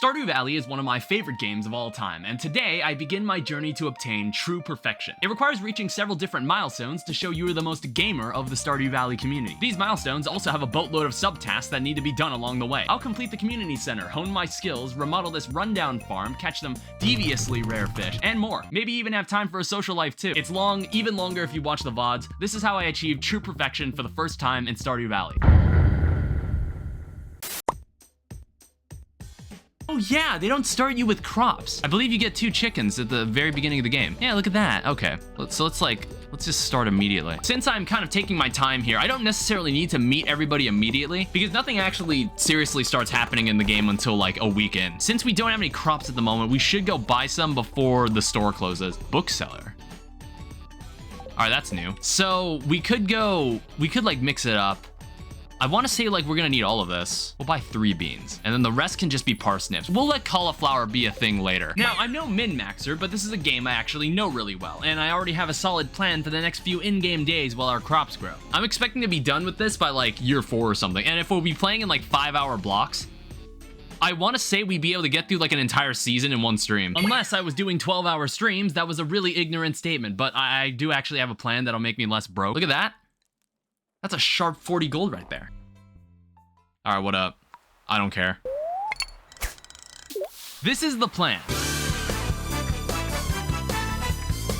Stardew Valley is one of my favorite games of all time, and today I begin my journey to obtain True Perfection. It requires reaching several different milestones to show you are the most gamer of the Stardew Valley community. These milestones also have a boatload of subtasks that need to be done along the way. I'll complete the community center, hone my skills, remodel this rundown farm, catch some deviously rare fish, and more. Maybe even have time for a social life too. It's long, even longer if you watch the VODs. This is how I achieved True Perfection for the first time in Stardew Valley. Oh yeah, they don't start you with crops. I believe you get 2 chickens at the very beginning of the game. Yeah, look at that. Okay, let's just start immediately. Since I'm kind of taking my time here, I don't necessarily need to meet everybody immediately because nothing actually seriously starts happening in the game until like a week in. Since we don't have any crops at the moment, we should go buy some before the store closes. Bookseller. All right, that's new. So we could like mix it up. I want to say like we're gonna need all of this. We'll buy 3 beans and then the rest can just be parsnips. We'll let cauliflower be a thing later. Now, I'm no min-maxer, but this is a game I actually know really well, and I already have a solid plan for the next few in-game days while our crops grow. I'm expecting to be done with this by like year 4 or something, and if we'll be playing in like 5-hour blocks, I want to say we'd be able to get through like an entire season in one stream. Unless I was doing 12-hour streams, that was a really ignorant statement, but I do actually have a plan that'll make me less broke. Look at that. That's a sharp 40 gold right there. All right, what up? I don't care. This is the plan.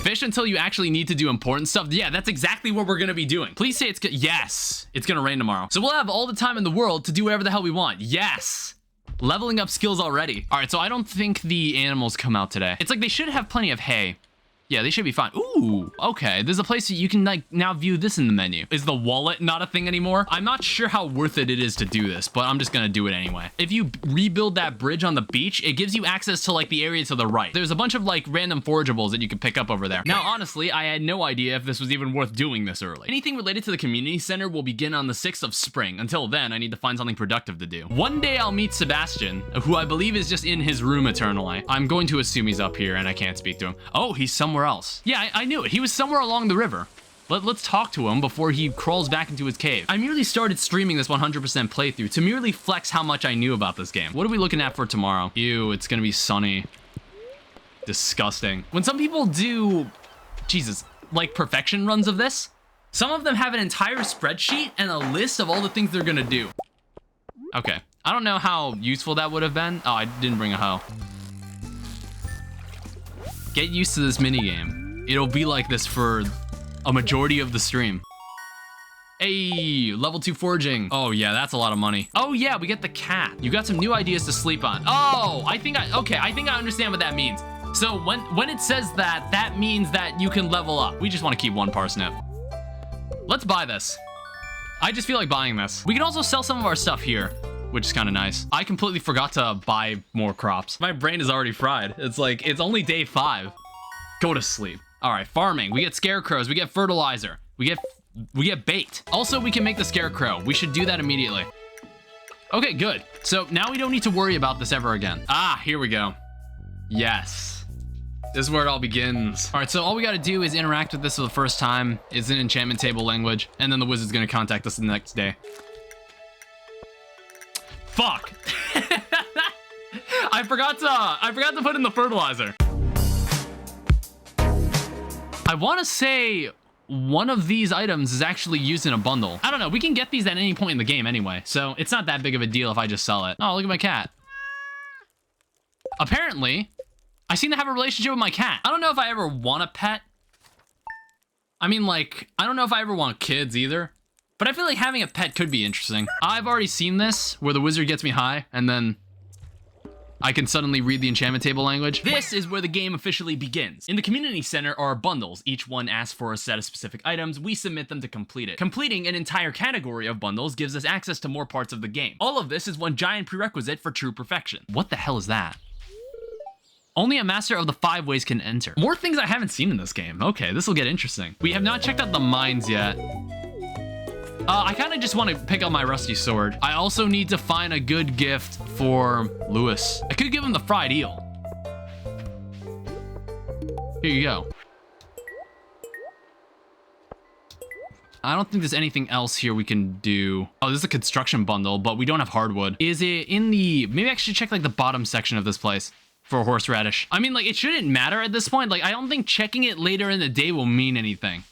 Fish until you actually need to do important stuff. Yeah, that's exactly what we're gonna be doing. Please say it's good. Yes, it's gonna rain tomorrow. So we'll have all the time in the world to do whatever the hell we want. Yes. Leveling up skills already. All right, so I don't think the animals come out today. It's like they should have plenty of hay. Yeah, they should be fine. Ooh, okay. There's a place that you can like now view this in the menu. Is the wallet not a thing anymore? I'm not sure how worth it is to do this, but I'm just gonna do it anyway. If you rebuild that bridge on the beach, it gives you access to like the area to the right. There's a bunch of like random forageables that you can pick up over there. Now, honestly, I had no idea if this was even worth doing this early. Anything related to the community center will begin on the 6th of spring. Until then, I need to find something productive to do. One day I'll meet Sebastian, who I believe is just in his room eternally. I'm going to assume he's up here and I can't speak to him. Oh, he's somewhere else. Yeah, I knew it. He was somewhere along the river. Let's talk to him before he crawls back into his cave. I merely started streaming this 100% playthrough to merely flex how much I knew about this game. What are we looking at for tomorrow? Ew, it's gonna be sunny. Disgusting. When some people do, Jesus, like perfection runs of this, some of them have an entire spreadsheet and a list of all the things they're gonna do. Okay, I don't know how useful that would have been. Oh, I didn't bring a hoe. Get used to this minigame. It'll be like this for a majority of the stream. Hey, level 2 foraging. Oh yeah, that's a lot of money. Oh yeah, we get the cat. You got some new ideas to sleep on. Oh, I think I understand what that means. So when it says that, that means that you can level up. We just want to keep 1 parsnip. Let's buy this. I just feel like buying this. We can also sell some of our stuff here, which is kind of nice. I completely forgot to buy more crops. My brain is already fried. It's like, it's only day 5. Go to sleep. All right, farming. We get scarecrows, we get fertilizer, we get bait. Also, we can make the scarecrow. We should do that immediately. Okay, good. So now we don't need to worry about this ever again. Ah, here we go. Yes. This is where it all begins. All right, so all we gotta do is interact with this for the first time. It's in enchantment table language, and then the wizard's gonna contact us the next day. Fuck. I forgot to put in the fertilizer. I want to say one of these items is actually used in a bundle. I don't know. We can get these at any point in the game anyway, so it's not that big of a deal if I just sell it. Oh, look at my cat. Apparently, I seem to have a relationship with my cat. I don't know if I ever want a pet. I mean, like, I don't know if I ever want kids either, but I feel like having a pet could be interesting. I've already seen this where the wizard gets me high and then I can suddenly read the enchantment table language. This is where the game officially begins. In the community center are bundles. Each one asks for a set of specific items. We submit them to complete it. Completing an entire category of bundles gives us access to more parts of the game. All of this is one giant prerequisite for true perfection. What the hell is that? Only a master of the 5 ways can enter. More things I haven't seen in this game. Okay, this will get interesting. We have not checked out the mines yet. I kind of just want to pick up my rusty sword. I also need to find a good gift for Lewis. I could give him the fried eel. Here you go. I don't think there's anything else here we can do. Oh, this is a construction bundle, but we don't have hardwood. Is it in the... Maybe I should check like the bottom section of this place for horseradish. I mean, like, it shouldn't matter at this point. Like, I don't think checking it later in the day will mean anything.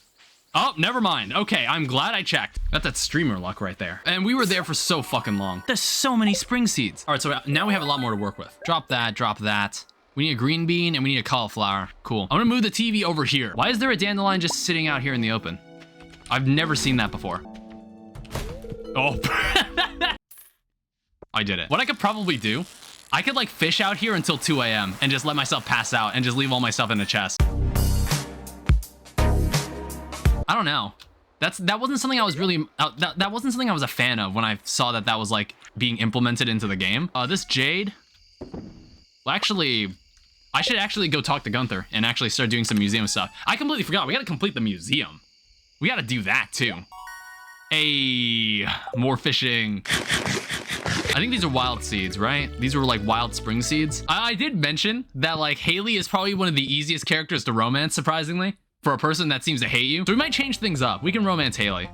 Oh, never mind. Okay, I'm glad I checked. That's that streamer luck right there. And we were there for so fucking long. There's so many spring seeds. All right, so now we have a lot more to work with. Drop that, drop that. We need a green bean and we need a cauliflower. Cool. I'm gonna move the TV over here. Why is there a dandelion just sitting out here in the open? I've never seen that before. Oh. I did it. What I could probably do, I could like fish out here until 2 a.m. and just let myself pass out and just leave all my stuff in the chest. I don't know. That wasn't something I was really, that wasn't something I was a fan of when I saw that was like being implemented into the game. This jade, well, actually, I should actually go talk to Gunther and actually start doing some museum stuff. I completely forgot. We got to complete the museum. We got to do that too. Hey, more fishing. I think these are wild seeds, right? These were like wild spring seeds. I did mention that like Haley is probably one of the easiest characters to romance, surprisingly, for a person that seems to hate you. So we might change things up. We can romance Haley.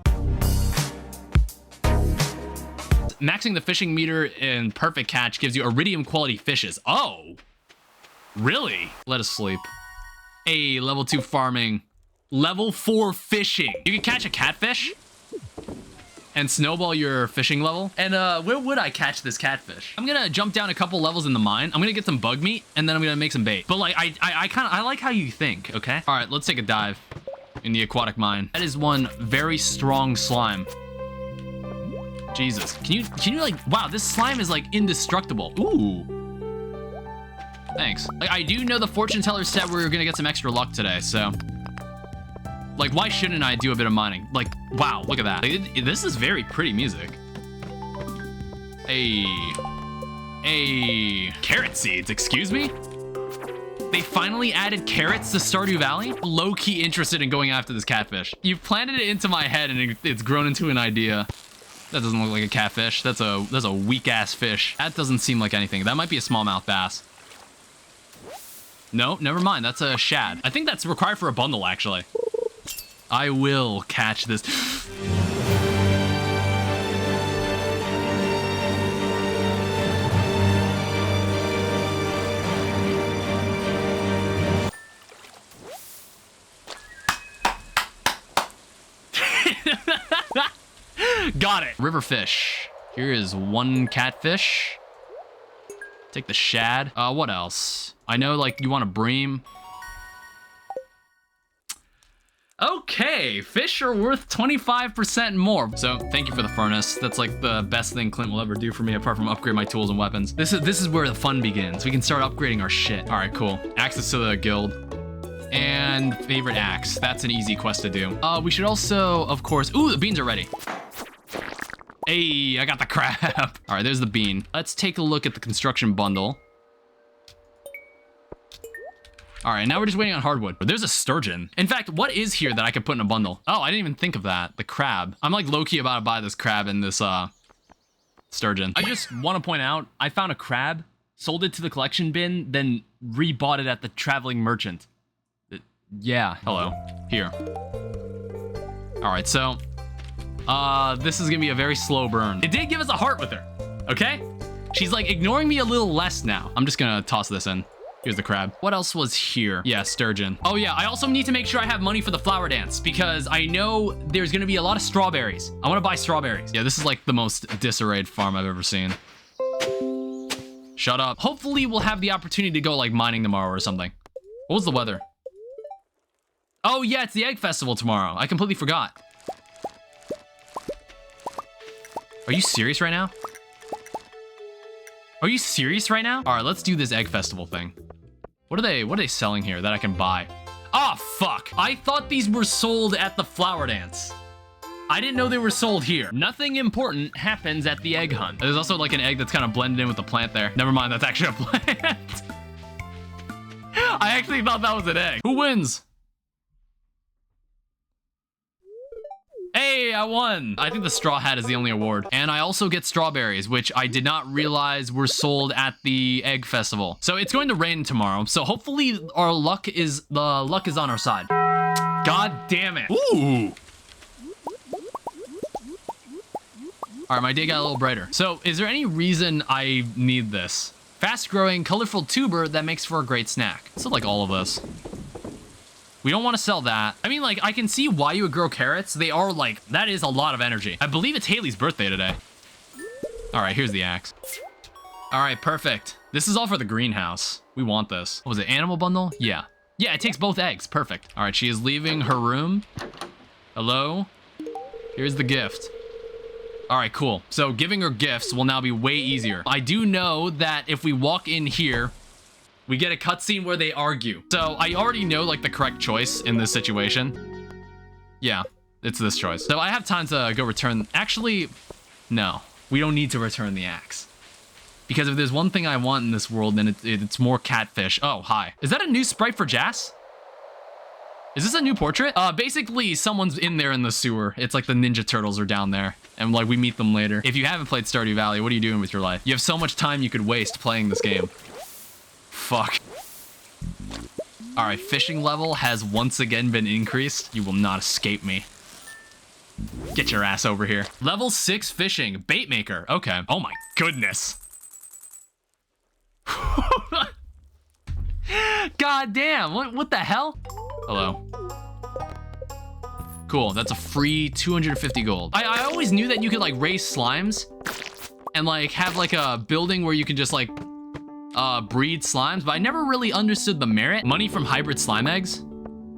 Maxing the fishing meter in perfect catch gives you iridium quality fishes. Oh, really? Let us sleep. Hey, level 2 farming. Level 4 fishing. You can catch a catfish and snowball your fishing level. And where would I catch this catfish? I'm gonna jump down a couple levels in the mine. I'm gonna get some bug meat and then I'm gonna make some bait. But like, I like how you think, okay? All right, let's take a dive in the aquatic mine. That is one very strong slime. Jesus, can you like, wow, this slime is like indestructible. Ooh. Thanks. Like, I do know the fortune teller said we were gonna get some extra luck today, so. Like, why shouldn't I do a bit of mining? Like, wow, look at that. This is very pretty music. Hey. Carrot seeds, excuse me? They finally added carrots to Stardew Valley? Low-key interested in going after this catfish. You've planted it into my head and it's grown into an idea. That doesn't look like a catfish. That's a weak-ass fish. That doesn't seem like anything. That might be a smallmouth bass. No, never mind. That's a shad. I think that's required for a bundle, actually. I will catch this. Got it. River fish. Here is one catfish. Take the shad. What else? I know, like, you want a bream. Okay, fish are worth 25% more. So thank you for the furnace. That's like the best thing Clint will ever do for me apart from upgrade my tools and weapons. This is where the fun begins. We can start upgrading our shit. All right, cool. Access to the guild. And favorite axe. That's an easy quest to do. We should also, of course, ooh, the beans are ready. Hey, I got the crab. All right, there's the bean. Let's take a look at the construction bundle. All right, now we're just waiting on hardwood. But there's a sturgeon. In fact, what is here that I could put in a bundle? Oh, I didn't even think of that. The crab. I'm like low-key about to buy this crab and this sturgeon. I just want to point out, I found a crab, sold it to the collection bin, then rebought it at the traveling merchant. Yeah, hello. Here. All right, so this is gonna be a very slow burn. It did give us a heart with her, okay? She's like ignoring me a little less now. I'm just gonna toss this in. Here's the crab. What else was here? Yeah, sturgeon. Oh yeah, I also need to make sure I have money for the flower dance because I know there's gonna be a lot of strawberries. I wanna buy strawberries. Yeah, this is like the most disarrayed farm I've ever seen. Shut up. Hopefully we'll have the opportunity to go like mining tomorrow or something. What was the weather? Oh yeah, it's the egg festival tomorrow. I completely forgot. Are you serious right now? Are you serious right now? All right, let's do this egg festival thing. What are they selling here that I can buy? Oh, fuck. I thought these were sold at the flower dance. I didn't know they were sold here. Nothing important happens at the egg hunt. There's also like an egg that's kind of blended in with the plant there. Never mind, that's actually a plant. I actually thought that was an egg. Who wins? Hey, I won. I think the straw hat is the only award. And I also get strawberries, which I did not realize were sold at the egg festival. So it's going to rain tomorrow. So hopefully the luck is on our side. God damn it. Ooh. All right, my day got a little brighter. So is there any reason I need this? Fast growing, colorful tuber that makes for a great snack. So like all of this. We don't want to sell that. I mean, like, I can see why you would grow carrots. They are like, that is a lot of energy. I believe it's Haley's birthday today. All right, here's the axe. All right, perfect. This is all for the greenhouse. We want this. What was it, animal bundle? Yeah. Yeah, it takes both eggs, perfect. All right, she is leaving her room. Hello? Here's the gift. All right, cool. So giving her gifts will now be way easier. I do know that if we walk in here, we get a cutscene where they argue. So I already know like the correct choice in this situation. Yeah, it's this choice. So I have time to go return. Actually, no, we don't need to return the axe. Because if there's one thing I want in this world, then it's more catfish. Oh, hi. Is that a new sprite for Jas? Is this a new portrait? Basically, someone's in there in the sewer. It's like the Ninja Turtles are down there. And like, we meet them later. If you haven't played Stardew Valley, what are you doing with your life? You have so much time you could waste playing this game. Fuck. All right, fishing level has once again been increased. You will not escape me. Get your ass over here. Level 6 fishing, bait maker. Okay. Oh my goodness. God damn, what the hell? Hello. Cool, that's a free 250 gold. I always knew that you could like raise slimes and like have like a building where you can just like breed slimes, but I never really understood the merit. Money from hybrid slime eggs.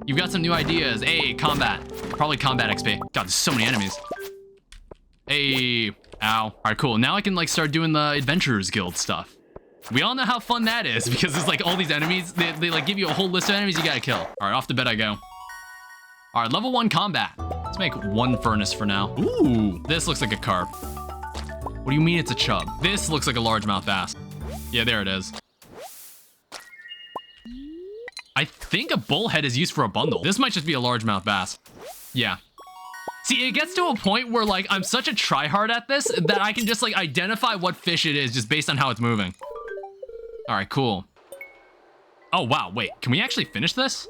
You've got some new ideas. Hey, combat. Probably combat XP. God, there's so many enemies. Hey, ow. All right, cool. Now I can like start doing the Adventurers Guild stuff. We all know how fun that is because there's like all these enemies. They like give you a whole list of enemies you gotta kill. All right, off to bed I go. All right, level 1 combat. Let's make 1 furnace for now. Ooh, this looks like a carp. What do you mean it's a chub? This looks like a largemouth bass. Yeah, there it is. I think a bullhead is used for a bundle. This might just be a largemouth bass. Yeah. See, it gets to a point where like I'm such a tryhard at this that I can just like identify what fish it is just based on how it's moving. All right, cool. Oh, wow, wait, can we actually finish this?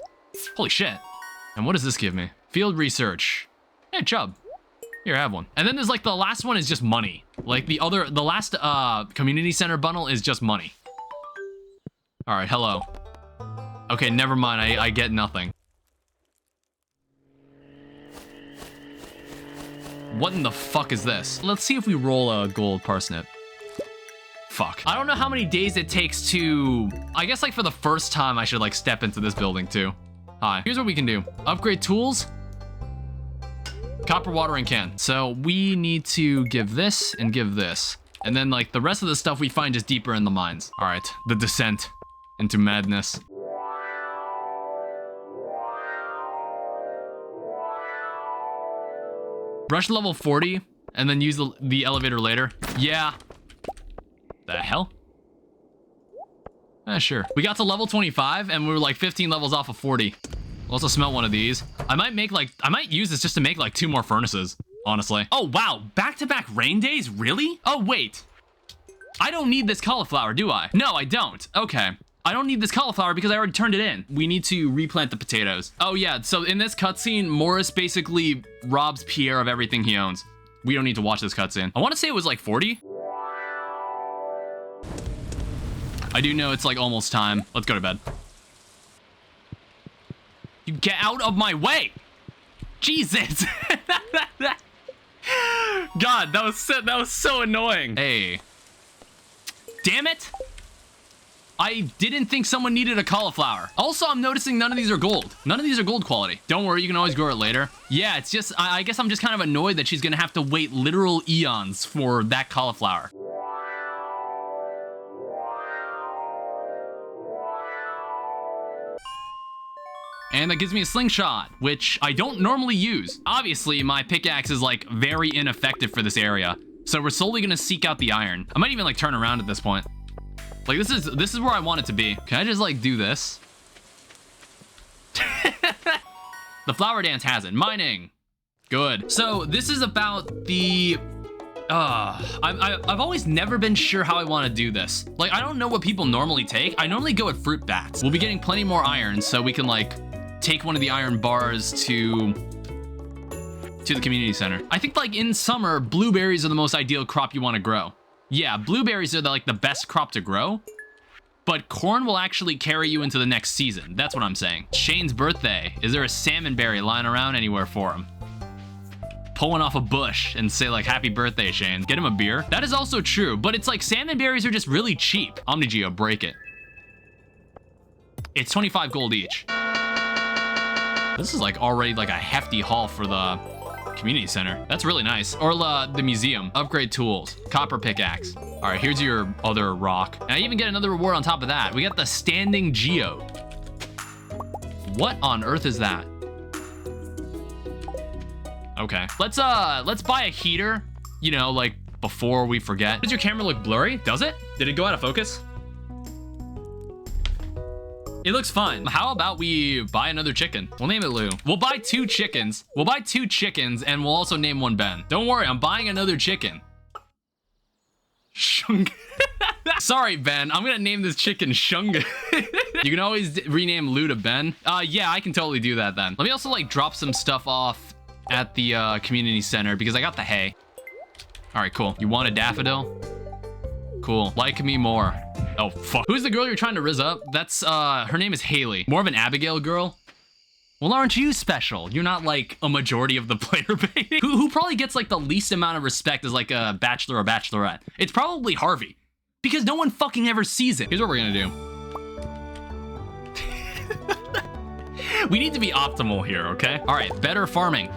Holy shit. And what does this give me? Field research. Hey, chub. Here, have one. And then there's like the last one is just money. Like the last community center bundle is just money. All right, hello. Okay, never mind, I get nothing. What in the fuck is this? Let's see if we roll a gold parsnip. Fuck. I don't know how many days it takes to... I guess like for the first time I should like step into this building too. Hi. Here's what we can do. Upgrade tools. Copper watering can. So we need to give this and give this. And then like the rest of the stuff we find just deeper in the mines. All right, the descent into madness. Rush level 40 and then use the elevator later. Yeah. The hell? Sure. We got to level 25 and we were like 15 levels off of 40. We'll also smelt one of these. I might use this just to make like 2 more furnaces, honestly. Oh, wow. Back-to-back rain days? Really? Oh, wait. I don't need this cauliflower, do I? No, I don't. Okay. I don't need this cauliflower because I already turned it in. We need to replant the potatoes. Oh yeah, so in this cutscene, Morris basically robs Pierre of everything he owns. We don't need to watch this cutscene. I want to say it was like 40. I do know it's like almost time. Let's go to bed. You get out of my way! Jesus! God, that was so annoying. Hey. Damn it! I didn't think someone needed a cauliflower. Also, I'm noticing none of these are gold. None of these are gold quality. Don't worry, you can always grow it later. Yeah, it's just, I guess I'm just kind of annoyed that she's gonna have to wait literal eons for that cauliflower. And that gives me a slingshot, which I don't normally use. Obviously, my pickaxe is like very ineffective for this area. So we're slowly gonna seek out the iron. I might even like turn around at this point. Like this is where I want it to be. Can I just like do this? The flower dance has it. Mining. Good. So this is about the... I've always never been sure how I want to do this. Like, I don't know what people normally take. I normally go with fruit bats. We'll be getting plenty more iron, so we can like take one of the iron bars to to the community center. I think like in summer, blueberries are the most ideal crop you want to grow. Yeah, blueberries are like the best crop to grow, but corn will actually carry you into the next season. That's what I'm saying. Shane's birthday. Is there a salmon berry lying around anywhere for him? Pull one off a bush and say like, happy birthday, Shane. Get him a beer. That is also true, but it's like salmon berries are just really cheap. OmniGeo, break it. It's 25 gold each. This is like already like a hefty haul for the community center. That's really nice. Or the museum. Upgrade tools. Copper pickaxe. All right, here's your other rock. And I even get another reward on top of that. We got the standing geode. What on earth is that? Okay, let's buy a heater, you know, like before we forget. Does your camera look blurry? Does it? Did it go out of focus? It looks fine. How about we buy another chicken? We'll name it Lou. We'll buy 2 chickens. We'll buy 2 chickens and we'll also name one Ben. Don't worry, I'm buying another chicken. Shung. Sorry, Ben. I'm gonna name this chicken Shunga. You can always rename Lou to Ben. Yeah, I can totally do that then. Let me also like drop some stuff off at the community center because I got the hay. All right, cool. You want a daffodil? Cool. Like me more. Oh, fuck. Who's the girl you're trying to rizz up? That's, her name is Haley. More of an Abigail girl? Well, aren't you special? You're not like a majority of the player base. Who probably gets like the least amount of respect as like a bachelor or bachelorette? It's probably Harvey. Because no one fucking ever sees it. Here's what we're gonna do. We need to be optimal here, okay? All right, better farming.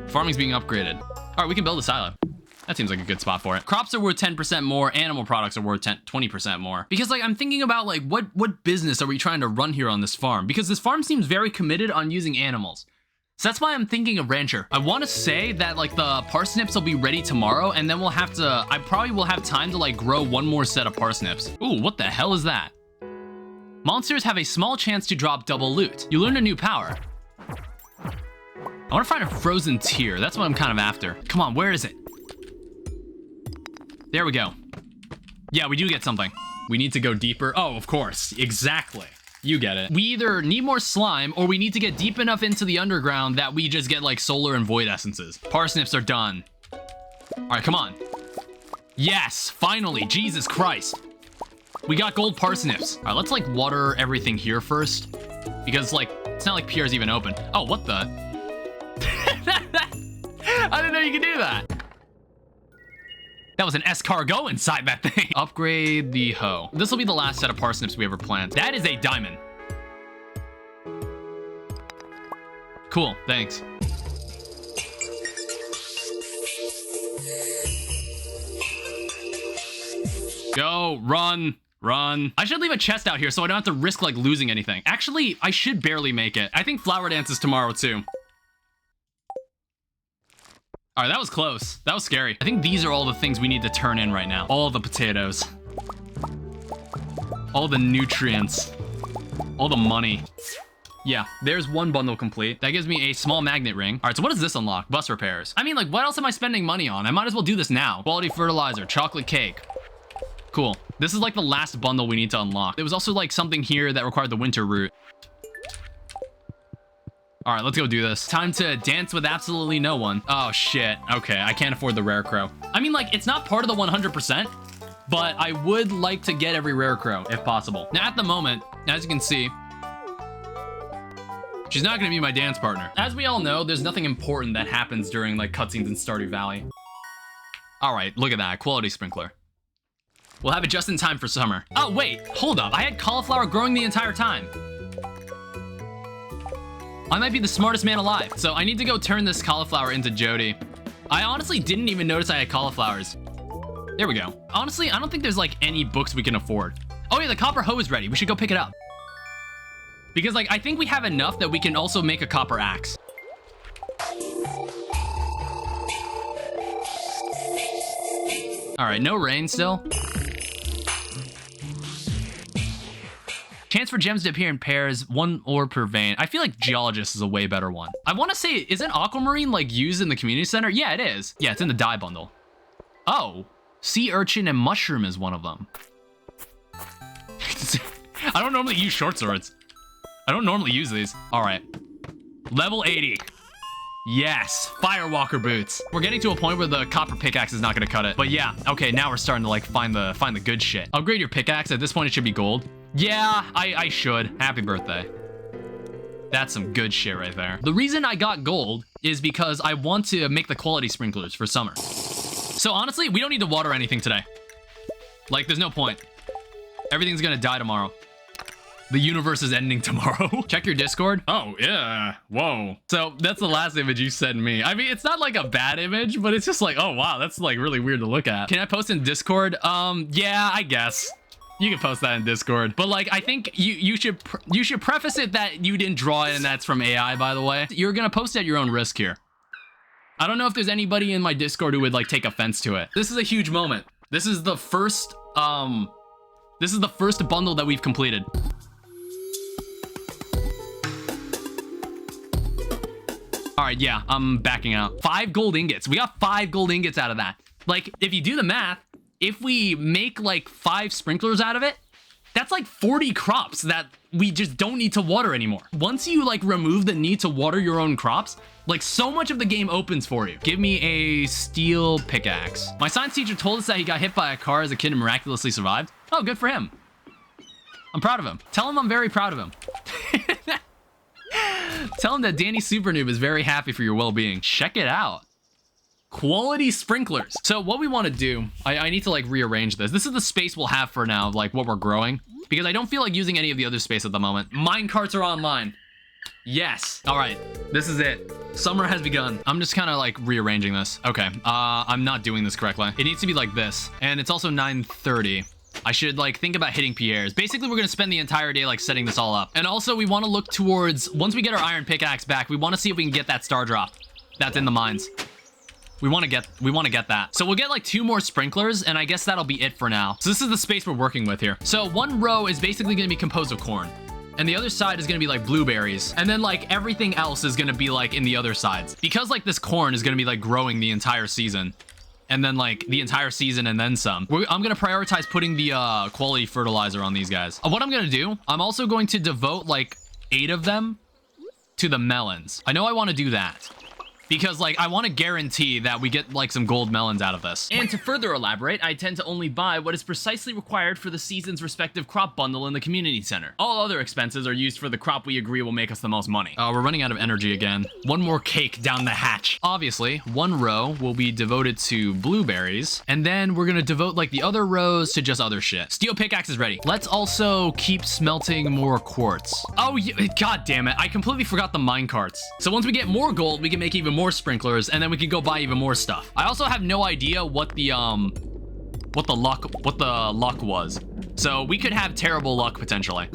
Farming's being upgraded. All right, we can build a silo. That seems like a good spot for it. Crops are worth 10% more. Animal products are worth 20% more. Because like I'm thinking about like what business are we trying to run here on this farm? Because this farm seems very committed on using animals. So that's why I'm thinking of rancher. I want to say that like the parsnips will be ready tomorrow and then I probably will have time to like grow one more set of parsnips. Ooh, what the hell is that? Monsters have a small chance to drop double loot. You learn a new power. I want to find a frozen tear. That's what I'm kind of after. Come on, where is it? There we go. Yeah, we do get something. We need to go deeper. Oh, of course. Exactly. You get it. We either need more slime or we need to get deep enough into the underground that we just get like solar and void essences. Parsnips are done. All right, come on. Yes, finally. Jesus Christ. We got gold parsnips. All right, let's like water everything here first because like it's not like Pierre's even open. Oh, what the? I didn't know you could do that. That was an escargot inside that thing. Upgrade the hoe. This will be the last set of parsnips we ever plant. That is a diamond. Cool, thanks. Go, run, run. I should leave a chest out here so I don't have to risk like losing anything. Actually, I should barely make it. I think flower dance is tomorrow too. All right, that was close. That was scary. I think these are all the things we need to turn in right now. All the potatoes. All the nutrients. All the money. Yeah, there's one bundle complete. That gives me a small magnet ring. All right, so what does this unlock? Bus repairs. I mean, like, what else am I spending money on? I might as well do this now. Quality fertilizer, chocolate cake. Cool. This is like the last bundle we need to unlock. There was also like something here that required the winter root. All right, let's go do this. Time to dance with absolutely no one. Oh, shit. Okay, I can't afford the rare crow. I mean, like, it's not part of the 100%, but I would like to get every rare crow if possible. Now, at the moment, as you can see, she's not going to be my dance partner. As we all know, there's nothing important that happens during, like, cutscenes in Stardew Valley. All right, look at that. Quality sprinkler. We'll have it just in time for summer. Oh, wait. Hold up. I had cauliflower growing the entire time. I might be the smartest man alive. So I need to go turn this cauliflower into Jody. I honestly didn't even notice I had cauliflowers. There we go. Honestly, I don't think there's like any books we can afford. Oh yeah, the copper hoe is ready. We should go pick it up. Because like, I think we have enough that we can also make a copper axe. All right, no rain still. Chance for gems to appear in pairs, 1 ore per vein. I feel like geologist is a way better one. I want to say, isn't aquamarine like used in the community center? Yeah, it is. Yeah, it's in the dye bundle. Oh, sea urchin and mushroom is one of them. I don't normally use short swords. I don't normally use these. All right, level 80. Yes, Firewalker boots. We're getting to a point where the copper pickaxe is not gonna cut it. But yeah, okay, now we're starting to like find the good shit. Upgrade your pickaxe. At this point, it should be gold. Yeah, I should. Happy birthday. That's some good shit right there. The reason I got gold is because I want to make the quality sprinklers for summer. So honestly, we don't need to water anything today. Like, there's no point. Everything's gonna die tomorrow. The universe is ending tomorrow. Check your Discord. Oh, yeah. Whoa. So that's the last image you sent me. I mean, it's not like a bad image, but it's just like, oh, wow, that's like really weird to look at. Can I post in Discord? Yeah, I guess. You can post that in Discord. But like, I think you should preface it that you didn't draw it and that's from AI, by the way. You're gonna post at your own risk here. I don't know if there's anybody in my Discord who would like take offense to it. This is a huge moment. This is the first bundle that we've completed. All right, yeah, I'm backing out. 5 gold ingots. We got 5 gold ingots out of that. Like, if you do the math, if we make like 5 sprinklers out of it, that's like 40 crops that we just don't need to water anymore. Once you like remove the need to water your own crops, like so much of the game opens for you. Give me a steel pickaxe. My science teacher told us that he got hit by a car as a kid and miraculously survived. Oh, good for him. I'm proud of him. Tell him I'm very proud of him. Tell him that Danny Supernoob is very happy for your well-being. Check it out. Quality sprinklers. So what we want to do, I need to like rearrange this. This is the space we'll have for now, like what we're growing, because I don't feel like using any of the other space at the moment. Mine carts are online. Yes. All right, this is it. Summer has begun. I'm just kind of like rearranging this. Okay, I'm not doing this correctly. It needs to be like this, and it's also 9:30. I should like think about hitting Pierre's. Basically, we're gonna spend the entire day like setting this all up. And also we want to look towards, once we get our iron pickaxe back, we want to see if we can get that star drop that's in the mines. We want to get that. So we'll get like 2 more sprinklers, and I guess that'll be it for now. So this is the space we're working with here. So one row is basically gonna be composed of corn, and the other side is gonna be like blueberries, and then like everything else is gonna be like in the other sides. Because like this corn is gonna be like growing the entire season, and then like the entire season and then some. I'm gonna prioritize putting the quality fertilizer on these guys. What I'm gonna do, I'm also going to devote like 8 of them to the melons. I know I want to do that, because like I want to guarantee that we get like some gold melons out of this. And to further elaborate, I tend to only buy what is precisely required for the season's respective crop bundle in the community center. All other expenses are used for the crop we agree will make us the most money. We're running out of energy again. 1 more cake down the hatch. Obviously, 1 row will be devoted to blueberries, and then we're gonna devote like the other rows to just other shit. Steel pickaxe is ready. Let's also keep smelting more quartz. Oh, yeah, god damn it. I completely forgot the mine carts. So once we get more gold, we can make even more sprinklers, and then we can go buy even more stuff. I also have no idea what the luck was. So we could have terrible luck potentially.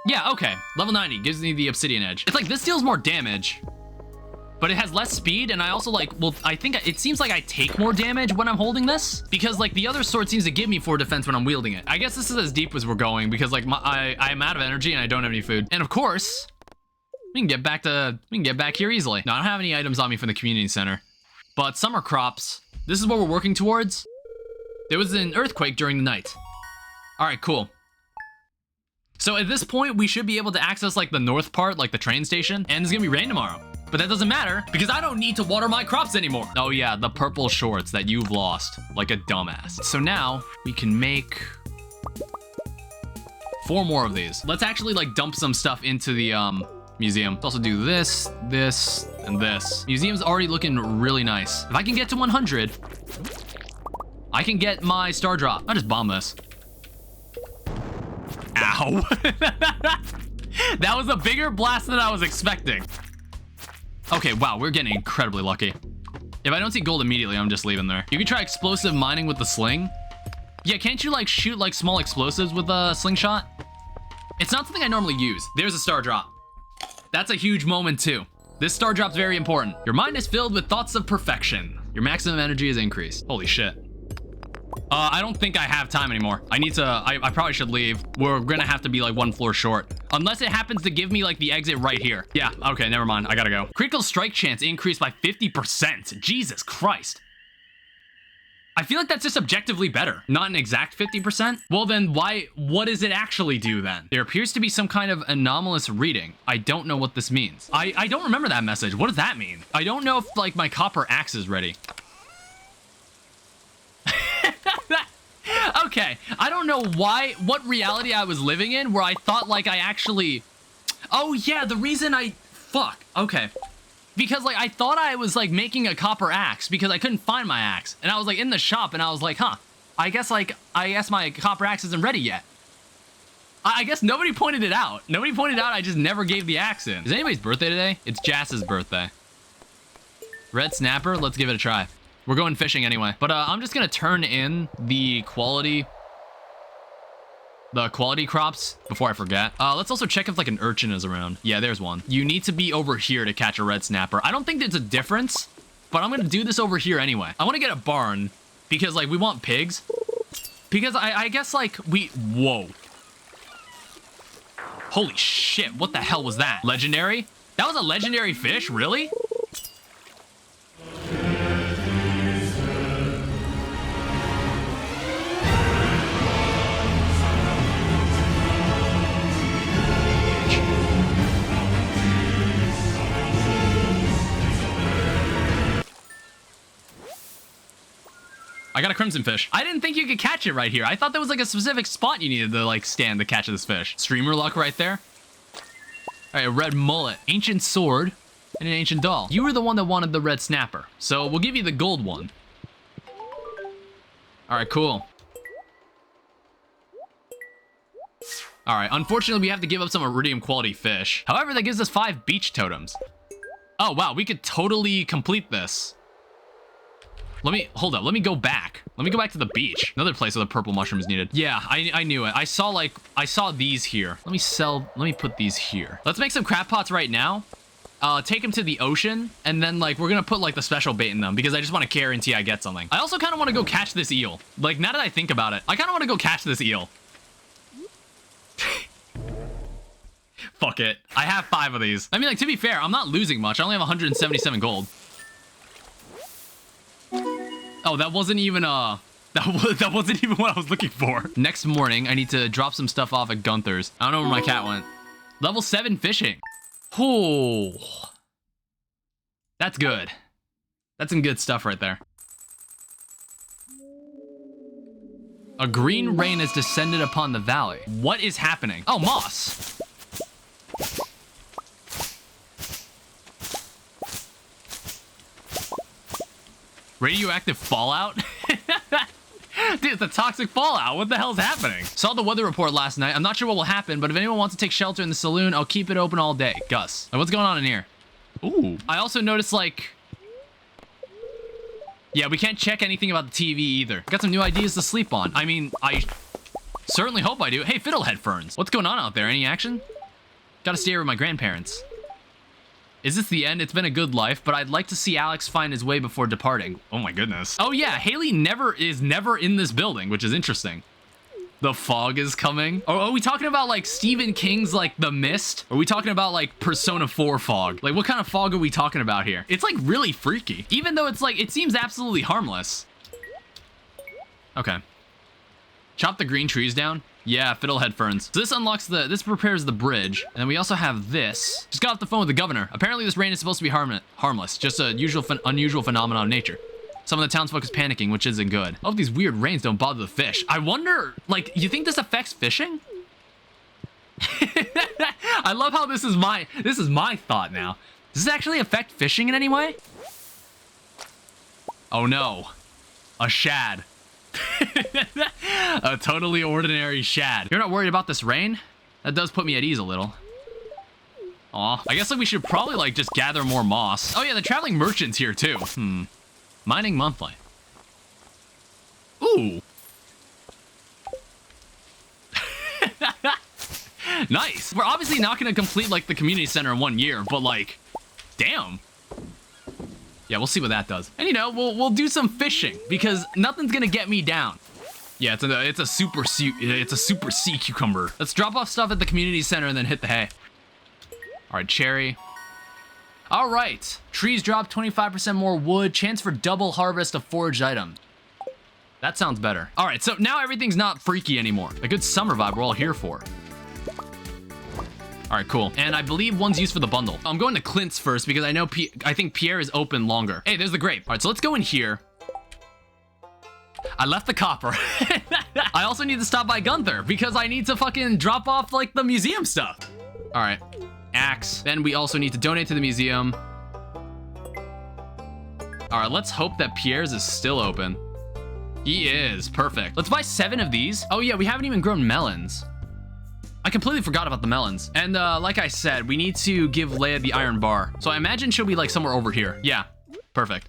Yeah, okay. Level 90 gives me the obsidian edge. It's like this deals more damage, but it has less speed, and I also like, well, I think it seems like I take more damage when I'm holding this, because like the other sword seems to give me 4 defense when I'm wielding it. I guess this is as deep as we're going, because like I'm out of energy and I don't have any food. And of course, we can get back here easily. Now, I don't have any items on me from the community center, but summer crops, this is what we're working towards. There was an earthquake during the night. All right, cool. So at this point, we should be able to access like the north part, like the train station, and it's gonna be rain tomorrow. But that doesn't matter, because I don't need to water my crops anymore. Oh yeah, the purple shorts that you've lost, like a dumbass. So now, we can make 4 more of these. Let's actually like dump some stuff into the museum. Let's also do this, this, and this. Museum's already looking really nice. If I can get to 100, I can get my star drop. I'll just bomb this. Ow. That was a bigger blast than I was expecting. Okay, wow, we're getting incredibly lucky. If I don't see gold immediately, I'm just leaving there. You can try explosive mining with the sling. Yeah, can't you like shoot like small explosives with a slingshot? It's not something I normally use. There's a star drop. That's a huge moment too. This star drop's very important. Your mind is filled with thoughts of perfection. Your maximum energy is increased. Holy shit. I don't think I have time anymore. I probably should leave. We're gonna have to be like 1 floor short. Unless it happens to give me like the exit right here. Yeah, okay, never mind. I gotta go. Critical strike chance increased by 50%. Jesus Christ. I feel like that's just objectively better. Not an exact 50%. Well then what does it actually do then? There appears to be some kind of anomalous reading. I don't know what this means. I don't remember that message. What does that mean? I don't know if like my copper axe is ready. Okay, I don't know what reality I was living in where I thought like I actually... Oh yeah, the reason fuck, okay. Because like I thought I was like making a copper axe because I couldn't find my axe. And I was like in the shop and I was like, huh, I guess my copper axe isn't ready yet. I guess nobody pointed it out. Nobody pointed out I just never gave the axe in. Is anybody's birthday today? It's Jass's birthday. Red snapper, let's give it a try. We're going fishing anyway. But I'm just gonna turn in the quality crops before I forget. Let's also check if like an urchin is around. Yeah, there's one. You need to be over here to catch a red snapper. I don't think there's a difference, but I'm gonna do this over here anyway. I want to get a barn because like we want pigs. Because I guess like whoa. Holy shit, what the hell was that? Legendary? That was a legendary fish, really? I got a crimson fish. I didn't think you could catch it right here. I thought there was like a specific spot you needed to like stand to catch this fish. Streamer luck right there. All right, a red mullet, ancient sword, and an ancient doll. You were the one that wanted the red snapper, so we'll give you the gold one. All right, cool. All right, unfortunately we have to give up some iridium quality fish. However, that gives us 5 beach totems. Oh wow, we could totally complete this. Hold up, let me go back. Let me go back to the beach. Another place where the purple mushroom is needed. Yeah, I knew it. I saw these here. Let me put these here. Let's make some crab pots right now. Take them to the ocean, and then like we're gonna put like the special bait in them because I just want to guarantee I get something. I also kind of want to go catch this eel. Like now that I think about it, I kind of want to go catch this eel. Fuck it. I have 5 of these. I mean, like to be fair, I'm not losing much. I only have 177 gold. Oh, that wasn't even that wasn't even what I was looking for. Next morning, I need to drop some stuff off at Gunther's. I don't know where my cat went. Level 7 fishing. Oh, that's good. That's some good stuff right there. A green rain has descended upon the valley. What is happening? Oh, moss. Radioactive fallout? Dude, it's a toxic fallout. What the hell's happening? Saw the weather report last night. I'm not sure what will happen, but if anyone wants to take shelter in the saloon, I'll keep it open all day. Gus. What's going on in here? Ooh. I also noticed, like... Yeah, we can't check anything about the TV either. Got some new ideas to sleep on. I mean, I certainly hope I do. Hey, fiddlehead ferns. What's going on out there? Any action? Gotta stay here with my grandparents. Is this the end? It's been a good life, but I'd like to see Alex find his way before departing. Oh my goodness. Oh yeah, Haley is never in this building, which is interesting. The fog is coming. Or are we talking about like Stephen King's like The Mist? Or are we talking about like Persona 4 fog? Like what kind of fog are we talking about here? It's like really freaky. Even though it's like, it seems absolutely harmless. Okay. Chop the green trees down. Yeah, fiddlehead ferns. So this unlocks this prepares the bridge. And then we also have this. Just got off the phone with the governor. Apparently this rain is supposed to be harmless. Just a unusual phenomenon of nature. Some of the townsfolk is panicking, which isn't good. I hope these weird rains don't bother the fish. I wonder, like, you think this affects fishing? I love how this is my thought now. Does this actually affect fishing in any way? Oh no. A shad. A totally ordinary shad. You're not worried about this rain? That does put me at ease a little. Aw. I guess like we should probably like just gather more moss. Oh yeah, the traveling merchant's here too. Mining monthly. Ooh. Nice. We're obviously not going to complete like the community center in 1 year, but like, damn. Yeah, we'll see what that does. And you know, we'll do some fishing because nothing's gonna get me down. Yeah, it's a super sea cucumber. Let's drop off stuff at the community center and then hit the hay. All right, cherry. All right, trees drop 25% more wood. Chance for double harvest of foraged items. That sounds better. All right, so now everything's not freaky anymore. A good summer vibe we're all here for. All right, cool. And I believe one's used for the bundle. I'm going to Clint's first because I know I think Pierre is open longer. Hey, there's the grape. All right, so let's go in here. I left the copper. I also need to stop by Gunther because I need to fucking drop off like the museum stuff. All right, axe. Then we also need to donate to the museum. All right, let's hope that Pierre's is still open. He is, perfect. Let's buy 7 of these. Oh yeah, we haven't even grown melons. I completely forgot about the melons. And like I said, we need to give Leia the iron bar. So I imagine she'll be like somewhere over here. Yeah, perfect.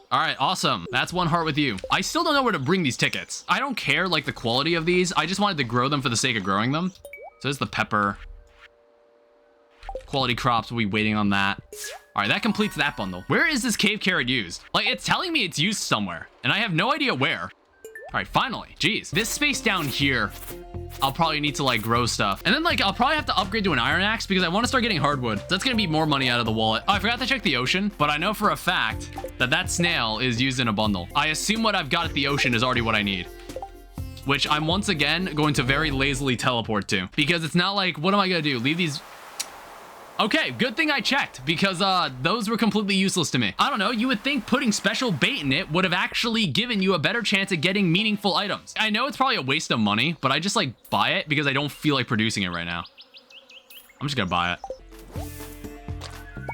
All right, awesome. That's 1 heart with you. I still don't know where to bring these tickets. I don't care like the quality of these. I just wanted to grow them for the sake of growing them. So there's the pepper. Quality crops, we'll be waiting on that. All right, that completes that bundle. Where is this cave carrot used? Like, it's telling me it's used somewhere, and I have no idea where. All right, finally. Jeez. This space down here, I'll probably need to, like, grow stuff. And then, like, I'll probably have to upgrade to an iron axe because I want to start getting hardwood. That's going to be more money out of the wallet. Oh, I forgot to check the ocean, but I know for a fact that that snail is used in a bundle. I assume what I've got at the ocean is already what I need, which I'm once again going to very lazily teleport to because it's not like, what am I going to do? Leave these... Okay, good thing I checked because those were completely useless to me. I don't know, you would think putting special bait in it would have actually given you a better chance at getting meaningful items. I know it's probably a waste of money, but I just like buy it because I don't feel like producing it right now. I'm just gonna buy it.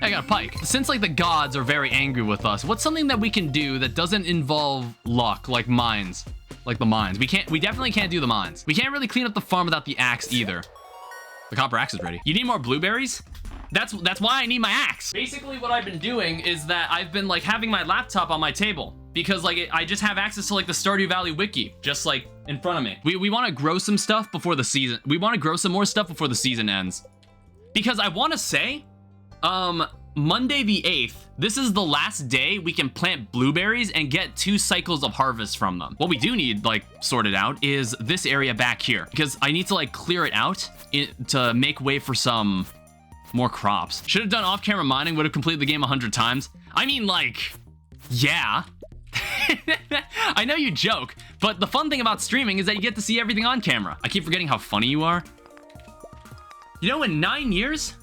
I got a pike. Since like the gods are very angry with us, what's something that we can do that doesn't involve luck, like mines? Like the mines. We definitely can't do the mines. We can't really clean up the farm without the axe either. The copper axe is ready. You need more blueberries? That's why I need my axe. Basically what I've been doing is that I've been like having my laptop on my table because like I just have access to like the Stardew Valley wiki just like in front of me. We want to grow some stuff before the season. We want to grow some more stuff before the season ends. Because I want to say, Monday the 8th, this is the last day we can plant blueberries and get 2 cycles of harvest from them. What we do need like sorted out is this area back here because I need to like clear it out to make way for some more crops. Should have done off-camera mining, would have completed the game 100 times. I mean, like, yeah. I know you joke, but the fun thing about streaming is that you get to see everything on camera. I keep forgetting how funny you are. You know, in 9 years,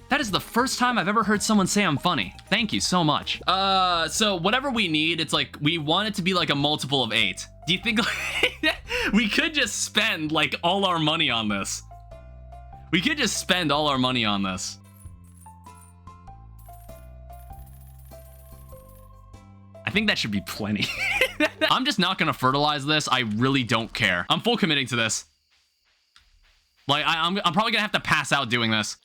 that is the first time I've ever heard someone say I'm funny. Thank you so much. So whatever we need, it's like, we want it to be like a multiple of 8. Do you think like, we could just spend like all our money on this? We could just spend all our money on this. I think that should be plenty. I'm just not gonna fertilize this. I really don't care. I'm full committing to this. Like, I'm probably gonna have to pass out doing this.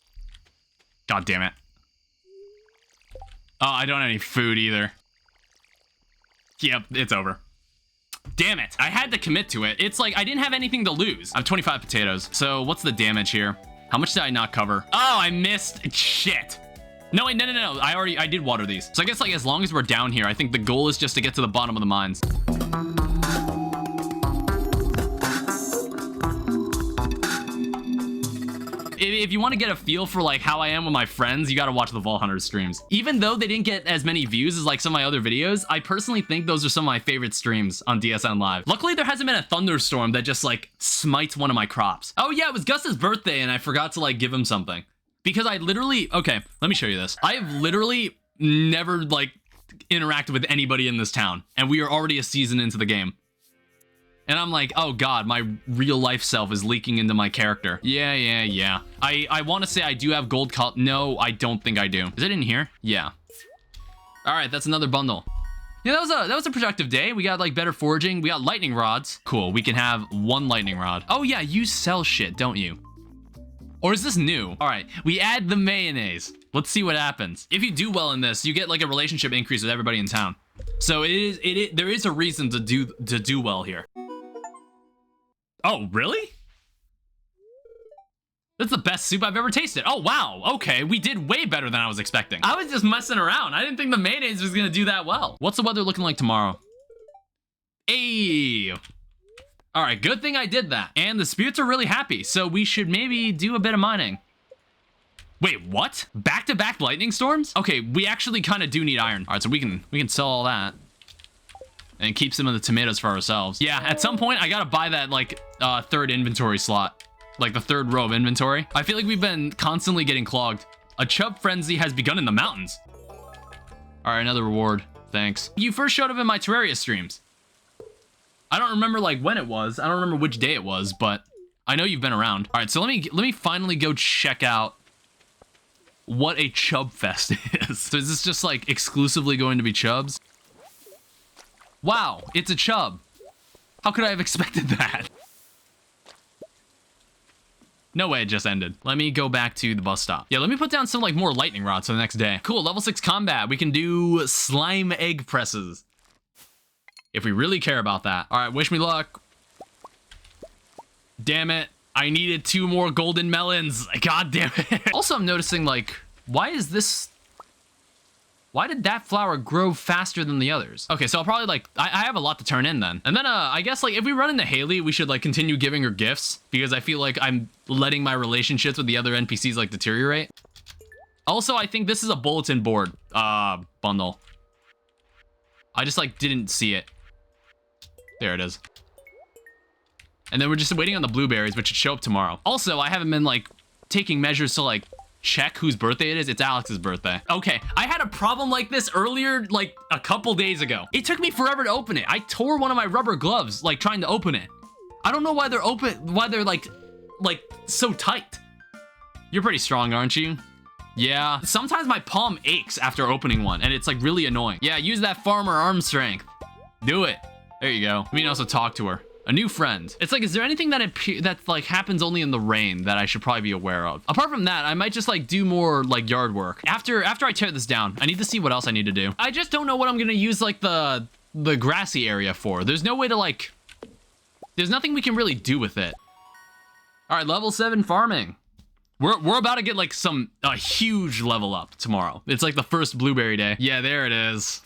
God damn it. Oh, I don't have any food either. Yep, it's over. Damn it. I had to commit to it. It's like I didn't have anything to lose. I have 25 potatoes. So what's the damage here? How much did I not cover? Oh, I missed. Shit. No, wait, no. I did water these. So I guess like as long as we're down here, I think the goal is just to get to the bottom of the mines. If you want to get a feel for like how I am with my friends, you got to watch the Vault Hunters streams. Even though they didn't get as many views as like some of my other videos, I personally think those are some of my favorite streams on DSN Live. Luckily, there hasn't been a thunderstorm that just like smites one of my crops. Oh yeah, it was Gus's birthday and I forgot to like give him something. Because I literally, okay, let me show you this. I have literally never like interacted with anybody in this town and we are already a season into the game. And I'm like, oh God, my real life self is leaking into my character. Yeah. I want to say I do have gold col- No, I don't think I do. Is it in here? Yeah. All right, that's another bundle. Yeah, that was a productive day. We got like better foraging. We got lightning rods. Cool, we can have 1 lightning rod. Oh yeah, you sell shit, don't you? Or is this new? All right, we add the mayonnaise. Let's see what happens. If you do well in this, you get like a relationship increase with everybody in town. So there is a reason to do well here. Oh, really? That's the best soup I've ever tasted. Oh, wow. Okay, we did way better than I was expecting. I was just messing around. I didn't think the mayonnaise was gonna do that well. What's the weather looking like tomorrow? Hey. All right, good thing I did that. And the spirits are really happy, so we should maybe do a bit of mining. Wait, what? Back-to-back lightning storms? Okay, we actually kind of do need iron. All right, so we can sell all that. and keep some of the tomatoes for ourselves. Yeah, at some point, I gotta buy that, like, third inventory slot. Like, the third row of inventory. I feel like we've been constantly getting clogged. A chub frenzy has begun in the mountains. All right, another reward. Thanks. You first showed up in my Terraria streams. I don't remember, like, when it was. I don't remember which day it was, but I know you've been around. All right, so let me finally go check out what a chub fest is. So is this just, like, exclusively going to be chubs? Wow, it's a chub. How could I have expected that? No way, it just ended. Let me go back to the bus stop. Yeah, let me put down some, like, more lightning rods for the next day. Cool, level 6 combat. We can do slime egg presses. If we really care about that. All right, wish me luck. Damn it. I needed 2 more golden melons. God damn it. Also, I'm noticing, like, why did that flower grow faster than the others? Okay, so I'll probably, like, I have a lot to turn in then. And then, I guess, like, if we run into Haley, we should, like, continue giving her gifts because I feel like I'm letting my relationships with the other NPCs, like, deteriorate. Also, I think this is a bulletin board, bundle. I just, like, didn't see it. There it is. And then we're just waiting on the blueberries, which should show up tomorrow. Also, I haven't been, like, taking measures to, like, check whose birthday it is. It's Alex's birthday. Okay, I had a problem like this earlier, like, a couple days ago. It took me forever to open it. I tore one of my rubber gloves, like, trying to open it. I don't know why they're like, so tight. You're pretty strong, aren't you? Yeah. Sometimes my palm aches after opening one, and it's, like, really annoying. Yeah, use that farmer arm strength. Do it. There you go. We can also talk to her. A new friend. It's like, is there anything that like happens only in the rain that I should probably be aware of? Apart from that, I might just like do more like yard work. After I tear this down, I need to see what else I need to do. I just don't know what I'm gonna use like the grassy area for. There's no way to like, there's nothing we can really do with it. All right, level 7 farming. We're about to get like a huge level up tomorrow. It's like the first blueberry day. Yeah, there it is.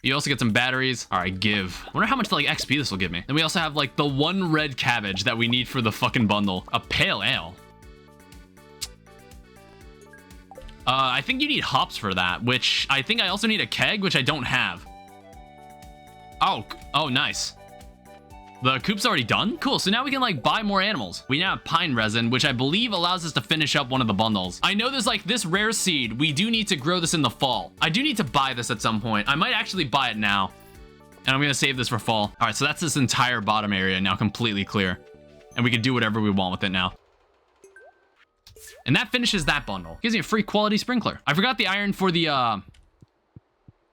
You also get some batteries. All right, give. I wonder how much like XP this will give me. Then we also have like the 1 red cabbage that we need for the fucking bundle. A pale ale. I think you need hops for that, which I think I also need a keg, which I don't have. Oh, nice. The coop's already done? Cool, so now we can like buy more animals. We now have pine resin, which I believe allows us to finish up one of the bundles. I know there's like this rare seed. We do need to grow this in the fall. I do need to buy this at some point. I might actually buy it now. And I'm gonna save this for fall. All right, so that's this entire bottom area now completely clear. And we can do whatever we want with it now. And that finishes that bundle. Gives me a free quality sprinkler. I forgot the iron for the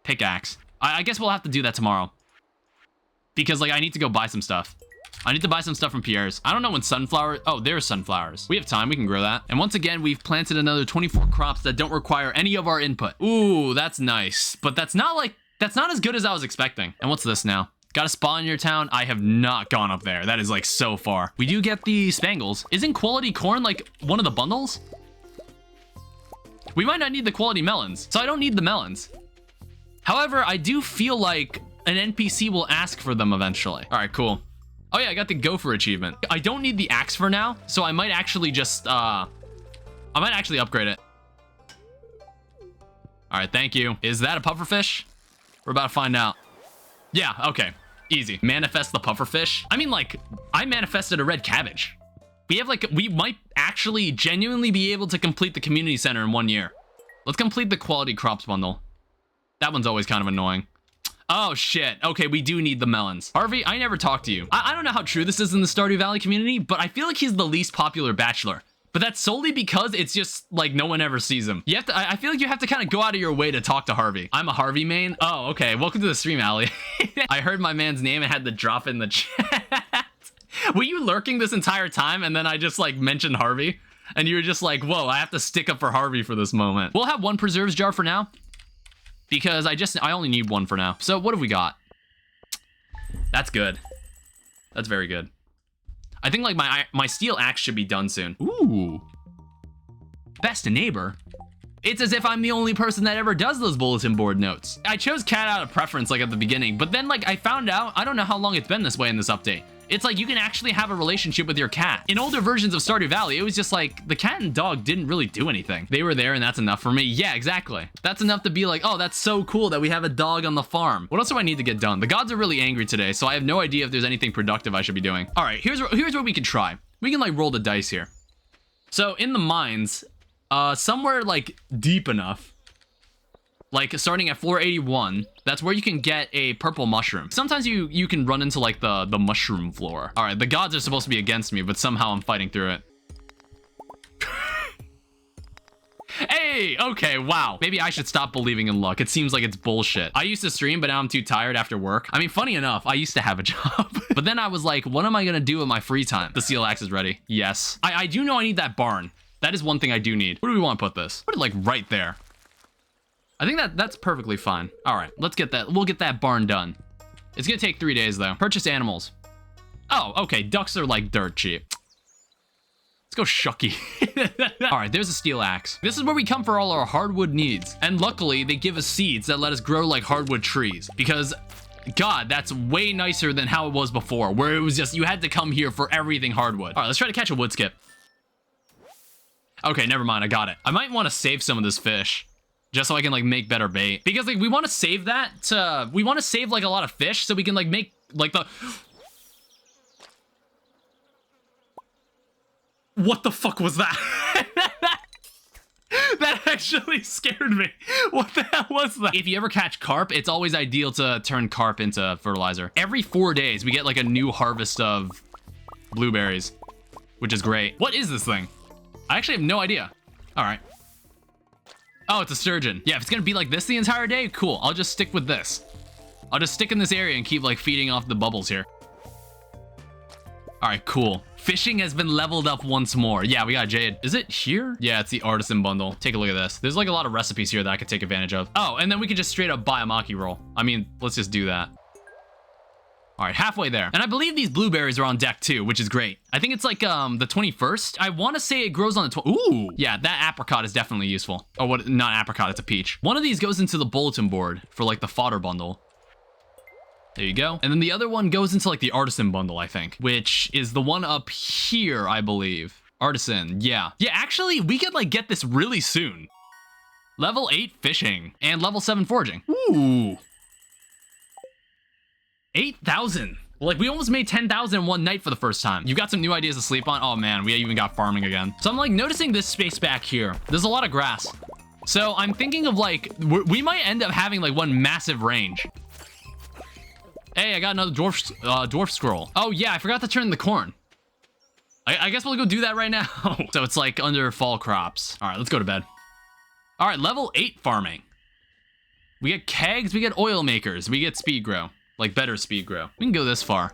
pickaxe. I guess we'll have to do that tomorrow. Because, like, I need to go buy some stuff. I need to buy some stuff from Pierre's. I don't know when sunflower... Oh, there's sunflowers. We have time. We can grow that. And once again, we've planted another 24 crops that don't require any of our input. Ooh, that's nice. But that's not, like... That's not as good as I was expecting. And what's this now? Got a spa in your town? I have not gone up there. That is, like, so far. We do get the spangles. Isn't quality corn, like, one of the bundles? We might not need the quality melons. So I don't need the melons. However, I do feel like... an NPC will ask for them eventually. All right, cool. Oh yeah, I got the gopher achievement. I don't need the axe for now, so I might actually just, I might actually upgrade it. All right, thank you. Is that a pufferfish? We're about to find out. Yeah, okay, easy. Manifest the pufferfish. I mean, like, I manifested a red cabbage. We have like, we might actually genuinely be able to complete the community center in 1 year. Let's complete the quality crops bundle. That one's always kind of annoying. Oh, shit. Okay, we do need the melons. Harvey, I never talked to you. I don't know how true this is in the Stardew Valley community, but I feel like he's the least popular bachelor. But that's solely because it's just, like, no one ever sees him. You have to, I feel like you have to kind of go out of your way to talk to Harvey. I'm a Harvey main. Oh, okay. Welcome to the stream, Allie. I heard my man's name and had to drop in the chat. Were you lurking this entire time and then I just, like, mentioned Harvey? And you were just like, whoa, I have to stick up for Harvey for this moment. We'll have 1 preserves jar for now. Because I only need 1 for now. So what have we got? That's good. That's very good. I think like my steel axe should be done soon. Ooh. Best neighbor. It's as if I'm the only person that ever does those bulletin board notes. I chose cat out of preference like at the beginning, but then like I found out, I don't know how long it's been this way in this update. It's like you can actually have a relationship with your cat. In older versions of Stardew Valley, it was just like the cat and dog didn't really do anything. They were there and that's enough for me. Yeah, exactly. That's enough to be like, oh, that's so cool that we have a dog on the farm. What else do I need to get done? The gods are really angry today, so I have no idea if there's anything productive I should be doing. All right, here's what we can try. We can like roll the dice here. So in the mines, somewhere like deep enough, like starting at floor 81, that's where you can get a purple mushroom. Sometimes you can run into like the mushroom floor. All right, the gods are supposed to be against me, but somehow I'm fighting through it. Hey, okay, wow. Maybe I should stop believing in luck. It seems like it's bullshit. I used to stream, but now I'm too tired after work. I mean, funny enough, I used to have a job. But then I was like, what am I gonna do with my free time? The steel axe is ready. Yes. I do know I need that barn. That is one thing I do need. Where do we want to put this? Put it like right there. I think that's perfectly fine. All right, let's get that. We'll get that barn done. It's gonna take 3 days though. Purchase animals. Oh, okay. Ducks are like dirt cheap. Let's go Shucky. All right, there's a steel axe. This is where we come for all our hardwood needs. And luckily, they give us seeds that let us grow like hardwood trees. Because, God, that's way nicer than how it was before, where it was just, you had to come here for everything hardwood. All right, let's try to catch a wood skip. Okay, never mind, I got it. I might want to save some of this fish. Just so I can like make better bait. Because like we want to save that to, we want to save like a lot of fish so we can like make like the... What the fuck was that? That actually scared me. What the hell was that? If you ever catch carp, it's always ideal to turn carp into fertilizer. Every 4 days, we get like a new harvest of blueberries, which is great. What is this thing? I actually have no idea. All right. Oh, it's a sturgeon. Yeah, if it's gonna be like this the entire day, cool. I'll just stick with this. I'll just stick in this area and keep like feeding off the bubbles here. All right, cool. Fishing has been leveled up once more. Yeah, we got jade. Is it here? Yeah, it's the artisan bundle. Take a look at this. There's like a lot of recipes here that I could take advantage of. Oh, and then we could just straight up buy a maki roll. I mean, let's just do that. All right, halfway there. And I believe these blueberries are on deck too, which is great. I think it's like the 21st. I want to say it grows on the Ooh, yeah, that apricot is definitely useful. Oh, what? Not apricot, it's a peach. One of these goes into the bulletin board for like the fodder bundle. There you go. And then the other one goes into like the artisan bundle, I think, which is the one up here, I believe. Artisan, yeah. Yeah, actually, we could like get this really soon. Level 8 fishing and level 7 foraging. Ooh. 8,000. Like, we almost made 10,000 in one night for the first time. You got some new ideas to sleep on? Oh man, we even got farming again. So I'm like noticing this space back here. There's a lot of grass. So I'm thinking of like, we might end up having like one massive range. Hey, I got another dwarf scroll. Oh yeah, I forgot to turn the corn. I guess we'll go do that right now. So it's like under fall crops. All right, let's go to bed. All right, level 8 farming. We get kegs, we get oil makers, we get speed grow. Like better speed grow. We can go this far.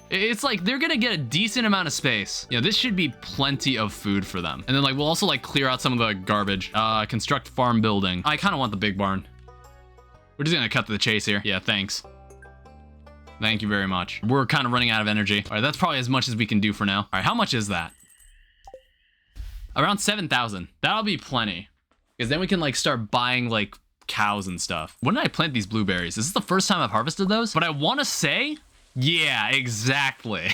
It's like they're gonna get a decent amount of space. Yeah, this should be plenty of food for them. And then like we'll also like clear out some of the garbage. Construct farm building. I kind of want the big barn. We're just gonna cut to the chase here. Yeah, thanks. Thank you very much. We're kind of running out of energy. All right, that's probably as much as we can do for now. All right, how much is that? Around 7,000. That'll be plenty. Because then we can like start buying like cows and stuff. When did I plant these blueberries? Is this the first time I've harvested those? But I want to say, yeah, exactly.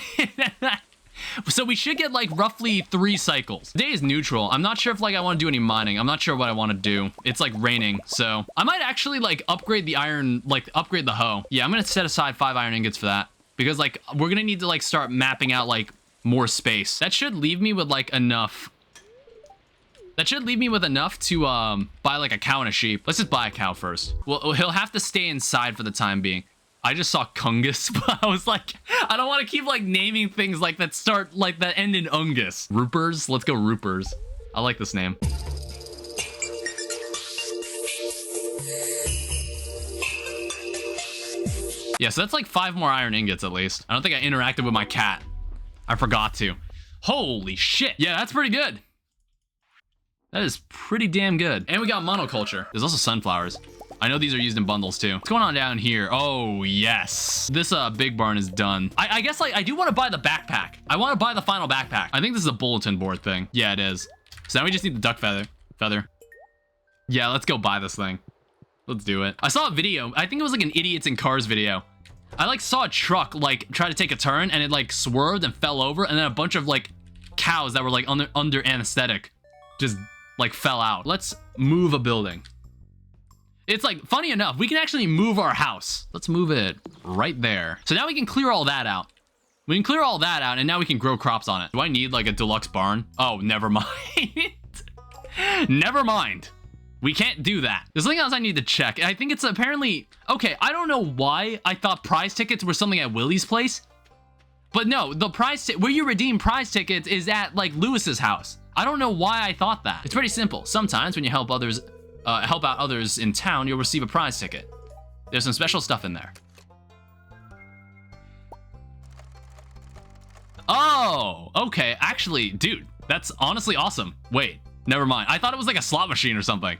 So we should get like roughly 3 cycles. Today is neutral. I'm not sure if like I want to do any mining. I'm not sure what I want to do. It's like raining, so I might actually like upgrade the iron, like upgrade the hoe. Yeah, I'm gonna set aside 5 iron ingots for that because like we're gonna need to like start mapping out like more space. That should leave me with like enough. That should leave me with enough to buy like a cow and a sheep. Let's just buy a cow first. Well, he'll have to stay inside for the time being. I just saw Kungus, but I was like, I don't want to keep like naming things like that start like that end in Ungus. Roopers, let's go Roopers. I like this name. Yeah, so that's like 5 more iron ingots at least. I don't think I interacted with my cat. I forgot to. Holy shit. Yeah, that's pretty good. That is pretty damn good. And we got monoculture. There's also sunflowers. I know these are used in bundles too. What's going on down here? Oh, yes. This big barn is done. I guess like I do want to buy the backpack. I want to buy the final backpack. I think this is a bulletin board thing. Yeah, it is. So now we just need the duck feathers. Feather. Yeah, let's go buy this thing. Let's do it. I saw a video. I think it was like an idiots in cars video. I like saw a truck like try to take a turn and it like swerved and fell over, and then a bunch of like cows that were like under anesthetic just like fell out. Let's move a building. It's like, funny enough, we can actually move our house. Let's move it right there. So now we can clear all that out. We can clear all that out, and now we can grow crops on it. Do I need like a deluxe barn? Oh, never mind. Never mind. We can't do that. There's something else I need to check. I think it's apparently... Okay, I don't know why I thought prize tickets were something at Willie's place. But no, the prize where you redeem prize tickets is at like Lewis's house. I don't know why I thought that. It's pretty simple. Sometimes when you help others, help out others in town, you'll receive a prize ticket. There's some special stuff in there. Oh, okay. Actually, dude, that's honestly awesome. Wait, never mind. I thought it was like a slot machine or something.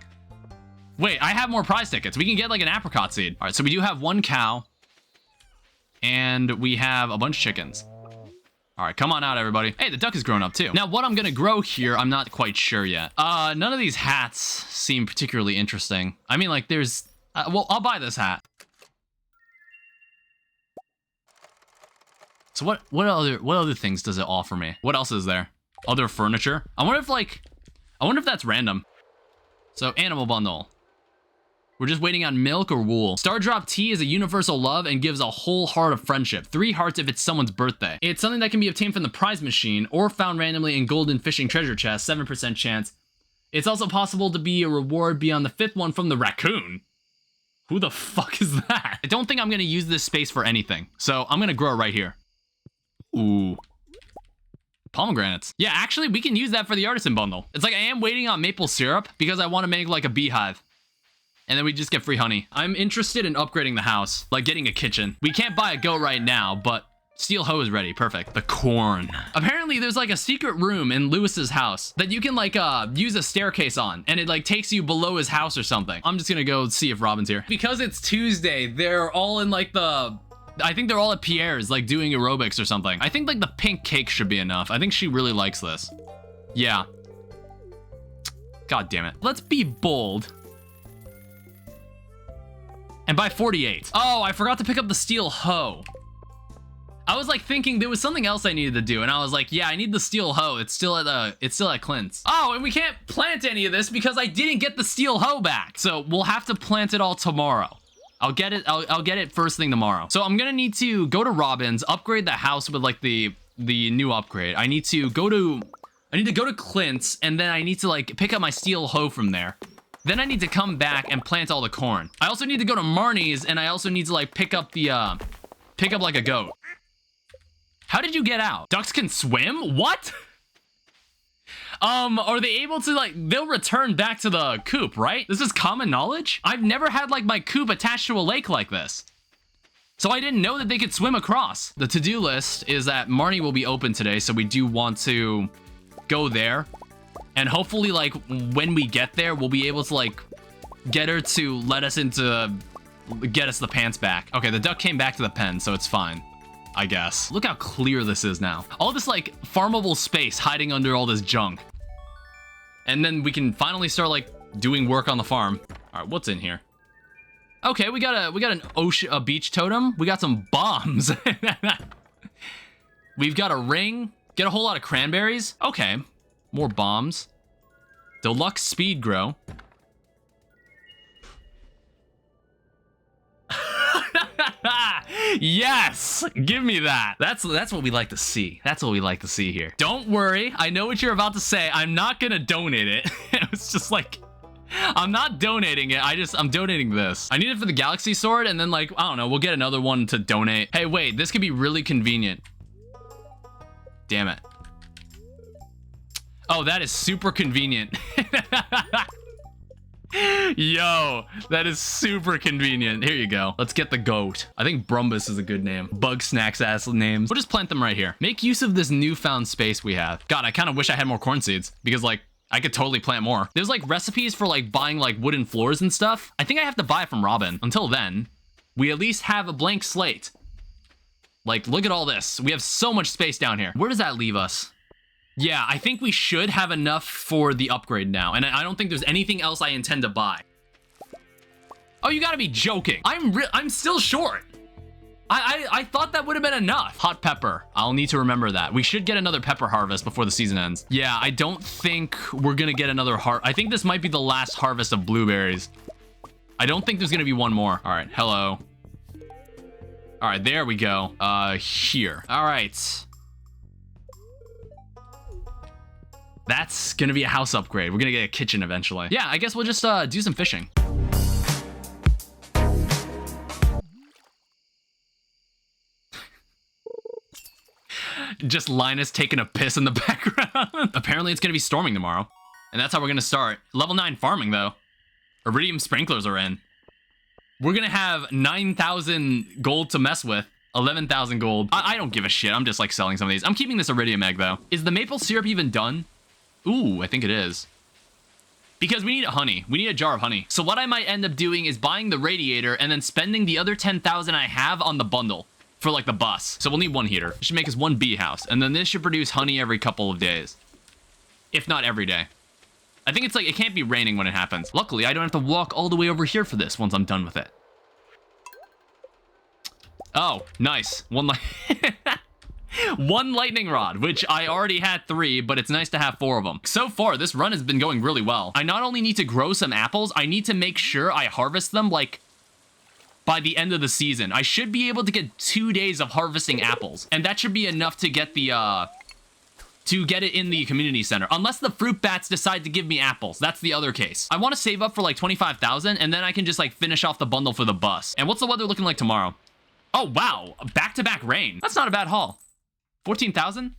Wait, I have more prize tickets. We can get like an apricot seed. All right, so we do have 1 cow and we have a bunch of chickens. All right, come on out, everybody. Hey, the duck is growing up too. Now, what I'm gonna grow here, I'm not quite sure yet. None of these hats seem particularly interesting. I mean, like there's, well, I'll buy this hat. So what other things does it offer me? What else is there? Other furniture? I wonder if that's random. So animal bundle. We're just waiting on milk or wool. Star Drop Tea is a universal love and gives a whole heart of friendship. 3 hearts if it's someone's birthday. It's something that can be obtained from the prize machine or found randomly in golden fishing treasure chest. 7% chance. It's also possible to be a reward beyond the 5th one from the raccoon. Who the fuck is that? I don't think I'm gonna use this space for anything. So I'm gonna grow it right here. Ooh. Pomegranates. Yeah, actually, we can use that for the artisan bundle. It's like I am waiting on maple syrup because I want to make like a beehive. And then we just get free honey. I'm interested in upgrading the house, like getting a kitchen. We can't buy a goat right now, but steel hoe is ready. Perfect. The corn. Apparently, there's like a secret room in Lewis's house that you can like use a staircase on, and it like takes you below his house or something. I'm just gonna go see if Robin's here. Because it's Tuesday, they're all in like the... I think they're all at Pierre's, like doing aerobics or something. I think like the pink cake should be enough. I think she really likes this. Yeah. God damn it. Let's be bold. And buy 48. Oh, I forgot to pick up the steel hoe. I was like thinking there was something else I needed to do, and I was like, yeah, I need the steel hoe. It's still at Clint's. Oh, and we can't plant any of this because I didn't get the steel hoe back. So we'll have to plant it all tomorrow. I'll get it first thing tomorrow. So I'm gonna need to go to Robin's, upgrade the house with like the new upgrade. I need to go to Clint's, and then I need to like pick up my steel hoe from there. Then I need to come back and plant all the corn. I also need to go to Marnie's, and I also need to like pick up like a goat. How did you get out? Ducks can swim? What? Are they able to like, they'll return back to the coop, right? This is common knowledge? I've never had like my coop attached to a lake like this. So I didn't know that they could swim across. The to-do list is that Marnie will be open today, so we do want to go there. And hopefully like when we get there, we'll be able to like get her to get us the pants back. Okay, the duck came back to the pen, so it's fine, I guess. Look how clear this is now. All this like farmable space hiding under all this junk. And then we can finally start like doing work on the farm. All right, what's in here? Okay, we got a beach totem. We got some bombs. We've got a ring. Get a whole lot of cranberries. Okay, more bombs. Deluxe speed grow. Yes, give me that. That's what we like to see. That's what we like to see here. Don't worry, I know what you're about to say. I'm not gonna donate it. It's just like, I'm not donating it. I'm donating this. I need it for the galaxy sword, and then like, I don't know, we'll get another one to donate. Hey, wait, this could be really convenient. Damn it. Oh, that is super convenient. Yo, that is super convenient. Here you go. Let's get the goat. I think Brumbus is a good name. Bug Snacks ass names. We'll just plant them right here. Make use of this newfound space we have. God, I kind of wish I had more corn seeds because like I could totally plant more. There's like recipes for like buying like wooden floors and stuff. I think I have to buy from Robin. Until then, we at least have a blank slate. Like, look at all this. We have so much space down here. Where does that leave us? Yeah, I think we should have enough for the upgrade now. And I don't think there's anything else I intend to buy. Oh, you gotta be joking. I'm still short. I thought that would have been enough. Hot pepper. I'll need to remember that. We should get another pepper harvest before the season ends. Yeah, I don't think we're gonna get another I think this might be the last harvest of blueberries. I don't think there's gonna be one more. All right, hello. All right, there we go. Here. All right. That's gonna be a house upgrade. We're gonna get a kitchen eventually. Yeah, I guess we'll just do some fishing. Just Linus taking a piss in the background. Apparently it's gonna be storming tomorrow. And that's how we're gonna start. Level 9 farming though. Iridium sprinklers are in. We're gonna have 9,000 gold to mess with. 11,000 gold. I don't give a shit. I'm just like selling some of these. I'm keeping this iridium egg though. Is the maple syrup even done? Ooh, I think it is. Because we need honey. We need a jar of honey. So what I might end up doing is buying the radiator and then spending the other 10,000 I have on the bundle. For like the bus. So we'll need one heater. It should make us one bee house. And then this should produce honey every couple of days. If not every day. I think it's like, it can't be raining when it happens. Luckily, I don't have to walk all the way over here for this once I'm done with it. Oh, nice. One lightning rod, which I already had 3, but it's nice to have 4 of them. So far, this run has been going really well. I not only need to grow some apples, I need to make sure I harvest them like by the end of the season. I should be able to get 2 days of harvesting apples. And that should be enough to get the, to get it in the community center. Unless the fruit bats decide to give me apples. That's the other case. I want to save up for like 25,000 and then I can just like finish off the bundle for the bus. And what's the weather looking like tomorrow? Oh, wow. Back-to-back rain. That's not a bad haul. 14,000?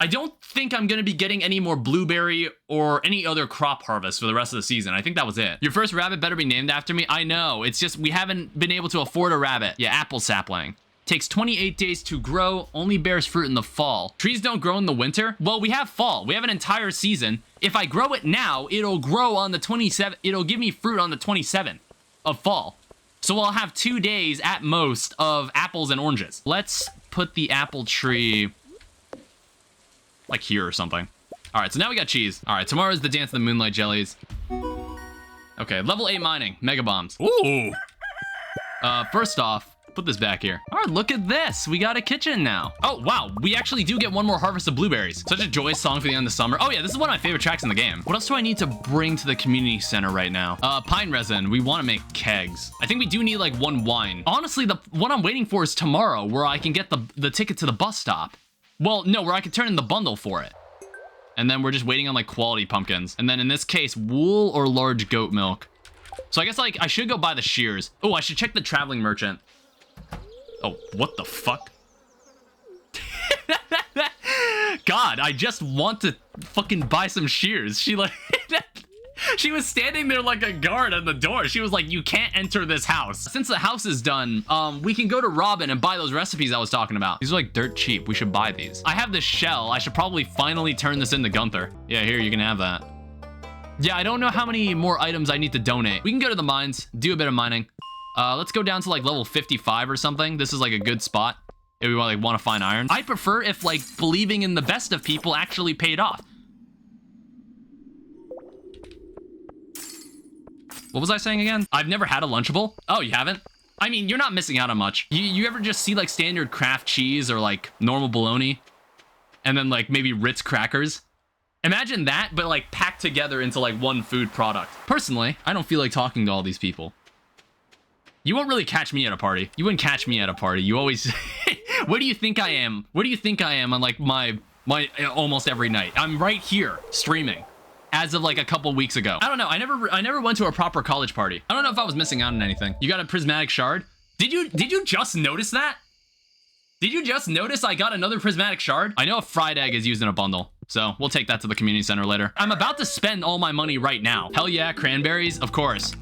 I don't think I'm going to be getting any more blueberry or any other crop harvest for the rest of the season. I think that was it. Your first rabbit better be named after me. I know. It's just we haven't been able to afford a rabbit. Yeah, apple sapling. Takes 28 days to grow. Only bears fruit in the fall. Trees don't grow in the winter? Well, we have fall. We have an entire season. If I grow it now, it'll grow on the 27th. It'll give me fruit on the 27th of fall. So I'll have 2 days at most of apples and oranges. Let's put the apple tree like here or something. All right, so now we got cheese. All right, tomorrow's the Dance of the Moonlight Jellies. Okay, level 8 mining, mega bombs. Ooh. First off, put this back here. All right, look at this. We got a kitchen now. Oh, wow. We actually do get one more harvest of blueberries. Such a joyous song for the end of summer. Oh yeah, this is one of my favorite tracks in the game. What else do I need to bring to the community center right now? Pine resin. We want to make kegs. I think we do need like 1 wine. Honestly, what I'm waiting for is tomorrow where I can get the ticket to the bus stop. Well, no, where I could turn in the bundle for it. And then we're just waiting on like quality pumpkins. And then in this case, wool or large goat milk. So I guess like I should go buy the shears. Oh, I should check the traveling merchant. Oh, what the fuck? God, I just want to fucking buy some shears. She like, she was standing there like a guard at the door. She was like, you can't enter this house. Since the house is done, we can go to Robin and buy those recipes I was talking about. These are like dirt cheap. We should buy these. I have this shell. I should probably finally turn this into Gunther. Yeah, here, you can have that. Yeah, I don't know how many more items I need to donate. We can go to the mines, do a bit of mining. Let's go down to like level 55 or something. This is like a good spot if we want to find iron. I prefer if like believing in the best of people actually paid off. What was I saying again? I've never had a Lunchable. Oh, you haven't? I mean, you're not missing out on much. You ever just see like standard Kraft cheese or like normal bologna and then like maybe Ritz crackers? Imagine that, but like packed together into like one food product. Personally, I don't feel like talking to all these people. You won't really catch me at a party. You wouldn't catch me at a party. You always... Where do you think I am? Where do you think I am on like my almost every night? I'm right here streaming as of like a couple weeks ago. I don't know. I never went to a proper college party. I don't know if I was missing out on anything. You got a prismatic shard? Did you just notice that? Did you just notice I got another prismatic shard? I know a fried egg is used in a bundle, so we'll take that to the community center later. I'm about to spend all my money right now. Hell yeah, cranberries, of course.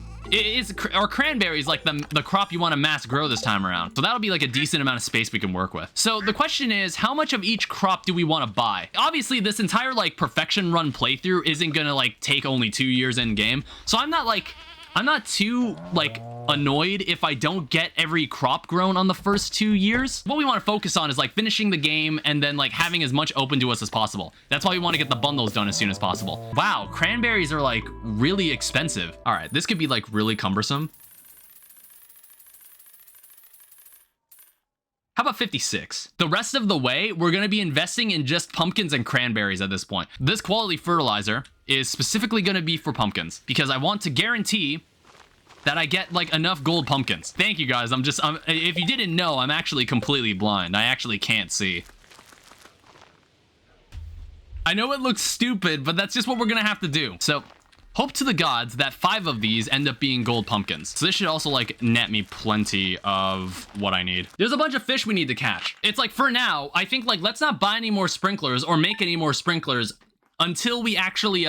Are cranberries like the crop you want to mass grow this time around? So that'll be like a decent amount of space we can work with. So the question is, how much of each crop do we want to buy? Obviously, this entire like perfection run playthrough isn't gonna like take only 2 years in game. So I'm not like I'm not too, like, annoyed if I don't get every crop grown on the first 2 years. What we want to focus on is, like, finishing the game and then, like, having as much open to us as possible. That's why we want to get the bundles done as soon as possible. Wow, cranberries are, like, really expensive. All right, this could be, like, really cumbersome. How about 56? The rest of the way, we're going to be investing in just pumpkins and cranberries at this point. This quality fertilizer is specifically going to be for pumpkins because I want to guarantee that I get like enough gold pumpkins. Thank you guys. If you didn't know, I'm actually completely blind. I actually can't see. I know it looks stupid, but that's just what we're going to have to do. So hope to the gods that 5 of these end up being gold pumpkins. So this should also like net me plenty of what I need. There's a bunch of fish we need to catch. It's like for now, I think like let's not buy any more sprinklers or make any more sprinklers until we actually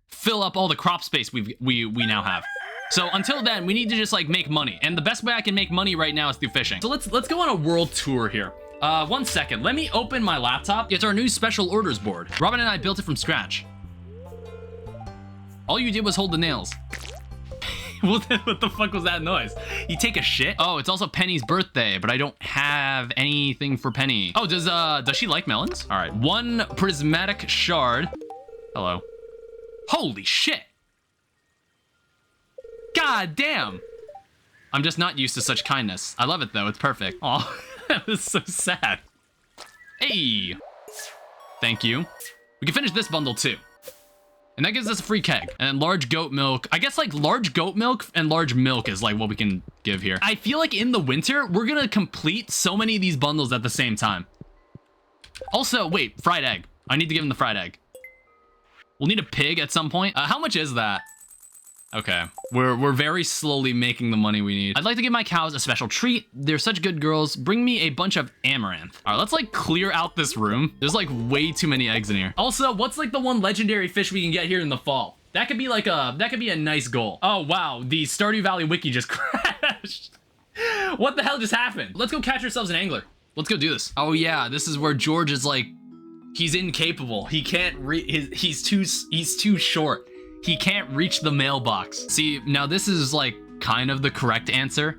fill up all the crop space we now have. So until then, we need to just like make money. And the best way I can make money right now is through fishing. So let's go on a world tour here. 1 second, let me open my laptop. It's our new special orders board. Robin and I built it from scratch. All you did was hold the nails. What the fuck was that noise? You take a shit? Oh, it's also Penny's birthday, but I don't have anything for Penny. Oh, does she like melons? All right, 1 prismatic shard. Hello. Holy shit. God damn. I'm just not used to such kindness. I love it though, it's perfect. Oh, that was so sad. Hey. Thank you. We can finish this bundle too. And that gives us a free keg. And then large goat milk. I guess like large goat milk and large milk is like what we can give here. I feel like in the winter, we're gonna complete so many of these bundles at the same time. Also, wait, fried egg. I need to give him the fried egg. We'll need a pig at some point. How much is that? Okay, we're very slowly making the money we need. I'd like to give my cows a special treat. They're such good girls. Bring me a bunch of amaranth. All right, let's like clear out this room. There's like way too many eggs in here. Also, what's like the one legendary fish we can get here in the fall? That could be like a nice goal. Oh wow, the Stardew Valley wiki just crashed. What the hell just happened? Let's go catch ourselves an angler. Let's go do this. Oh yeah, this is where George is like, he's incapable. He can't he's too short. He can't reach the mailbox. See, now this is like kind of the correct answer.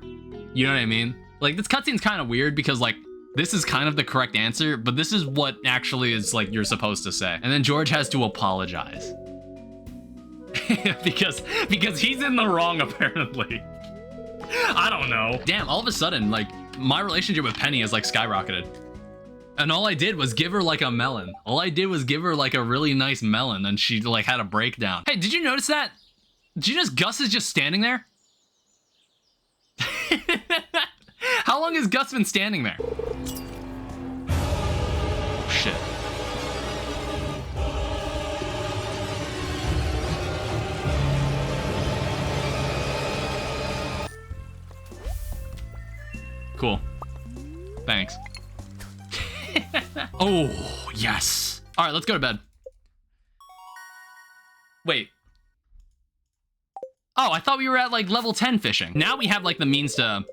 You know what I mean? Like this cutscene's kind of weird because like this is kind of the correct answer, but this is what actually is like you're supposed to say. And then George has to apologize. because he's in the wrong apparently. I don't know. Damn, all of a sudden like my relationship with Penny is like skyrocketed. And all I did was give her like a melon. All I did was give her like a really nice melon and she like had a breakdown. Hey, did you notice that? Did you notice Gus is just standing there? How long has Gus been standing there? Oh, shit. Cool. Thanks. Oh, yes. All right, let's go to bed. Wait. Oh, I thought we were at like level 10 fishing. Now we have like the means to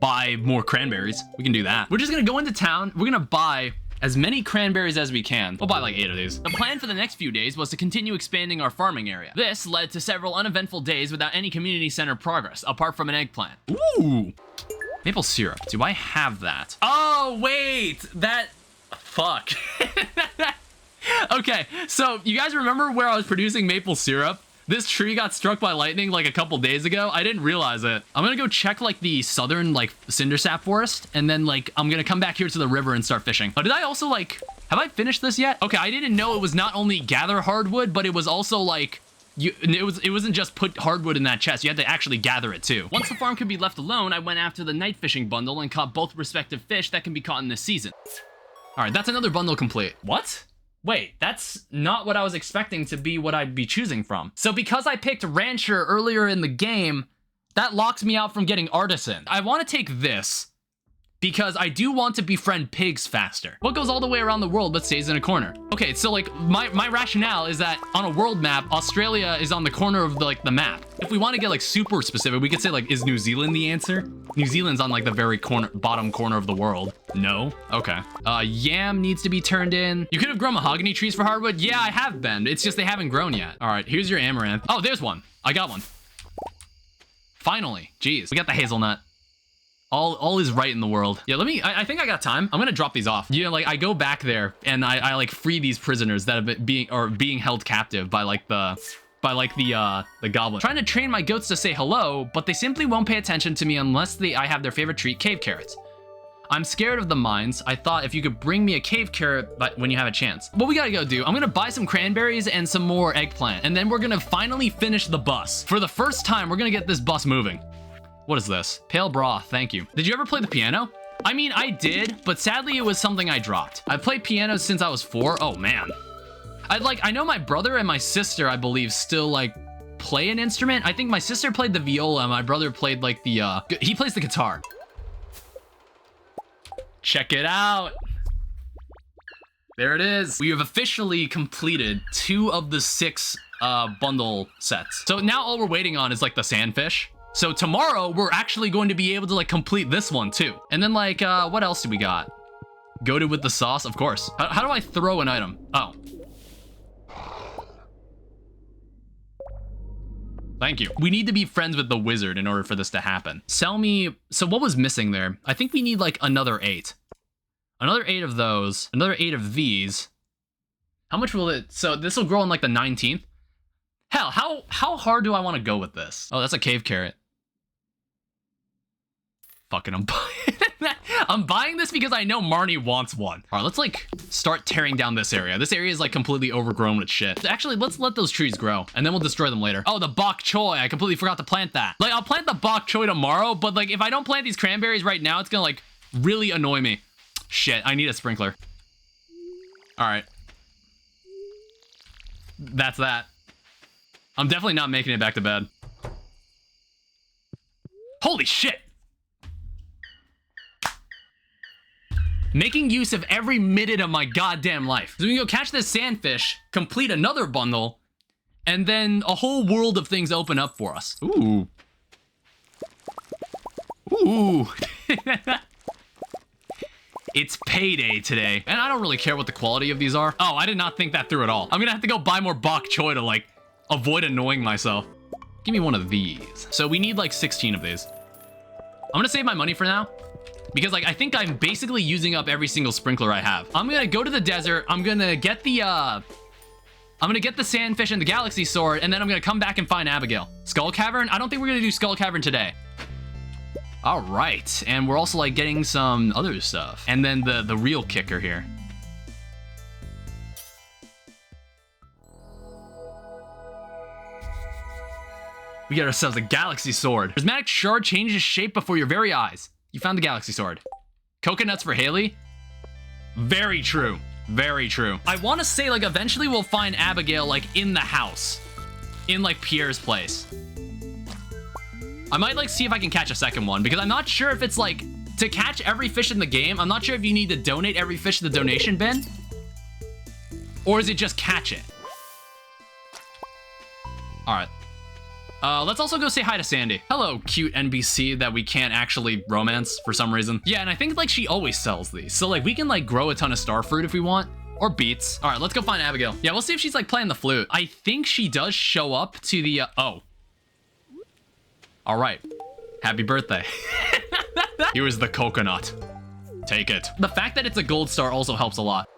buy more cranberries. We can do that. We're just gonna go into town. We're gonna buy as many cranberries as we can. We'll buy like 8 of these. The plan for the next few days was to continue expanding our farming area. This led to several uneventful days without any community center progress, apart from an eggplant. Ooh. Maple syrup. Do I have that? Oh, wait. Fuck. Okay, so you guys remember where I was producing maple syrup? This tree got struck by lightning like a couple days ago. I didn't realize it. I'm gonna go check like the southern like cinder sap forest, and then like I'm gonna come back here to the river and start fishing. But did I also like, have I finished this yet? Okay, I didn't know it was not only gather hardwood, but it was also like, it wasn't just put hardwood in that chest. You had to actually gather it too. Once the farm could be left alone, I went after the night fishing bundle and caught both respective fish that can be caught in this season. All right, that's another bundle complete. What? Wait, that's not what I was expecting to be what I'd be choosing from. So because I picked Rancher earlier in the game, that locks me out from getting Artisan. I want to take this because I do want to befriend pigs faster. What goes all the way around the world but stays in a corner? Okay, so like my rationale is that on a world map, Australia is on the corner of the map. If we want to get like super specific, we could say like, is New Zealand the answer? New Zealand's on like the very bottom corner of the world. No? Okay. Yam needs to be turned in. You could have grown mahogany trees for hardwood. Yeah, I have been. It's just they haven't grown yet. All right, here's your amaranth. Oh, there's one. I got one. Finally. Jeez. We got the hazelnut. All is right in the world. Yeah, I think I got time. I'm gonna drop these off. You know, like I go back there and I like free these prisoners that have been being held captive by the goblin. Trying to train my goats to say hello, but they simply won't pay attention to me unless I have their favorite treat, cave carrots. I'm scared of the mines. I thought if you could bring me a cave carrot when you have a chance. What we gotta go do, I'm gonna buy some cranberries and some more eggplant, and then we're gonna finally finish the bus. For the first time, we're gonna get this bus moving. What is this? Pale broth, thank you. Did you ever play the piano? I mean, I did, but sadly it was something I dropped. I've played piano since I was 4. Oh man. I know my brother and my sister, I believe, still like play an instrument. I think my sister played the viola, my brother played like he plays the guitar. Check it out. There it is. We have officially completed 2 of the 6 bundle sets. So now all we're waiting on is like the sandfish. So tomorrow we're actually going to be able to like complete this one too. And then like, what else do we got? Goated with the sauce, of course. How do I throw an item? Oh. Thank you. We need to be friends with the wizard in order for this to happen. Sell me, so what was missing there? I think we need like another 8. Another 8 of those, another 8 of these. How much will it, so this will grow on like the 19th? Hell, how hard do I want to go with this? Oh, that's a cave carrot. Fucking, I'm buying this because I know Marnie wants one. All right, let's like start tearing down this area. This area is like completely overgrown with shit. Actually, let's let those trees grow and then we'll destroy them later. Oh, the bok choy. I completely forgot to plant that. Like, I'll plant the bok choy tomorrow, but like if I don't plant these cranberries right now, it's gonna like really annoy me. Shit, I need a sprinkler. All right. That's that. I'm definitely not making it back to bed. Holy shit! Making use of every minute of my goddamn life. So we can go catch this sandfish, complete another bundle, and then a whole world of things open up for us. Ooh. Ooh. It's payday today. And I don't really care what the quality of these are. Oh, I did not think that through at all. I'm gonna have to go buy more bok choy to like avoid annoying myself. Give me one of these. So we need like 16 of these. I'm gonna save my money for now because like I think I'm basically using up every single sprinkler I have. I'm gonna go to the desert. I'm gonna get the sandfish and the galaxy sword, and then I'm gonna come back and find Abigail. Skull Cavern? I don't think we're gonna do Skull Cavern today. All right, and we're also like getting some other stuff. And then the real kicker here. We got ourselves a galaxy sword. Prismatic shard changes shape before your very eyes. You found the galaxy sword. Coconuts for Haley? Very true. Very true. I want to say like eventually we'll find Abigail like in the house. In like Pierre's place. I might like see if I can catch a second one because I'm not sure if it's like to catch every fish in the game. I'm not sure if you need to donate every fish to the donation bin. Or is it just catch it? All right. Let's also go say hi to Sandy. Hello, cute NPC that we can't actually romance for some reason. Yeah, and I think like she always sells these. So like we can like grow a ton of star fruit if we want. Or beets. All right, let's go find Abigail. Yeah, we'll see if she's like playing the flute. I think she does show up to the, oh. All right, happy birthday. Here is the coconut. Take it. The fact that it's a gold star also helps a lot.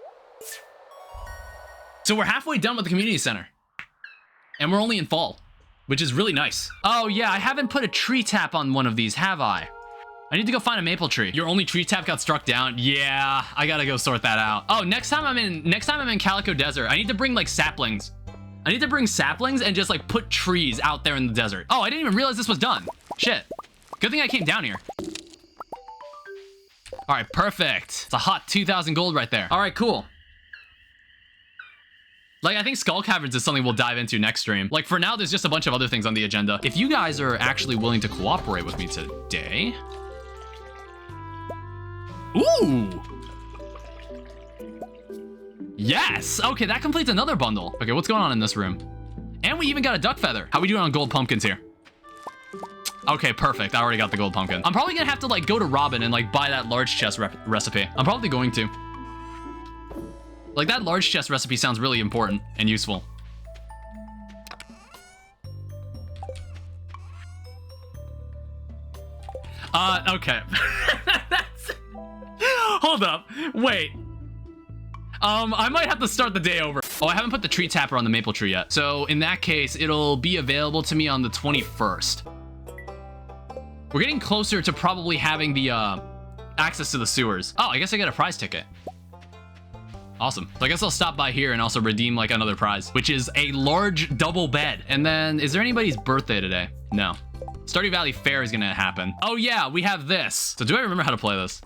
So we're halfway done with the community center. And we're only in fall, which is really nice. Oh yeah, I haven't put a tree tap on one of these, have I? I need to go find a maple tree. Your only tree tap got struck down. Yeah, I gotta go sort that out. Oh, next time I'm in Calico Desert, I need to bring like saplings. I need to bring saplings and just like put trees out there in the desert. Oh, I didn't even realize this was done. Shit. Good thing I came down here. All right, perfect. It's a hot 2,000 gold right there. All right, cool. Like, I think Skull Caverns is something we'll dive into next stream. Like, for now, there's just a bunch of other things on the agenda. If you guys are actually willing to cooperate with me today. Ooh. Yes. Okay, that completes another bundle. Okay, what's going on in this room? And we even got a duck feather. How we doing on gold pumpkins here? Okay, perfect. I already got the gold pumpkin. I'm probably gonna have to like go to Robin and like buy that large chest recipe. I'm probably going to. Like that large chest recipe sounds really important and useful. Okay. Hold up. Wait. I might have to start the day over. Oh, I haven't put the tree tapper on the maple tree yet. So in that case, it'll be available to me on the 21st. We're getting closer to probably having the access to the sewers. Oh, I guess I get a prize ticket. Awesome. So I guess I'll stop by here and also redeem like another prize, which is a large double bed. And then is there anybody's birthday today? No. Stardew Valley Fair is gonna happen. Oh yeah, we have this. So do I remember how to play this?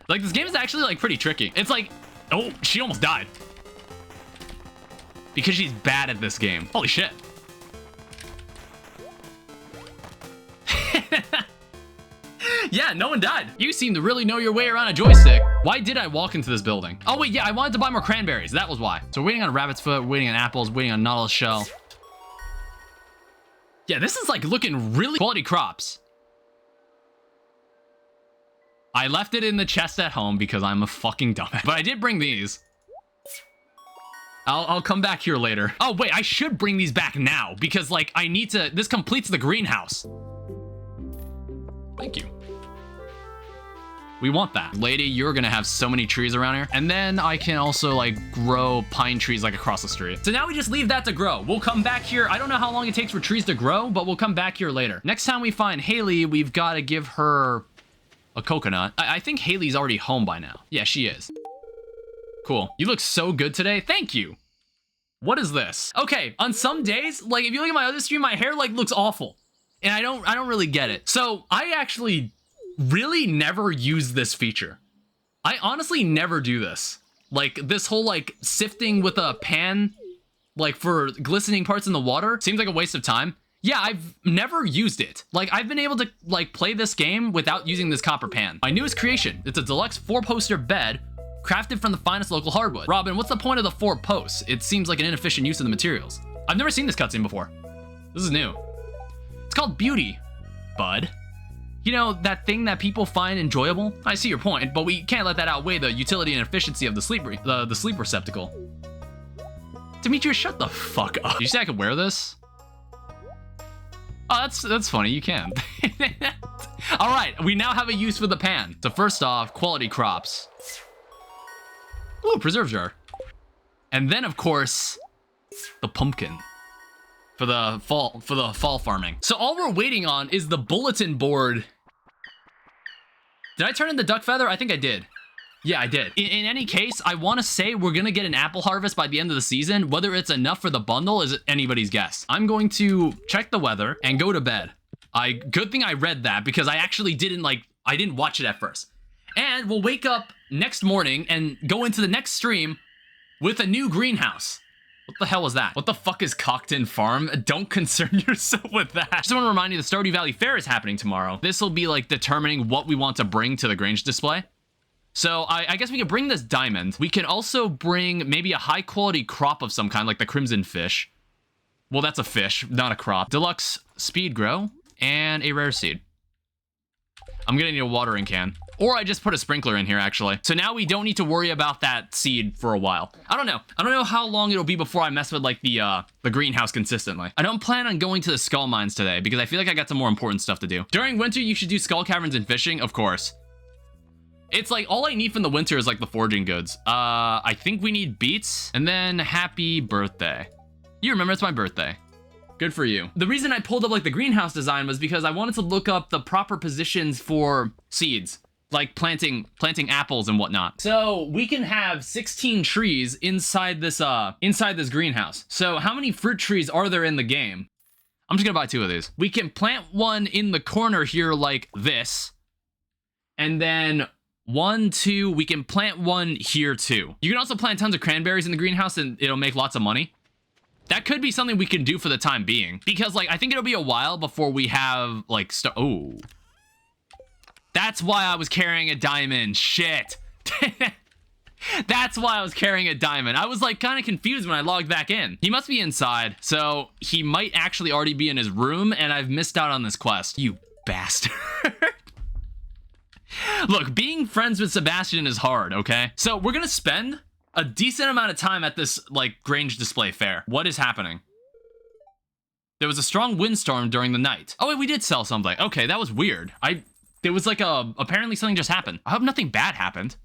Like, this game is actually like pretty tricky. It's like, oh, she almost died. Because she's bad at this game. Holy shit. Yeah, no one died. You seem to really know your way around a joystick. Why did I walk into this building? Oh wait, yeah, I wanted to buy more cranberries. That was why. So we're waiting on rabbit's foot, waiting on apples, waiting on nautilus shell. Yeah, this is like looking really quality crops. I left it in the chest at home because I'm a fucking dumbass. But I did bring these. I'll come back here later. Oh wait, I should bring these back now because like I need to, this completes the greenhouse. Thank you. We want that. Lady, you're gonna have so many trees around here. And then I can also like grow pine trees like across the street. So now we just leave that to grow. We'll come back here. I don't know how long it takes for trees to grow, but we'll come back here later. Next time we find Haley, we've got to give her a coconut. I think Haley's already home by now. Yeah, she is. Cool. You look so good today. Thank you. What is this? Okay, on some days, like if you look at my other stream, my hair like looks awful. And I don't really get it. So I actually really never use this feature. I honestly never do this. Like this whole like sifting with a pan, like for glistening parts in the water, seems like a waste of time. Yeah, I've never used it. Like I've been able to like play this game without using this copper pan. My newest creation, it's a deluxe 4-poster bed crafted from the finest local hardwood. Robin, what's the point of the 4 posts? It seems like an inefficient use of the materials. I've never seen this cutscene before. This is new. It's called beauty, bud. You know, that thing that people find enjoyable? I see your point, but we can't let that outweigh the utility and efficiency of the sleep receptacle. Demetrius, shut the fuck up. Did you say I could wear this? Oh, that's funny, you can. All right, we now have a use for the pan. So first off, quality crops. Ooh, preserve jar. And then of course, the pumpkin. For the fall farming. So all we're waiting on is the bulletin board. Did I turn in the duck feather? I think I did. Yeah, I did. In any case, I want to say we're gonna get an apple harvest by the end of the season. Whether it's enough for the bundle is anybody's guess. I'm going to check the weather and go to bed. Good thing I read that because I actually I didn't watch it at first. And we'll wake up next morning and go into the next stream with a new greenhouse. What the hell was that? What the fuck is Cockton Farm? Don't concern yourself with that. Just want to remind you the Stardew Valley Fair is happening tomorrow. This will be like determining what we want to bring to the Grange display. So I guess we can bring this diamond. We can also bring maybe a high quality crop of some kind, like the crimson fish. Well, that's a fish, not a crop. Deluxe speed grow and a rare seed. I'm gonna need a watering can. Or I just put a sprinkler in here, actually. So now we don't need to worry about that seed for a while. I don't know. I don't know how long it'll be before I mess with, like, the greenhouse consistently. I don't plan on going to the skull mines today, because I feel like I got some more important stuff to do. During winter, you should do skull caverns and fishing, of course. It's like, all I need from the winter is, like, the foraging goods. I think we need beets, and then happy birthday. You remember it's my birthday. Good for you. The reason I pulled up, like, the greenhouse design was because I wanted to look up the proper positions for seeds. Like planting apples and whatnot. So we can have 16 trees inside this greenhouse. So how many fruit trees are there in the game? I'm just gonna buy 2 of these. We can plant one in the corner here like this. And then 1, 2, we can plant one here too. You can also plant tons of cranberries in the greenhouse and it'll make lots of money. That could be something we can do for the time being. Because like, I think it'll be a while before we have like, oh. That's why I was carrying a diamond. Shit. That's why I was carrying a diamond. I was like kind of confused when I logged back in. He must be inside, so he might actually already be in his room, and I've missed out on this quest. You bastard. Look, being friends with Sebastian is hard, okay? So we're gonna spend a decent amount of time at this, like, Grange display fair. What is happening? There was a strong windstorm during the night. Oh, wait, we did sell something. Okay, that was weird. There was like apparently something just happened. I hope nothing bad happened.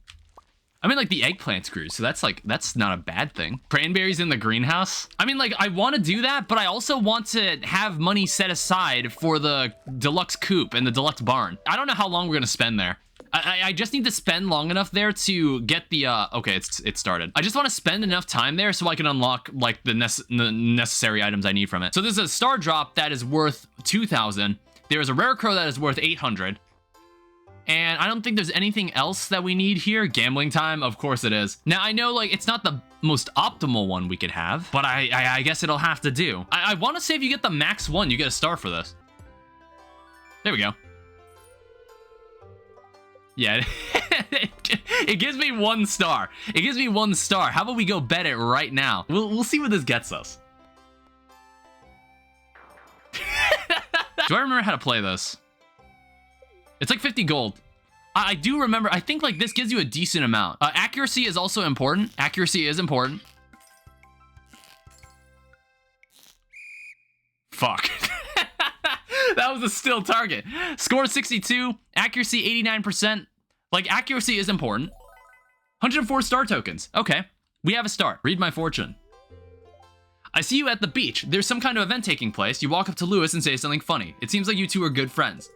I mean, like, the eggplants grew, so that's not a bad thing. Cranberries in the greenhouse. I mean, like, I want to do that, but I also want to have money set aside for the deluxe coop and the deluxe barn. I don't know how long we're gonna spend there. I just need to spend long enough there to get the, okay, it started. I just want to spend enough time there so I can unlock, like, the necessary items I need from it. So there's a star drop that is worth 2,000. There's a rare crow that is worth 800. And I don't think there's anything else that we need here. Gambling time, of course it is. Now, I know, like, it's not the most optimal one we could have, but I guess it'll have to do. I want to say if you get the max one, you get a star for this. There we go. Yeah, it gives me 1 star. It gives me 1 star. How about we go bet it right now? We'll see what this gets us. Do I remember how to play this? It's like 50 gold. I do remember. I think like this gives you a decent amount. Accuracy is also important. Accuracy is important. Fuck. That was a still target. Score 62. Accuracy 89%. Like, accuracy is important. 104 star tokens. Okay. We have a star. Read my fortune. I see you at the beach. There's some kind of event taking place. You walk up to Lewis and say something funny. It seems like you two are good friends.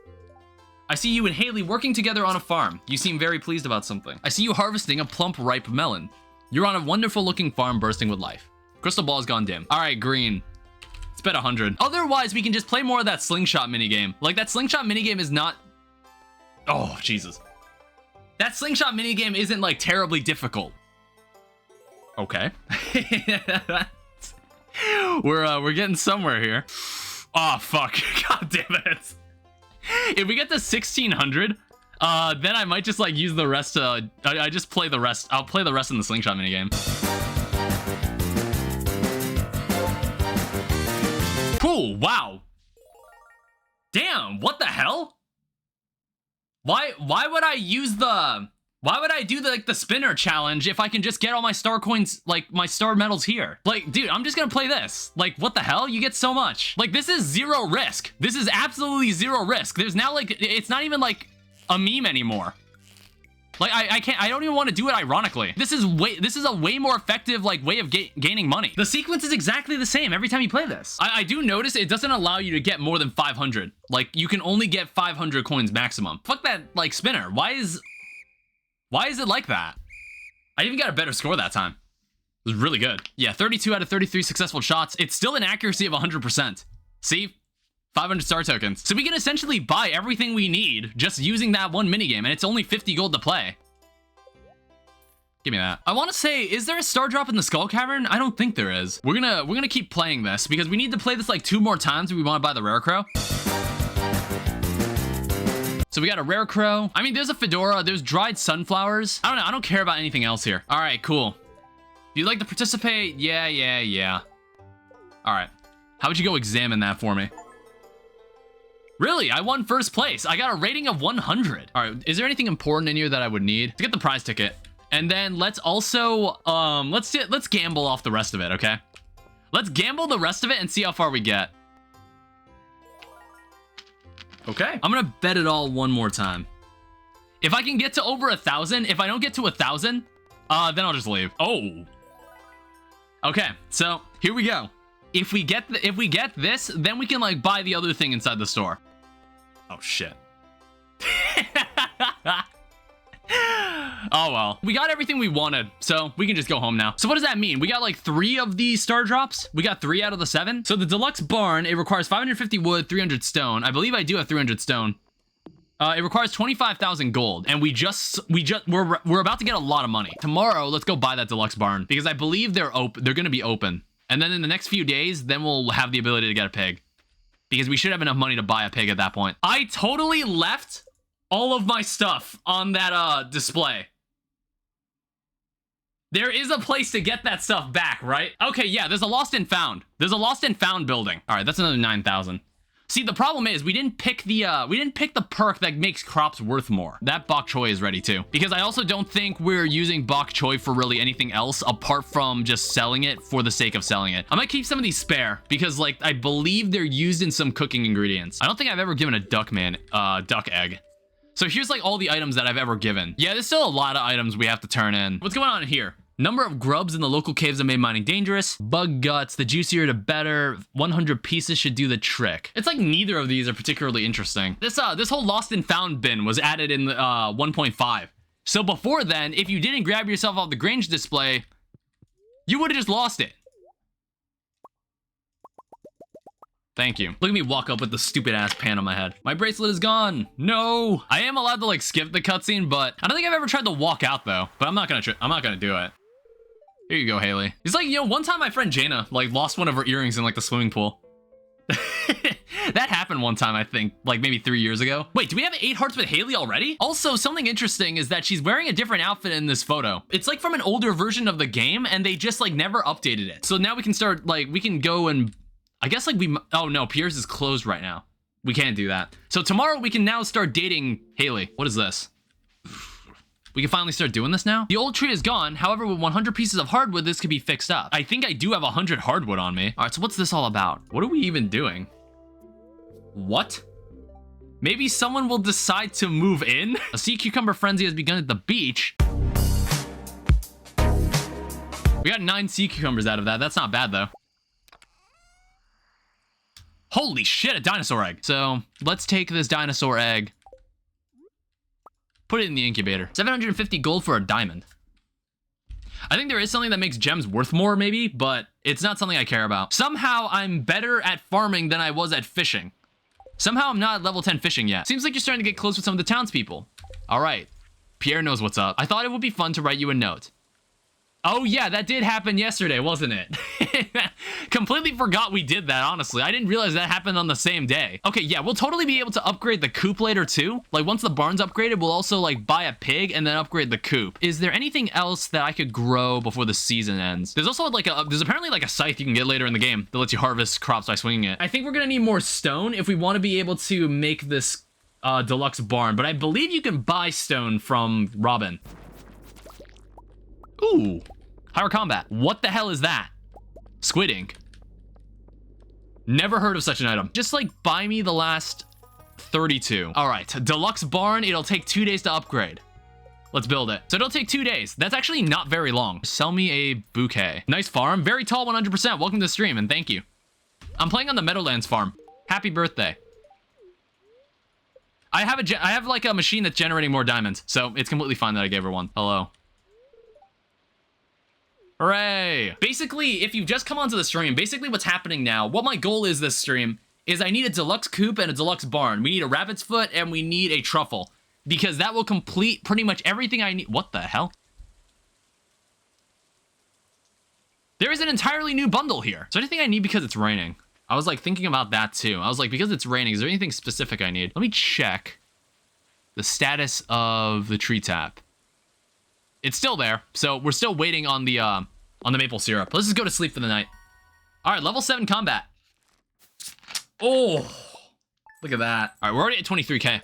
I see you and Haley working together on a farm. You seem very pleased about something. I see you harvesting a plump, ripe melon. You're on a wonderful looking farm bursting with life. Crystal ball's gone dim. All right, green. Let's bet 100. Otherwise, we can just play more of that slingshot minigame. Like, that slingshot minigame is not... Oh, Jesus. That slingshot minigame isn't, like, terribly difficult. Okay. We're getting somewhere here. Oh, fuck. God damn it. If we get to 1600, then I might just like use the rest. I just play the rest. I'll play the rest in the slingshot minigame. Cool. Wow. Damn. What the hell? Why would I use the? Why would I do the spinner challenge if I can just get all my star coins, like my star medals here? Like, dude, I'm just gonna play this. Like, what the hell? You get so much. Like, this is 0 risk. This is absolutely 0 risk. There's now like, it's not even like a meme anymore. Like, I don't even want to do it ironically. This is a way more effective like way of gaining money. The sequence is exactly the same every time you play this. I do notice it doesn't allow you to get more than 500. Like, you can only get 500 coins maximum. Fuck that like spinner. Why is it like that? I even got a better score that time. It was really good. Yeah, 32 out of 33 successful shots. It's still an accuracy of 100%. See? 500 star tokens. So we can essentially buy everything we need just using that one minigame, and it's only 50 gold to play. Give me that. I want to say, is there a star drop in the Skull Cavern? I don't think there is. We're gonna keep playing this because we need to play this like 2 more times if we want to buy the rare crow. So we got a rare crow. I mean, there's a fedora. There's dried sunflowers. I don't know. I don't care about anything else here. All right, cool. You'd like to participate? Yeah. All right. How would you go examine that for me? Really? I won first place. I got a rating of 100. All right. Is there anything important in here that I would need to get the prize ticket? And then let's also, let's gamble off the rest of it, okay? Let's gamble the rest of it and see how far we get. Okay. I'm gonna bet it all one more time. If I can get to over 1,000, if I don't get to 1,000, then I'll just leave. Oh. Okay, so here we go. If we get this, then we can like buy the other thing inside the store. Oh shit. Oh well, we got everything we wanted, so we can just go home now. So what does that mean? We got like 3 of these star drops. We got 3 out of the 7. So the deluxe barn, it requires 550 wood, 300 stone. I believe I do have 300 stone. It requires 25,000 gold, and we're about to get a lot of money. Tomorrow, let's go buy that deluxe barn because I believe they're gonna be open. And then in the next few days, then we'll have the ability to get a pig because we should have enough money to buy a pig at that point. I totally left all of my stuff on that display. There is a place to get that stuff back, right? Okay, yeah, there's a lost and found. There's a lost and found building. All right, that's another 9,000. See, the problem is we didn't pick the perk that makes crops worth more. That bok choy is ready too. Because I also don't think we're using bok choy for really anything else apart from just selling it for the sake of selling it. I might keep some of these spare because like I believe they're used in some cooking ingredients. I don't think I've ever given a duck egg. So here's like all the items that I've ever given. Yeah, there's still a lot of items we have to turn in. What's going on here? Number of grubs in the local caves that made mining dangerous. Bug guts, the juicier the better. 100 pieces should do the trick. It's like neither of these are particularly interesting. This whole lost and found bin was added in 1.5. So before then, if you didn't grab yourself off the Grange display, you would have just lost it. Thank you. Look at me walk up with the stupid ass pan on my head. My bracelet is gone. No. I am allowed to like skip the cutscene, but I don't think I've ever tried to walk out though. But I'm not gonna do it. Here you go, Haley. It's like, you know, one time my friend Jaina like lost one of her earrings in like the swimming pool. That happened one time, I think, like maybe 3 years ago. Wait, do we have 8 hearts with Haley already? Also, something interesting is that she's wearing a different outfit in this photo. It's like from an older version of the game, and they just like never updated it. So now we can start, like, we can go and, I guess like oh no, Piers is closed right now. We can't do that. So tomorrow we can now start dating Haley. What is this? We can finally start doing this now? The old tree is gone. However, with 100 pieces of hardwood, this could be fixed up. I think I do have 100 hardwood on me. All right, so what's this all about? What are we even doing? What? Maybe someone will decide to move in? A sea cucumber frenzy has begun at the beach. We got 9 sea cucumbers out of that. That's not bad, though. Holy shit, a dinosaur egg. So let's take this dinosaur egg. Put it in the incubator. 750 gold for a diamond. I think there is something that makes gems worth more, maybe, but it's not something I care about. Somehow, I'm better at farming than I was at fishing. Somehow, I'm not at level 10 fishing yet. Seems like you're starting to get close with some of the townspeople. All right. Pierre knows what's up. I thought it would be fun to write you a note. Oh yeah, that did happen yesterday, wasn't it? Completely forgot we did that, honestly. I didn't realize that happened on the same day. Okay, yeah, we'll totally be able to upgrade the coop later too. Like once the barn's upgraded, we'll also like buy a pig and then upgrade the coop. Is there anything else that I could grow before the season ends? There's also like there's apparently like a scythe you can get later in the game that lets you harvest crops by swinging it. I think we're gonna need more stone if we want to be able to make this deluxe barn, but I believe you can buy stone from Robin. Ooh, higher combat. What the hell is that? Squid ink. Never heard of such an item. Just like buy me the last 32. All right, deluxe barn. It'll take 2 days to upgrade. Let's build it. So it'll take 2 days. That's actually not very long. Sell me a bouquet. Nice farm. Very tall 100%. Welcome to the stream and thank you. I'm playing on the Meadowlands farm. Happy birthday. I have like a machine that's generating more diamonds, so it's completely fine that I gave her one. Hello. Hooray! Basically, if you've just come onto the stream, basically what's happening now, what my goal is this stream, is I need a deluxe coop and a deluxe barn. We need a rabbit's foot and we need a truffle. Because that will complete pretty much everything I need. What the hell? There is an entirely new bundle here. Is there anything I need because it's raining? I was like thinking about that too. I was like, because it's raining, is there anything specific I need? Let me check the status of the tree tap. It's still there, so we're still waiting on the maple syrup. Let's just go to sleep for the night. All right, level 7 combat. Oh, look at that. All right, we're already at 23k.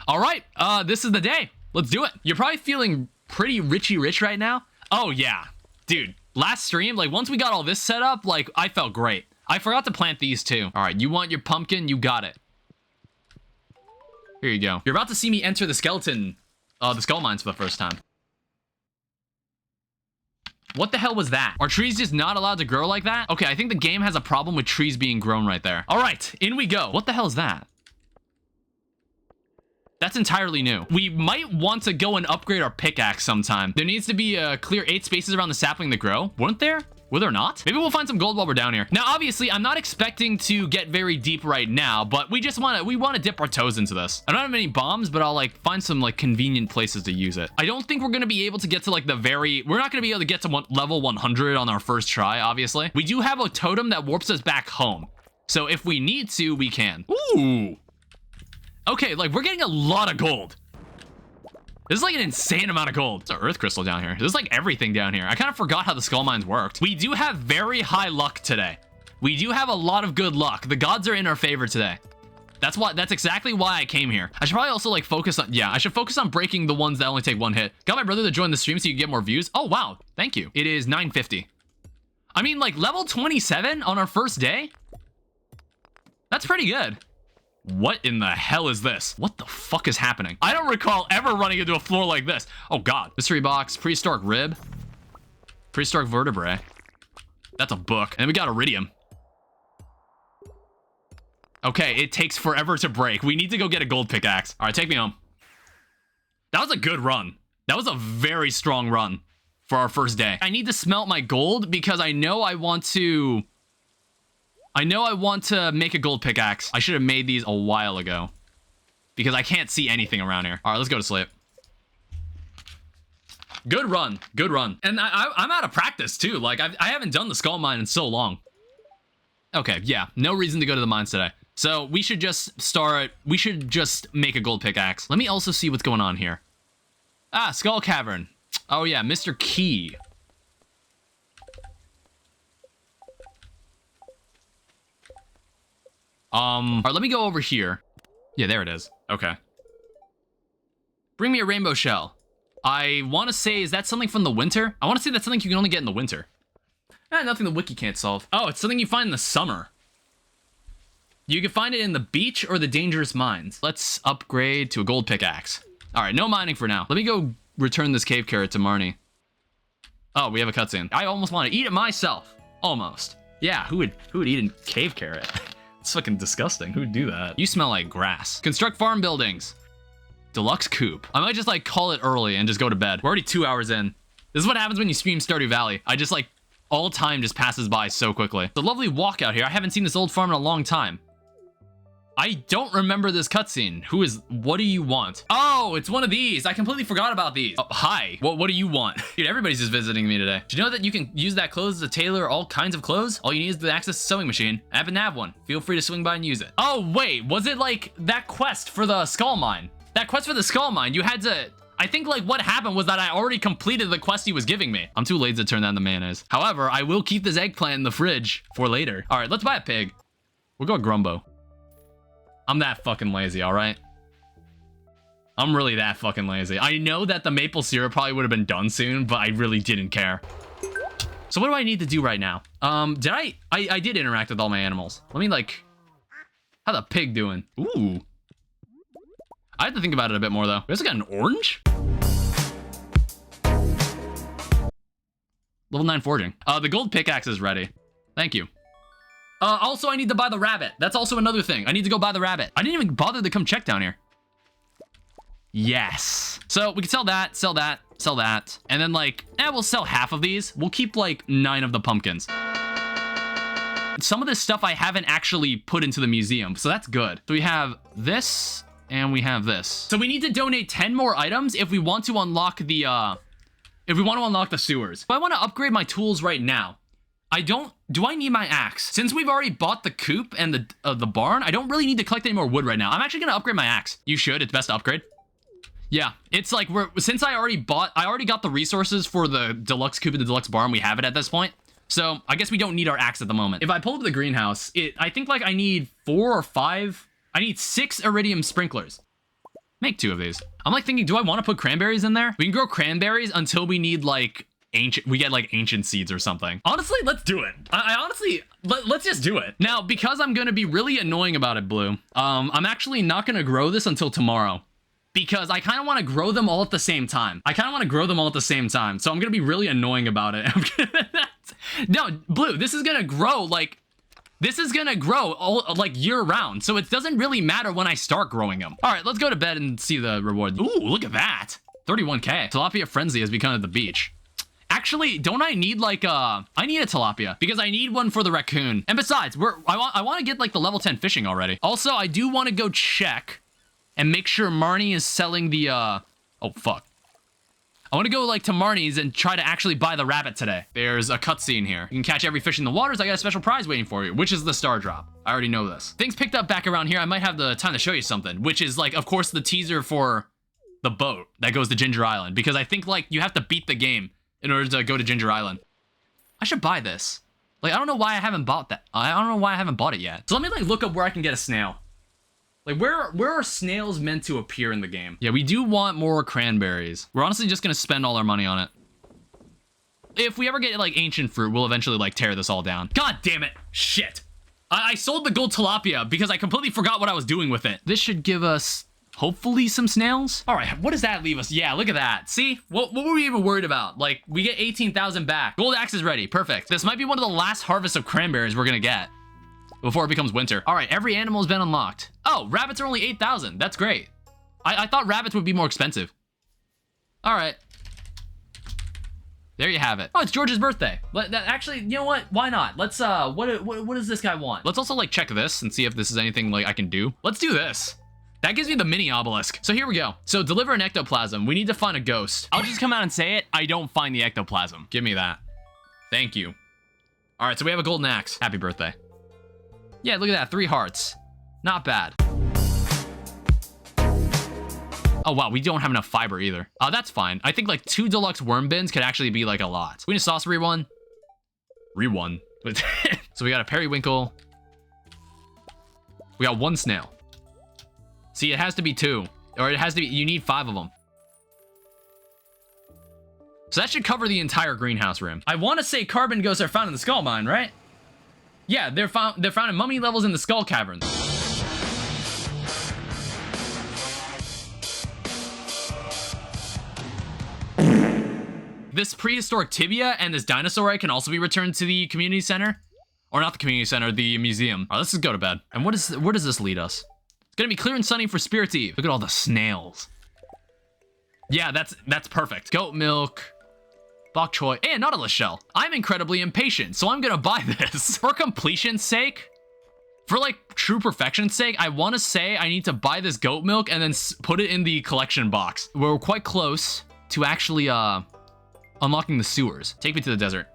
All right, this is the day. Let's do it. You're probably feeling pretty richy rich right now. Oh yeah, dude. Last stream, like once we got all this set up, like I felt great. I forgot to plant these too. All right, you want your pumpkin? You got it. Here you go. You're about to see me enter the skull mines for the first time. What the hell was that? Are trees just not allowed to grow like that? Okay, I think the game has a problem with trees being grown right there. All right, in we go. What the hell is that? That's entirely new. We might want to go and upgrade our pickaxe sometime. There needs to be a clear 8 spaces around the sapling to grow. Weren't there? Were there not? Maybe we'll find some gold while we're down here. Now, obviously, I'm not expecting to get very deep right now, but we want to dip our toes into this. I don't have any bombs, but I'll like find some like convenient places to use it. I don't think we're going to be able to get to like we're not going to be able to get to level 100 on our first try, obviously. We do have a totem that warps us back home. So if we need to, we can. Ooh. Okay, like we're getting a lot of gold. This is like an insane amount of gold. It's an earth crystal down here. There's like everything down here. I kind of forgot how the skull mines worked. We do have very high luck today. We do have a lot of good luck. The gods are in our favor today. That's exactly why I came here. I should probably also like focus on, I should focus on breaking the ones that only take 1 hit. Got my brother to join the stream so you can get more views. Oh, wow. Thank you. It is 950. I mean, like level 27 on our first day? That's pretty good. What in the hell is this? What the fuck is happening? I don't recall ever running into a floor like this. Oh God. Mystery box, prehistoric rib, prehistoric vertebrae. That's a book. And then we got iridium. Okay, it takes forever to break. We need to go get a gold pickaxe. All right, take me home. That was a good run. That was a very strong run for our first day. I need to smelt my gold because I know I want to make a gold pickaxe. I should have made these a while ago because I can't see anything around here. All right, let's go to sleep. Good run. Good run. And I'm out of practice too. Like I haven't done the skull mine in so long. Okay, yeah, no reason to go to the mines today. So we should just make a gold pickaxe. Let me also see what's going on here. Ah, skull cavern. Oh yeah, Mr. Key. All right, let me go over here. Yeah, there it is. Okay. Bring me a rainbow shell. I want to say, is that something from the winter? I want to say that's something you can only get in the winter. Nothing the wiki can't solve. Oh, it's something you find in the summer. You can find it in the beach or the dangerous mines. Let's upgrade to a gold pickaxe. All right, no mining for now. Let me go return this cave carrot to Marnie. Oh, we have a cutscene. I almost want to eat it myself. Almost. Yeah, who would eat a cave carrot? It's fucking disgusting. Who would do that? You smell like grass. Construct farm buildings. Deluxe coop. I might just like call it early and just go to bed. We're already 2 hours in. This is what happens when you stream Stardew Valley. I just like, all time just passes by so quickly. The lovely walk out here. I haven't seen this old farm in a long time. I don't remember this cutscene. What do you want? Oh, it's one of these. I completely forgot about these. Oh, hi. What do you want? Dude, everybody's just visiting me today. Do you know that you can use that clothes to tailor all kinds of clothes? All you need is the access to sewing machine. I happen to have one. Feel free to swing by and use it. Oh, wait. Was it like that quest for the skull mine? That quest for the skull mine, you had to... I think like what happened was that I already completed the quest he was giving me. I'm too lazy to turn on the mayonnaise. However, I will keep this eggplant in the fridge for later. All right, let's buy a pig. We'll go with Grumbo. I'm that fucking lazy, all right? I'm really that fucking lazy. I know that the maple syrup probably would have been done soon, but I really didn't care. So what do I need to do right now? I did interact with all my animals. Let me like, how the pig doing? Ooh. I have to think about it a bit more though. We also got an orange? Level 9 forging. The gold pickaxe is ready. Thank you. Also, I need to buy the rabbit. That's also another thing. I need to go buy the rabbit. I didn't even bother to come check down here. Yes. So we can sell that, sell that, sell that. And then like, we'll sell half of these. We'll keep like 9 of the pumpkins. Some of this stuff I haven't actually put into the museum, so that's good. So we have this and we have this. So we need to donate 10 more items if we want to unlock the, sewers. If I want to upgrade my tools right now, do I need my axe? Since we've already bought the coop and the barn, I don't really need to collect any more wood right now. I'm actually gonna upgrade my axe. You should, it's best to upgrade. Yeah, it's like since I already got the resources for the deluxe coop and the deluxe barn, we have it at this point. So I guess we don't need our axe at the moment. If I pull up the greenhouse, I think like I need 4 or 5, I need 6 iridium sprinklers. Make 2 of these. I'm like thinking, do I want to put cranberries in there? We can grow cranberries until we need like ancient seeds or something. Honestly, let's do it. Let's just do it. Now, because I'm gonna be really annoying about it, Blue, I'm actually not gonna grow this until tomorrow because I kind of want to grow them all at the same time. So I'm gonna be really annoying about it. No, Blue, this is gonna grow all like year round. So it doesn't really matter when I start growing them. All right, let's go to bed and see the reward. Ooh, look at that. 31K. Tilapia frenzy has become at the beach. Actually, don't I need like I need a tilapia because I need one for the raccoon. And besides, I want to get like the level 10 fishing already. Also, I do want to go check and make sure Marnie is selling the oh fuck. I want to go like to Marnie's and try to actually buy the rabbit today. There's a cutscene here. You can catch every fish in the waters. I got a special prize waiting for you, which is the star drop. I already know this. Things picked up back around here. I might have the time to show you something, which is like, of course, the teaser for the boat that goes to Ginger Island, because I think like you have to beat the game in order to go to Ginger Island. I should buy this. Like, I don't know why I haven't bought that. I don't know why I haven't bought it yet. So let me like look up where I can get a snail. Like where are snails meant to appear in the game? Yeah, we do want more cranberries. We're honestly just gonna spend all our money on it. If we ever get like ancient fruit, we'll eventually like tear this all down. God damn it. Shit. I sold the gold tilapia because I completely forgot what I was doing with it. This should give us, hopefully, some snails. All right, what does that leave us? Yeah, look at that. See, what were we even worried about? Like, we get 18,000 back. Gold axe is ready, perfect. This might be one of the last harvests of cranberries we're gonna get before it becomes winter. All right, every animal has been unlocked. Oh, rabbits are only 8,000, that's great. I thought rabbits would be more expensive. All right. There you have it. Oh, it's George's birthday. Actually, you know what? Why not? Let's, what does this guy want? Let's also, like, check this and see if this is anything, like, I can do. Let's do this. That gives me the mini obelisk. So here we go. So deliver an ectoplasm. We need to find a ghost. I'll just come out and say it. I don't find the ectoplasm. Give me that. Thank you. All right, so we have a golden axe. Happy birthday. Yeah, look at that. 3 hearts. Not bad. Oh, wow, we don't have enough fiber either. That's fine. I think, like, 2 deluxe worm bins could actually be, like, a lot. We need a sauce re-one. Re-one. So we got a periwinkle. We got 1 snail. See, it has to be 2. Or it has to be, you need 5 of them. So that should cover the entire greenhouse rim. I want to say carbon ghosts are found in the skull mine, right? Yeah, they're found in mummy levels in the skull caverns. This prehistoric tibia and this dinosaur egg can also be returned to the community center. Or not the community center, the museum. All right, let's just go to bed. And where does this lead us? It's gonna be clear and sunny for Spirit's Eve. Look at all the snails. Yeah, that's perfect. Goat milk, bok choy, and nautilus shell. I'm incredibly impatient, so I'm gonna buy this. For completion's sake, for like true perfection's sake, I wanna say I need to buy this goat milk and then put it in the collection box. We're quite close to actually, unlocking the sewers. Take me to the desert.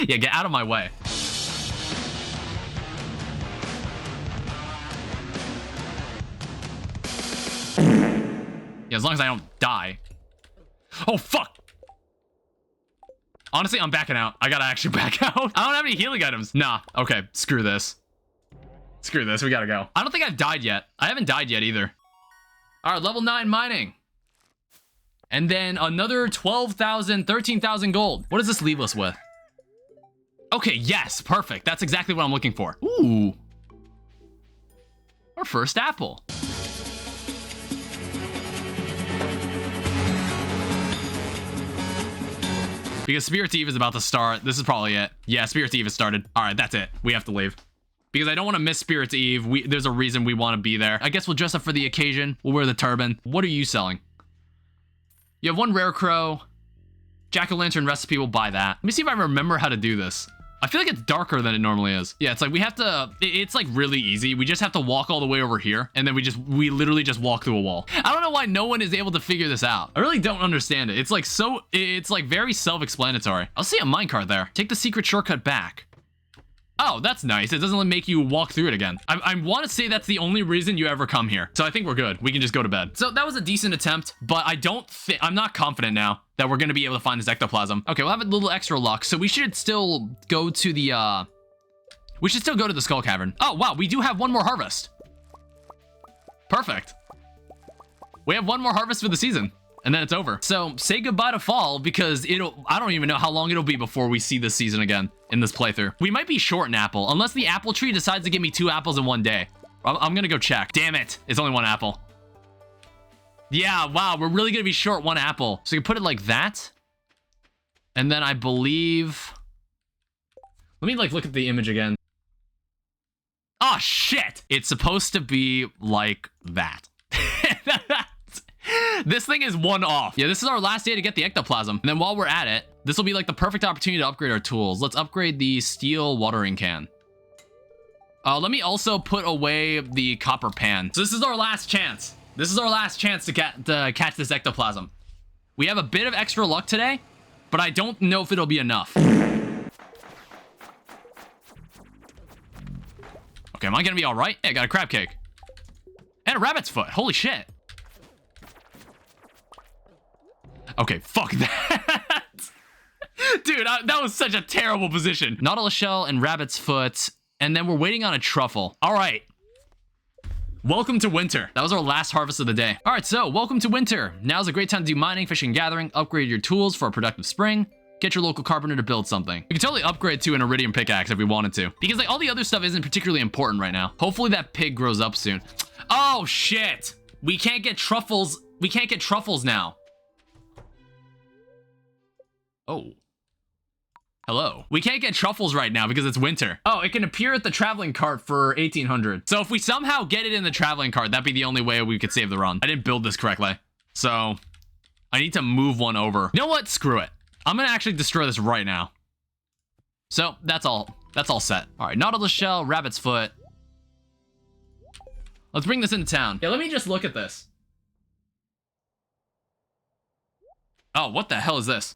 Yeah, get out of my way. Yeah, as long as I don't die. Oh, fuck! Honestly, I'm backing out. I gotta actually back out. I don't have any healing items. Nah, okay, screw this. Screw this, we gotta go. I don't think I've died yet. I haven't died yet either. All right, level 9 mining. And then another 12,000, 13,000 gold. What does this leave us with? Okay, yes, perfect. That's exactly what I'm looking for. Ooh. Our first apple. Because Spirit's Eve is about to start. This is probably it. Yeah, Spirit's Eve has started. All right, that's it. We have to leave. Because I don't want to miss Spirit's Eve. There's a reason we want to be there. I guess we'll dress up for the occasion. We'll wear the turban. What are you selling? You have 1 rare crow. Jack-o'-lantern recipe, we'll buy that. Let me see if I remember how to do this. I feel like it's darker than it normally is. Yeah, it's like we have to, it's like really easy. We just have to walk all the way over here. And then we literally just walk through a wall. I don't know why no one is able to figure this out. I really don't understand it. It's like very self-explanatory. I'll see a minecart there. Take the secret shortcut back. Oh, that's nice. It doesn't make you walk through it again. I want to say that's the only reason you ever come here. So I think we're good. We can just go to bed. So that was a decent attempt, but I'm not confident now that we're going to be able to find this ectoplasm. Okay, we'll have a little extra luck. So we should still go to the, skull cavern. Oh, wow. We do have 1 more harvest. Perfect. We have 1 more harvest for the season. And then it's over. So say goodbye to fall because I don't even know how long it'll be before we see this season again in this playthrough. We might be short an apple unless the apple tree decides to give me 2 apples in one day. I'm gonna go check. Damn it. It's only 1 apple. Yeah, wow. We're really gonna be short 1 apple. So you put it like that. And then I believe, let me like look at the image again. Oh shit. It's supposed to be like that. This thing is 1 off. Yeah, this is our last day to get the ectoplasm. And then while we're at it, this will be like the perfect opportunity to upgrade our tools. Let's upgrade the steel watering can. Let me also put away the copper pan. So this is our last chance. This is our last chance to catch this ectoplasm. We have a bit of extra luck today, but I don't know if it'll be enough. Okay, am I gonna be all right? Yeah, I got a crab cake. And a rabbit's foot. Holy shit. Okay, fuck that. Dude, that was such a terrible position. Nautilus shell and rabbit's foot. And then we're waiting on a truffle. All right. Welcome to winter. That was our last harvest of the day. All right, so welcome to winter. Now's a great time to do mining, fishing, and gathering. Upgrade your tools for a productive spring. Get your local carpenter to build something. We can totally upgrade to an iridium pickaxe if we wanted to. Because like all the other stuff isn't particularly important right now. Hopefully that pig grows up soon. Oh shit! We can't get truffles. We can't get truffles now. Oh. Hello. We can't get truffles right now because it's winter. Oh, it can appear at the traveling cart for 1800. So if we somehow get it in the traveling cart, that'd be the only way we could save the run. I didn't build this correctly. So I need to move one over. You know what? Screw it. I'm gonna actually destroy this right now. So that's all set. All right, Nautilus shell, rabbit's foot. Let's bring this into town. Yeah, let me just look at this. Oh, what the hell is this?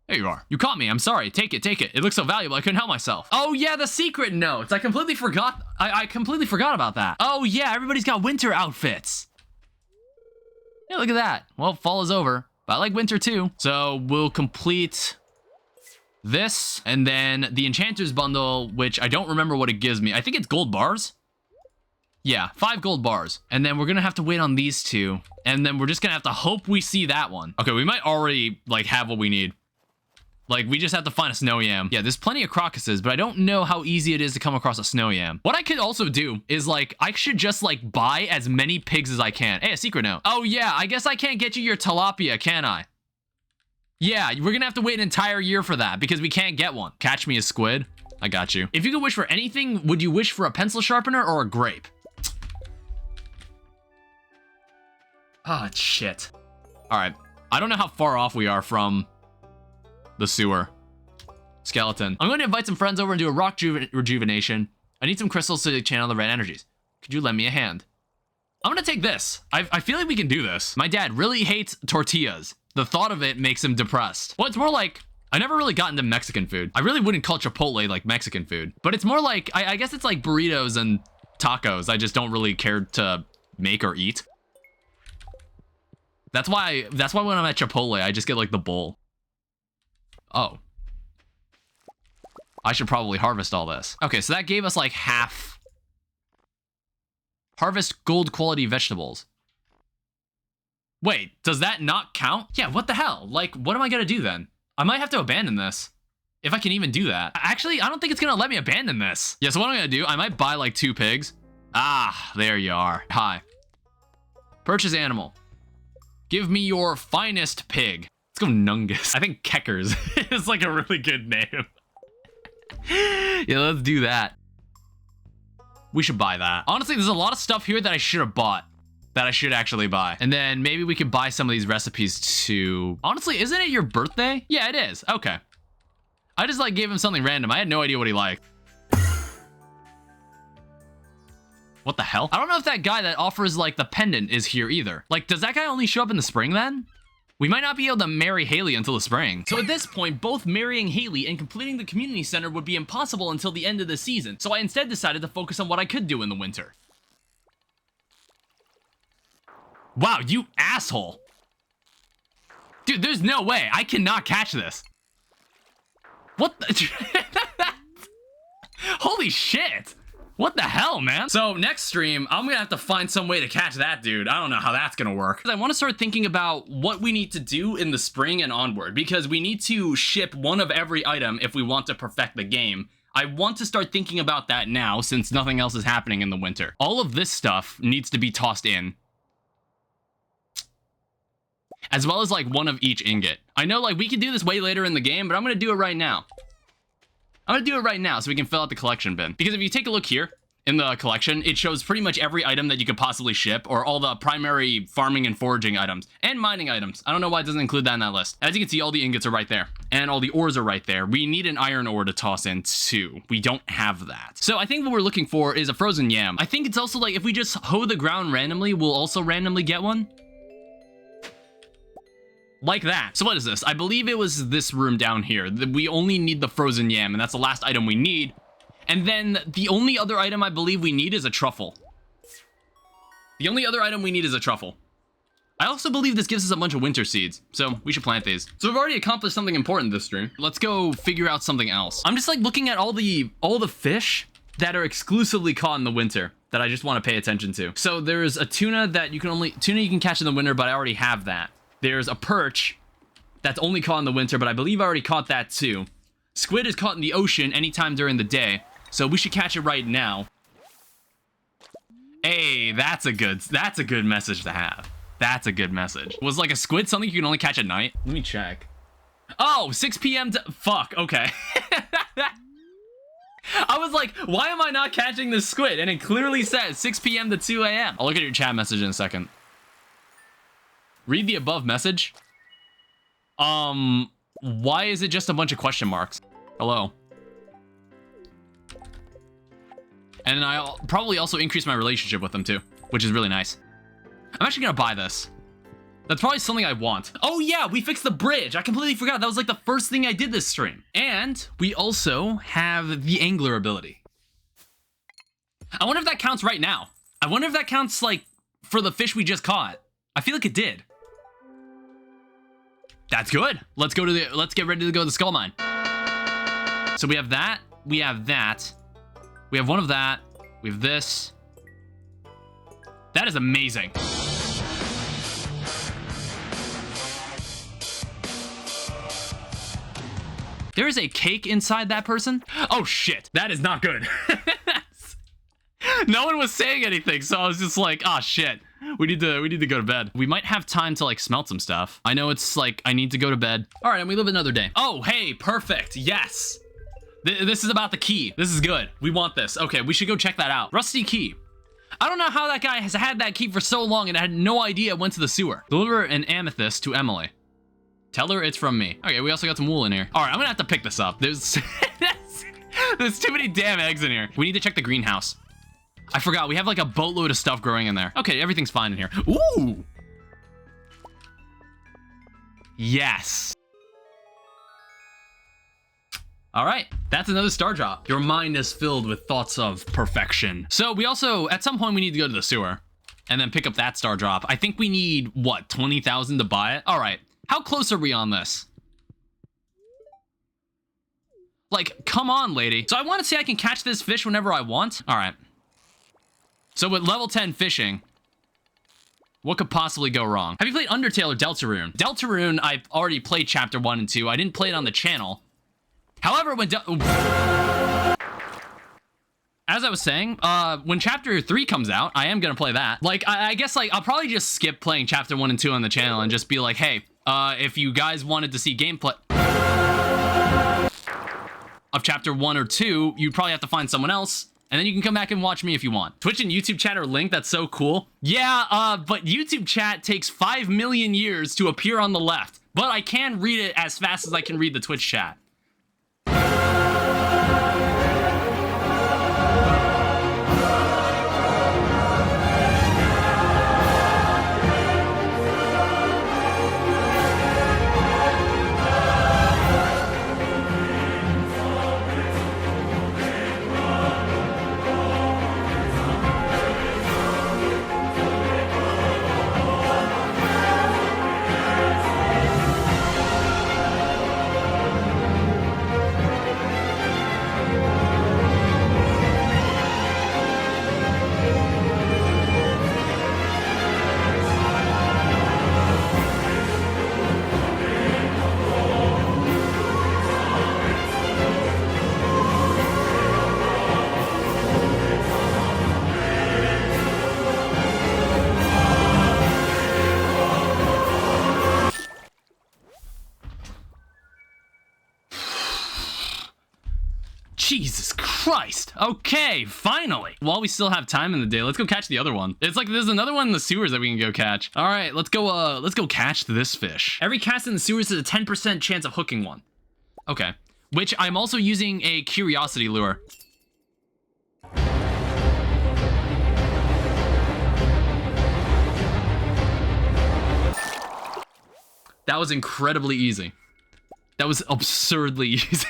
There you are. You caught me. I'm sorry. Take it. Take it. It looks so valuable. I couldn't help myself. Oh yeah, the secret notes. I completely forgot. I completely forgot about that. Oh yeah, everybody's got winter outfits. Yeah, look at that. Well, fall is over, but I like winter too. So we'll complete this and then the Enchanter's Bundle, which I don't remember what it gives me. I think it's gold bars. Yeah, 5 gold bars. And then we're gonna have to wait on these two. And then we're just gonna have to hope we see that one. Okay, we might already like have what we need. Like, we just have to find a snow yam. Yeah, there's plenty of crocuses, but I don't know how easy it is to come across a snow yam. What I could also do is, like, I should just, like, buy as many pigs as I can. Hey, a secret note. Oh, yeah, I guess I can't get you your tilapia, can I? Yeah, we're gonna have to wait an entire year for that because we can't get one. Catch me a squid. I got you. If you could wish for anything, would you wish for a pencil sharpener or a grape? Oh, shit. All right. I don't know how far off we are from the sewer. Skeleton. I'm going to invite some friends over and do a rock rejuvenation. I need some crystals to channel the red energies. Could you lend me a hand? I'm going to take this. I feel like we can do this. My dad really hates tortillas. The thought of it makes him depressed. Well, it's more like, I never really got into Mexican food. I really wouldn't call Chipotle like Mexican food. But it's more like, I guess it's like burritos and tacos. I just don't really care to make or eat. That's why when I'm at Chipotle, I just get like the bowl. Oh. I should probably harvest all this. Okay, so that gave us like half. Harvest gold quality vegetables. Wait, does that not count? Yeah, what the hell? Like, what am I gonna do then? I might have to abandon this. If I can even do that. Actually, I don't think it's gonna let me abandon this. Yeah, so what I'm gonna do, I might buy like 2 pigs. Ah, there you are. Hi. Purchase animal. Give me your finest pig. Let's go Nungus. I think Keckers is like a really good name. Yeah, let's do that. We should buy that. Honestly, there's a lot of stuff here that I should have bought. That I should actually buy. And then maybe we could buy some of these recipes too. Honestly, isn't it your birthday? Yeah, it is. Okay. I just like gave him something random. I had no idea what he liked. What the hell? I don't know if that guy that offers like the pendant is here either. Like, does that guy only show up in the spring then? We might not be able to marry Haley until the spring. So at this point, both marrying Haley and completing the community center would be impossible until the end of the season. So I instead decided to focus on what I could do in the winter. Wow, you asshole. Dude, there's no way. I cannot catch this. What the? Holy shit. What the hell, man? So next stream, I'm gonna have to find some way to catch that dude. I don't know how that's gonna work. I want to start thinking about what we need to do in the spring and onward, because we need to ship one of every item if we want to perfect the game. I want to start thinking about that now since nothing else is happening in the winter. All of this stuff needs to be tossed in. As well as like one of each ingot. I know like we can do this way later in the game, but I'm gonna do it right now. I'm gonna do it right now so we can fill out the collection bin. Because if you take a look here in the collection, it shows pretty much every item that you could possibly ship, or all the primary farming and foraging items, and mining items. I don't know why it doesn't include that in that list. As you can see, all the ingots are right there, and all the ores are right there. We need an iron ore to toss in too. We don't have that. So I think what we're looking for is a frozen yam. I think it's also like, if we just hoe the ground randomly, we'll also randomly get one. Like that. So what is this? I believe it was this room down here. We only need the frozen yam, and that's the last item we need. And then the only other item I believe we need is a truffle. The only other item we need is a truffle. I also believe this gives us a bunch of winter seeds, so we should plant these. So we've already accomplished something important this stream. Let's go figure out something else. I'm just like looking at all the fish that are exclusively caught in the winter that I just want to pay attention to. So there's a tuna that you can catch in the winter, but I already have that. There's a perch That's only caught in the winter, but I believe I already caught that too. Squid is caught in the ocean anytime during the day, so we should catch it right now. Hey, that's a good message to have. That's a good message. Was like a squid something you can only catch at night? Let me check. Oh, 6 p.m. to... Fuck, okay. I was like, why am I not catching this squid? And it clearly says 6 p.m. to 2 a.m. I'll look at your chat message in a second. Read the above message. Why is it just a bunch of question marks? Hello. And I'll probably also increase my relationship with them too, which is really nice. I'm actually gonna buy this. That's probably something I want. Oh yeah, we fixed the bridge. I completely forgot. That was like the first thing I did this stream. And we also have the angler ability. I wonder if that counts right now. I wonder if that counts like for the fish we just caught. I feel like it did. That's good. Let's get ready to go to the skull mine. So we have that. We have that. We have one of that. We have this. That is amazing. There is a cake inside that person? Oh shit, that is not good. No one was saying anything, so I was just like, oh shit. We need to go to bed. We might have time to like smelt some stuff. I know it's like, I need to go to bed. All right, and we live another day. Oh, hey, perfect, yes. This is about the key. This is good. We want this. Okay, we should go check that out. Rusty key. I don't know how that guy has had that key for so long and I had no idea it went to the sewer. Deliver an amethyst to Emily. Tell her it's from me. Okay, we also got some wool in here. All right, I'm gonna have to pick this up. There's too many damn eggs in here. We need to check the greenhouse. I forgot, we have like a boatload of stuff growing in there. Okay, everything's fine in here. Ooh! Yes. All right, that's another star drop. Your mind is filled with thoughts of perfection. So we also, at some point we need to go to the sewer and then pick up that star drop. I think we need, what, 20,000 to buy it? All right, how close are we on this? Like, come on, lady. So I want to say I can catch this fish whenever I want. All right. So with level 10 fishing, what could possibly go wrong? Have you played Undertale or Deltarune? Deltarune, I've already played chapter 1 and 2. I didn't play it on the channel. However, when as I was saying, when chapter 3 comes out, I am gonna play that. Like, I guess like I'll probably just skip playing chapter 1 and 2 on the channel and just be like, hey, if you guys wanted to see gameplay of chapter 1 or 2, you'd probably have to find someone else. And then you can come back and watch me if you want. Twitch and YouTube chat are linked. That's so cool. Yeah, but YouTube chat takes 5 million years to appear on the left. But I can read it as fast as I can read the Twitch chat. Jesus Christ. Okay, finally. While we still have time in the day, let's go catch the other one. It's like there's another one in the sewers that we can go catch. All right, let's go catch this fish. Every cast in the sewers has a 10% chance of hooking one. Okay, which I'm also using a curiosity lure. That was incredibly easy. That was absurdly easy.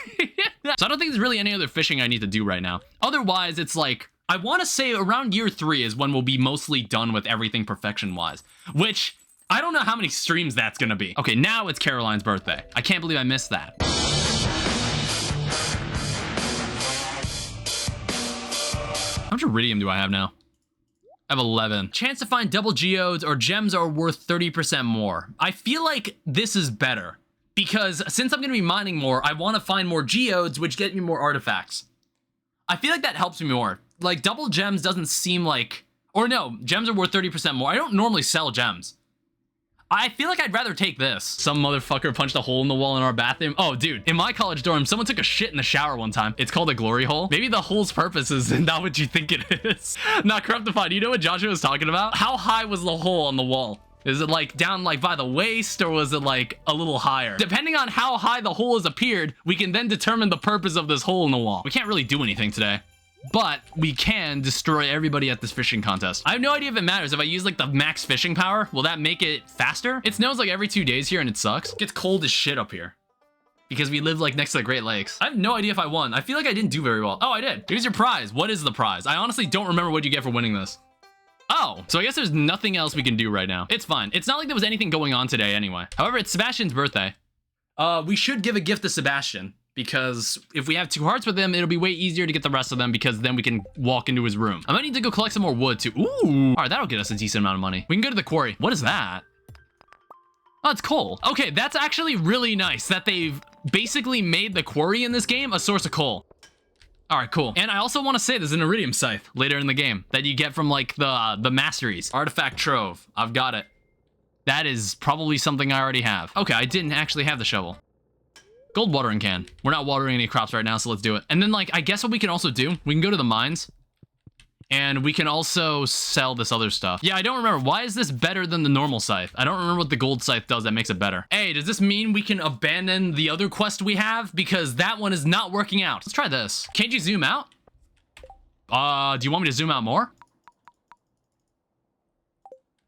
So I don't think there's really any other fishing I need to do right now. Otherwise, it's like, I want to say around year 3 is when we'll be mostly done with everything perfection-wise. Which, I don't know how many streams that's going to be. Okay, now it's Caroline's birthday. I can't believe I missed that. How much iridium do I have now? I have 11. Chance to find double geodes or gems are worth 30% more. I feel like this is better. because since I'm going to be mining more, I want to find more geodes, which get me more artifacts. I feel like that helps me more. Like, double gems doesn't seem like... Or no, gems are worth 30% more. I don't normally sell gems. I feel like I'd rather take this. Some motherfucker punched a hole in the wall in our bathroom. Oh, dude, in my college dorm, someone took a shit in the shower one time. It's called a glory hole. Maybe the hole's purpose is not what you think it is. Not corruptified. You know what Joshua was talking about? How high was the hole on the wall? Is it like down like by the waist, or was it like a little higher? Depending on how high the hole has appeared, we can then determine the purpose of this hole in the wall. We can't really do anything today, but we can destroy everybody at this fishing contest. I have no idea if it matters. If I use like the max fishing power, will that make it faster? It snows like every 2 days here and it sucks. It gets cold as shit up here because we live like next to the Great Lakes. I have no idea if I won. I feel like I didn't do very well. Oh, I did. Here's your prize. What is the prize? I honestly don't remember what you get for winning this. Oh, so I guess there's nothing else we can do right now. It's fine. It's not like there was anything going on today anyway. However, it's Sebastian's birthday. We should give a gift to Sebastian, because if we have 2 hearts with him, it'll be way easier to get the rest of them, because then we can walk into his room. I might need to go collect some more wood too. Ooh. All right, that'll get us a decent amount of money. We can go to the quarry. What is that? Oh, it's coal. Okay, that's actually really nice that they've basically made the quarry in this game a source of coal. All right, cool. And I also want to say there's an iridium scythe later in the game that you get from like the masteries. Artifact trove. I've got it. That is probably something I already have. Okay, I didn't actually have the shovel. Gold watering can. We're not watering any crops right now, so let's do it. And then like, I guess what we can also do, we can go to the mines and we can also sell this other stuff. Yeah, I don't remember. Why is this better than the normal scythe? I don't remember what the gold scythe does that makes it better. Hey, does this mean we can abandon the other quest we have? Because that one is not working out. Let's try this. Can't you zoom out? Do you want me to zoom out more?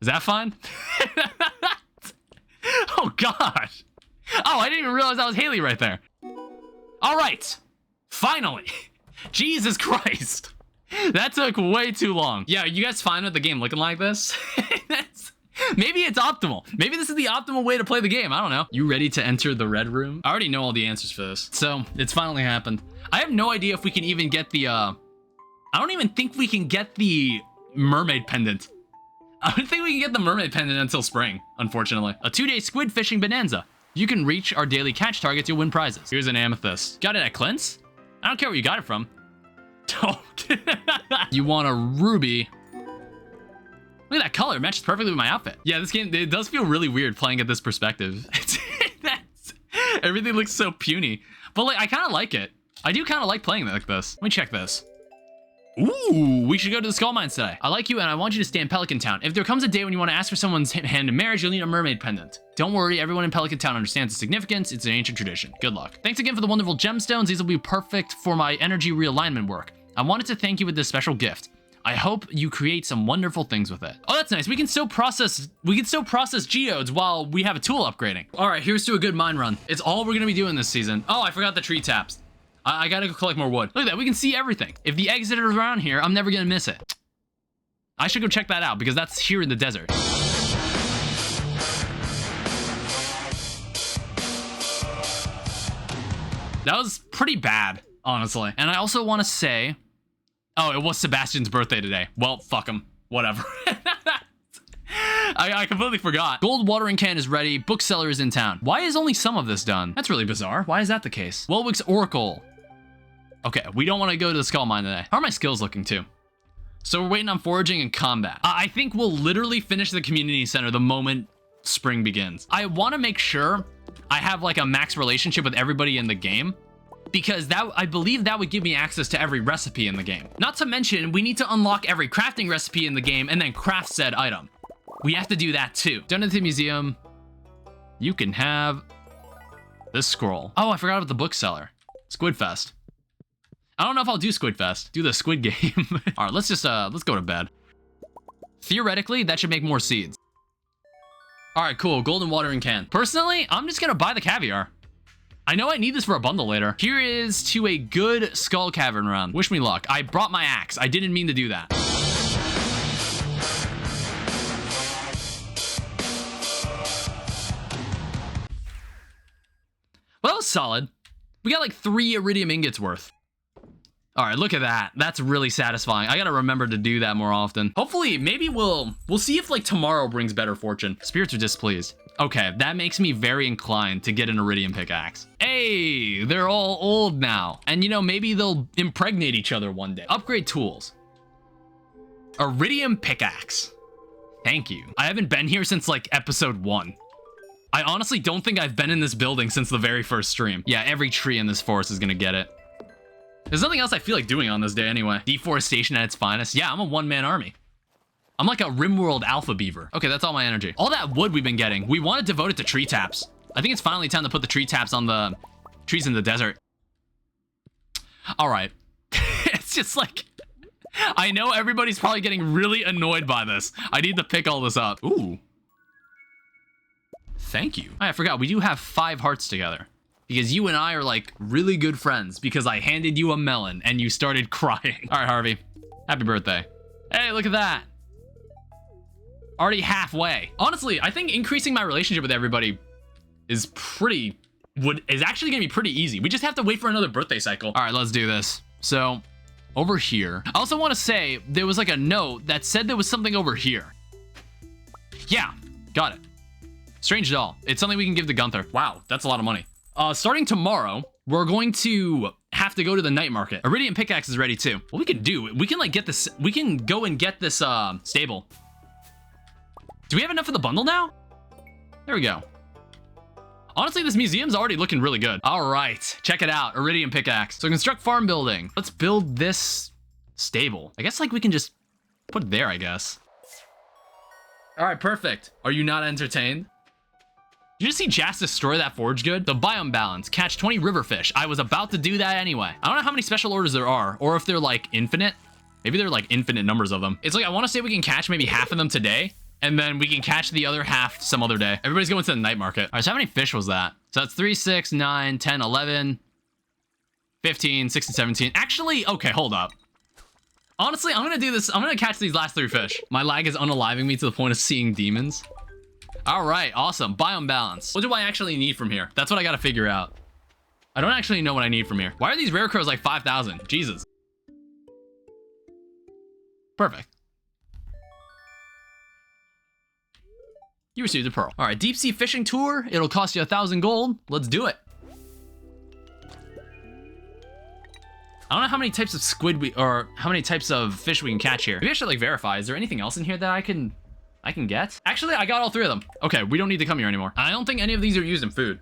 Is that fine? Oh, gosh. Oh, I didn't even realize that was Haley right there. All right. Finally. Jesus Christ. That took way too long. Yeah, are you guys fine with the game looking like this? Maybe it's optimal. Maybe this is the optimal way to play the game. I don't know. You ready to enter the red room? I already know all the answers for this. So it's finally happened. I have no idea if we can even get the, I don't even think we can get the mermaid pendant. I don't think we can get the mermaid pendant until spring, unfortunately. A 2-day squid fishing bonanza. You can reach our daily catch targets, you'll win prizes. Here's an amethyst. Got it at Clint's? I don't care where you got it from. Don't. You want a ruby. Look at that color, it matches perfectly with my outfit. Yeah, this game, it does feel really weird playing at this perspective. Everything looks so puny. But like, I kind of like it. I do kind of like playing like this. Let me check this. Ooh, we should go to the skull mines today. I like you and I want you to stay in Pelican Town. If there comes a day when you want to ask for someone's hand in marriage, you'll need a mermaid pendant. Don't worry, everyone in Pelican Town understands its significance. It's an ancient tradition. Good luck. Thanks again for the wonderful gemstones. These will be perfect for my energy realignment work. I wanted to thank you with this special gift. I hope you create some wonderful things with it. Oh, that's nice. We can still process geodes while we have a tool upgrading. All right, here's to a good mine run. It's all we're gonna be doing this season. Oh, I forgot the tree taps. I gotta go collect more wood. Look at that, we can see everything. If the exit is around here, I'm never gonna miss it. I should go check that out because that's here in the desert. That was pretty bad, honestly. And I also wanna say, oh, it was Sebastian's birthday today. Well, fuck him, whatever. I completely forgot. Gold watering can is ready. Bookseller is in town. Why is only some of this done? That's really bizarre. Why is that the case? Welwick's Oracle. Okay, we don't want to go to the skull mine today. How are my skills looking too? So we're waiting on foraging and combat. I think we'll literally finish the community center the moment spring begins. I want to make sure I have like a max relationship with everybody in the game, because that, I believe that would give me access to every recipe in the game. Not to mention, we need to unlock every crafting recipe in the game and then craft said item. We have to do that too. Down at the museum, you can have this scroll. Oh, I forgot about the bookseller. Squidfest. I don't know if I'll do Squidfest. Do the squid game. All right, let's go to bed. Theoretically, that should make more seeds. All right, cool, golden watering can. Personally, I'm just gonna buy the caviar. I know I need this for a bundle later. Here is to a good skull cavern run. Wish me luck. I brought my axe. I didn't mean to do that. Well, that was solid. We got like 3 iridium ingots worth. All right, look at that. That's really satisfying. I gotta remember to do that more often. Hopefully, maybe we'll see if like tomorrow brings better fortune. Spirits are displeased. Okay, that makes me very inclined to get an iridium pickaxe. Hey, they're all old now. And you know, maybe they'll impregnate each other one day. Upgrade tools. Iridium pickaxe. Thank you. I haven't been here since like episode 1. I honestly don't think I've been in this building since the very first stream. Yeah, every tree in this forest is gonna get it. There's nothing else I feel like doing on this day anyway. Deforestation at its finest. Yeah, I'm a one-man army. I'm like a Rimworld alpha beaver. Okay, that's all my energy. All that wood we've been getting, we want to devote it to tree taps. I think it's finally time to put the tree taps on the trees in the desert. All right. It's just like, I know everybody's probably getting really annoyed by this. I need to pick all this up. Ooh. Thank you. I forgot, we do have 5 hearts together. Because you and I are like really good friends because I handed you a melon and you started crying. All right, Harvey. Happy birthday. Hey, look at that. Already halfway. Honestly, I think increasing my relationship with everybody is actually gonna be pretty easy. We just have to wait for another birthday cycle. All right, let's do this. So over here, I also want to say there was like a note that said there was something over here. Yeah, got it. Strange doll. It's something we can give to Gunther. Wow, that's a lot of money. Starting tomorrow, we're going to have to go to the night market. Iridium pickaxe is ready too. What we can do, we can like get this, we can go and get this stable. Do we have enough for the bundle now? There we go. Honestly, this museum's already looking really good. All right, check it out, Iridium pickaxe. So construct farm building. Let's build this stable. I guess like we can just put it there, I guess. All right, perfect. Are you not entertained? Did you just see Jas destroy that forge good? The biome balance, catch 20 river fish. I was about to do that anyway. I don't know how many special orders there are, or if they're like infinite. Maybe they're like infinite numbers of them. It's like, I wanna say we can catch maybe half of them today, and then we can catch the other half some other day. Everybody's going to the night market. All right, so how many fish was that? So that's 3, 6, 9, 10, 11, 15, 16, 17. Actually, okay, hold up. Honestly, I'm gonna do this. I'm gonna catch these last 3 fish. My lag is unaliving me to the point of seeing demons. All right, awesome. Biome balance. What do I actually need from here? That's what I gotta figure out. I don't actually know what I need from here. Why are these rare crows like 5,000? Jesus. Perfect. You received a pearl. All right, deep sea fishing tour. It'll cost you 1,000 gold. Let's do it. I don't know how many types of squid or how many types of fish we can catch here. Maybe I should like verify. Is there anything else in here that I can get? Actually, I got all 3 of them. Okay, we don't need to come here anymore. I don't think any of these are used in food.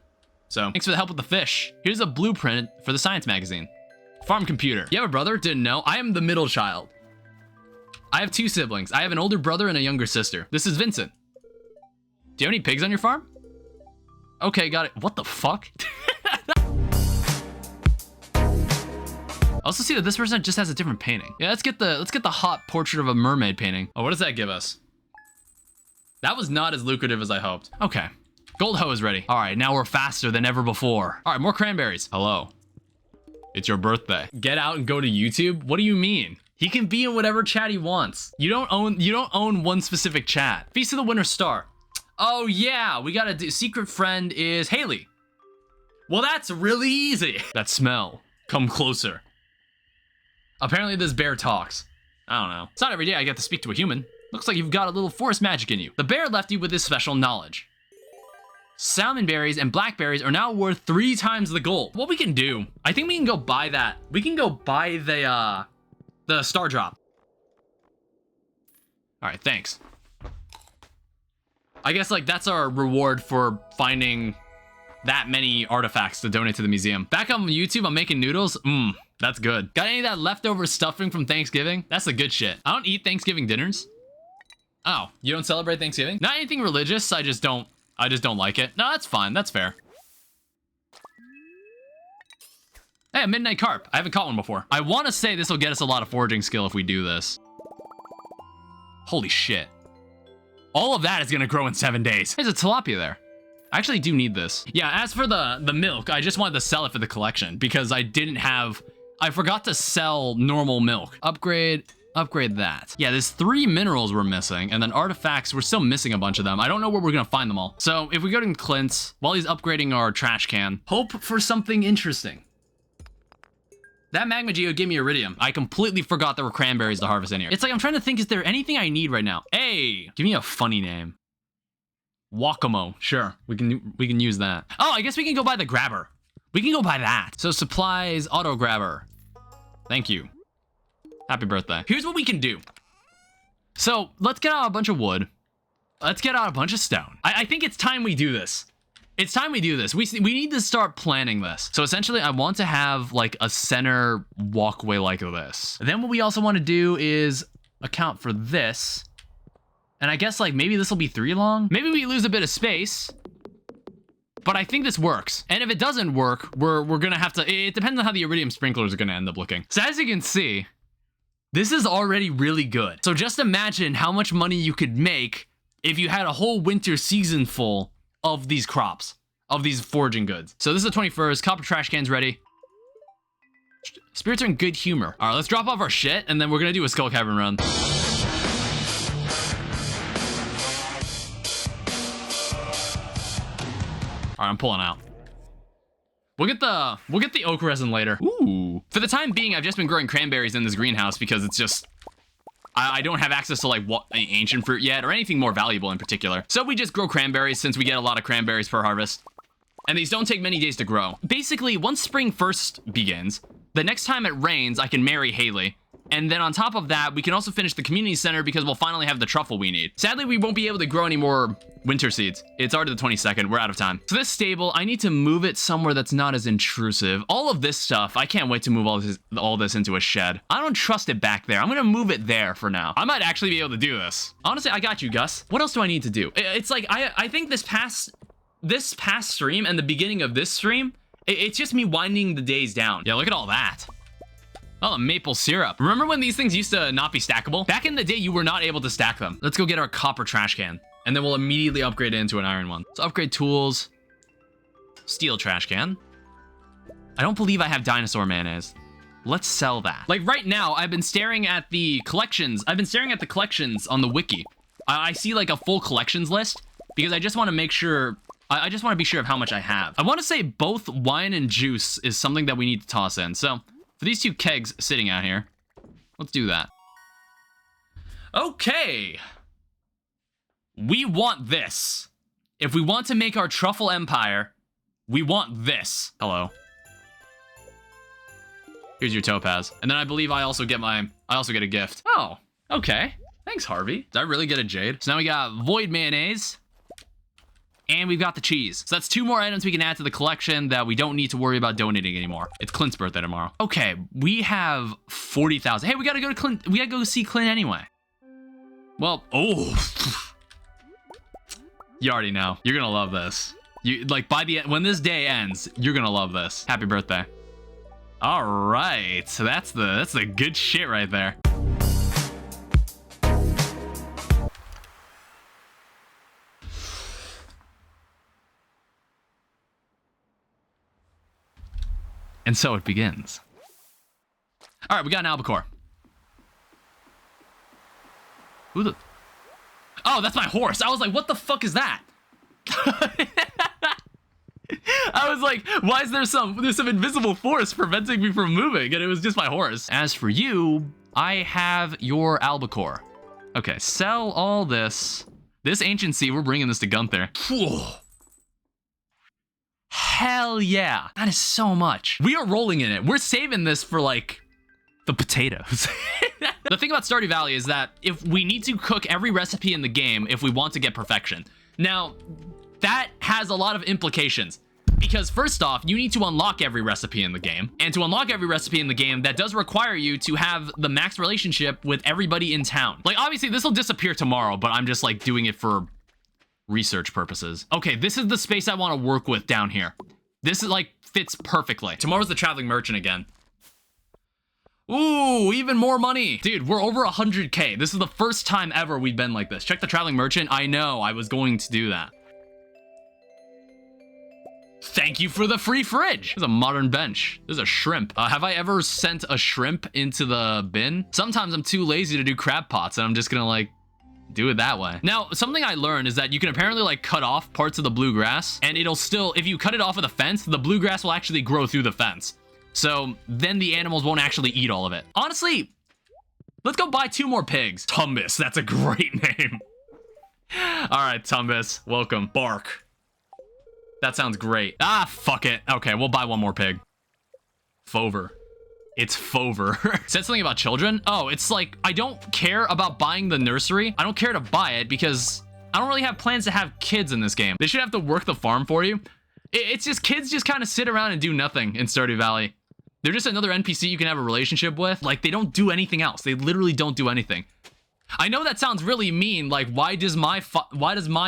So thanks for the help with the fish. Here's a blueprint for the science magazine. Farm computer. You have a brother? Didn't know. I am the middle child. I have 2 siblings. I have an older brother and a younger sister. This is Vincent. Do you have any pigs on your farm? Okay, got it. What the fuck? I also see that this person just has a different painting. Yeah, let's get the hot portrait of a mermaid painting. Oh, what does that give us? That was not as lucrative as I hoped. Okay. Gold hoe is ready. All right, now we're faster than ever before. All right, more cranberries. Hello. It's your birthday. Get out and go to YouTube? What do you mean? He can be in whatever chat he wants. You don't own one specific chat. Feast of the Winter Star. Oh yeah, we gotta do, secret friend is Haley. Well, that's really easy. That smell. Come closer. Apparently this bear talks. I don't know. It's not every day I get to speak to a human. Looks like you've got a little forest magic in you. The bear left you with this special knowledge. Salmon berries and blackberries are now worth 3 times the gold. What we can do, I think we can go buy that. We can go buy the star drop. All right, thanks. I guess like that's our reward for finding that many artifacts to donate to the museum. Back on YouTube, I'm making noodles. That's good. Got any of that leftover stuffing from Thanksgiving? That's the good shit. I don't eat Thanksgiving dinners. Oh, you don't celebrate Thanksgiving? Not anything religious, I just don't like it. No, that's fine, that's fair. Hey, a midnight carp. I haven't caught one before. I want to say this will get us a lot of foraging skill if we do this. Holy shit. All of that is gonna grow in 7 days. There's a tilapia there. I actually do need this. Yeah, as for the milk, I just wanted to sell it for the collection because I forgot to sell normal milk. Upgrade that. Yeah, there's 3 minerals we're missing, and then artifacts, we're still missing a bunch of them. I don't know where we're gonna find them all. So if we go to Clint's, while he's upgrading our trash can, hope for something interesting. That magma geode gave me iridium. I completely forgot there were cranberries to harvest in here. It's like I'm trying to think, is there anything I need right now? Hey, give me a funny name. Wakamo. Sure, we can use that. Oh, I guess we can go buy the grabber. We can go buy that. So supplies, auto grabber. Thank you. Happy birthday. Here's what we can do. So let's get out a bunch of wood. Let's get out a bunch of stone. I think it's time we do this. It's time we do this. We need to start planning this. So essentially, I want to have like a center walkway like this. Then what we also want to do is account for this. And I guess like maybe this will be 3 long. Maybe we lose a bit of space. But I think this works. And if it doesn't work, we're gonna have to, it depends on how the iridium sprinklers are gonna end up looking. So as you can see, this is already really good. So just imagine how much money you could make if you had a whole winter season full of these crops, of these foraging goods. So this is the 21st, copper trash can's ready. Spirits are in good humor. All right, let's drop off our shit, and then we're gonna do a skull cavern run. All right, I'm pulling out. We'll get the oak resin later. Ooh. For the time being, I've just been growing cranberries in this greenhouse because it's just, I don't have access to like any ancient fruit yet or anything more valuable in particular. So we just grow cranberries since we get a lot of cranberries per harvest. And these don't take many days to grow. Basically, once spring first begins, the next time it rains, I can marry Haley. And then on top of that, we can also finish the community center because we'll finally have the truffle we need. Sadly, we won't be able to grow any more winter seeds. It's already the 22nd. We're out of time. So this stable, I need to move it somewhere that's not as intrusive. All of this stuff, I can't wait to move all this into a shed. I don't trust it back there. I'm gonna move it there for now. I might actually be able to do this. Honestly, I got you, Gus. What else do I need to do? It's like, I think this past stream and the beginning of this stream, it's just me winding the days down. Yeah, look at all that. Oh, the maple syrup. Remember when these things used to not be stackable? Back in the day, you were not able to stack them. Let's go get our copper trash can, and then we'll immediately upgrade it into an iron one. So upgrade tools, steel trash can. I don't believe I have dinosaur mayonnaise. Let's sell that. Like right now, I've been staring at the collections. I've been staring at the collections on the wiki. I see like a full collections list because I just want to make sure, I just want to be sure of how much I have. I want to say both wine and juice is something that we need to toss in. So for these 2 kegs sitting out here, let's do that. Okay. We want this. If we want to make our truffle empire, we want this. Hello. Here's your topaz. And then I believe I also get a gift. Oh, okay. Thanks, Harvey. Did I really get a jade? So now we got void mayonnaise. And we've got the cheese. So that's 2 more items we can add to the collection that we don't need to worry about donating anymore. It's Clint's birthday tomorrow. Okay, we have 40,000. Hey, we gotta go to Clint. We gotta go see Clint anyway. Well, oh. You already know. You're gonna love this. You like by the end, when this day ends, you're gonna love this. Happy birthday. All right, so that's the good shit right there. And so it begins. All right, we got an albacore. Who the? Oh, that's my horse. I was like, what the fuck is that? I was like, why is there's some invisible force preventing me from moving? And it was just my horse. As for you, I have your albacore. Okay, sell all this. This ancient sea, we're bringing this to Gunther. Hell yeah. That is so much. We are rolling in it. We're saving this for like the potatoes. The thing about Stardew Valley is that if we need to cook every recipe in the game if we want to get perfection. Now, that has a lot of implications. Because first off, you need to unlock every recipe in the game. And to unlock every recipe in the game, that does require you to have the max relationship with everybody in town. Like, obviously, this will disappear tomorrow, but I'm just, like, doing it for research purposes. Okay, this is the space I want to work with down here. This is, like, fits perfectly. Tomorrow's the traveling merchant again. Ooh, even more money. Dude, we're over 100K. This is the first time ever we've been like this. Check the traveling merchant. I know, I was going to do that. Thank you for the free fridge. There's a modern bench. There's a shrimp. Have I ever sent a shrimp into the bin? Sometimes I'm too lazy to do crab pots and I'm just gonna like do it that way. Now, something I learned is that you can apparently like cut off parts of the bluegrass and it'll still, if you cut it off of the fence, the bluegrass will actually grow through the fence. So then the animals won't actually eat all of it. Honestly, let's go buy 2 more pigs. Tummus, that's a great name. All right, Tumbus, welcome. Bark. That sounds great. Ah, fuck it. Okay, we'll buy one more pig. Fover. It's Fover. Said something about children? Oh, it's like, I don't care about buying the nursery. I don't care to buy it because I don't really have plans to have kids in this game. They should have to work the farm for you. It's just kids just kind of sit around and do nothing in Stardew Valley. They're just another NPC you can have a relationship with. Like, they don't do anything else. They literally don't do anything. I know that sounds really mean. Like, why does my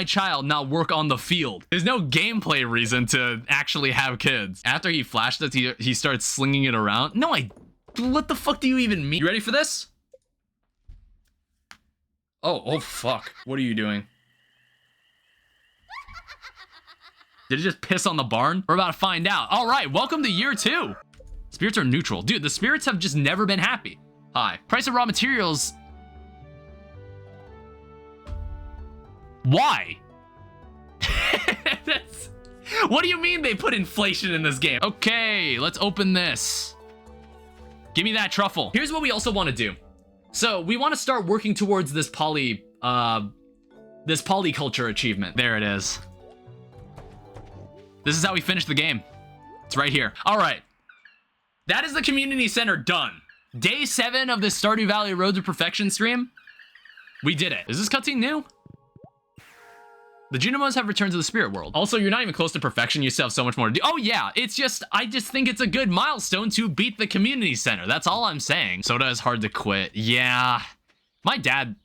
child not work on the field? There's no gameplay reason to actually have kids. After he flashed us, he starts slinging it around. No, what the fuck do you even mean? You ready for this? Oh, fuck. What are you doing? Did it just piss on the barn? We're about to find out. All right, welcome to year 2. Spirits are neutral. Dude, the spirits have just never been happy. Hi. Price of raw materials. Why? What do you mean they put inflation in this game? Okay, let's open this. Give me that truffle. Here's what we also want to do. So we want to start working towards this polyculture achievement. There it is. This is how we finish the game. It's right here. All right. That is the community center done. Day 7 of this Stardew Valley Road to Perfection stream. We did it. Is this cutscene new? The Junimos have returned to the spirit world. Also, you're not even close to perfection. You still have so much more to do. Oh yeah, it's just, I just think it's a good milestone to beat the community center. That's all I'm saying. Soda is hard to quit. Yeah. My dad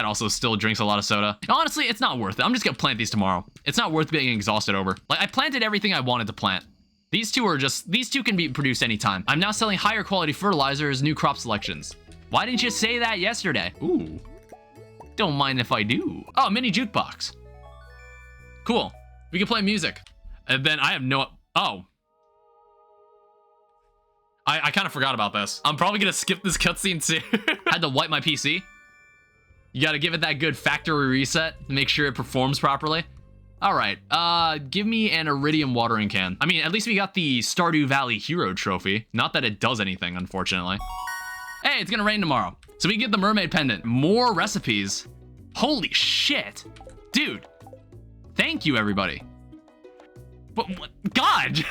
also still drinks a lot of soda. Honestly, it's not worth it. I'm just gonna plant these tomorrow. It's not worth being exhausted over. Like, I planted everything I wanted to plant. These two can be produced anytime. I'm now selling higher quality fertilizers, new crop selections. Why didn't you say that yesterday? Ooh. Don't mind if I do. Oh, mini jukebox. Cool. We can play music. And then I have no... Oh. I kind of forgot about this. I'm probably going to skip this cutscene too. I had to wipe my PC. You got to give it that good factory reset to make sure it performs properly. All right. Give me an iridium watering can. I mean, at least we got the Stardew Valley Hero trophy. Not that it does anything, unfortunately. Hey, it's going to rain tomorrow. So we get the mermaid pendant. More recipes. Holy shit. Dude. Thank you, everybody. What? God.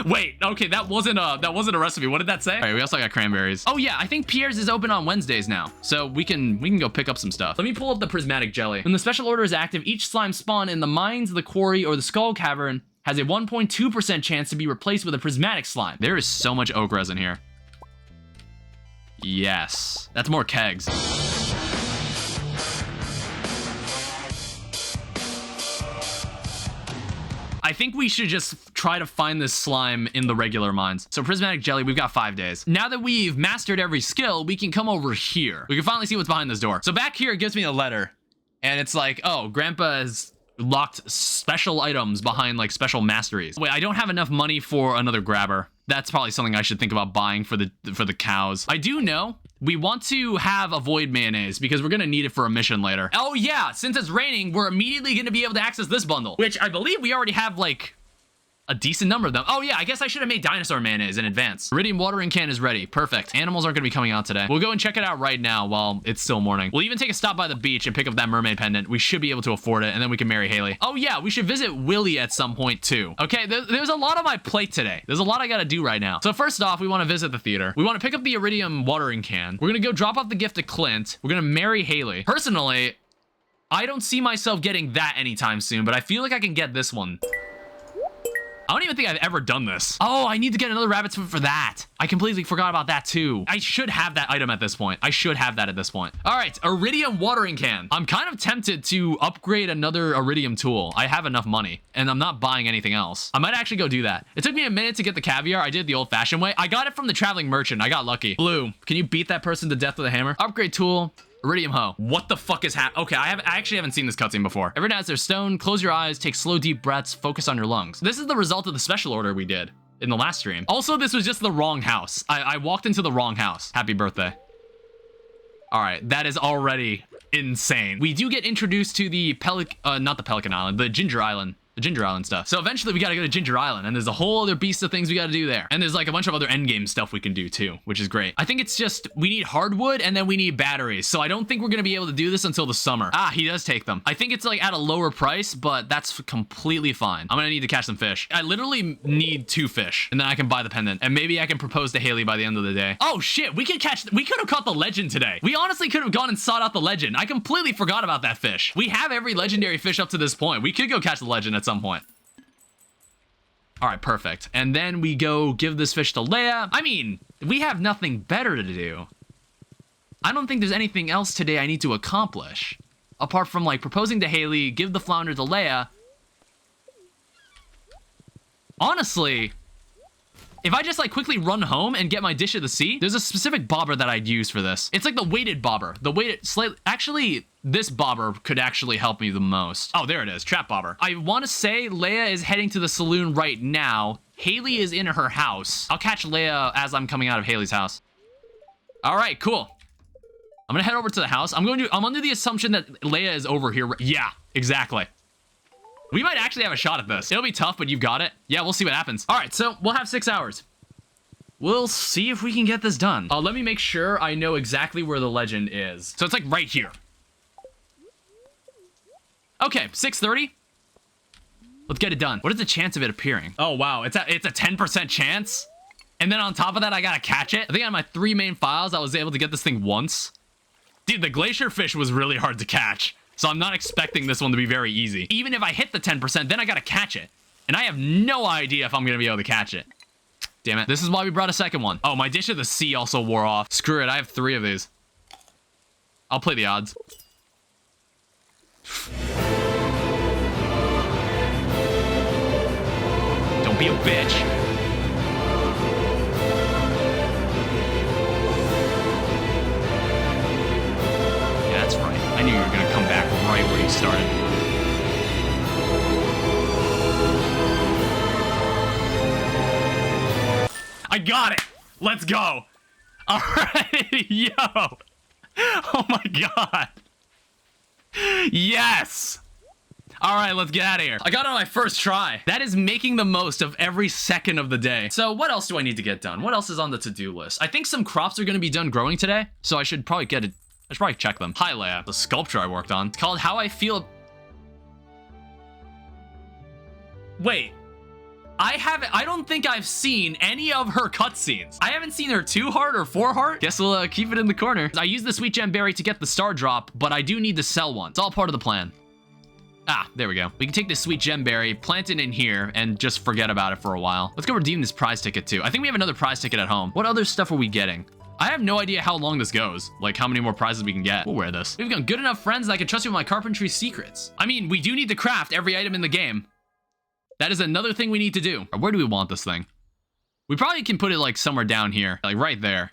Wait, okay, that wasn't a recipe. What did that say? All right, we also got cranberries. Oh yeah, I think Pierre's is open on Wednesdays now, so we can go pick up some stuff. Let me pull up the prismatic jelly. When the special order is active, each slime spawn in the mines, the quarry, or the skull cavern has a 1.2% chance to be replaced with a prismatic slime. There is so much oak resin here. Yes, that's more kegs. I think we should just try to find this slime in the regular mines. So prismatic jelly, we've got 5 days. Now that we've mastered every skill, we can come over here. We can finally see what's behind this door. So back here, it gives me a letter. And it's like, oh, Grandpa has locked special items behind like special masteries. Wait, I don't have enough money for another grabber. That's probably something I should think about buying for the cows. I do know we want to have a void mayonnaise because we're gonna need it for a mission later. Oh yeah, since it's raining, we're immediately gonna be able to access this bundle, which I believe we already have like a decent number of them. Oh yeah, I guess I should have made dinosaur mayonnaise in advance. Iridium watering can is ready. Perfect. Animals aren't gonna be coming out today. We'll go and check it out right now while it's still morning. We'll even take a stop by the beach and pick up that mermaid pendant. We should be able to afford it, and then we can marry Haley. Oh yeah, we should visit Willie at some point too. Okay, there's a lot on my plate today. There's a lot I gotta do right now. So first off, we wanna visit the theater. We wanna pick up the iridium watering can. We're gonna go drop off the gift to Clint. We're gonna marry Haley. Personally, I don't see myself getting that anytime soon, but I feel like I can get this one. I don't even think I've ever done this. Oh, I need to get another rabbit's foot for that. I completely forgot about that too. I should have that item at this point. I should have that at this point. All right, iridium watering can. I'm kind of tempted to upgrade another iridium tool. I have enough money and I'm not buying anything else. I might actually go do that. It took me a minute to get the caviar. I did it the old fashioned way. I got it from the traveling merchant. I got lucky. Blue, can you beat that person to death with a hammer? Upgrade tool. Iridium hoe. What the fuck is happening? Okay, I actually haven't seen this cutscene before. Everyone has their stone. Close your eyes, take slow, deep breaths, focus on your lungs. This is the result of the special order we did in the last stream. Also, this was just the wrong house. I walked into the wrong house. Happy birthday. All right, that is already insane. We do get introduced to the not the Pelican Island, the Ginger Island. The Ginger Island stuff. So eventually we gotta go to Ginger Island, and there's a whole other beast of things we gotta do there. And there's like a bunch of other endgame stuff we can do too, which is great. I think it's just, we need hardwood and then we need batteries. So I don't think we're gonna be able to do this until the summer. Ah, he does take them. I think it's like at a lower price, but that's completely fine. I'm gonna need to catch some fish. I literally need 2 fish, and then I can buy the pendant. And maybe I can propose to Haley by the end of the day. Oh shit, we could have caught the legend today. We honestly could have gone and sought out the legend. I completely forgot about that fish. We have every legendary fish up to this point. We could go catch the legend at some point. All right, perfect. And then we go give this fish to Leia. I mean, we have nothing better to do. I don't think there's anything else today I need to accomplish. Apart from, like, proposing to Haley, give the flounder to Leia. Honestly, if I just, like, quickly run home and get my dish of the sea, there's a specific bobber that I'd use for this. It's like the weighted bobber. The weighted, slightly, actually, this bobber could actually help me the most. Oh, there it is, trap bobber. I want to say Leia is heading to the saloon right now. Haley is in her house. I'll catch Leia as I'm coming out of Haley's house. All right, cool. I'm gonna head over to the house. I'm under the assumption that Leia is over here. Yeah, exactly. We might actually have a shot at this. It'll be tough, but you've got it. Yeah, we'll see what happens. All right, so we'll have 6 hours. We'll see if we can get this done. Let me make sure I know exactly where the legend is. So it's like right here. Okay, 6:30. Let's get it done. What is the chance of it appearing? Oh, wow, it's a 10% chance. And then on top of that, I gotta catch it. I think on my 3 main files, I was able to get this thing once. Dude, the glacier fish was really hard to catch. So I'm not expecting this one to be very easy. Even if I hit the 10%, then I gotta catch it. And I have no idea if I'm gonna be able to catch it. Damn it. This is why we brought a second one. Oh, my dish of the sea also wore off. Screw it, I have 3 of these. I'll play the odds. Don't be a bitch. Yeah, that's right. I knew you were gonna come back right where you started. I got it! Let's go! Alright, yo! Oh my god! Yes! Alright, let's get out of here. I got it on my first try. That is making the most of every second of the day. So what else do I need to get done? What else is on the to-do list? I think some crops are gonna be done growing today, so I should probably get it. I should probably check them. Hi, Leia. The sculpture I worked on. It's called How I Feel... Wait. I don't think I've seen any of her cutscenes. I haven't seen her 2-heart or 4-heart. Guess we'll keep it in the corner. I used the sweet gem berry to get the star drop, but I do need to sell one. It's all part of the plan. Ah, there we go. We can take this sweet gem berry, plant it in here, and just forget about it for a while. Let's go redeem this prize ticket too. I think we have another prize ticket at home. What other stuff are we getting? I have no idea how long this goes, like how many more prizes we can get. We'll wear this. We've got good enough friends that I can trust you with my carpentry secrets. I mean, we do need to craft every item in the game. That is another thing we need to do. Where do we want this thing? We probably can put it like somewhere down here, like right there.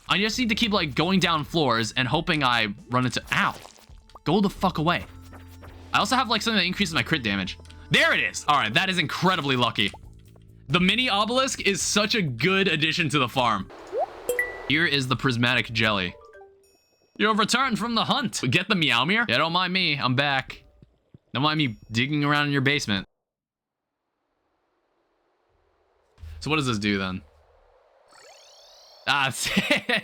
I just need to keep like going down floors and hoping I run into, ow. Go the fuck away. I also have like something that increases my crit damage. There it is. All right, that is incredibly lucky. The mini obelisk is such a good addition to the farm. Here is the prismatic jelly. You've returned from the hunt. Get the Meowmere? Yeah, don't mind me, I'm back. Don't mind me digging around in your basement. So what does this do then? Ah,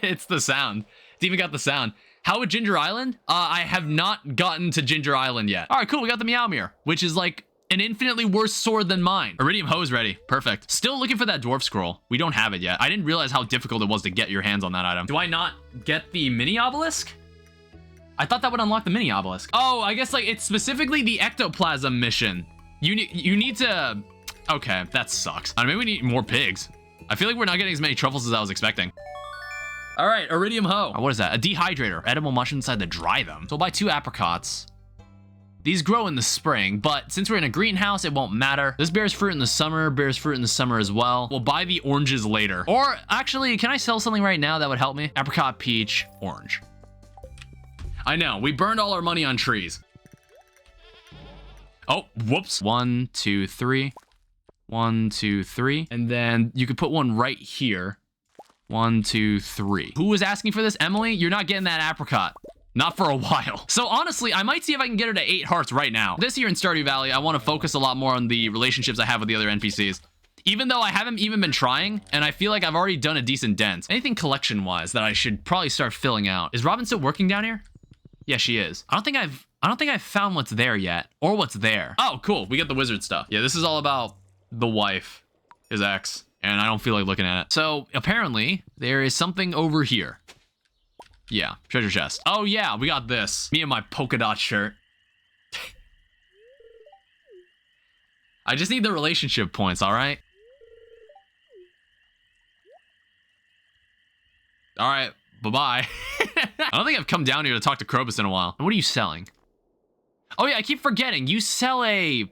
it's the sound. It's even got the sound. How with Ginger Island? I have not gotten to Ginger Island yet. All right, cool, we got the Meowmere, which is like an infinitely worse sword than mine. Iridium hose ready, perfect. Still looking for that dwarf scroll. We don't have it yet. I didn't realize how difficult it was to get your hands on that item. Do I not get the mini obelisk? I thought that would unlock the mini obelisk. Oh, I guess like it's specifically the ectoplasm mission. You need to, okay, that sucks. Maybe we need more pigs. I feel like we're not getting as many truffles as I was expecting. All right, iridium hoe. Oh, what is that? A dehydrator. Edible mushroom inside to dry them. So I'll buy 2 apricots. These grow in the spring, but since we're in a greenhouse, it won't matter. This bears fruit in the summer, bears fruit in the summer as well. We'll buy the oranges later. Or actually, can I sell something right now that would help me? Apricot, peach, orange. I know, we burned all our money on trees. Oh, whoops. 1, 2, 3. 1, 2, 3. And then you could put one right here. 1, 2, 3. Who was asking for this? Emily? You're not getting that apricot. Not for a while. So honestly, I might see if I can get her to 8 hearts right now. This year in Stardew Valley, I want to focus a lot more on the relationships I have with the other NPCs. Even though I haven't even been trying, and I feel like I've already done a decent dent. Anything collection-wise that I should probably start filling out. Is Robin still working down here? Yeah, she is. I don't think I've found what's there yet, or what's there. Oh, cool. We get the wizard stuff. Yeah, this is all about the wife, his ex, and I don't feel like looking at it. So apparently there is something over here. Yeah, treasure chest. Oh yeah, we got this. Me and my polka dot shirt. I just need the relationship points, all right? All right, bye-bye. I don't think I've come down here to talk to Krobus in a while. What are you selling? Oh yeah, I keep forgetting. You sell a...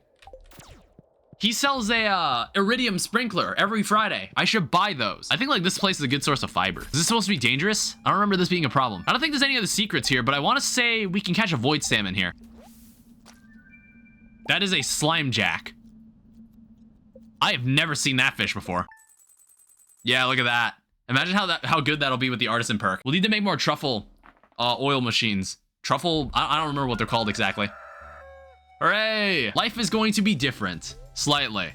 He sells a iridium sprinkler every Friday. I should buy those. I think like this place is a good source of fiber. Is this supposed to be dangerous? I don't remember this being a problem. I don't think there's any other secrets here, but I want to say we can catch a void salmon here. That is a slime jack. I have never seen that fish before. Yeah, look at that. Imagine how good that'll be with the artisan perk. We'll need to make more truffle oil machines. Truffle, I don't remember what they're called exactly. Hooray! Life is going to be different. Slightly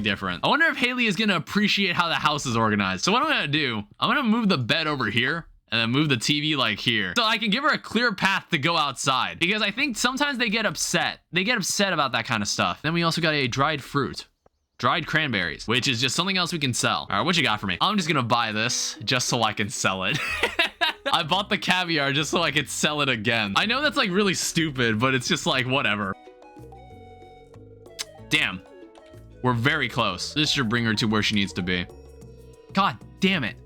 different. I wonder if Haley is gonna appreciate how the house is organized. So what I'm gonna do, I'm gonna move the bed over here and then move the TV like here. So I can give her a clear path to go outside. Because I think sometimes they get upset. They get upset about that kind of stuff. Then we also got a dried fruit. Dried cranberries, which is just something else we can sell. All right, what you got for me? I'm just gonna buy this just so I can sell it. I bought the caviar just so I could sell it again. I know that's like really stupid, but it's just like, whatever. Damn, we're very close. This should bring her to where she needs to be. God damn it.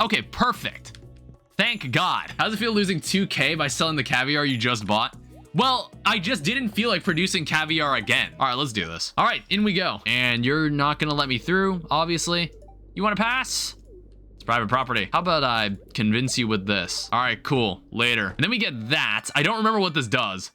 Okay, perfect. Thank God. How does it feel losing 2K by selling the caviar you just bought? Well, I just didn't feel like producing caviar again. All right, let's do this. All right, in we go. And you're not gonna let me through, obviously. You wanna pass? It's private property. How about I convince you with this? All right, cool, later. And then we get that. I don't remember what this does.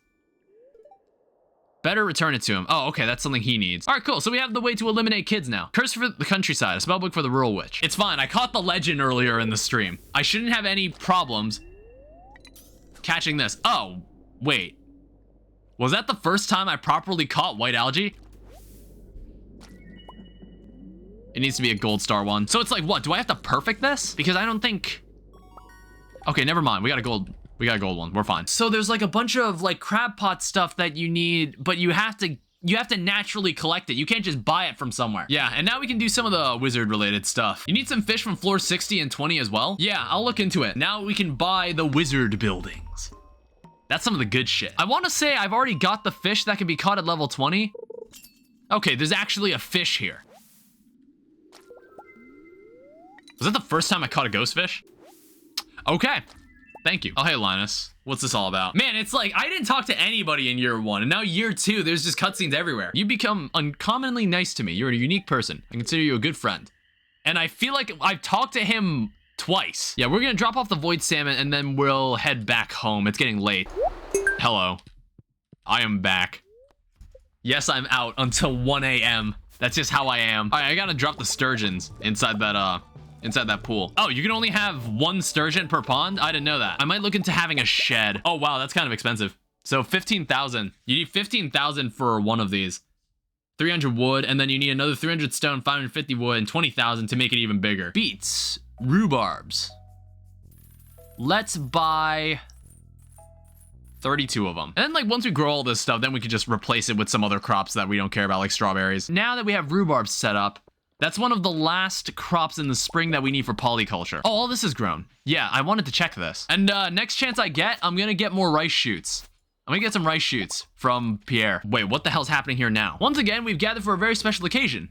Better return it to him. Oh, okay, that's something he needs. All right, cool, so we have the way to eliminate kids now. Curse for the countryside, a spellbook for the rural witch. It's fine, I caught the legend earlier in the stream. I shouldn't have any problems catching this. Oh, wait. Was that the first time I properly caught white algae? It needs to be a gold star one. So it's like, what? Do I have to perfect this? Because I don't think... Okay, never mind. We got a gold one. We're fine. So there's like a bunch of like crab pot stuff that you need, but you have to naturally collect it. You can't just buy it from somewhere. Yeah, and now we can do some of the wizard related stuff. You need some fish from floor 60 and 20 as well? Yeah, I'll look into it. Now we can buy the wizard buildings. That's some of the good shit. I want to say I've already got the fish that can be caught at level 20. Okay, there's actually a fish here. Was that the first time I caught a ghost fish? Okay, thank you. Oh, hey, Linus. What's this all about? Man, it's like, I didn't talk to anybody in year 1, and now year 2, there's just cutscenes everywhere. You become uncommonly nice to me. You're a unique person. I consider you a good friend. And I feel like I've talked to him twice. Yeah, we're gonna drop off the void salmon and then we'll head back home. It's getting late. Hello. I am back. Yes, I'm out until 1 a.m. That's just how I am. All right, I gotta drop the sturgeons inside that pool. Oh, you can only have 1 sturgeon per pond? I didn't know that. I might look into having a shed. Oh, wow, that's kind of expensive. So 15,000. You need 15,000 for one of these. 300 wood, and then you need another 300 stone, 550 wood, and 20,000 to make it even bigger. Beets. Rhubarbs. Let's buy 32 of them. And then like once we grow all this stuff, then we can just replace it with some other crops that we don't care about, like strawberries. Now that we have rhubarb set up, that's one of the last crops in the spring that we need for polyculture. Oh, all this is grown. Yeah, I wanted to check this. And next chance I get, I'm gonna get more rice shoots. I'm gonna get some rice shoots from Pierre. Wait, what the hell's happening here now? Once again, we've gathered for a very special occasion.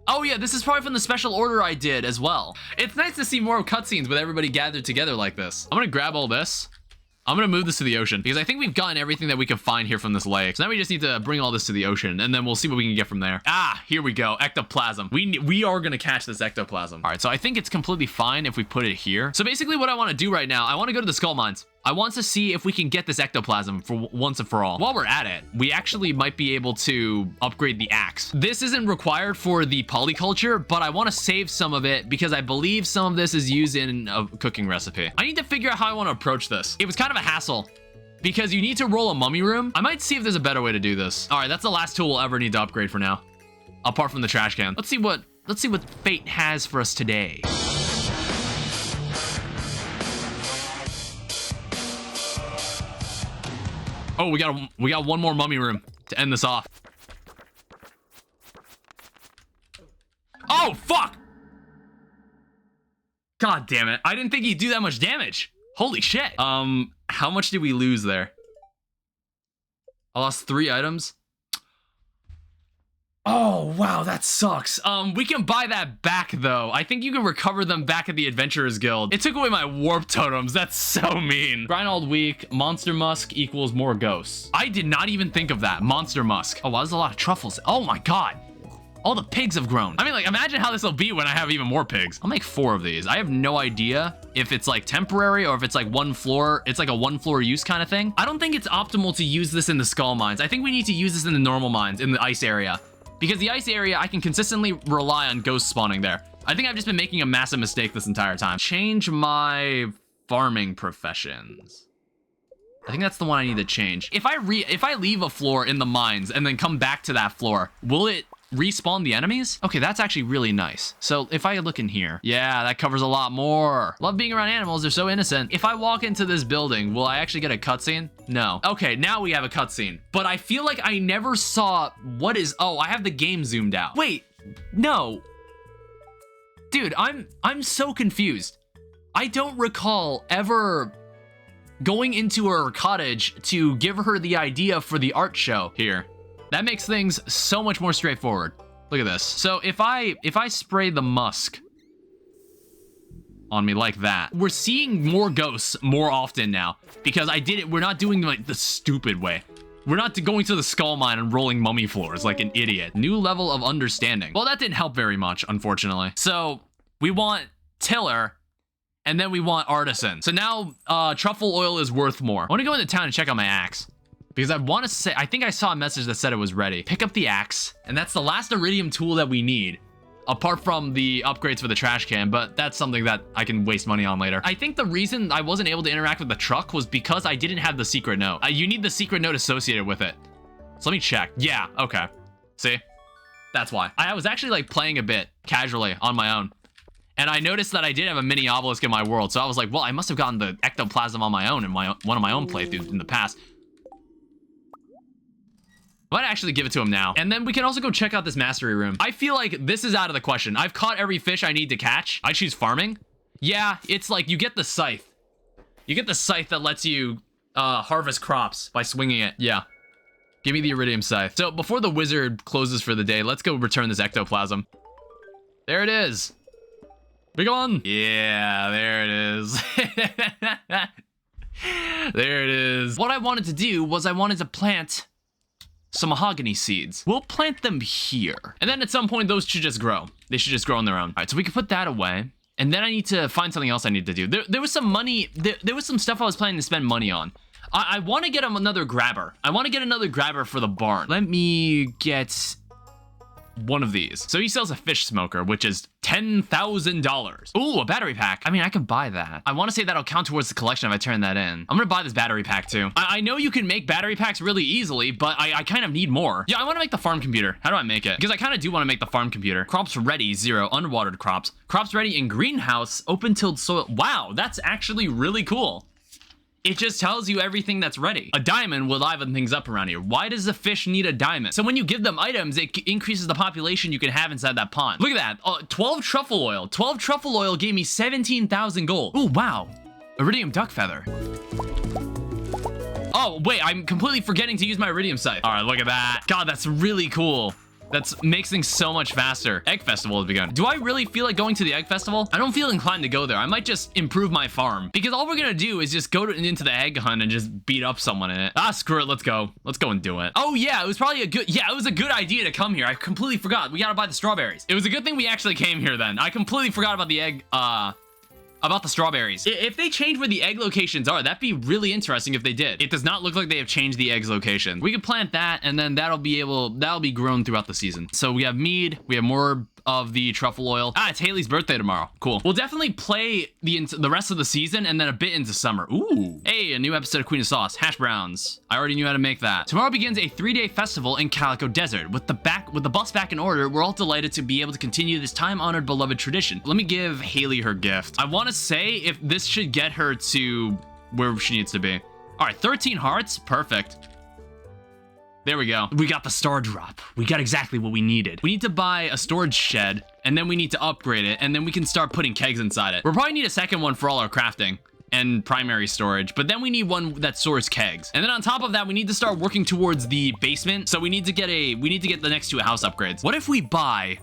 Oh yeah, this is probably from the special order I did as well. It's nice to see more cutscenes with everybody gathered together like this. I'm gonna grab all this. I'm gonna move this to the ocean because I think we've gotten everything that we can find here from this lake. So now we just need to bring all this to the ocean and then we'll see what we can get from there. Ah, here we go, ectoplasm. We are gonna catch this ectoplasm. All right, so I think it's completely fine if we put it here. So basically what I wanna do right now, I wanna go to the skull mines. I want to see if we can get this ectoplasm for once and for all. While we're at it, we actually might be able to upgrade the axe. This isn't required for the polyculture, but I want to save some of it because I believe some of this is used in a cooking recipe. I need to figure out how I want to approach this. It was kind of a hassle because you need to roll a mummy room. I might see if there's a better way to do this. All right, that's the last tool we'll ever need to upgrade for now, apart from the trash can. Let's see what fate has for us today. Oh, we got one more mummy room to end this off. Oh, fuck! God damn it. I didn't think he'd do that much damage. Holy shit. How much did we lose there? I lost 3 items. Oh, wow, that sucks. We can buy that back, though. I think you can recover them back at the Adventurers Guild. It took away my warp totems. That's so mean. Grind all week. Monster musk equals more ghosts. I did not even think of that. Monster musk. Oh, wow, there's a lot of truffles. Oh, my God. All the pigs have grown. I mean, like, imagine how this will be when I have even more pigs. I'll make 4 of these. I have no idea if it's like temporary or if it's like one floor. It's like a 1 floor use kind of thing. I don't think it's optimal to use this in the skull mines. I think we need to use this in the normal mines, in the ice area. Because the ice area, I can consistently rely on ghosts spawning there. I think I've just been making a massive mistake this entire time. Change my farming professions. I think that's the one I need to change. If I leave a floor in the mines and then come back to that floor, will it respawn the enemies? Okay, that's actually really nice. So if I look in here, yeah, that covers a lot more. Love being around animals. They're so innocent. If I walk into this building, will I actually get a cutscene? No. Okay, now we have a cutscene. But I feel like I never saw what is... Oh, I have the game zoomed out. Wait, no. Dude, I'm so confused. I don't recall ever going into her cottage to give her the idea for the art show here. That makes things so much more straightforward. Look at this. So if I spray the musk on me like that, we're seeing more ghosts more often now because I did it. We're not doing like the stupid way. We're not going to the skull mine and rolling mummy floors like an idiot. New level of understanding. Well, that didn't help very much, unfortunately. So we want tiller and then we want artisan. So now truffle oil is worth more. I want to go into town and check out my axe. Because I want to say, I think I saw a message that said it was ready. Pick up the axe, and that's the last iridium tool that we need, apart from the upgrades for the trash can, but that's something that I can waste money on later. I think the reason I wasn't able to interact with the truck was because I didn't have the secret note. You need the secret note associated with it. So let me check. Yeah, okay. See? That's why. I was actually like playing a bit casually on my own. And I noticed that I did have a mini obelisk in my world, so I was like, well, I must have gotten the ectoplasm on my own in one of my own playthroughs in the past. I might actually give it to him now. And then we can also go check out this mastery room. I feel like this is out of the question. I've caught every fish I need to catch. I choose farming. Yeah, it's like you get the scythe. You get the scythe that lets you harvest crops by swinging it. Yeah. Give me the iridium scythe. So before the wizard closes for the day, let's go return this ectoplasm. There it is. Big on. Yeah, there it is. There it is. What I wanted to do was I wanted to plant some mahogany seeds. We'll plant them here. And then at some point, those should just grow. They should just grow on their own. All right, so we can put that away. And then I need to find something else I need to do. There was some money. There was some stuff I was planning to spend money on. I want to get him another grabber. I want to get another grabber for the barn. Let me get one of these. So he sells a fish smoker, which is $10,000. Ooh, a battery pack. I mean, I can buy that. I want to say that'll count towards the collection if I turn that in. I'm gonna buy this battery pack too. I know you can make battery packs really easily, but I kind of need more. Yeah, I want to make the farm computer. How do I make it? Because I kind of do want to make the farm computer. Crops ready, 0. Underwatered crops. Crops ready in greenhouse, open-tilled soil. Wow, that's actually really cool. It just tells you everything that's ready. A diamond will liven things up around here. Why does the fish need a diamond? So when you give them items, it increases the population you can have inside that pond. Look at that. 12 truffle oil. 12 truffle oil gave me 17,000 gold. Oh, wow. Iridium duck feather. Oh, wait, I'm completely forgetting to use my iridium scythe. All right, look at that. God, that's really cool. That makes things so much faster. Egg festival has begun. Do I really feel like going to the egg festival? I don't feel inclined to go there. I might just improve my farm because all we're gonna do is just go into the egg hunt and just beat up someone in it. Ah, screw it. Let's go. Let's go and do it. Oh yeah, it was probably it was a good idea to come here. I completely forgot. We gotta buy the strawberries. It was a good thing we actually came here then. I completely forgot about the egg about the strawberries. If they change where the egg locations are, that'd be really interesting if they did. It does not look like they have changed the eggs location. We could plant that, and then that'll be grown throughout the season. So we have mead, we have more of the truffle oil. Ah, it's Haley's birthday tomorrow. Cool. We'll definitely play the rest of the season and then a bit into summer. Ooh. Hey, a new episode of Queen of Sauce. Hash browns. I already knew how to make that. Tomorrow begins a 3-day festival in Calico Desert. With the bus back in order, we're all delighted to be able to continue this time-honored beloved tradition. Let me give Haley her gift. I want to say if this should get her to where she needs to be. All right, 13 hearts. Perfect. There we go. We got the star drop. We got exactly what we needed. We need to buy a storage shed, and then we need to upgrade it, and then we can start putting kegs inside it. We'll probably need a second one for all our crafting and primary storage, but then we need one that stores kegs. And then on top of that, we need to start working towards the basement. So we need to get the next 2 house upgrades. What if we buy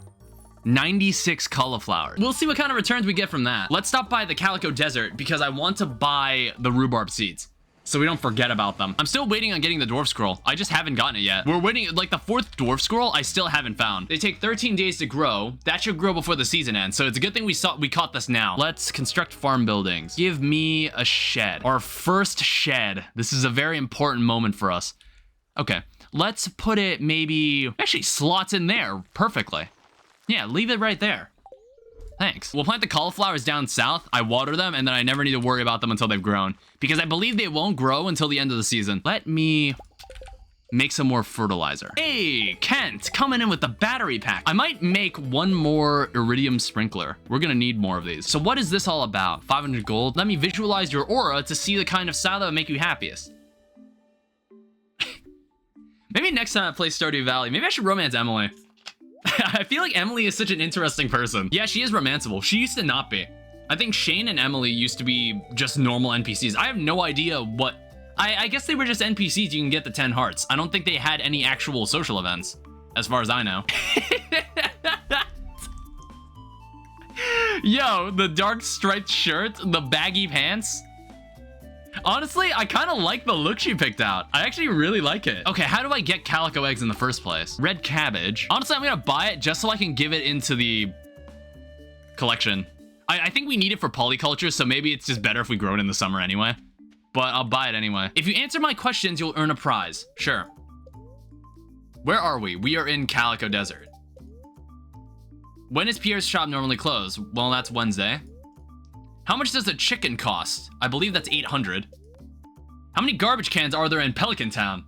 96 cauliflower? We'll see what kind of returns we get from that. Let's stop by the Calico Desert because I want to buy the rhubarb seeds, so we don't forget about them. I'm still waiting on getting the dwarf scroll. I just haven't gotten it yet. We're waiting, like the 4th dwarf scroll, I still haven't found. They take 13 days to grow. That should grow before the season ends. So it's a good thing we caught this now. Let's construct farm buildings. Give me a shed. Our first shed. This is a very important moment for us. Okay, let's put it maybe, actually slots in there perfectly. Yeah, leave it right there. Thanks. We'll plant the cauliflowers down south. I water them, and then I never need to worry about them until they've grown, because I believe they won't grow until the end of the season. Let me make some more fertilizer. Hey, Kent, coming in with the battery pack. I might make one more iridium sprinkler. We're gonna need more of these. So what is this all about? 500 gold. Let me visualize your aura to see the kind of style that would make you happiest. Maybe next time I play Stardew Valley, maybe I should romance Emily. I feel like Emily is such an interesting person. Yeah, she is romanceable. She used to not be. I think Shane and Emily used to be just normal NPCs. I have no idea what... I guess they were just NPCs you can get the 10 hearts. I don't think they had any actual social events, as far as I know. Yo, the dark striped shirt, the baggy pants. Honestly, I kind of like the look she picked out. I actually really like it. Okay, how do I get calico eggs in the first place? Red cabbage. Honestly, I'm gonna buy it just so I can give it into the collection. I think we need it for polyculture, so maybe it's just better if we grow it in the summer anyway. But I'll buy it anyway. If you answer my questions, you'll earn a prize. Sure. Where are we? We are in Calico Desert. When is Pierre's shop normally closed? Well, that's Wednesday. How much does a chicken cost? I believe that's 800. How many garbage cans are there in Pelican Town?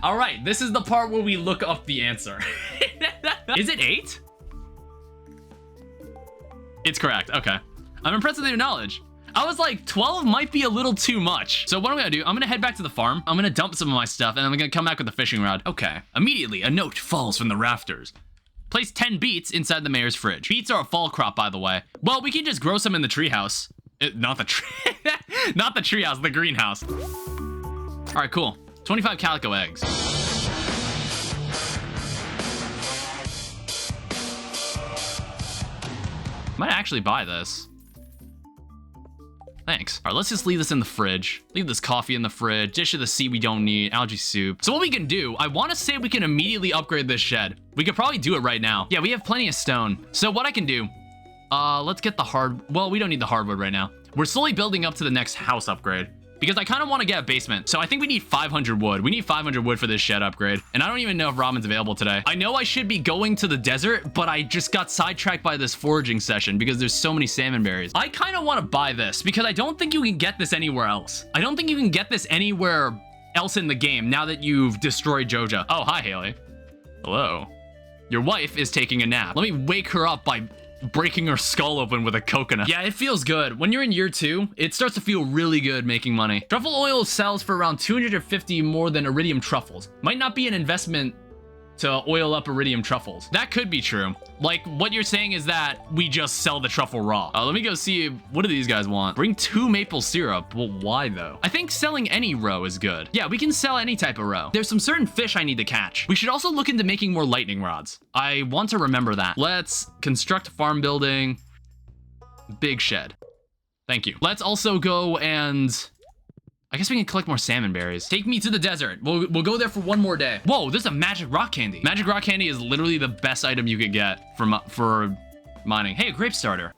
All right, this is the part where we look up the answer. Is it 8? It's correct, okay. I'm impressed with your knowledge. I was like, 12 might be a little too much. So what I'm gonna do, I'm gonna head back to the farm. I'm gonna dump some of my stuff, and I'm gonna come back with a fishing rod. Okay, immediately, a note falls from the rafters. Place 10 beets inside the mayor's fridge. Beets are a fall crop, by the way. Well, we can just grow some in the treehouse. Not the treehouse, the greenhouse. All right, cool. 25 calico eggs. Might actually buy this. Thanks. All right, let's just leave this in the fridge. Leave this coffee in the fridge. Dish of the sea we don't need. Algae soup. So what we can do, I want to say we can immediately upgrade this shed. We could probably do it right now. Yeah, we have plenty of stone. So what I can do, let's get the well, we don't need the hardwood right now. We're slowly building up to the next house upgrade, because I kind of want to get a basement. So I think we need 500 wood. We need 500 wood for this shed upgrade. And I don't even know if ramen's available today. I know I should be going to the desert, but I just got sidetracked by this foraging session because there's so many salmon berries. I kind of want to buy this because I don't think you can get this anywhere else. I don't think you can get this anywhere else in the game now that you've destroyed Joja. Oh, hi, Haley. Hello. Your wife is taking a nap. Let me wake her up by breaking her skull open with a coconut. Yeah, it feels good. When you're in year 2, it starts to feel really good making money. Truffle oil sells for around 250 more than iridium truffles. Might not be an investment to oil up iridium truffles. That could be true. Like, what you're saying is that we just sell the truffle raw. Let me go see, what do these guys want? Bring 2 maple syrup. Well, why though? I think selling any roe is good. Yeah, we can sell any type of roe. There's some certain fish I need to catch. We should also look into making more lightning rods. I want to remember that. Let's construct a farm building. Big shed. Thank you. Let's also go and... I guess we can collect more salmon berries. Take me to the desert. We'll go there for one more day. Whoa, this is a magic rock candy. Magic rock candy is literally the best item you could get for mining. Hey, a grape starter.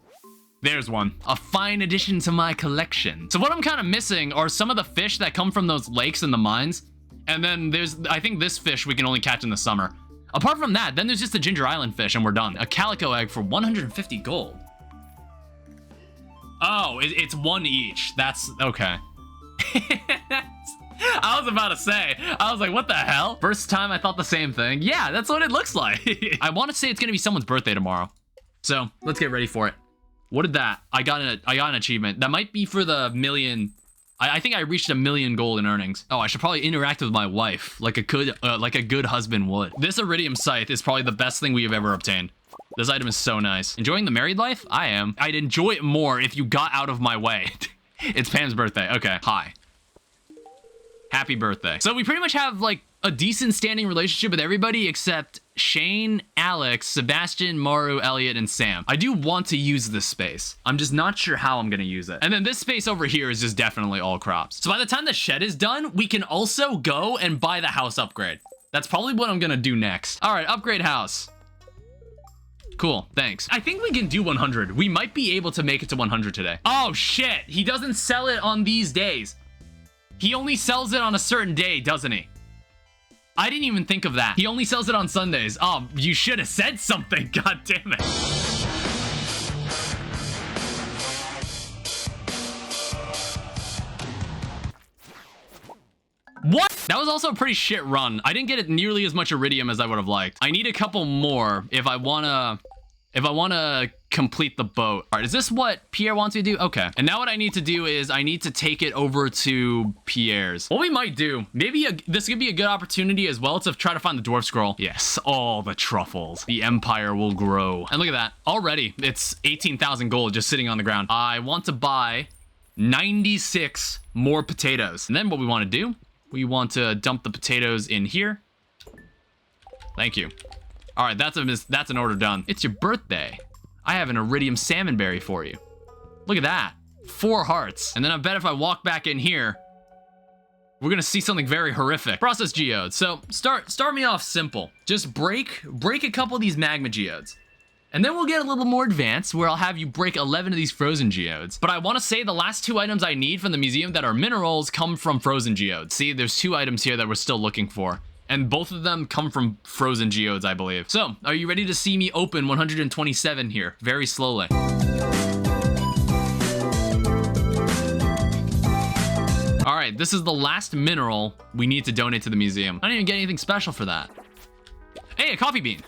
There's one. A fine addition to my collection. So what I'm kind of missing are some of the fish that come from those lakes and the mines. And then there's, I think this fish we can only catch in the summer. Apart from that, then there's just a Ginger Island fish and we're done. A calico egg for 150 gold. Oh, it's one each. That's okay. I was about to say, I was like, what the hell? First time I thought the same thing. Yeah, that's what it looks like. I want to say it's gonna be someone's birthday tomorrow. So let's get ready for it. What did that? I got an achievement. That might be for the million. I think I reached 1 million gold in earnings. Oh, I should probably interact with my wife like a good husband would. This iridium scythe is probably the best thing we have ever obtained. This item is so nice. Enjoying the married life? I am. I'd enjoy it more if you got out of my way. It's Pam's birthday. Okay. Hi. Happy birthday. So we pretty much have like a decent standing relationship with everybody except Shane, Alex, Sebastian, Maru, Elliot, and Sam. I do want to use this space. I'm just not sure how I'm gonna use it. And then this space over here is just definitely all crops. So by the time the shed is done, we can also go and buy the house upgrade. That's probably what I'm gonna do next. All right, upgrade house. Cool, thanks. I think we can do 100. We might be able to make it to 100 today. Oh shit, he doesn't sell it on these days. He only sells it on a certain day, doesn't he? I didn't even think of that. He only sells it on Sundays. Oh, you should have said something. God damn it. What? That was also a pretty shit run. I didn't get it nearly as much iridium as I would have liked. I need a couple more if I wanna complete the boat. All right, is this what Pierre wants me to do? Okay. And now what I need to do is I need to take it over to Pierre's. What we might do, maybe this could be a good opportunity as well to try to find the dwarf scroll. Yes, all the truffles. The empire will grow. And look at that. Already, it's 18,000 gold just sitting on the ground. I want to buy 96 more potatoes. And then what we want to do, we want to dump the potatoes in here. Thank you. All right, that's an order done. It's your birthday. I have an iridium salmon berry for you. Look at that. 4 hearts. And then I bet if I walk back in here, we're gonna see something very horrific. Process geodes. So start me off simple. Just break a couple of these magma geodes. And then we'll get a little more advanced where I'll have you break 11 of these frozen geodes. But I want to say the last 2 items I need from the museum that are minerals come from frozen geodes. See, there's 2 items here that we're still looking for. And both of them come from frozen geodes, I believe. So, are you ready to see me open 127 here? Very slowly. All right, this is the last mineral we need to donate to the museum. I don't even get anything special for that. Hey, a coffee bean.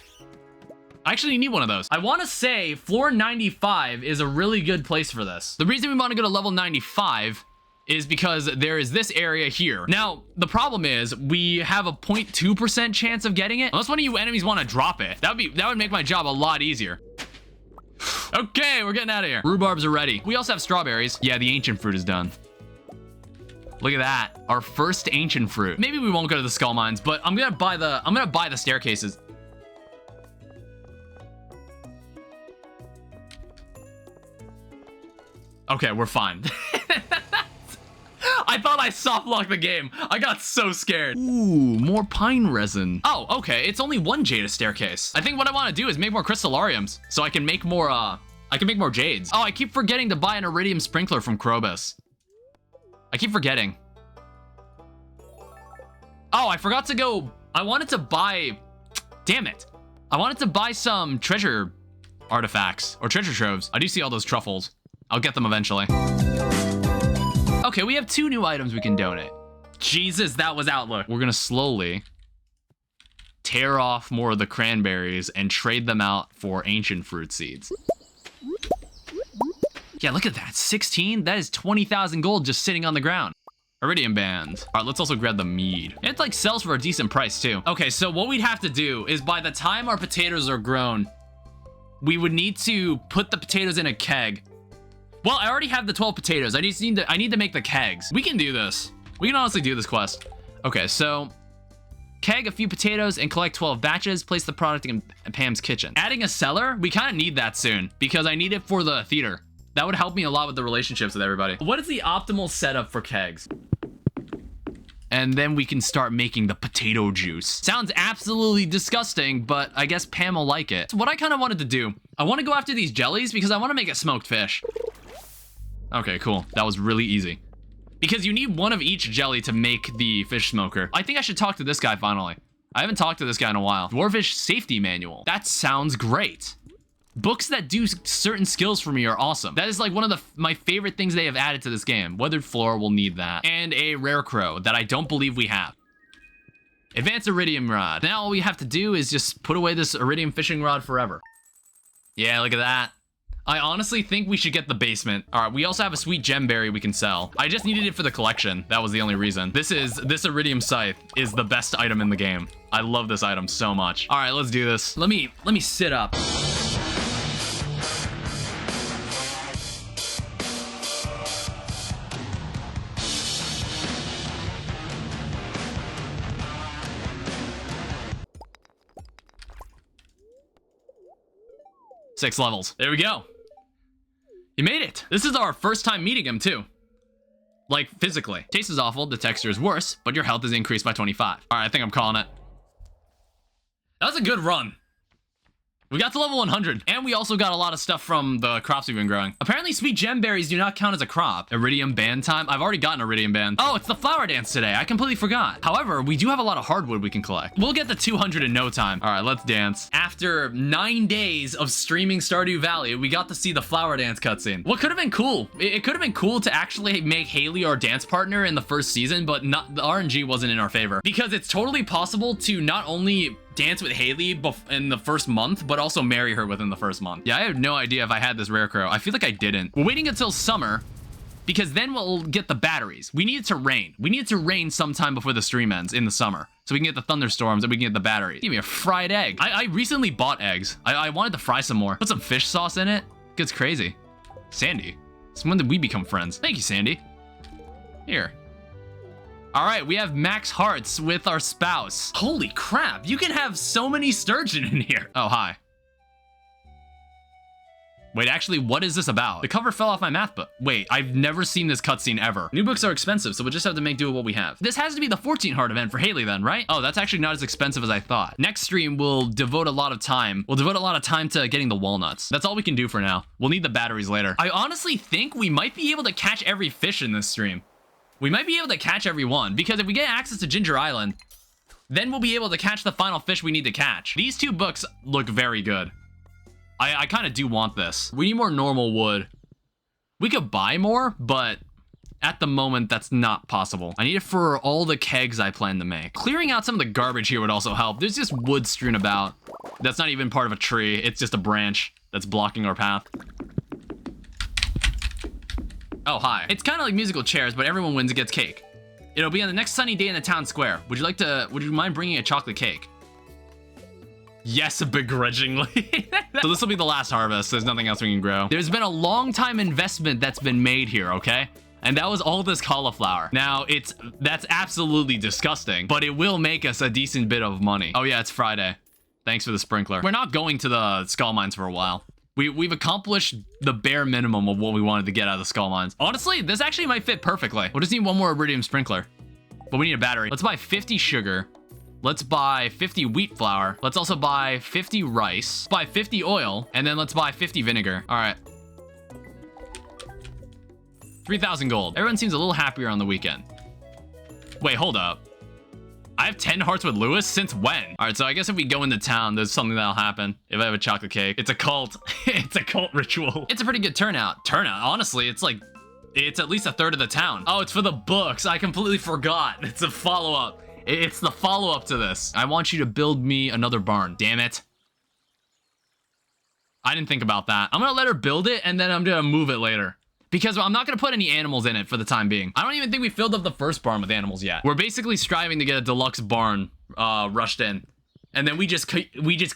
I actually need one of those. I want to say floor 95 is a really good place for this. The reason we want to go to level 95 is because there is this area here. Now, the problem is we have a 0.2% chance of getting it. Unless one of you enemies want to drop it. That would make my job a lot easier. Okay, we're getting out of here. Rhubarbs are ready. We also have strawberries. Yeah, the ancient fruit is done. Look at that. Our first ancient fruit. Maybe we won't go to the skull mines, but I'm gonna buy the staircases. Okay, we're fine. I thought I soft locked the game. I got so scared. Ooh, more pine resin. Oh, okay. It's only 1 jade a staircase. I think what I want to do is make more crystallariums so I can make more jades. Oh, I keep forgetting to buy an iridium sprinkler from Krobus. I keep forgetting. Oh, I forgot to go. I wanted to buy, damn it. I wanted to buy some treasure artifacts or treasure troves. I do see all those truffles. I'll get them eventually. Okay, we have 2 new items we can donate. Jesus, that was Outlook. We're gonna slowly tear off more of the cranberries and trade them out for ancient fruit seeds. Yeah, look at that, 16? That is 20,000 gold just sitting on the ground. Iridium band. All right, let's also grab the mead. It like sells for a decent price too. Okay, so what we'd have to do is by the time our potatoes are grown, we would need to put the potatoes in a keg. Well, I already have the 12 potatoes. I need to make the kegs. We can do this. We can honestly do this quest. Okay, so keg a few potatoes and collect 12 batches. Place the product in Pam's kitchen. Adding a cellar, we kind of need that soon because I need it for the theater. That would help me a lot with the relationships with everybody. What is the optimal setup for kegs? And then we can start making the potato juice. Sounds absolutely disgusting, but I guess Pam will like it. So what I kind of wanted to do I want to go after these jellies because I want to make a smoked fish. Okay, cool. That was really easy. Because you need one of each jelly to make the fish smoker. I think I should talk to this guy finally. I haven't talked to this guy in a while. Dwarfish Safety Manual. That sounds great. Books that do certain skills for me are awesome. That is like one of my favorite things they have added to this game. Weathered Floor will need that. And a rare crow that I don't believe we have. Advanced Iridium Rod. Now all we have to do is just put away this Iridium fishing rod forever. Yeah, look at that. I honestly think we should get the basement. All right, we also have a sweet gem berry we can sell. I just needed it for the collection. That was the only reason. This Iridium Scythe is the best item in the game. I love this item so much. All right, let's do this. Let me sit up. Six levels. There we go. You made it. This is our first time meeting him too. Like physically. Taste is awful, the texture is worse, but your health is increased by 25. All right, I think I'm calling it. That was a good run. We got to level 100, and we also got a lot of stuff from the crops we've been growing. Apparently, sweet gem berries do not count as a crop. Iridium band time. I've already gotten Iridium band. Oh, it's the flower dance today. I completely forgot. However, we do have a lot of hardwood we can collect. We'll get the 200 in no time. All right, let's dance. After 9 days of streaming Stardew Valley, we got to see the flower dance cutscene. What could have been cool? It could have been cool to actually make Haley our dance partner in the first season, but not the RNG wasn't in our favor. Because it's totally possible to not only dance with Haley in the first month, but also marry her within the first month. Yeah, I have no idea if I had this rare crow. I feel like I didn't. We're waiting until summer because then we'll get the batteries. We need it to rain. We need it to rain sometime before the stream ends in the summer so we can get the thunderstorms and we can get the batteries. Give me a fried egg. I recently bought eggs. I wanted to fry some more. Put some fish sauce in it. Gets crazy. Sandy. So when did we become friends? Thank you, Sandy. Here. All right, we have max hearts with our spouse. Holy crap, you can have so many sturgeon in here. Oh, hi. Wait, actually, what is this about? The cover fell off my math book. Wait, I've never seen this cutscene ever. New books are expensive, so we'll just have to make do with what we have. This has to be the 14 heart event for Haley then, right? Oh, that's actually not as expensive as I thought. Next stream, we'll devote a lot of time. We'll devote a lot of time to getting the walnuts. That's all we can do for now. We'll need the batteries later. I honestly think we might be able to catch every fish in this stream. We might be able to catch every one, because if we get access to Ginger Island, then we'll be able to catch the final fish we need to catch. These two books look very good. I kind of do want this. We need more normal wood. We could buy more, but at the moment, that's not possible. I need it for all the kegs I plan to make. Clearing out some of the garbage here would also help. There's just wood strewn about. That's not even part of a tree. It's just a branch that's blocking our path. Oh, hi. It's kind of like musical chairs, but everyone wins and gets cake. It'll be on the next sunny day in the town square. Would you mind bringing a chocolate cake? Yes, begrudgingly. So this will be the last harvest. There's nothing else we can grow. There's been a long time investment that's been made here, okay? And that was all this cauliflower. Now, that's absolutely disgusting, but it will make us a decent bit of money. Oh yeah, it's Friday. Thanks for the sprinkler. We're not going to the skull mines for a while. We've accomplished the bare minimum of what we wanted to get out of the skull mines. Honestly, this actually might fit perfectly. We'll just need one more iridium sprinkler, but we need a battery. Let's buy 50 sugar. Let's buy 50 wheat flour. Let's also buy 50 rice. Buy 50 oil, and then let's buy 50 vinegar. All right. 3,000 gold. Everyone seems a little happier on the weekend. Wait, hold up. I have 10 hearts with Lewis? Since when? All right, so I guess if we go into town, there's something that'll happen. If I have a chocolate cake. It's a cult. It's a cult ritual. It's a pretty good turnout. Honestly, it's at least a third of the town. Oh, it's for the books. I completely forgot. It's a follow-up. It's the follow-up to this. I want you to build me another barn. Damn it. I didn't think about that. I'm gonna let her build it, and then I'm gonna move it later. Because I'm not going to put any animals in it for the time being. I don't even think we filled up the first barn with animals yet. We're basically striving to get a deluxe barn rushed in. And then we just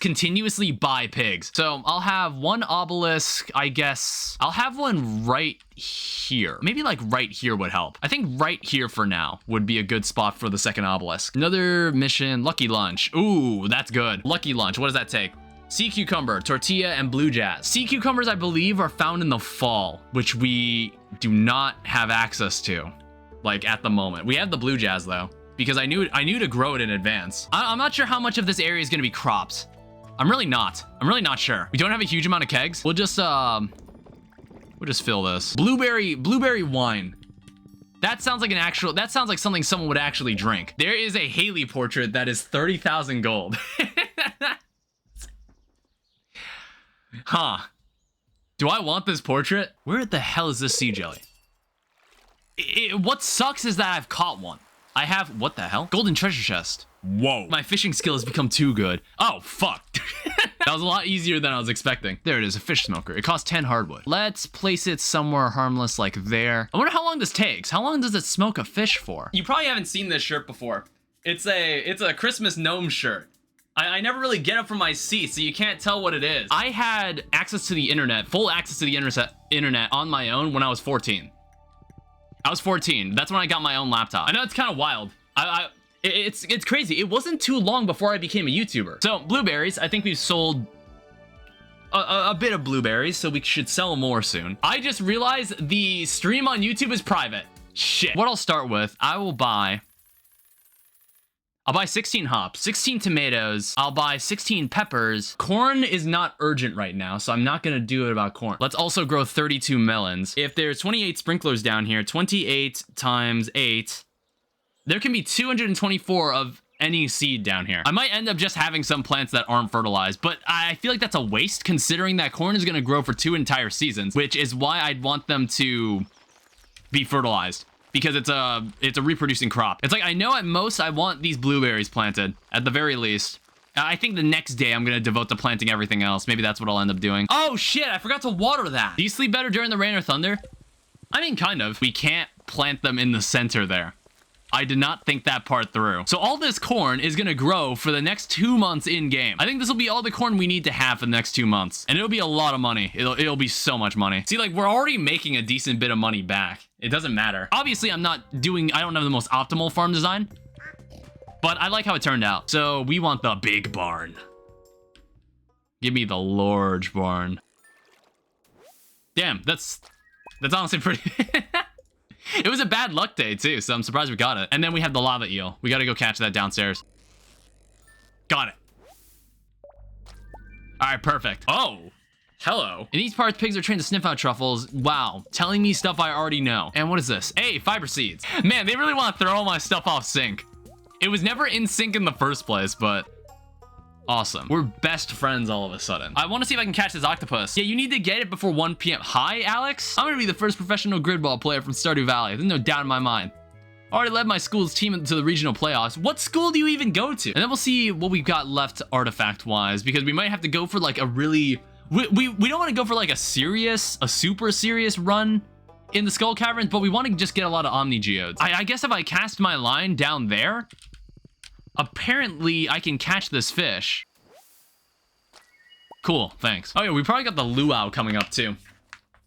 continuously buy pigs. So I'll have one obelisk, I guess. I'll have one right here. Maybe like right here would help. I think right here for now would be a good spot for the second obelisk. Another mission, Lucky Lunch. Ooh, that's good. Lucky Lunch, what does that take? Sea cucumber, tortilla, and blue jazz. Sea cucumbers, I believe, are found in the fall, which we do not have access to, like, at the moment. We have the blue jazz, though, because I knew to grow it in advance. I'm not sure how much of this area is going to be crops. I'm really not sure. We don't have a huge amount of kegs. We'll just fill this. Blueberry wine. That sounds like something someone would actually drink. There is a Haley portrait that is 30,000 gold. Huh. Do I want this portrait? Where the hell is this sea jelly? What sucks is that I've caught one. I have, what the hell? Golden treasure chest. Whoa. My fishing skill has become too good. Oh, fuck. That was a lot easier than I was expecting. There it is, a fish smoker. It costs 10 hardwood. Let's place it somewhere harmless like there. I wonder how long this takes. How long does it smoke a fish for? You probably haven't seen this shirt before. It's a Christmas gnome shirt. I never really get up from my seat, so you can't tell what it is. I had access to the internet, full access to the internet on my own when I was 14. I was 14. That's when I got my own laptop. I know it's kind of wild. It's crazy. It wasn't too long before I became a YouTuber. So blueberries, I think we've sold a bit of blueberries, so we should sell more soon. I just realized the stream on YouTube is private. Shit. What I'll start with, I'll buy 16 hops, 16 tomatoes, I'll buy 16 peppers. Corn is not urgent right now, so I'm not gonna do it about corn. Let's also grow 32 melons. If there's 28 sprinklers down here, 28 times 8, there can be 224 of any seed down here. I might end up just having some plants that aren't fertilized, but I feel like that's a waste considering that corn is gonna grow for 2 entire seasons, which is why I'd want them to be fertilized. Because it's a reproducing crop. It's like, I know at most I want these blueberries planted, at the very least. I think the next day I'm gonna devote to planting everything else. Maybe that's what I'll end up doing. Oh shit, I forgot to water that. Do you sleep better during the rain or thunder? I mean, kind of. We can't plant them in the center there. I did not think that part through. So all this corn is gonna grow for the next 2 months in game. I think this will be all the corn we need to have for the next 2 months. And it'll be a lot of money. It'll be so much money. See, like, we're already making a decent bit of money back. It doesn't matter. Obviously, I don't have the most optimal farm design, but I like how it turned out. So we want the big barn. Give me the large barn. Damn, that's honestly pretty... It was a bad luck day, too, so I'm surprised we got it. And then we have the lava eel. We gotta go catch that downstairs. Got it. All right, perfect. Oh, hello. In these parts, pigs are trained to sniff out truffles. Wow, telling me stuff I already know. And what is this? Hey, fiber seeds. Man, they really want to throw all my stuff off sync. It was never in sync in the first place, but... awesome. We're best friends all of a sudden. I want to see if I can catch this octopus. Yeah, you need to get it before 1 p.m. Hi, Alex. I'm going to be the first professional gridball player from Stardew Valley. There's no doubt in my mind. I already led my school's team into the regional playoffs. What school do you even go to? And then we'll see what we've got left artifact-wise, because we might have to go for like a really... We don't want to go for like a super serious run in the Skull Caverns, but we want to just get a lot of Omni Geodes. I guess if I cast my line down there... apparently, I can catch this fish. Cool, thanks. Oh yeah, we probably got the luau coming up too.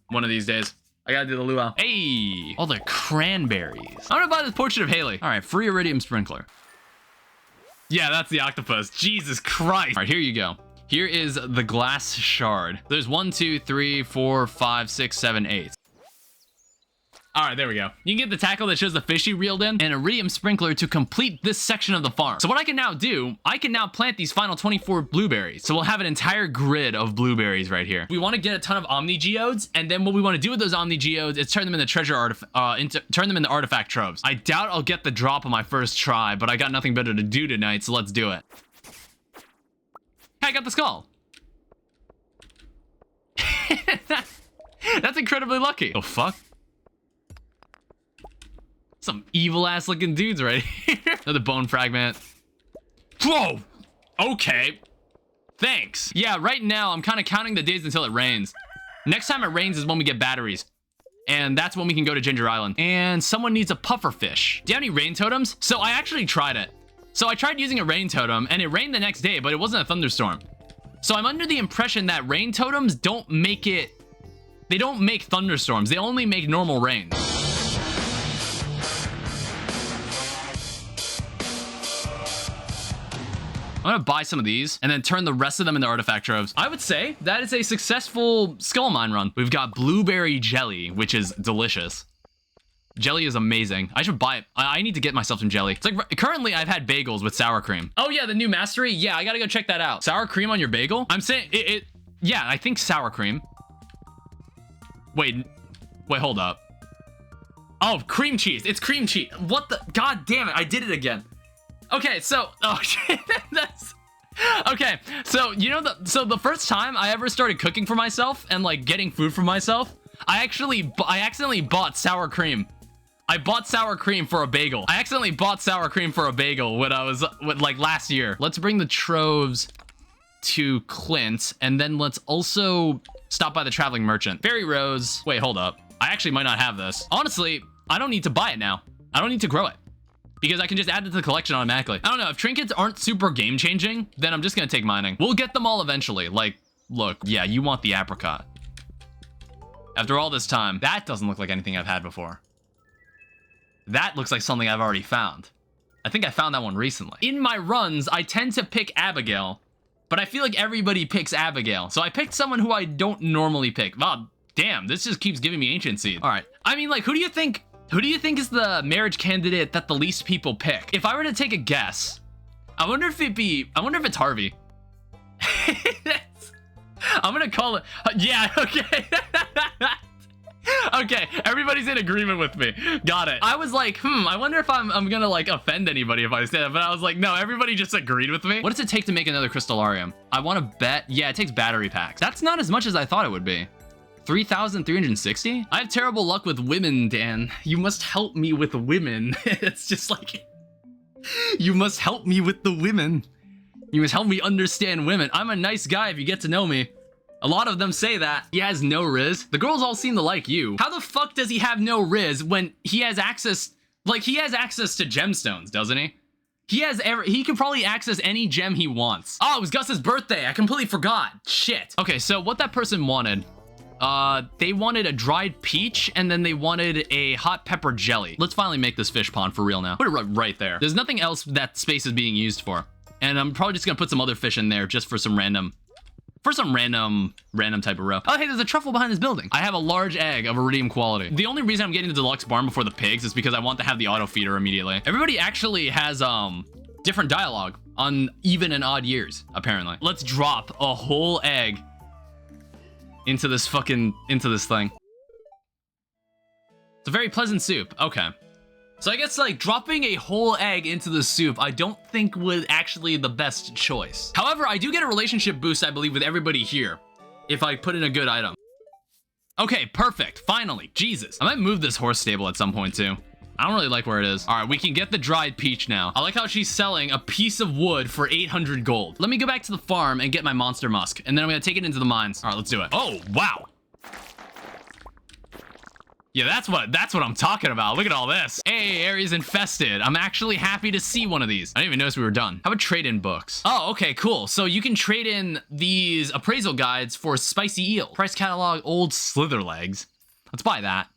One of these days. I gotta do the luau. Hey, all the cranberries. I'm gonna buy this portrait of Haley. All right, free iridium sprinkler. Yeah, that's the octopus. Jesus Christ. All right, here you go. Here is the glass shard. There's 1, 2, 3, 4, 5, 6, 7, 8. All right, there we go. You can get the tackle that shows the fish you reeled in and iridium sprinkler to complete this section of the farm. So what I can now do, I can now plant these final 24 blueberries. So we'll have an entire grid of blueberries right here. We want to get a ton of Omni Geodes, and then what we want to do with those Omni Geodes is turn them into turn them into artifact troves. I doubt I'll get the drop on my first try, but I got nothing better to do tonight, so let's do it. Hey, I got the skull. That's incredibly lucky. Oh, fuck. Some evil ass looking dudes right here. Another bone fragment. Whoa. Okay. Thanks. Yeah, right now I'm kind of counting the days until it rains. Next time it rains is when we get batteries. And that's when we can go to Ginger Island. And someone needs a puffer fish. Do you have any rain totems? So I actually tried it. So I tried using a rain totem and it rained the next day, but it wasn't a thunderstorm. So I'm under the impression that rain totems don't make thunderstorms. They only make normal rain. I'm gonna buy some of these and then turn the rest of them into artifact troves. I would say that is a successful skull mine run. We've got blueberry jelly, which is delicious. Jelly is amazing. I should buy it. I need to get myself some jelly. It's like, currently I've had bagels with sour cream. Oh yeah, the new mastery? Yeah, I gotta go check that out. Sour cream on your bagel? I'm saying, yeah, I think sour cream. Wait, hold up. Oh, cream cheese. It's cream cheese. What the? God damn it. I did it again. Okay, so, oh shit, that's, okay, so, you know, the first time I ever started cooking for myself and like getting food for myself, I accidentally bought sour cream. I bought sour cream for a bagel. I accidentally bought sour cream for a bagel when I was, like, last year. Let's bring the troves to Clint, and then let's also stop by the traveling merchant. Fairy Rose. Wait, hold up. I actually might not have this. Honestly, I don't need to buy it now. I don't need to grow it, because I can just add it to the collection automatically. I don't know, if trinkets aren't super game-changing, then I'm just gonna take mining. We'll get them all eventually. Like, look, yeah, you want the apricot. After all this time, that doesn't look like anything I've had before. That looks like something I've already found. I think I found that one recently. In my runs, I tend to pick Abigail, but I feel like everybody picks Abigail. So I picked someone who I don't normally pick. Wow, damn, this just keeps giving me ancient seed. All right, I mean, like, who do you think is the marriage candidate that the least people pick? If I were to take a guess, I wonder if it's Harvey. I'm gonna call it, yeah, okay. Okay, everybody's in agreement with me. Got it. I was like, I wonder if I'm gonna like offend anybody if I say that, but I was like, no, everybody just agreed with me. What does it take to make another crystallarium? I want to bet, yeah, it takes battery packs. That's not as much as I thought it would be. 3,360? I have terrible luck with women, Dan. You must help me with women. It's just like, you must help me with the women. You must help me understand women. I'm a nice guy if you get to know me. A lot of them say that. He has no riz. The girls all seem to like you. How the fuck does he have no riz when he has access, like, he has access to gemstones, doesn't he? He can probably access any gem he wants. Oh, it was Gus's birthday. I completely forgot. Shit. Okay, so what that person wanted, they wanted a dried peach, and then they wanted a hot pepper jelly. Let's finally make this fish pond for real now. Put it right there. There's nothing else that space is being used for. And I'm probably just gonna put some other fish in there just for some random type of row. Oh, hey, there's a truffle behind this building. I have a large egg of iridium quality. The only reason I'm getting the deluxe barn before the pigs is because I want to have the auto feeder immediately. Everybody actually has different dialogue on even and odd years, apparently. Let's drop a whole egg into this thing. It's a very pleasant soup. Okay. So I guess, like, dropping a whole egg into the soup, I don't think would actually the best choice. However, I do get a relationship boost, I believe, with everybody here if I put in a good item. Okay, perfect. Finally. Jesus. I might move this horse stable at some point, too. I don't really like where it is. All right, we can get the dried peach now. I like how she's selling a piece of wood for 800 gold. Let me go back to the farm and get my monster musk, and then I'm gonna take it into the mines. All right, let's do it. Oh, wow. Yeah, that's what I'm talking about. Look at all this. Hey, area's infested. I'm actually happy to see one of these. I didn't even notice we were done. How about trade-in books? Oh, okay, cool. So you can trade in these appraisal guides for spicy eel. Price catalog, old slither legs. Let's buy that.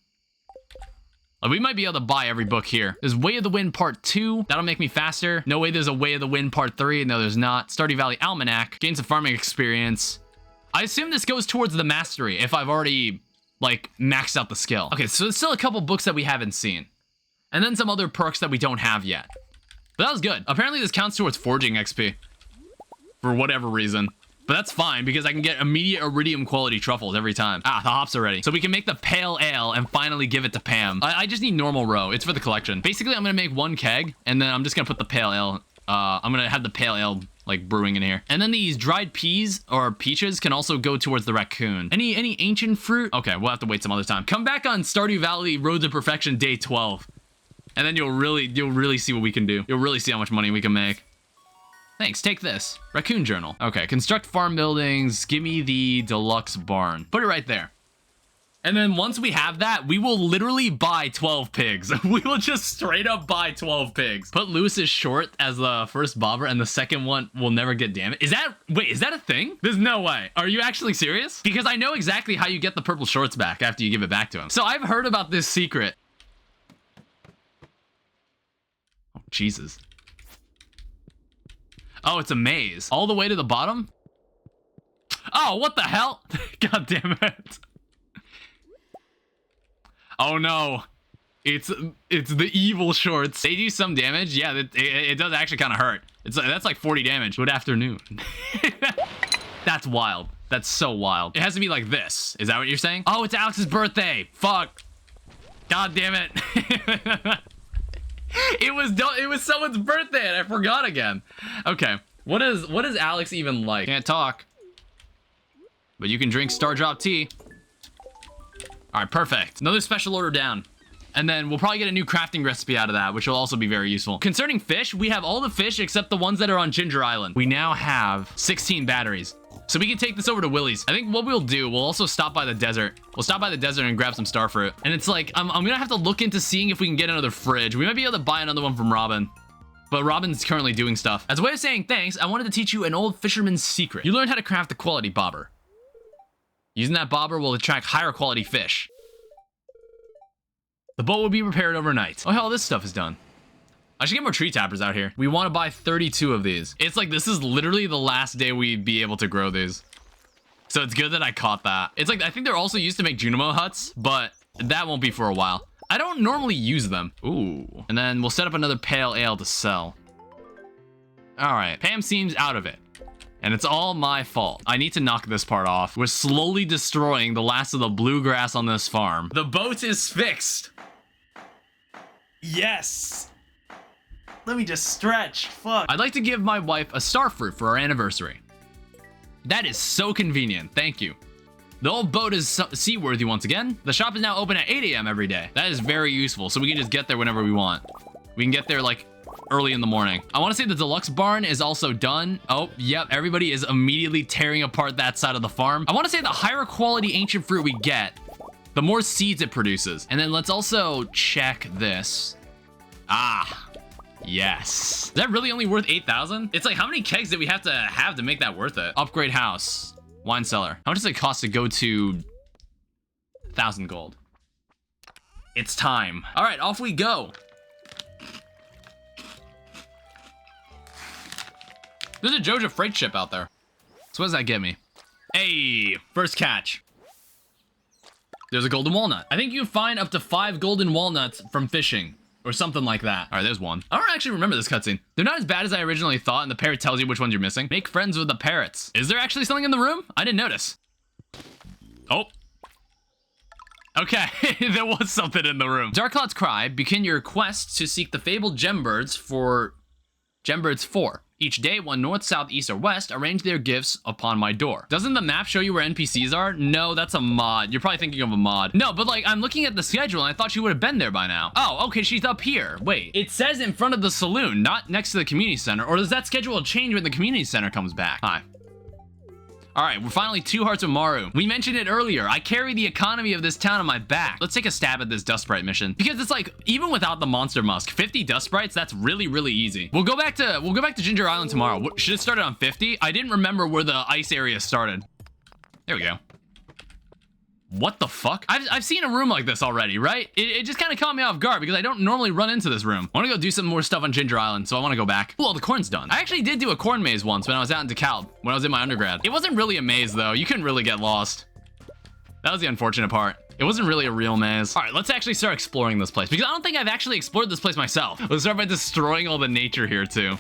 We might be able to buy every book here. There's Way of the Wind Part 2. That'll make me faster. No way there's a Way of the Wind Part 3. No, there's not. Stardew Valley Almanac. Gain some farming experience. I assume this goes towards the mastery if I've already, like, maxed out the skill. Okay, so there's still a couple books that we haven't seen. And then some other perks that we don't have yet. But that was good. Apparently this counts towards forging XP. For whatever reason. But that's fine, because I can get immediate iridium quality truffles every time. Ah, the hops are ready. So we can make the pale ale and finally give it to Pam. I just need normal row. It's for the collection. Basically, I'm gonna make one keg, and then I'm just gonna put the pale ale. I'm gonna have the pale ale, like, brewing in here. And then these dried peas or peaches can also go towards the raccoon. Any ancient fruit? Okay, we'll have to wait some other time. Come back on Stardew Valley Road to Perfection Day 12. And then you'll really see what we can do. You'll really see how much money we can make. Thanks, take this. Raccoon journal. Okay, construct farm buildings. Give me the deluxe barn. Put it right there. And then once we have that, we will literally buy 12 pigs. We will just straight up buy 12 pigs. Put Lewis's short as the first bobber, and the second one will never get damaged. Wait, is that a thing? There's no way. Are you actually serious? Because I know exactly how you get the purple shorts back after you give it back to him. So I've heard about this secret. Oh, Jesus. Oh, it's a maze. All the way to the bottom? Oh, what the hell? God damn it. Oh no. It's the evil shorts. They do some damage. Yeah, it does actually kind of hurt. That's like 40 damage. Good afternoon. That's wild. That's so wild. It has to be like this. Is that what you're saying? Oh, it's Alex's birthday. Fuck. God damn it. It was someone's birthday and I forgot again. Okay. What is Alex even like? Can't talk. But you can drink Star Drop tea. All right, perfect. Another special order down. And then we'll probably get a new crafting recipe out of that, which will also be very useful. Concerning fish, we have all the fish except the ones that are on Ginger Island. We now have 16 batteries. So we can take this over to Willie's. I think what we'll do, we'll also stop by the desert. We'll stop by the desert and grab some starfruit. And it's like, I'm gonna have to look into seeing if we can get another fridge. We might be able to buy another one from Robin. But Robin's currently doing stuff. As a way of saying thanks, I wanted to teach you an old fisherman's secret. You learned how to craft a quality bobber. Using that bobber will attract higher quality fish. The boat will be repaired overnight. Oh, hell, this stuff is done. I should get more tree tappers out here. We want to buy 32 of these. It's like, this is literally the last day we'd be able to grow these. So it's good that I caught that. It's like, I think they're also used to make Junimo huts, but that won't be for a while. I don't normally use them. Ooh. And then we'll set up another pale ale to sell. All right, Pam seems out of it. And it's all my fault. I need to knock this part off. We're slowly destroying the last of the bluegrass on this farm. The boat is fixed. Yes. Let me just stretch. Fuck. I'd like to give my wife a starfruit for our anniversary. That is so convenient. Thank you. The old boat is seaworthy once again. The shop is now open at 8 a.m. every day. That is very useful. So we can just get there whenever we want. We can get there like early in the morning. I want to say the deluxe barn is also done. Oh, yep. Everybody is immediately tearing apart that side of the farm. I want to say the higher quality ancient fruit we get, the more seeds it produces. And then let's also check this. Ah, yes. Is that really only worth 8,000? It's like, how many kegs did we have to make that worth it? Upgrade house, wine cellar. How much does it cost to go to 1,000 gold? It's time. All right, off we go. There's a Joja freight ship out there. So what does that get me? Hey, first catch. There's a golden walnut. I think you find up to 5 golden walnuts from fishing. Or something like that. All right, there's one. I don't actually remember this cutscene. They're not as bad as I originally thought, and the parrot tells you which ones you're missing. Make friends with the parrots. Is there actually something in the room? I didn't notice. Oh. Okay, there was something in the room. Darkcloud's Cry, begin your quest to seek the fabled gembirds for Gembirds 4. Each day, one north, south, east, or west, arrange their gifts upon my door. Doesn't the map show you where NPCs are? No, that's a mod. You're probably thinking of a mod. No, but like, I'm looking at the schedule and I thought she would have been there by now. Oh, okay, she's up here. Wait, it says in front of the saloon, not next to the community center. Or does that schedule change when the community center comes back? Hi. All right, we're finally 2 hearts of Maru. We mentioned it earlier. I carry the economy of this town on my back. Let's take a stab at this dust sprite mission because it's like, even without the monster musk, 50 dust sprites, that's really, really easy. We'll go back to Ginger Island tomorrow. Should it start on 50? I didn't remember where the ice area started. There we go. What the fuck? I've seen a room like this already, right? It just kind of caught me off guard because I don't normally run into this room. I want to go do some more stuff on Ginger Island, so I want to go back. Well, the corn's done. I actually did do a corn maze once when I was out in DeKalb, when I was in my undergrad. It wasn't really a maze, though. You couldn't really get lost. That was the unfortunate part. It wasn't really a real maze. All right, let's actually start exploring this place because I don't think I've actually explored this place myself. Let's start by destroying all the nature here, too.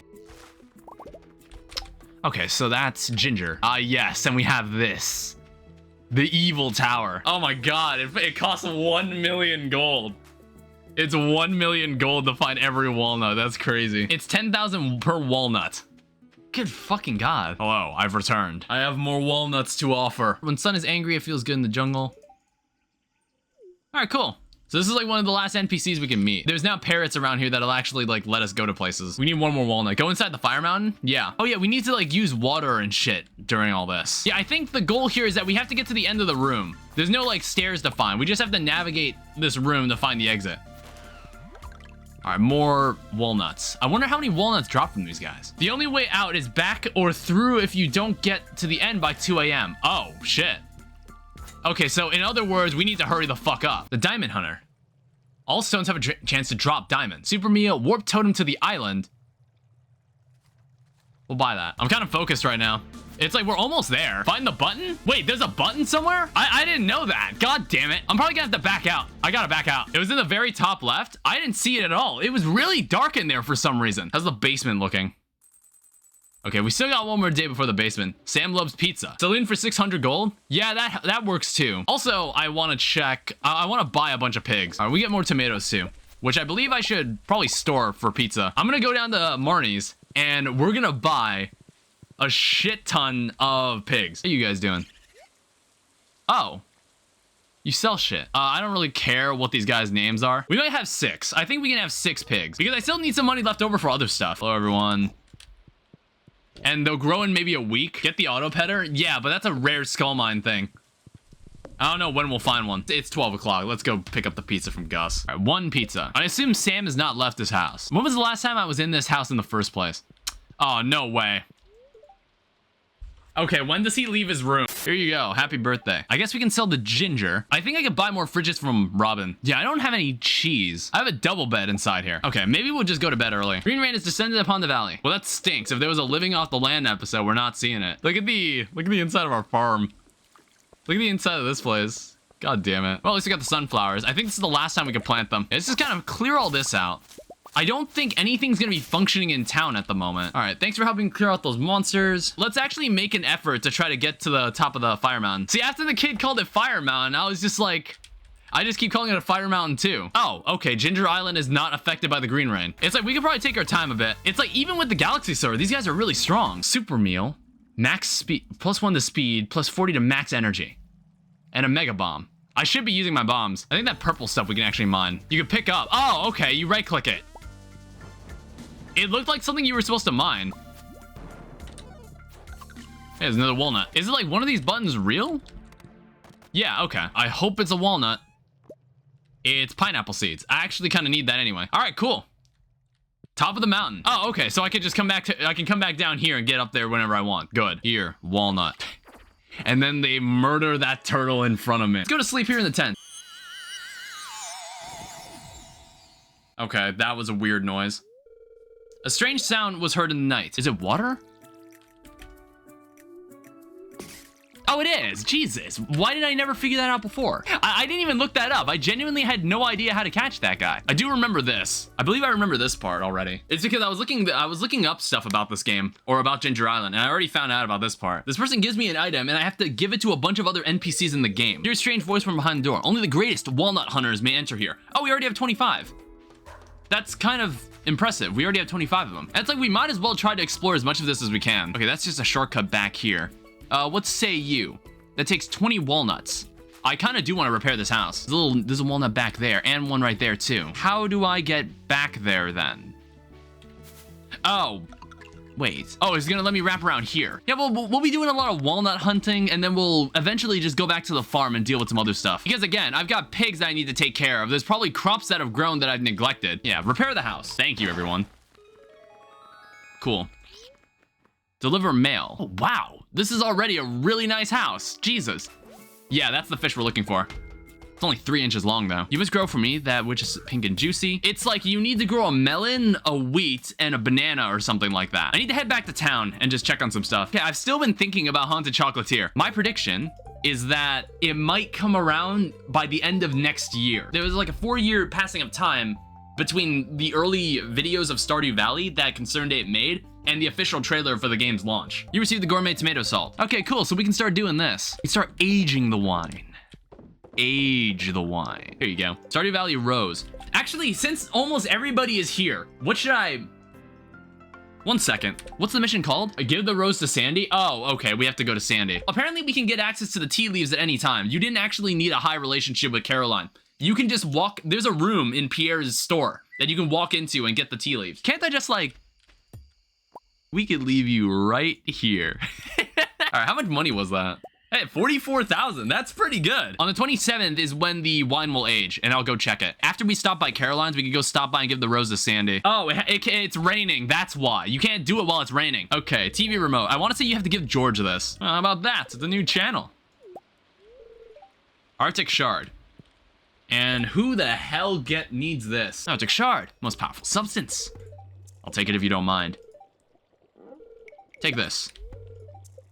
Okay, so that's Ginger. Yes, and we have this. The evil tower. Oh my god, it costs 1 million gold. It's 1 million gold to find every walnut. That's crazy. It's 10,000 per walnut. Good fucking god. Hello, I've returned. I have more walnuts to offer. When sun is angry, it feels good in the jungle. All right, cool. So this is like one of the last NPCs we can meet. There's now parrots around here that'll actually like let us go to places. We need one more walnut. Go inside the fire mountain? Yeah. Oh yeah, we need to like use water and shit during all this. Yeah, I think the goal here is that we have to get to the end of the room. There's no like stairs to find. We just have to navigate this room to find the exit. All right, more walnuts. I wonder how many walnuts drop from these guys. The only way out is back or through if you don't get to the end by 2 a.m. Oh, shit. Okay, so in other words, we need to hurry the fuck up. The Diamond Hunter. All stones have a chance to drop diamonds. Super Mia, warp totem to the island. We'll buy that. I'm kind of focused right now. It's like we're almost there. Find the button? Wait, there's a button somewhere? I didn't know that. God damn it. I'm probably gonna have to back out. I gotta back out. It was in the very top left. I didn't see it at all. It was really dark in there for some reason. How's the basement looking? Okay, we still got one more day before the basement. Sam loves pizza. Saloon for 600 gold? Yeah, that works too. Also, I want to check. I want to buy a bunch of pigs. All right, we get more tomatoes too, which I believe I should probably store for pizza. I'm gonna go down to Marnie's and we're gonna buy a shit ton of pigs. How you guys doing? Oh, you sell shit. I don't really care what these guys' names are. We might have 6. I think we can have 6 pigs because I still need some money left over for other stuff. Hello, everyone. And they'll grow in maybe a week. Get the auto petter? Yeah, but that's a rare skull mine thing. I don't know when we'll find one. It's 12 o'clock. Let's go pick up the pizza from Gus. All right, 1 pizza. I assume Sam has not left this house. When was the last time I was in this house in the first place? Oh, no way. Okay, when does he leave his room? Here you go. Happy birthday. I guess we can sell the ginger. I think I could buy more fridges from Robin. Yeah, I don't have any cheese. I have a double bed inside here. Okay, maybe we'll just go to bed early. Green rain has descended upon the valley. Well, that stinks. If there was a living off the land episode, we're not seeing it. Look at the inside of our farm. Look at the inside of this place. God damn it. Well, at least we got the sunflowers. I think this is the last time we can plant them. Let's just kind of clear all this out. I don't think anything's gonna be functioning in town at the moment. All right, thanks for helping clear out those monsters. Let's actually make an effort to try to get to the top of the fire mountain. See, after the kid called it Fire Mountain, I was just like, I just keep calling it a Fire Mountain too. Oh, okay, Ginger Island is not affected by the green rain. It's like, we could probably take our time a bit. It's like, even with the Galaxy Sword, these guys are really strong. Super meal, max speed, +1 to speed, +40 to max energy, and a mega bomb. I should be using my bombs. I think that purple stuff we can actually mine. You can pick up. Oh, okay, you right click it. It looked like something you were supposed to mine. Hey, there's another walnut. Is it like one of these buttons real? Yeah, okay. I hope it's a walnut. It's pineapple seeds. I actually kind of need that anyway. All right, cool. Top of the mountain. Oh, okay. So I could just come back to, I can come back down here and get up there whenever I want. Good. Here, walnut. And then they murder that turtle in front of me. Let's go to sleep here in the tent. Okay, that was a weird noise. A strange sound was heard in the night. Is it water? Oh, it is. Jesus. Why did I never figure that out before? I didn't even look that up. I genuinely had no idea how to catch that guy. I do remember this. I believe I remember this part already. It's because I was looking up stuff about this game or about Ginger Island, and I already found out about this part. This person gives me an item, and I have to give it to a bunch of other NPCs in the game. Here's a strange voice from behind the door. Only the greatest walnut hunters may enter here. Oh, we already have 25. That's kind of impressive. We already have 25 of them. It's like we might as well try to explore as much of this as we can. Okay, that's just a shortcut back here. What say you? That takes 20 walnuts. I kind of do want to repair this house. There's a walnut back there and one right there too. How do I get back there then? Oh, wait. Oh, it's gonna let me wrap around here. Yeah, we'll be doing a lot of walnut hunting, and then we'll eventually just go back to the farm and deal with some other stuff. Because again, I've got pigs that I need to take care of. There's probably crops that have grown that I've neglected. Yeah, repair the house. Thank you, everyone. Cool. Deliver mail. Oh, wow. This is already a really nice house. Jesus. Yeah, that's the fish we're looking for. It's only 3 inches long, though. You must grow for me that which is pink and juicy. It's like you need to grow a melon, a wheat, and a banana or something like that. I need to head back to town and just check on some stuff. Okay, I've still been thinking about Haunted Chocolatier. My prediction is that it might come around by the end of next year. There was like a 4-year passing of time between the early videos of Stardew Valley that Concerned Ape made and the official trailer for the game's launch. You received the gourmet tomato salt. Okay, cool, so we can start doing this. We start aging the wine. Age the wine. Here you go. Stardew Valley Road. Actually, since almost everybody is here, what should I... 1 second. What's the mission called? Give the rose to Sandy? Oh, okay, we have to go to Sandy. Apparently, we can get access to the tea leaves at any time. You didn't actually need a high relationship with Caroline. You can just walk... There's a room in Pierre's store that you can walk into and get the tea leaves. Can't I just, like... We could leave you right here. All right, how much money was that? Hey, 44,000. That's pretty good. On the 27th is when the wine will age, and I'll go check it. After we stop by Caroline's, we can go stop by and give the rose to Sandy. Oh, it's raining. That's why. You can't do it while it's raining. Okay, TV remote. I want to say you have to give George this. How about that? It's a new channel. Arctic Shard. And who the hell needs this? Arctic Shard. Most powerful substance. I'll take it if you don't mind. Take this.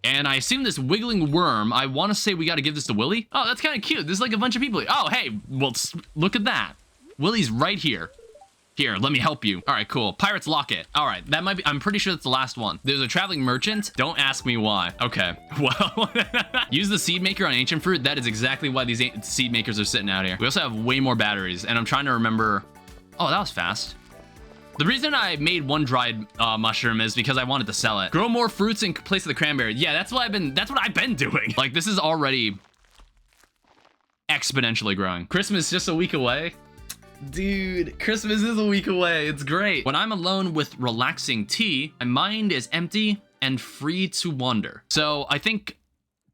And I assume this wiggling worm, I want to say we got to give this to Willy. Oh, that's kind of cute. There's like a bunch of people. Oh, hey, well, look at that. Willy's right here. Here, let me help you. All right, cool. Pirate's Locket. All right, that might be, I'm pretty sure that's the last one. There's a traveling merchant. Don't ask me why. Okay, well, use the seed maker on ancient fruit. That is exactly why these seed makers are sitting out here. We also have way more batteries, and I'm trying to remember. Oh, that was fast. The reason I made one dried mushroom is because I wanted to sell it. Grow more fruits in place of the cranberry. Yeah, that's what I've been doing. Like, this is already exponentially growing. Christmas just a week away. Dude, Christmas is a week away. It's great. When I'm alone with relaxing tea, my mind is empty and free to wander. So I think,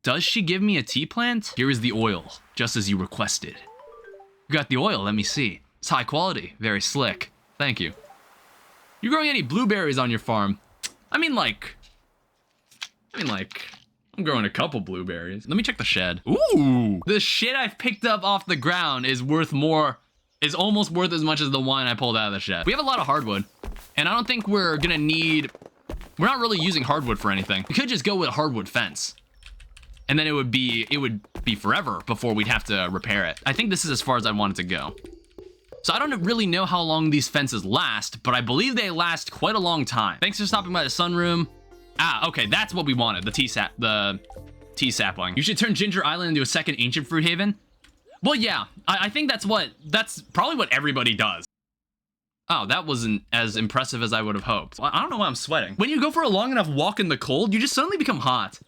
does she give me a tea plant? Here is the oil, just as you requested. You got the oil, let me see. It's high quality, very slick. Thank you. You growing any blueberries on your farm? I mean like, I'm growing a couple blueberries. Let me check the shed. Ooh, the shit I've picked up off the ground is almost worth as much as the wine I pulled out of the shed. We have a lot of hardwood, and I don't think we're not really using hardwood for anything. We could just go with a hardwood fence, and then it would be forever before we'd have to repair it. I think this is as far as I want it to go. So I don't really know how long these fences last, but I believe they last quite a long time. Thanks for stopping by the sunroom. Ah, okay, that's what we wanted, the tea sapling. You should turn Ginger Island into a second ancient fruit haven. Well, yeah, I think that's probably what everybody does. Oh, that wasn't as impressive as I would have hoped. I don't know why I'm sweating. When you go for a long enough walk in the cold, you just suddenly become hot.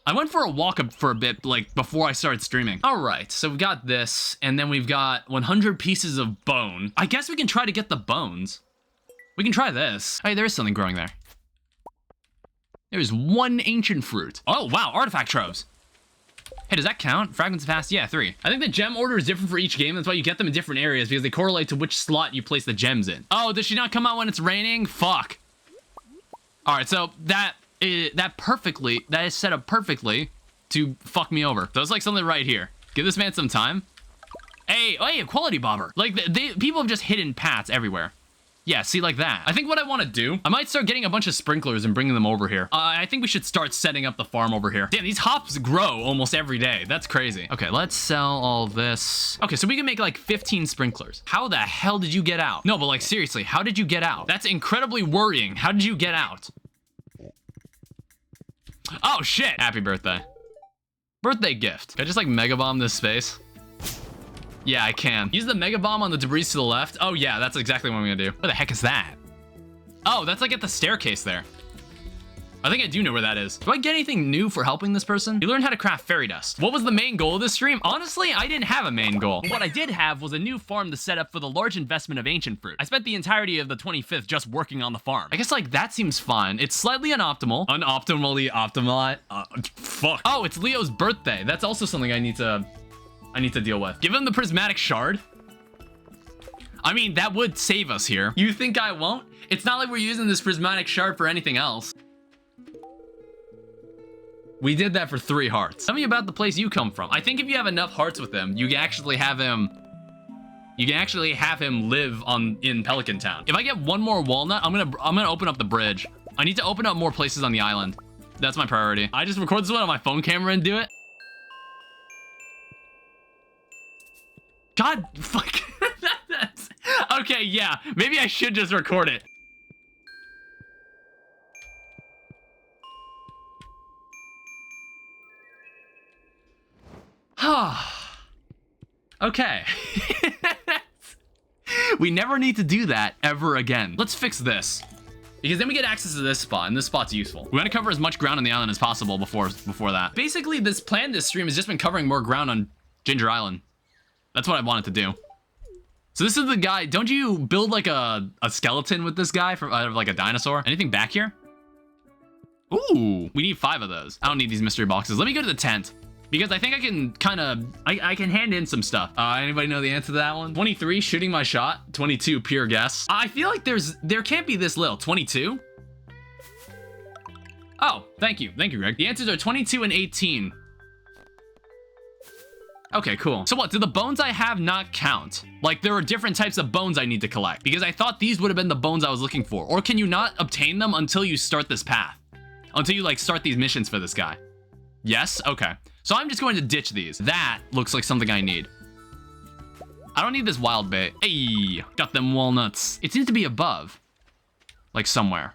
I went for a walk for a bit, like, before I started streaming. All right, so we've got this, and then we've got 100 pieces of bone. I guess we can try to get the bones. We can try this. Hey, there is something growing there. There's one ancient fruit. Oh, wow, artifact troves. Hey, does that count? Fragments of past? Yeah, 3. I think the gem order is different for each game. That's why you get them in different areas, because they correlate to which slot you place the gems in. Oh, does she not come out when it's raining? Fuck. All right, so that is set up perfectly to fuck me over. So it's like something right here. Give this man some time. Hey, a quality bobber. Like, people have just hidden paths everywhere. Yeah, see, like that. I think what I want to do, I might start getting a bunch of sprinklers and bringing them over here. I think we should start setting up the farm over here. Damn, these hops grow almost every day. That's crazy. Okay, let's sell all this. Okay, so we can make like 15 sprinklers. How the hell did you get out? No, but like, seriously, how did you get out? That's incredibly worrying. How did you get out? Oh, shit. Happy birthday. Birthday gift. Can I just like mega bomb this space? Yeah, I can. Use the mega bomb on the debris to the left. Oh yeah, that's exactly what I'm gonna do. What the heck is that? Oh, that's like at the staircase there. I think I do know where that is. Do I get anything new for helping this person? You learned how to craft fairy dust. What was the main goal of this stream? Honestly, I didn't have a main goal. What I did have was a new farm to set up for the large investment of ancient fruit. I spent the entirety of the 25th just working on the farm. I guess like that seems fine. It's slightly unoptimal. Unoptimally optimized. Fuck. Oh, it's Leo's birthday. That's also something I need to deal with. Give him the prismatic shard. I mean, that would save us here. You think I won't? It's not like we're using this prismatic shard for anything else. We did that for 3 hearts. Tell me about the place you come from. I think if you have enough hearts with him, you can actually have him live in Pelican Town. If I get one more walnut, I'm gonna open up the bridge. I need to open up more places on the island. That's my priority. I just record this one on my phone camera and do it. God, fuck. Okay, yeah. Maybe I should just record it. Okay. We never need to do that ever again. Let's fix this. Because then we get access to this spot, and this spot's useful. We want to cover as much ground on the island as possible before that. Basically, this stream has just been covering more ground on Ginger Island. That's what I wanted to do. So this is the guy. Don't you build like a skeleton with this guy out of like a dinosaur? Anything back here? Ooh, we need 5 of those. I don't need these mystery boxes. Let me go to the tent. Because I think I can I can hand in some stuff. Anybody know the answer to that one? 23, shooting my shot. 22, pure guess. I feel like there can't be this little. 22? Oh, thank you, Greg. The answers are 22 and 18. Okay, cool. So what, do the bones I have not count? Like, there are different types of bones I need to collect, because I thought these would have been the bones I was looking for. Or can you not obtain them until you start this path? Until you, like, start these missions for this guy? Yes? Okay. So I'm just going to ditch these. That looks like something I need. I don't need this wild bait. Hey, got them walnuts. It seems to be above. Like somewhere.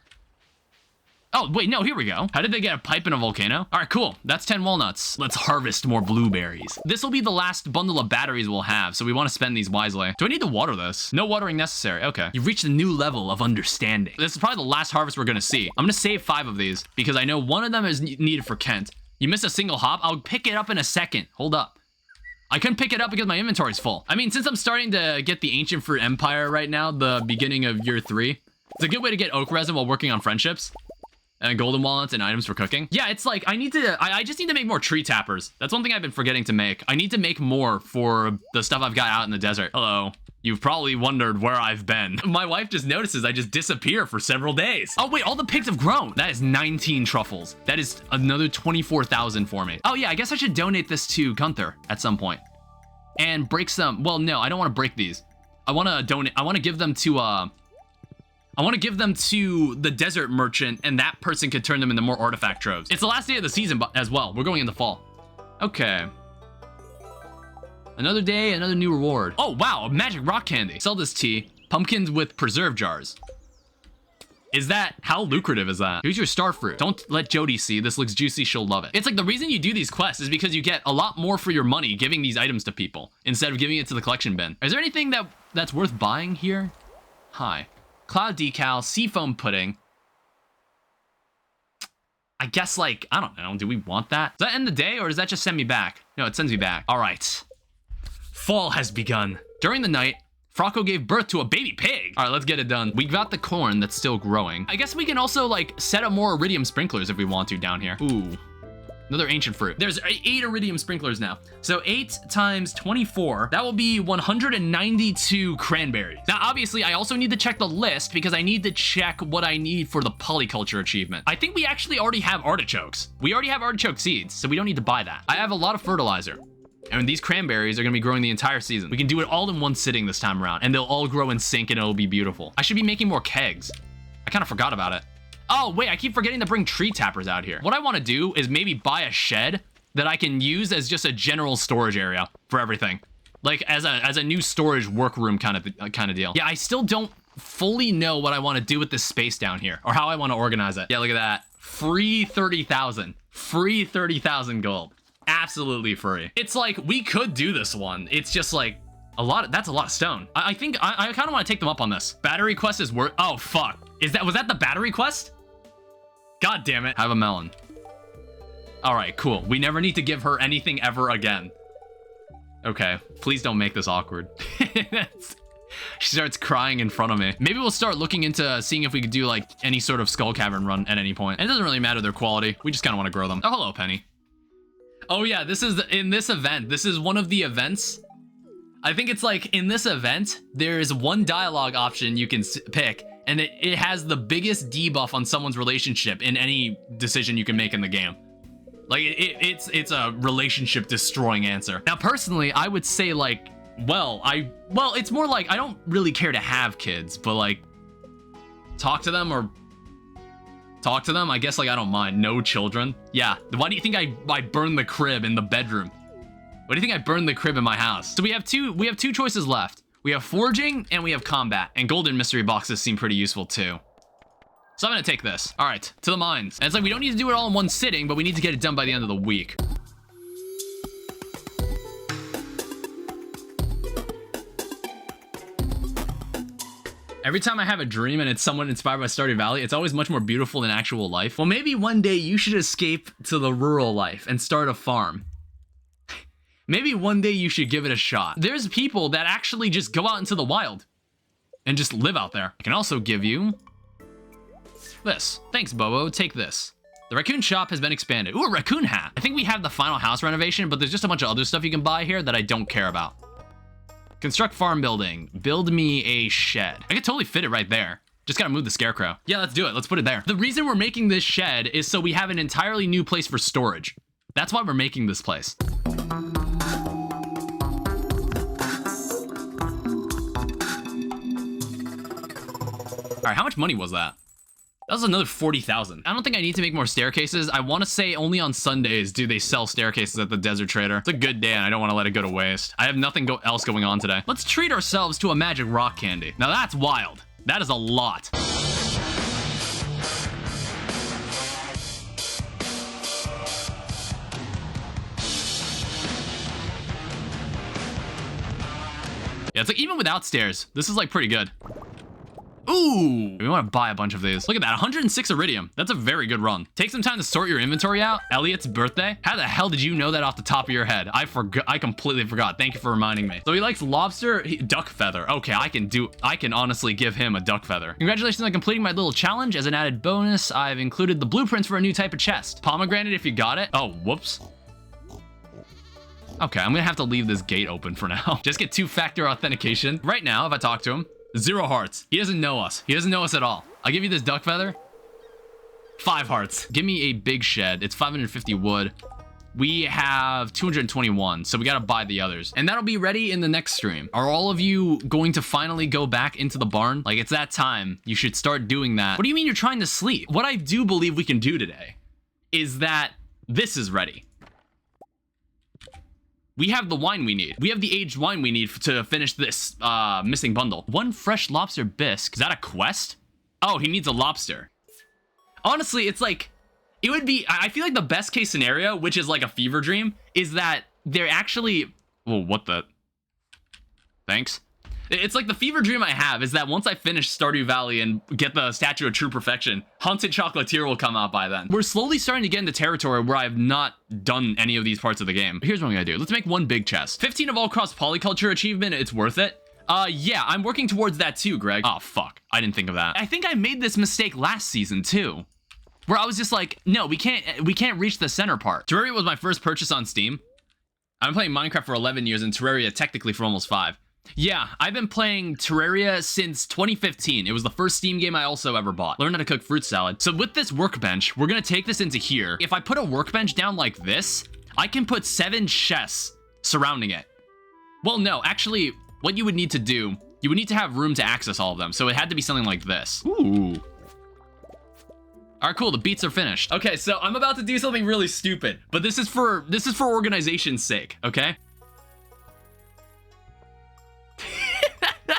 Oh, wait, no, here we go. How did they get a pipe in a volcano? All right, cool. That's 10 walnuts. Let's harvest more blueberries. This will be the last bundle of batteries we'll have, so we want to spend these wisely. Do I need to water this? No watering necessary. Okay. You've reached a new level of understanding. This is probably the last harvest we're going to see. I'm going to save 5 of these because I know one of them is needed for Kent. You missed a single hop. I'll pick it up in a second. Hold up. I couldn't pick it up because my inventory's full. I mean, since I'm starting to get the Ancient Fruit Empire right now, the beginning of year 3, it's a good way to get oak resin while working on friendships. And golden walnuts and items for cooking. Yeah, it's like, I just need to make more tree tappers. That's one thing I've been forgetting to make. I need to make more for the stuff I've got out in the desert. Hello. You've probably wondered where I've been. My wife just notices I just disappear for several days. Oh wait, all the pigs have grown. That is 19 truffles. That is another 24,000 for me. Oh yeah, I guess I should donate this to Gunther at some point. And break some, well no, I don't want to break these. I want to donate, I want to give them to, the desert merchant, and that person could turn them into more artifact troves. It's the last day of the season as well. We're going in the fall. Okay. Another day, another new reward. Oh, wow, a magic rock candy. Sell this tea. Pumpkins with preserve jars. Is that, how lucrative is that? Here's your star fruit. Don't let Jody see. This looks juicy. She'll love it. It's like the reason you do these quests is because you get a lot more for your money giving these items to people instead of giving it to the collection bin. Is there anything that's worth buying here? Hi. Cloud decal, seafoam pudding. I guess, like, I don't know. Do we want that? Does that end the day, or does that just send me back? No, it sends me back. All right. Fall has begun. During the night, Frocko gave birth to a baby pig. All right, let's get it done. We got the corn that's still growing. I guess we can also, like, set up more iridium sprinklers if we want to down here. Ooh. Another ancient fruit. There's 8 iridium sprinklers now. So 8 times 24, that will be 192 cranberries. Now, obviously, I also need to check the list because I need to check what I need for the polyculture achievement. I think we actually already have artichokes. We already have artichoke seeds, so we don't need to buy that. I have a lot of fertilizer. And these cranberries are gonna be growing the entire season. We can do it all in one sitting this time around, and they'll all grow in sync and it'll be beautiful. I should be making more kegs. I kind of forgot about it. Oh, wait, I keep forgetting to bring tree tappers out here. What I want to do is maybe buy a shed that I can use as just a general storage area for everything. Like, as a new storage workroom kind of deal. Yeah, I still don't fully know what I want to do with this space down here, or how I want to organize it. Yeah, look at that. Free 30,000. Free 30,000 gold. Absolutely free. It's like, we could do this one. It's just like, that's a lot of stone. I think, I kind of want to take them up on this. Battery quest is worth, oh, fuck. Was that the battery quest? God damn it. Have a melon. All right, cool. We never need to give her anything ever again. Okay, please don't make this awkward. She starts crying in front of me. Maybe we'll start looking into seeing if we could do like any sort of skull cavern run at any point. And it doesn't really matter their quality. We just kind of want to grow them. Oh, hello, Penny. Oh yeah, this is in this event. This is one of the events. I think it's like in this event, there's one dialogue option you can pick, and it has the biggest debuff on someone's relationship in any decision you can make in the game. Like, it's a relationship destroying answer. Now, personally, I would say like, well, it's more like I don't really care to have kids, but like, talk to them, I guess, like, I don't mind. No children. Yeah, why do you think I burned the crib in the bedroom? Why do you think I burned the crib in my house? So we have two choices left. We have foraging and we have combat, and golden mystery boxes seem pretty useful too. So I'm gonna take this. All right, to the mines. And it's like, we don't need to do it all in one sitting, but we need to get it done by the end of the week. Every time I have a dream and it's someone inspired by Stardew Valley, it's always much more beautiful than actual life. Well, maybe one day you should escape to the rural life and start a farm. Maybe one day you should give it a shot. There's people that actually just go out into the wild and just live out there. I can also give you this. Thanks, Bobo. Take this. The raccoon shop has been expanded. Ooh, a raccoon hat. I think we have the final house renovation, but there's just a bunch of other stuff you can buy here that I don't care about. Construct farm building. Build me a shed. I could totally fit it right there. Just gotta move the scarecrow. Yeah, let's do it. Let's put it there. The reason we're making this shed is so we have an entirely new place for storage. That's why we're making this place. All right, how much money was that? That was another 40,000. I don't think I need to make more staircases. I want to say only on Sundays do they sell staircases at the Desert Trader. It's a good day and I don't want to let it go to waste. I have nothing else going on today. Let's treat ourselves to a magic rock candy. Now that's wild. That is a lot. Yeah, it's like even without stairs, this is like pretty good. Ooh, we want to buy a bunch of these. Look at that, 106 iridium. That's a very good run. Take some time to sort your inventory out. Elliot's birthday. How the hell did you know that off the top of your head? I forgot. I completely forgot. Thank you for reminding me. So he likes lobster, duck feather. Okay, I can honestly give him a duck feather. Congratulations on completing my little challenge. As an added bonus, I've included the blueprints for a new type of chest. Pomegranate if you got it. Oh, whoops. Okay, I'm gonna have to leave this gate open for now. Just get two-factor authentication. Right now, if I talk to him, 0 hearts. He doesn't know us. He doesn't know us at all. I'll give you this duck feather. 5 hearts. Give me a big shed. It's 550 wood. We have 221, so we gotta buy the others. And that'll be ready in the next stream. Are all of you going to finally go back into the barn? Like, it's that time. You should start doing that. What do you mean you're trying to sleep? What I do believe we can do today is that this is ready. We have the wine we need. We have the aged wine we need to finish this missing bundle. 1 fresh lobster bisque. Is that a quest? Oh, he needs a lobster. Honestly, it's like, it would be, I feel like the best case scenario, which is like a fever dream, is that they're actually, well, what the, thanks. It's like the fever dream I have is that once I finish Stardew Valley and get the Statue of True Perfection, Haunted Chocolatier will come out by then. We're slowly starting to get into territory where I have not done any of these parts of the game. Here's what I'm gonna do. Let's make 1 big chest. 15 of all cross polyculture achievement, it's worth it. Yeah, I'm working towards that too, Greg. Oh, fuck. I didn't think of that. I think I made this mistake last season too, where I was just like, no, we can't reach the center part. Terraria was my first purchase on Steam. I've been playing Minecraft for 11 years and Terraria technically for almost 5. Yeah, I've been playing Terraria since 2015. It was the first Steam game I also ever bought. Learned how to cook fruit salad. So with this workbench, we're gonna take this into here. If I put a workbench down like this, I can put 7 chests surrounding it. Well, no, actually, what you would need to do, you would need to have room to access all of them. So it had to be something like this. Ooh. All right, cool, the beats are finished. Okay, so I'm about to do something really stupid, but this is for organization's sake, okay?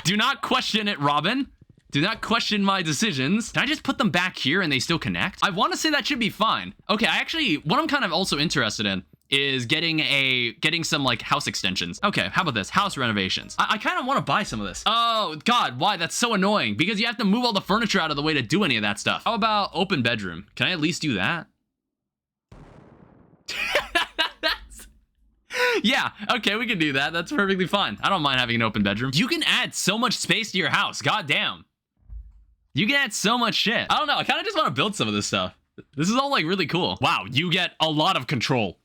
Do not question it, Robin. Do not question my decisions. Can I just put them back here and they still connect? I want to say that should be fine. Okay, what I'm kind of also interested in is getting some like house extensions. Okay, how about this? House renovations. I kind of want to buy some of this. Oh God, why? That's so annoying because you have to move all the furniture out of the way to do any of that stuff. How about open bedroom? Can I at least do that? Yeah, okay, we can do that. That's perfectly fine. I don't mind having an open bedroom. You can add so much space to your house. God damn. You can add so much shit. I don't know. I kind of just want to build some of this stuff. This is all like really cool. Wow, you get a lot of control.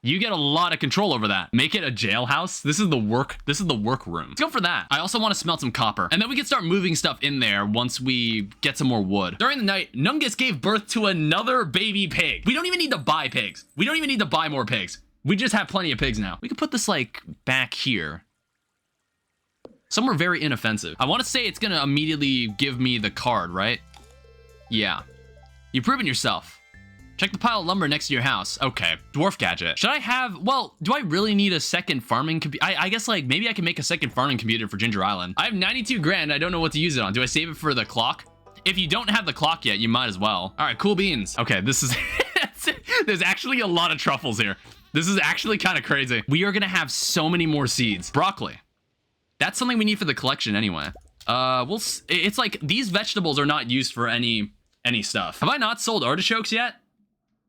You get a lot of control over that. Make it a jailhouse. This is the work room. Let's go for that. I also want to smelt some copper. And then we can start moving stuff in there once we get some more wood. During the night, Nungus gave birth to another baby pig. We don't even need to buy pigs. We don't even need to buy more pigs. We just have plenty of pigs now. We could put this like back here. Somewhere very inoffensive. I want to say it's gonna immediately give me the card, right? Yeah. You've proven yourself. Check the pile of lumber next to your house. Okay, dwarf gadget. Should I have, well, do I really need a second farming computer? I guess like maybe I can make a second farming computer for Ginger Island. I have 92 grand. I don't know what to use it on. Do I save it for the clock? If you don't have the clock yet, you might as well. All right, cool beans. Okay, this is, there's actually a lot of truffles here. This is actually kind of crazy. We are gonna have so many more seeds. Broccoli. That's something we need for the collection anyway. It's like these vegetables are not used for any stuff. Have I not sold artichokes yet?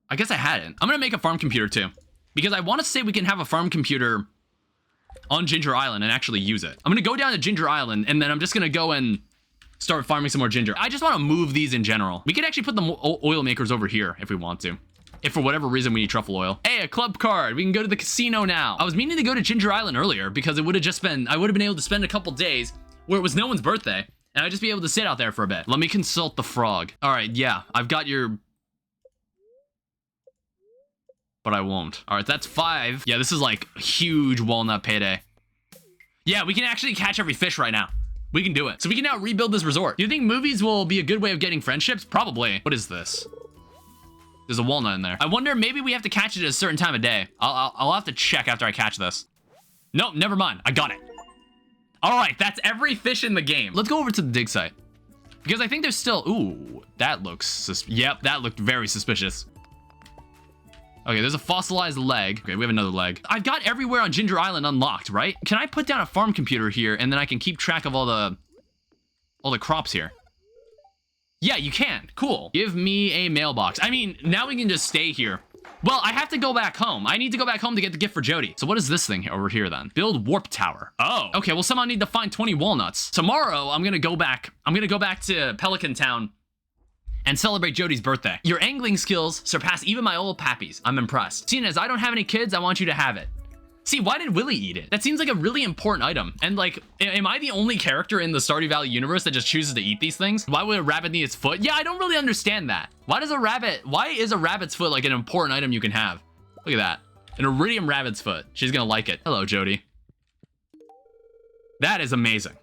I guess I hadn't. I'm gonna make a farm computer too, because I want to say we can have a farm computer on Ginger Island and actually use it. I'm gonna go down to Ginger Island and then I'm just gonna go and start farming some more ginger. I just want to move these in general. We could actually put the oil makers over here if we want to. If for whatever reason we need truffle oil. Hey, a club card. We can go to the casino now. I was meaning to go to Ginger Island earlier because it would have just been, I would have been able to spend a couple days where it was no one's birthday and I'd just be able to sit out there for a bit. Let me consult the frog. All right, yeah, I've got your, but I won't. All right, that's 5. Yeah, this is like huge walnut payday. Yeah, we can actually catch every fish right now. We can do it. So we can now rebuild this resort. Do you think movies will be a good way of getting friendships? Probably. What is this? There's a walnut in there. I wonder, maybe we have to catch it at a certain time of day. I'll have to check after I catch this. Nope, never mind. I got it. All right, that's every fish in the game. Let's go over to the dig site. Because I think there's still... Ooh, that looks... Yep, that looked very suspicious. Okay, there's a fossilized leg. Okay, we have another leg. I've got everywhere on Ginger Island unlocked, right? Can I put down a farm computer here and then I can keep track of all the crops here? Yeah, you can. Cool. Give me a mailbox. I mean, now we can just stay here. Well, I have to go back home. I need to go back home to get the gift for Jody. So what is this thing over here then? Build warp tower. Oh, okay. Well, somehow I need to find 20 walnuts. Tomorrow, I'm gonna go back to Pelican Town and celebrate Jody's birthday. Your angling skills surpass even my old pappies. I'm impressed. Seeing as I don't have any kids, I want you to have it. See, why did Willie eat it? That seems like a really important item. And like, am I the only character in the Stardew Valley universe that just chooses to eat these things? Why would a rabbit need its foot? Yeah, I don't really understand that. Why is a rabbit's foot like an important item you can have? Look at that. An iridium rabbit's foot. She's gonna like it. Hello, Jody. That is amazing.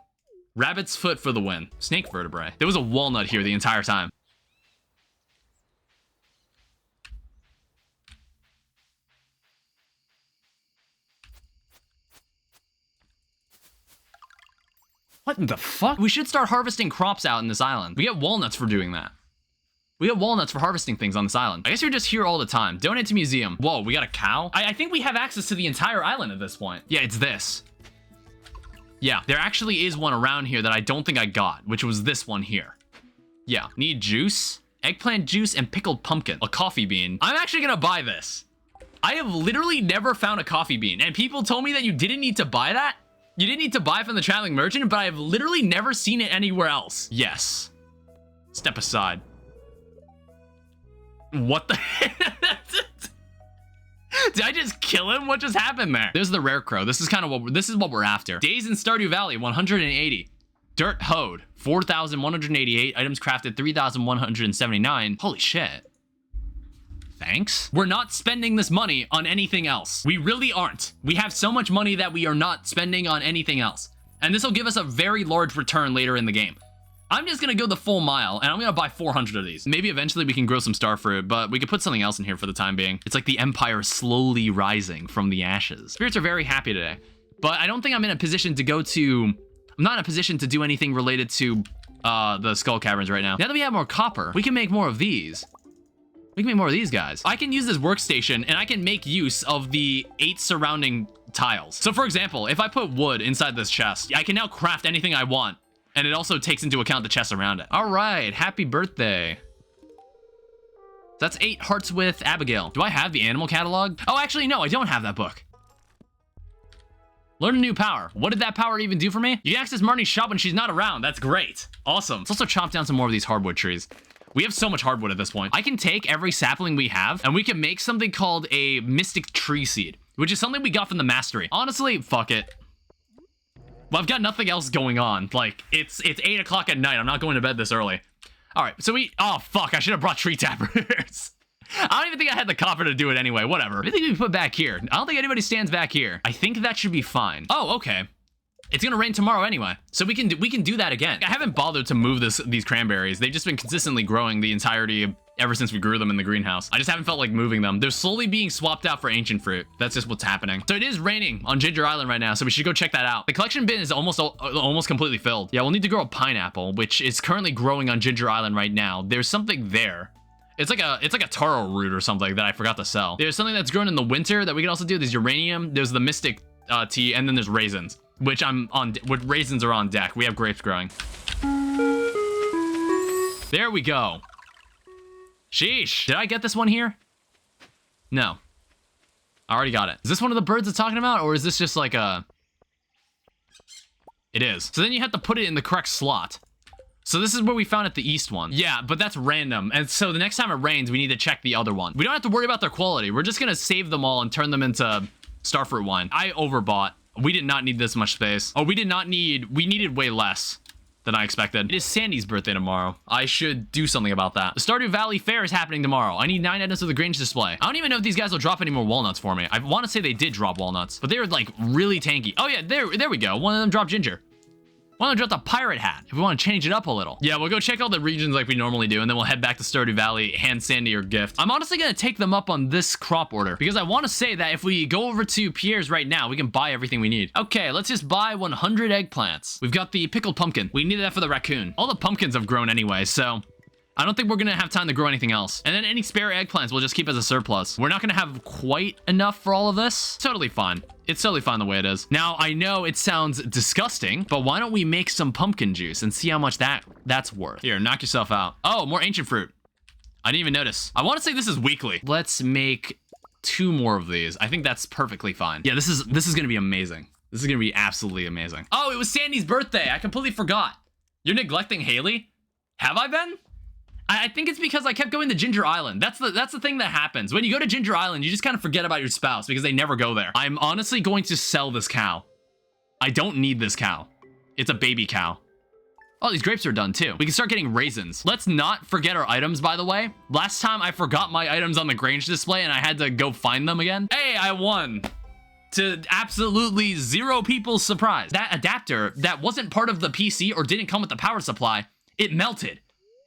Rabbit's foot for the win. Snake vertebrae. There was a walnut here the entire time. What the fuck? We should start harvesting crops out in this island. We get walnuts for doing that. We get walnuts for harvesting things on this island. I guess you're just here all the time. Donate to museum. Whoa, we got a cow? I think we have access to the entire island at this point. Yeah, it's this. Yeah, there actually is one around here that I don't think I got, which was this one here. Yeah, need juice, eggplant juice, and pickled pumpkin. A coffee bean. I'm actually gonna buy this. I have literally never found a coffee bean, and people told me that you didn't need to buy that. You didn't need to buy from the traveling merchant, but I've literally never seen it anywhere else. Yes. Step aside. What the heck? Did I just kill him? What just happened there? There's the rare crow. This is kind of what we're after. Days in Stardew Valley, 180. Dirt hoed, 4,188. Items crafted, 3,179. Holy shit. Thanks. We're not spending this money on anything else. We really aren't. We have so much money that we are not spending on anything else. And this will give us a very large return later in the game. I'm just gonna go the full mile and I'm gonna buy 400 of these. Maybe eventually we can grow some starfruit, but we could put something else in here for the time being. It's like the empire is slowly rising from the ashes. Spirits are very happy today, but I don't think I'm in a position to I'm not in a position to do anything related to the skull caverns right now. Now that we have more copper, we can make more of these. We can make more of these guys. I can use this workstation and I can make use of the 8 surrounding tiles. So for example, if I put wood inside this chest, I can now craft anything I want. And it also takes into account the chests around it. All right, happy birthday. That's 8 hearts with Abigail. Do I have the animal catalog? Oh, actually, no, I don't have that book. Learn a new power. What did that power even do for me? You can access Marnie's shop when she's not around. That's great. Awesome. Let's also chop down some more of these hardwood trees. We have so much hardwood at this point. I can take every sapling we have and we can make something called a mystic tree seed, which is something we got from the mastery. Honestly, fuck it. Well, I've got nothing else going on. Like, it's 8 o'clock at night. I'm not going to bed this early. All right, so oh, fuck, I should have brought tree tappers. I don't even think I had the copper to do it anyway. Whatever. I think we put back here. I don't think anybody stands back here. I think that should be fine. Oh, okay. It's gonna rain tomorrow anyway, so we can do that again. I haven't bothered to move these cranberries. They've just been consistently growing the entirety of ever since we grew them in the greenhouse. I just haven't felt like moving them. They're slowly being swapped out for ancient fruit. That's just what's happening. So it is raining on Ginger Island right now, so we should go check that out. The collection bin is almost completely filled. Yeah, we'll need to grow a pineapple, which is currently growing on Ginger Island right now. There's something there. It's like a taro root or something that I forgot to sell. There's something that's grown in the winter that we can also do. There's uranium. There's the mystic tea, and then there's raisins, which raisins are on deck. We have grapes growing. There we go. Sheesh. Did I get this one here? No. I already got it. Is this one of the birds it's talking about, or is this just like a... It is. So then you have to put it in the correct slot. So this is where we found it, the east one. Yeah, but that's random. And so the next time it rains, we need to check the other one. We don't have to worry about their quality. We're just gonna save them all and turn them into starfruit wine. I overbought. We did not need this much space. Oh, we needed way less than I expected. It is Sandy's birthday tomorrow. I should do something about that. The Stardew Valley Fair is happening tomorrow. I need 9 items of the Grange display. I don't even know if these guys will drop any more walnuts for me. I want to say they did drop walnuts, but they were like really tanky. Oh yeah, there we go. One of them dropped ginger. Why don't I drop the pirate hat if we want to change it up a little? Yeah, we'll go check all the regions like we normally do, and then we'll head back to Stardew Valley, hand Sandy or gift. I'm honestly going to take them up on this crop order because I want to say that if we go over to Pierre's right now, we can buy everything we need. Okay, let's just buy 100 eggplants. We've got the pickled pumpkin. We needed that for the raccoon. All the pumpkins have grown anyway, so I don't think we're going to have time to grow anything else. And then any spare eggplants we'll just keep as a surplus. We're not going to have quite enough for all of this. Totally fine. It's totally fine the way it is. Now, I know it sounds disgusting, but why don't we make some pumpkin juice and see how much that's worth? Here, knock yourself out. Oh, more ancient fruit. I didn't even notice. I want to say this is weekly. Let's make 2 more of these. I think that's perfectly fine. Yeah, this is going to be amazing. This is going to be absolutely amazing. Oh, it was Sandy's birthday. I completely forgot. You're neglecting Haley? Have I been? I think it's because I kept going to Ginger Island. That's the thing that happens. When you go to Ginger Island, you just kind of forget about your spouse because they never go there. I'm honestly going to sell this cow. I don't need this cow. It's a baby cow. Oh, these grapes are done too. We can start getting raisins. Let's not forget our items, by the way. Last time I forgot my items on the Grange display and I had to go find them again. Hey, I won. To absolutely 0 people's surprise. That adapter that wasn't part of the PC or didn't come with the power supply, it melted.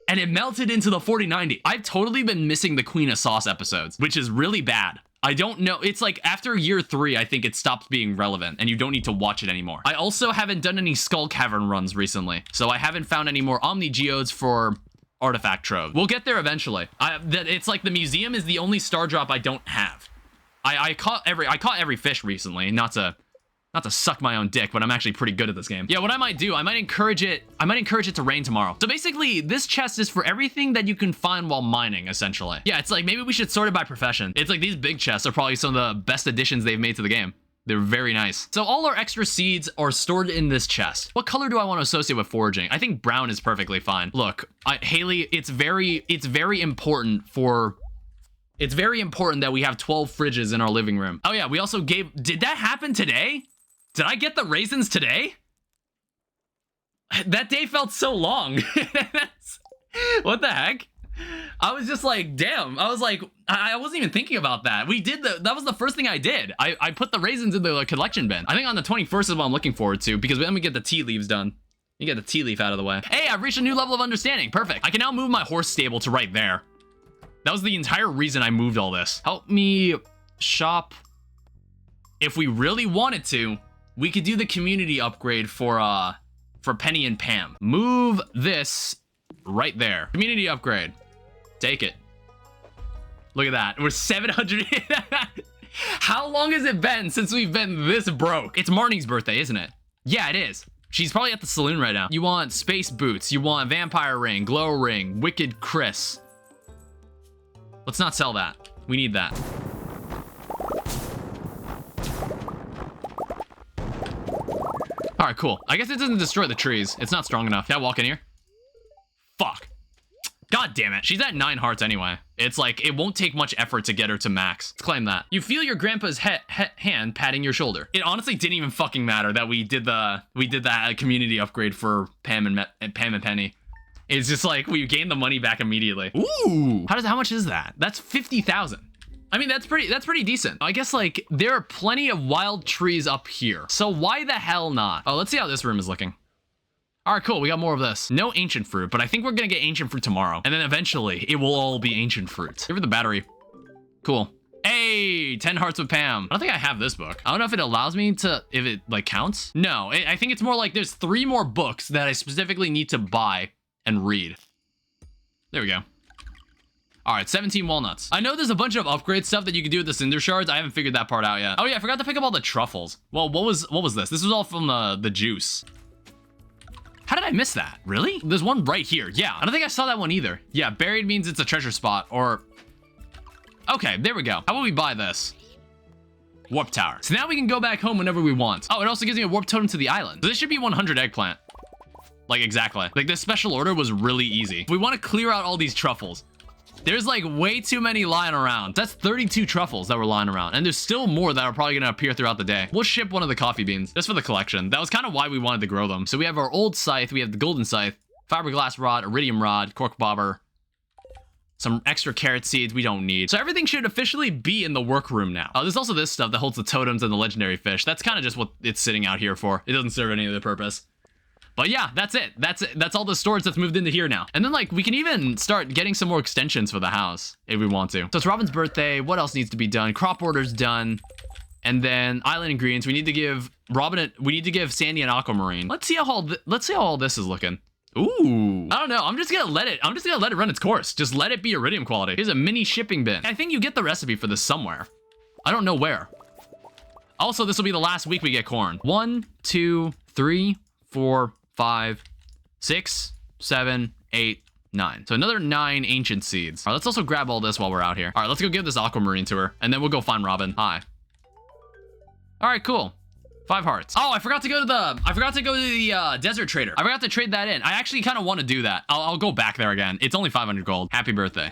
And it melted into the 4090. I've totally been missing the Queen of Sauce episodes, which is really bad. I don't know. It's like after year 3, I think it stopped being relevant and you don't need to watch it anymore. I also haven't done any Skull Cavern runs recently, so I haven't found any more Omni Geodes for Artifact Trove. We'll get there eventually. It's like the museum is the only star drop I don't have. I caught every fish recently, not to suck my own dick, but I'm actually pretty good at this game. Yeah, what I might do, I might encourage it to rain tomorrow. So basically, this chest is for everything that you can find while mining, essentially. Yeah, it's like, maybe we should sort it by profession. It's like these big chests are probably some of the best additions they've made to the game. They're very nice. So all our extra seeds are stored in this chest. What color do I want to associate with foraging? I think brown is perfectly fine. Look, Haley, it's very important that we have 12 fridges in our living room. Oh yeah, we also did that happen today? Did I get the raisins today? That day felt so long. What the heck? I was just like, damn. I was like, I wasn't even thinking about that. That was the first thing I did. I put the raisins in the collection bin. I think on the 21st is what I'm looking forward to because then we get the tea leaves done. You get the tea leaf out of the way. Hey, I've reached a new level of understanding. Perfect. I can now move my horse stable to right there. That was the entire reason I moved all this. Help me shop. If we really wanted to, we could do the community upgrade for Penny and Pam. Move this right there. Community upgrade. Take it. Look at that. We're 700. How long has it been since we've been this broke? It's Marnie's birthday, isn't it? Yeah, it is. She's probably at the saloon right now. You want space boots. You want vampire ring, glow ring, wicked Chris. Let's not sell that. We need that. All right, cool. I guess it doesn't destroy the trees. It's not strong enough. Can I walk in here? Fuck. God damn it. She's at 9 hearts anyway. It's like, it won't take much effort to get her to max. Let's claim that. You feel your grandpa's hand patting your shoulder. It honestly didn't even fucking matter that we did that community upgrade for Pam and Penny. It's just like, we gained the money back immediately. Ooh. How much is that? That's 50,000. I mean, that's pretty decent. I guess, like, there are plenty of wild trees up here. So why the hell not? Oh, let's see how this room is looking. All right, cool. We got more of this. No ancient fruit, but I think we're going to get ancient fruit tomorrow. And then eventually, it will all be ancient fruit. Give her the battery. Cool. Hey, 10 hearts with Pam. I don't think I have this book. I don't know if it allows me to, if it, like, counts. No, I think it's more like there's 3 more books that I specifically need to buy and read. There we go. All right, 17 walnuts. I know there's a bunch of upgrade stuff that you can do with the cinder shards. I haven't figured that part out yet. Oh yeah, I forgot to pick up all the truffles. Well, what was this? This was all from the juice. How did I miss that? Really? There's one right here. Yeah, I don't think I saw that one either. Yeah, buried means it's a treasure spot or... Okay, there we go. How about we buy this? Warp tower. So now we can go back home whenever we want. Oh, it also gives me a warp totem to the island. So this should be 100 eggplant. Like exactly. Like this special order was really easy. If we want to clear out all these truffles, there's like way too many lying around. That's 32 truffles that were lying around. And there's still more that are probably going to appear throughout the day. We'll ship one of the coffee beans just for the collection. That was kind of why we wanted to grow them. So we have our old scythe. We have the golden scythe, fiberglass rod, iridium rod, cork bobber, some extra carrot seeds we don't need. So everything should officially be in the workroom now. There's also this stuff that holds the totems and the legendary fish. That's kind of just what it's sitting out here for. It doesn't serve any other purpose. But yeah, that's it. That's all the storage that's moved into here now. And then like we can even start getting some more extensions for the house if we want to. So it's Robin's birthday. What else needs to be done? Crop order's done. And then island ingredients. We need to give we need to give Sandy an aquamarine. Let's see how all this is looking. Ooh, I don't know. I'm just gonna let it run its course. Just let it be iridium quality. Here's a mini shipping bin. I think you get the recipe for this somewhere. I don't know where. Also, this will be the last week we get corn. 1, 2, 3, 4, 5, 6, 7, 8, 9. So another 9 ancient seeds. All right, let's also grab all this while we're out here. All right, let's go give this aquamarine to her, and then we'll go find Robin. Hi. All right, cool. 5 hearts. Oh, I forgot to go to the desert trader. I forgot to trade that in. I actually kind of want to do that. I'll go back there again. It's only 500 gold. Happy birthday.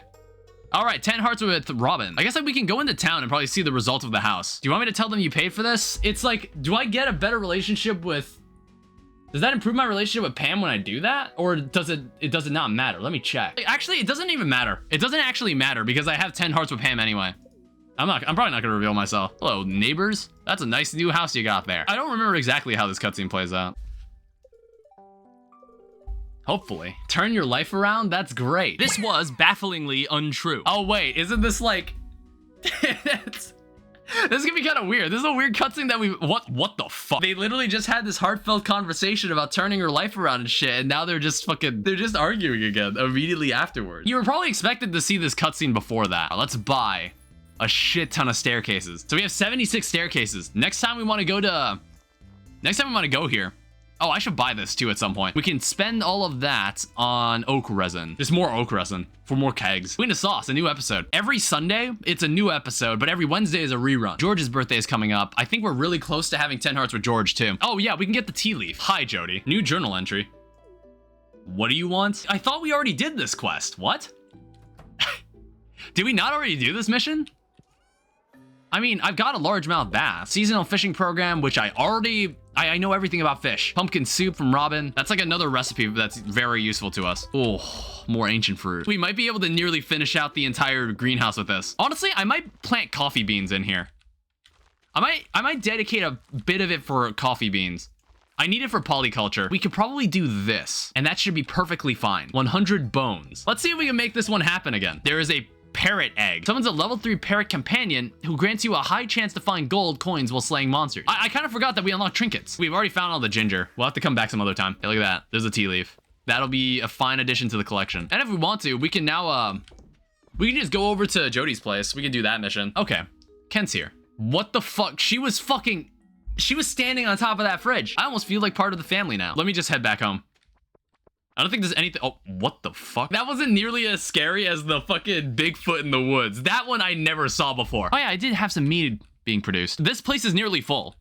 All right, 10 hearts with Robin. I guess like we can go into town and probably see the results of the house. Do you want me to tell them you paid for this? It's like, do I get a better relationship with... Does that improve my relationship with Pam when I do that? Or does it not matter? Let me check. Actually, it doesn't even matter. It doesn't actually matter because I have 10 hearts with Pam anyway. I'm probably not gonna reveal myself. Hello, neighbors. That's a nice new house you got there. I don't remember exactly how this cutscene plays out. Hopefully. Turn your life around? That's great. This was bafflingly untrue. Oh wait, isn't this like... This is gonna be kind of weird. This is a weird cutscene that what the fuck? They literally just had this heartfelt conversation about turning her life around and shit, and now they're just arguing again immediately afterwards. You were probably expected to see this cutscene before that. Let's buy a shit ton of staircases. So we have 76 staircases. Next time we want to go here. Oh, I should buy this too at some point. We can spend all of that on oak resin. Just more oak resin for more kegs. Queen of Sauce, a new episode. Every Sunday, it's a new episode, but every Wednesday is a rerun. George's birthday is coming up. I think we're really close to having 10 hearts with George too. Oh yeah, we can get the tea leaf. Hi, Jody. New journal entry. What do you want? I thought we already did this quest. What? Did we not already do this mission? I mean, I've got a largemouth bass. Seasonal fishing program, which I know everything about fish. Pumpkin soup from Robin. That's like another recipe that's very useful to us. Oh, more ancient fruit. We might be able to nearly finish out the entire greenhouse with this. Honestly, I might plant coffee beans in here. I might dedicate a bit of it for coffee beans. I need it for polyculture. We could probably do this, and that should be perfectly fine. 100 bones. Let's see if we can make this one happen again. There is a parrot egg. Someone's a level 3 parrot companion who grants you a high chance to find gold coins while slaying monsters. I kind of forgot that we unlocked trinkets. We've already found all the ginger. We'll have to come back some other time. Hey, look at that. There's a tea leaf. That'll be a fine addition to the collection. And if we want to, we can now, we can just go over to Jody's place. We can do that mission. Okay. Ken's here. What the fuck? She was standing on top of that fridge. I almost feel like part of the family now. Let me just head back home. I don't think there's anything. Oh, what the fuck? That wasn't nearly as scary as the fucking Bigfoot in the woods. That one I never saw before. Oh yeah, I did have some meat being produced. This place is nearly full.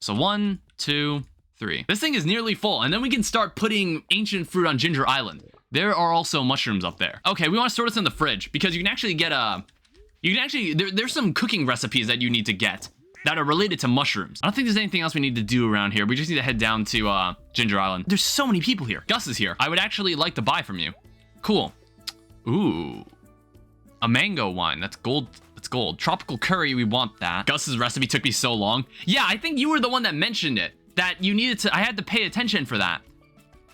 So 1, 2, 3. This thing is nearly full, and then we can start putting ancient fruit on Ginger Island. There are also mushrooms up there. Okay, we want to store this in the fridge because you can actually get there's some cooking recipes that you need to get that are related to mushrooms. I don't think there's anything else we need to do around here. We just need to head down to Ginger Island. There's so many people here. Gus is here. I would actually like to buy from you. Cool. Ooh. A mango wine. That's gold. That's gold. Tropical curry. We want that. Gus's recipe took me so long. Yeah, I think you were the one that mentioned it. That you needed to... I had to pay attention for that.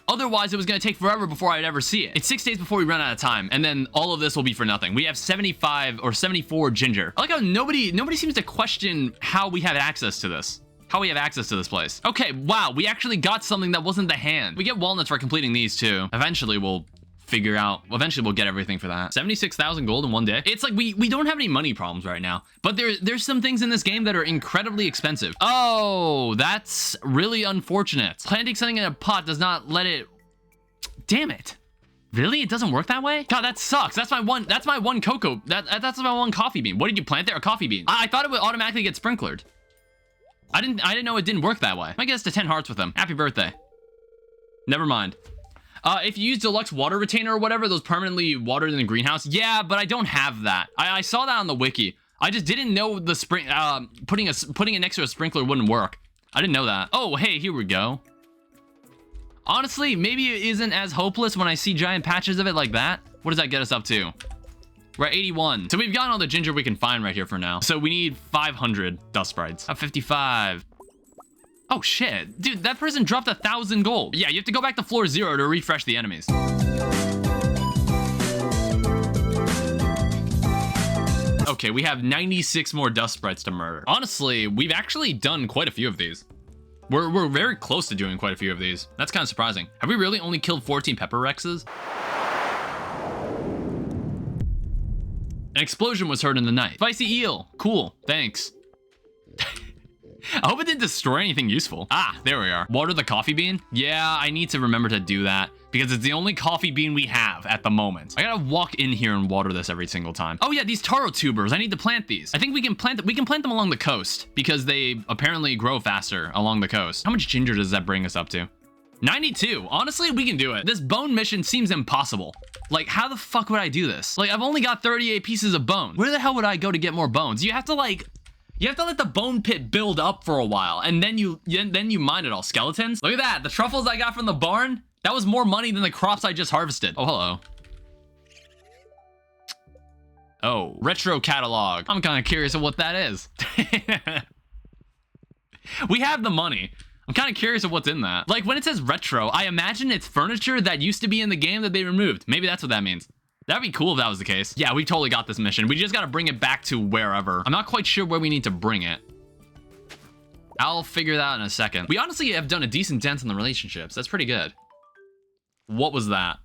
Otherwise, it was going to take forever before I'd ever see it. It's 6 days before we run out of time, and then all of this will be for nothing. We have 75 or 74 ginger. I like how nobody seems to question how we have access to this. How we have access to this place. Okay, wow, we actually got something that wasn't the hand. We get walnuts for completing these too. Eventually, we'll get everything for that. 76,000 gold in one day. It's like we don't have any money problems right now, but there's some things in this game that are incredibly expensive. Oh, that's really unfortunate. Planting something in a pot does not let it... Damn it. Really? It doesn't work that way? God, that sucks. That's my one cocoa. That's my one coffee bean. What did you plant there? A coffee bean. I thought it would automatically get sprinklered. I didn't know it didn't work that way. I guess to 10 hearts with him. Happy birthday. Never mind. If you use deluxe water retainer or whatever, those permanently watered in the greenhouse. Yeah, but I don't have that. I saw that on the wiki. I just didn't know the putting it next to a sprinkler wouldn't work. I didn't know that. Oh, hey, here we go. Honestly, maybe it isn't as hopeless when I see giant patches of it like that. What does that get us up to? We're at 81. So we've gotten all the ginger we can find right here for now. So we need 500 dust sprites. 55. Oh shit, dude, that person dropped 1,000 gold. Yeah, you have to go back to floor 0 to refresh the enemies. Okay, we have 96 more dust sprites to murder. Honestly, we've actually done quite a few of these. We're very close to doing quite a few of these. That's kind of surprising. Have we really only killed 14 pepper rexes? An explosion was heard in the night. Spicy eel. Cool, thanks. I hope it didn't destroy anything useful. Ah, there we are. Water the coffee bean? Yeah, I need to remember to do that because it's the only coffee bean we have at the moment. I gotta walk in here and water this every single time. Oh yeah, these taro tubers, I need to plant these. I think we can plant them along the coast because they apparently grow faster along the coast. How much ginger does that bring us up to? 92. Honestly, we can do it. This bone mission seems impossible. Like, how the fuck would I do this? Like, I've only got 38 pieces of bone. Where the hell would I go to get more bones? You have to let the bone pit build up for a while, and then you mine it all. Skeletons? Look at that. The truffles I got from the barn, that was more money than the crops I just harvested. Oh, hello. Oh, retro catalog. I'm kind of curious of what that is. We have the money. I'm kind of curious of what's in that. Like, when it says retro, I imagine it's furniture that used to be in the game that they removed. Maybe that's what that means. That'd be cool if that was the case. Yeah, we totally got this mission. We just got to bring it back to wherever. I'm not quite sure where we need to bring it. I'll figure that out in a second. We honestly have done a decent dent on the relationships. That's pretty good. What was that?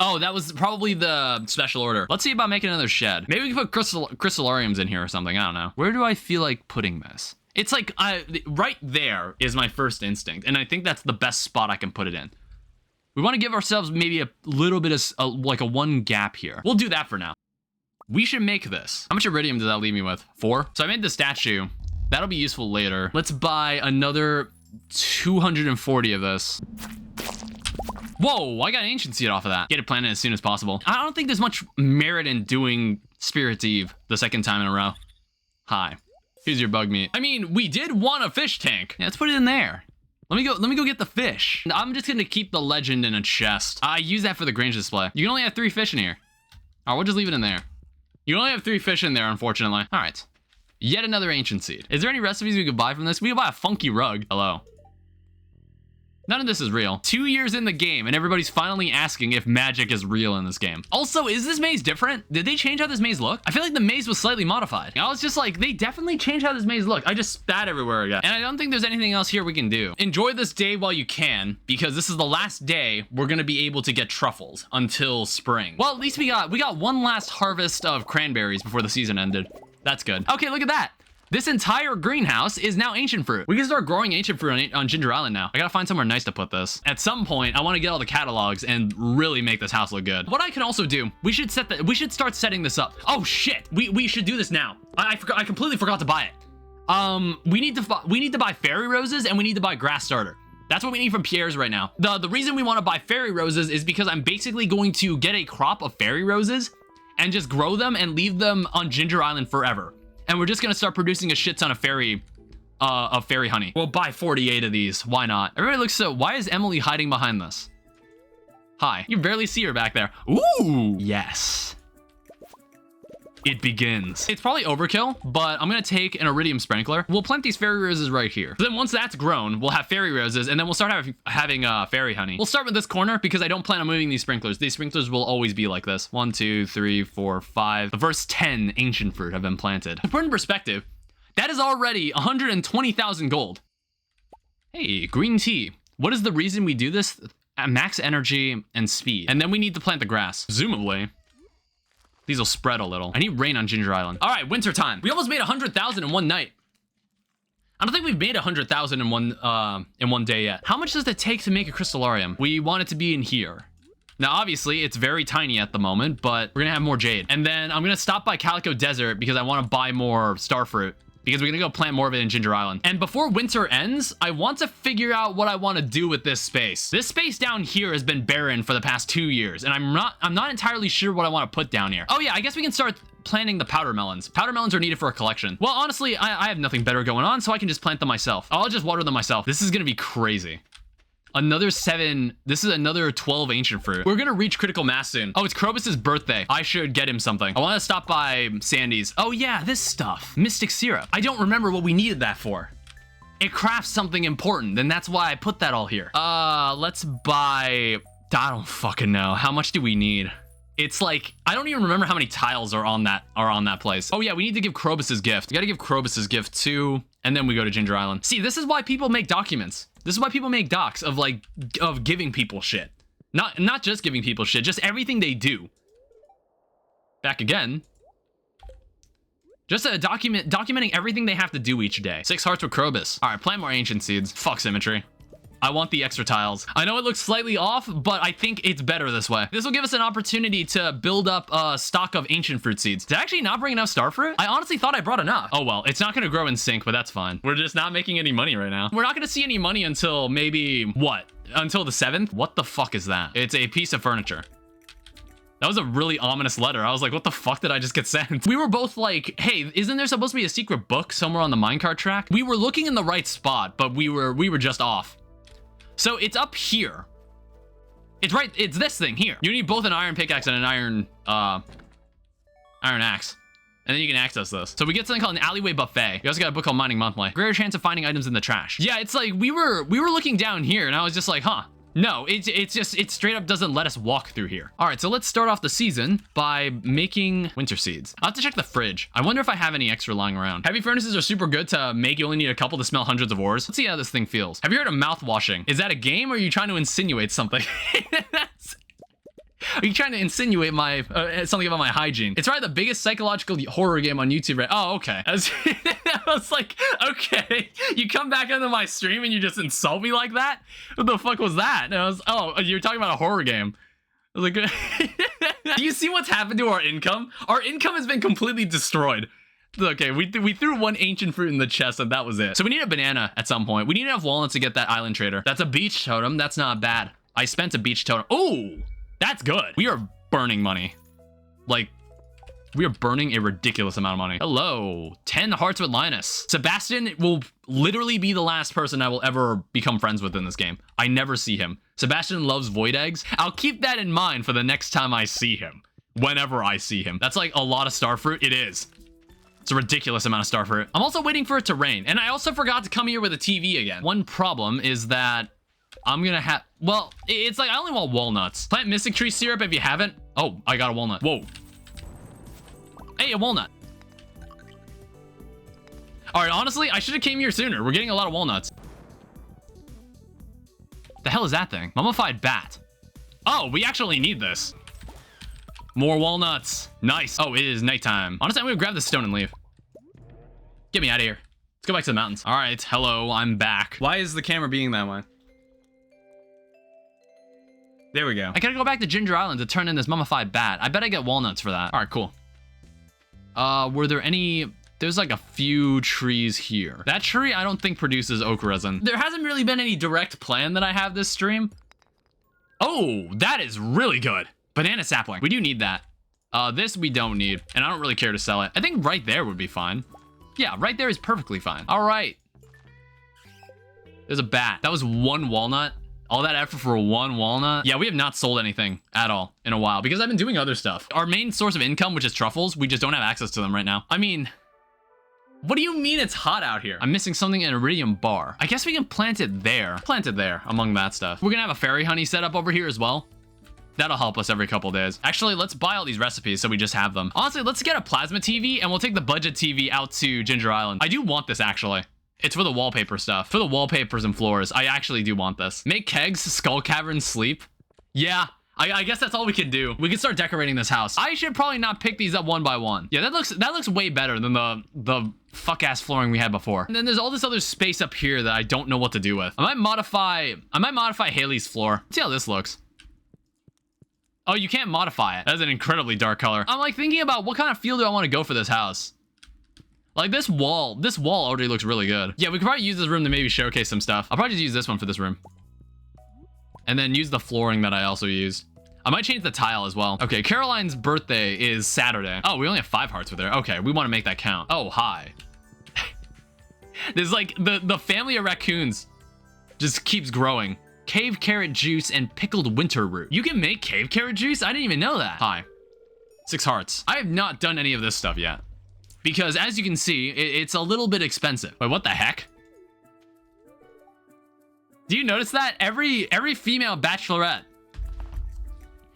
Oh, that was probably the special order. Let's see about making another shed. Maybe we can put crystallariums in here or something. I don't know. Where do I feel like putting this? It's like, right there is my first instinct. And I think that's the best spot I can put it in. We want to give ourselves maybe a little bit of, like a 1 gap here. We'll do that for now. We should make this. How much iridium does that leave me with? 4? So I made the statue. That'll be useful later. Let's buy another 240 of this. Whoa, I got an ancient seed off of that. Get it planted as soon as possible. I don't think there's much merit in doing Spirit's Eve the second time in a row. Hi. Here's your bug meat. I mean, we did want a fish tank. Yeah, let's put it in there. Let me go get the fish. I'm just gonna keep the legend in a chest. I use that for the Grange display. You can only have 3 fish in here. All right, we'll just leave it in there. You can only have 3 fish in there, unfortunately. All right. Yet another ancient seed. Is there any recipes we could buy from this? We could buy a funky rug. Hello. None of this is real. 2 years in the game, and everybody's finally asking if magic is real in this game. Also, is this maze different? Did they change how this maze looked? I feel like the maze was slightly modified. I was just like, they definitely changed how this maze looked. I just spat everywhere again. And I don't think there's anything else here we can do. Enjoy this day while you can, because this is the last day we're gonna be able to get truffles until spring. Well, at least we got one last harvest of cranberries before the season ended. That's good. Okay, look at that. This entire greenhouse is now ancient fruit. We can start growing ancient fruit on Ginger Island now. I gotta find somewhere nice to put this. At some point, I want to get all the catalogs and really make this house look good. What I can also do, we should start setting this up. Oh shit, we should do this now. I completely forgot to buy it. We need to buy fairy roses and we need to buy grass starter. That's what we need from Pierre's right now. The reason we want to buy fairy roses is because I'm basically going to get a crop of fairy roses and just grow them and leave them on Ginger Island forever. And we're just gonna start producing a shit ton of fairy honey. We'll buy 48 of these. Why not? Everybody looks so. Why is Emily hiding behind this? Hi. You barely see her back there. Ooh. Yes. It begins. It's probably overkill, but I'm gonna take an iridium sprinkler. We'll plant these fairy roses right here. Then once that's grown, we'll have fairy roses, and then we'll start having fairy honey. We'll start with this corner because I don't plan on moving these sprinklers. These sprinklers will always be like this. 1, 2, 3, 4, 5. The first 10 ancient fruit have been planted. To put in perspective, that is already 120,000 gold. Hey, green tea. What is the reason we do this? Max energy and speed. And then we need to plant the grass. Presumably. These will spread a little. I need rain on Ginger Island. All right, winter time. We almost made 100,000 in one night. I don't think we've made 100,000 in one day yet. How much does it take to make a crystallarium? We want it to be in here. Now, obviously, it's very tiny at the moment, but we're gonna have more jade. And then I'm gonna stop by Calico Desert because I want to buy more starfruit. Because we're gonna go plant more of it in Ginger Island. And before winter ends, I want to figure out what I want to do with this space. This space down here has been barren for the past 2 years, and I'm not entirely sure what I want to put down here. Oh yeah, I guess we can start planting the powder melons. Powder melons are needed for a collection. Well, honestly, I have nothing better going on, so I can just plant them myself. I'll just water them myself. This is gonna be crazy. Another 7. This is another 12 ancient fruit. We're gonna reach critical mass soon. Oh, it's Krobus's birthday. I should get him something. I want to stop by Sandy's. Oh yeah, this stuff. Mystic syrup. I don't remember what we needed that for. it crafts something important. And that's why I put that all here. Let's buy... I don't fucking know. How much do we need? It's like, I don't even remember how many tiles are on that place. Oh yeah, we need to give Krobus's gift. We gotta give Krobus's gift too, and then we go to Ginger Island. See, this is why people make documents. This is why people make docs of like, of giving people shit. Not just giving people shit, just everything they do. Back again. Just a documenting everything they have to do each day. 6 hearts with Krobus. All right, plant more ancient seeds. Fuck symmetry. I want the extra tiles. I know it looks slightly off, but I think it's better this way. This will give us an opportunity to build up a stock of ancient fruit seeds. Did I actually not bring enough starfruit? I honestly thought I brought enough. Oh well, it's not gonna grow in sync, but that's fine. We're just not making any money right now. We're not gonna see any money until maybe, what? Until the 7th? What the fuck is that? It's a piece of furniture. That was a really ominous letter. I was like, what the fuck did I just get sent? We were both like, hey, isn't there supposed to be a secret book somewhere on the minecart track? We were looking in the right spot, but we were just off. So it's up here. It's right, it's this thing here. You need both an iron pickaxe and an iron axe. And then you can access this. So we get something called an alleyway buffet. We also got a book called Mining Monthly. Greater chance of finding items in the trash. Yeah, it's like we were looking down here and I was just like, huh. No, it straight up doesn't let us walk through here. All right, so let's start off the season by making winter seeds. I'll have to check the fridge. I wonder if I have any extra lying around. Heavy furnaces are super good to make. You only need a couple to smell hundreds of ores. Let's see how this thing feels. Have you heard of mouth washing? Is that a game or are you trying to insinuate something? Are you trying to insinuate my something about my hygiene? It's probably the biggest psychological horror game on YouTube, right? Oh, okay. I was like, okay, you come back into my stream and you just insult me like that? What the fuck was that? And I was, oh, you're talking about a horror game. I was like, do you see what's happened to our income? Our income has been completely destroyed. Okay, we threw one ancient fruit in the chest and that was it. So we need a banana at some point. We need enough walnuts to get that island trader. That's a beach totem. That's not bad. I spent a beach totem. Oh! That's good. We are burning money. Like, we are burning a ridiculous amount of money. Hello, 10 hearts with Linus. Sebastian will literally be the last person I will ever become friends with in this game. I never see him. Sebastian loves void eggs. I'll keep that in mind for the next time I see him. Whenever I see him. That's like a lot of starfruit. It is. It's a ridiculous amount of starfruit. I'm also waiting for it to rain. And I also forgot to come here with a TV again. One problem is that I'm gonna have, well, it's like I only want walnuts. Plant mystic tree syrup if you haven't. Oh, I got a walnut. Whoa. Hey, a walnut. All right, honestly, I should have came here sooner. We're getting a lot of walnuts. The hell is that thing? Mummified bat. Oh, we actually need this. More walnuts. Nice. Oh, it is nighttime. Honestly, I'm gonna grab the stone and leave. Get me out of here. Let's go back to the mountains. All right, hello, I'm back. Why is the camera being that way? There we go. I gotta go back to Ginger Island to turn in this mummified bat. I bet I get walnuts for that. All right, cool. Were there any... There's like a few trees here. That tree, I don't think produces oak resin. There hasn't really been any direct plan that I have this stream. Oh, that is really good. Banana sapling. We do need that. This we don't need, and I don't really care to sell it. I think right there would be fine. Yeah, right there is perfectly fine. All right. There's a bat. That was one walnut. All that effort for one walnut? Yeah, we have not sold anything at all in a while because I've been doing other stuff. Our main source of income, which is truffles, we just don't have access to them right now. I mean, what do you mean it's hot out here? I'm missing something in iridium bar. I guess we can plant it there. Plant it there among that stuff. We're gonna have a fairy honey set up over here as well. That'll help us every couple days. Actually, let's buy all these recipes so we just have them. Honestly, let's get a plasma TV and we'll take the budget TV out to Ginger Island. I do want this actually. It's for the wallpaper stuff. For the wallpapers and floors. I actually do want this. Make kegs, skull caverns, sleep. Yeah, I guess that's all we can do. We can start decorating this house. I should probably not pick these up one by one. Yeah, that looks way better than the fuck-ass flooring we had before. And then there's all this other space up here that I don't know what to do with. I might modify Haley's floor. Let's see how this looks. Oh, you can't modify it. That's an incredibly dark color. I'm like thinking about what kind of feel do I want to go for this house. Like this wall already looks really good. Yeah, we could probably use this room to maybe showcase some stuff. I'll probably just use this one for this room. And then use the flooring that I also used. I might change the tile as well. Okay, Caroline's birthday is Saturday. Oh, we only have 5 hearts with her. Okay, we want to make that count. Oh, hi. There's like, the family of raccoons just keeps growing. Cave carrot juice and pickled winter root. You can make cave carrot juice? I didn't even know that. Hi. 6 hearts. I have not done any of this stuff yet. Because as you can see, it's a little bit expensive. Wait, what the heck? Do you notice that? Every female bachelorette.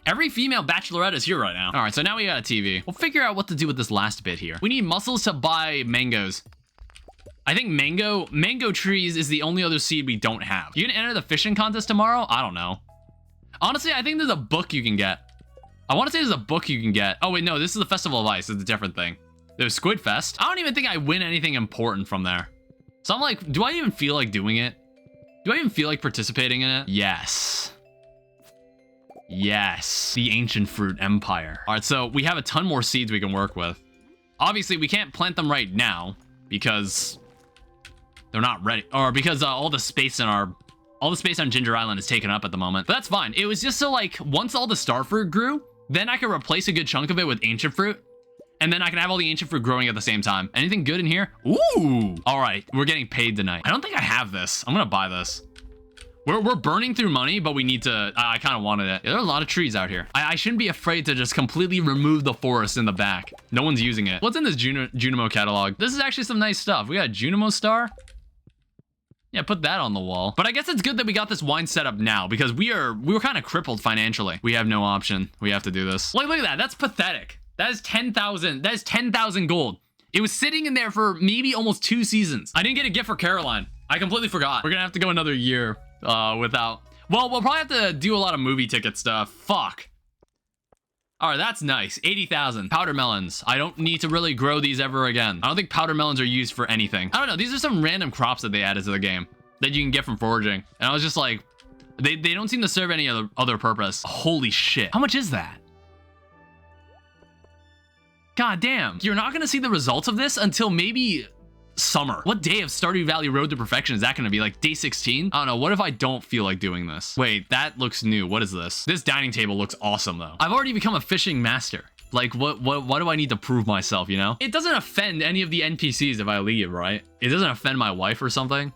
Every female bachelorette is here right now. All right, so now we got a TV. We'll figure out what to do with this last bit here. We need mussels to buy mangoes. I think mango trees is the only other seed we don't have. You gonna enter the fishing contest tomorrow? I don't know. Honestly, I think there's a book you can get. I want to say there's a book you can get. Oh, wait, no, this is the Festival of Ice. It's a different thing. There's Squid Fest. I don't even think I win anything important from there. So I'm like, do I even feel like doing it? Do I even feel like participating in it? Yes. Yes. The Ancient Fruit Empire. All right, so we have a ton more seeds we can work with. Obviously, we can't plant them right now because they're not ready. Or because all the space on Ginger Island is taken up at the moment. But that's fine. It was just so like, once all the star fruit grew, then I could replace a good chunk of it with ancient fruit. And then I can have all the ancient fruit growing at the same time. Anything good in here? Ooh. All right, we're getting paid tonight. I don't think I have this. I'm gonna buy this. We're burning through money, but we need to, I kind of wanted it. Yeah, there are a lot of trees out here. I shouldn't be afraid to just completely remove the forest in the back. No one's using it. What's in this Junimo catalog? This is actually some nice stuff. We got a Junimo star. Yeah, put that on the wall. But I guess it's good that we got this wine set up now because we were kind of crippled financially. We have no option. We have to do this. Look at that. That's pathetic. That is 10,000. That is 10,000 gold. It was sitting in there for maybe almost 2 seasons. I didn't get a gift for Caroline. I completely forgot. We're gonna have to go another year without. Well, we'll probably have to do a lot of movie ticket stuff. Fuck. All right, that's nice. 80,000. Powder melons. I don't need to really grow these ever again. I don't think powder melons are used for anything. I don't know. These are some random crops that they added to the game that you can get from foraging. And I was just like, they don't seem to serve any other purpose. Holy shit. How much is that? God damn. You're not going to see the results of this until maybe summer. What day of Stardew Valley Road to Perfection is that going to be? Like day 16? I don't know. What if I don't feel like doing this? Wait, that looks new. What is this? This dining table looks awesome though. I've already become a fishing master. Like what do I need to prove myself, you know? It doesn't offend any of the NPCs if I leave, right? It doesn't offend my wife or something.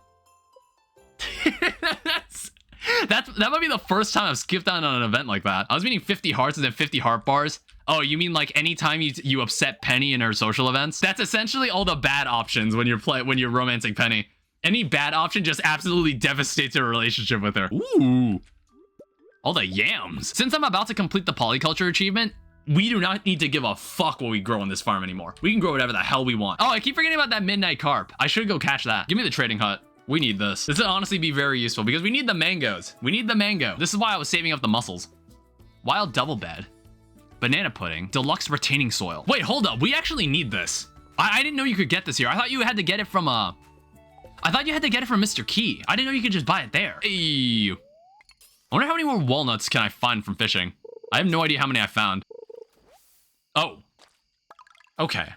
That might be the first time I've skipped out on an event like that. I was meaning 50 hearts and then 50 heart bars. Oh, you mean like anytime you upset Penny in her social events? That's essentially all the bad options when you're romancing Penny. Any bad option just absolutely devastates your relationship with her. Ooh. All the yams. Since I'm about to complete the polyculture achievement, we do not need to give a fuck what we grow on this farm anymore. We can grow whatever the hell we want. Oh, I keep forgetting about that midnight carp. I should go catch that. Give me the trading hut. We need this. This would honestly be very useful because we need the mangoes. We need the mango. This is why I was saving up the mussels. Wild double bed. Banana pudding. Deluxe retaining soil. Wait, hold up. We actually need this. I didn't know you could get this here. I thought you had to get it from I thought you had to get it from Mr. Key. I didn't know you could just buy it there. Hey. I wonder how many more walnuts can I find from fishing. I have no idea how many I found. Oh. Okay.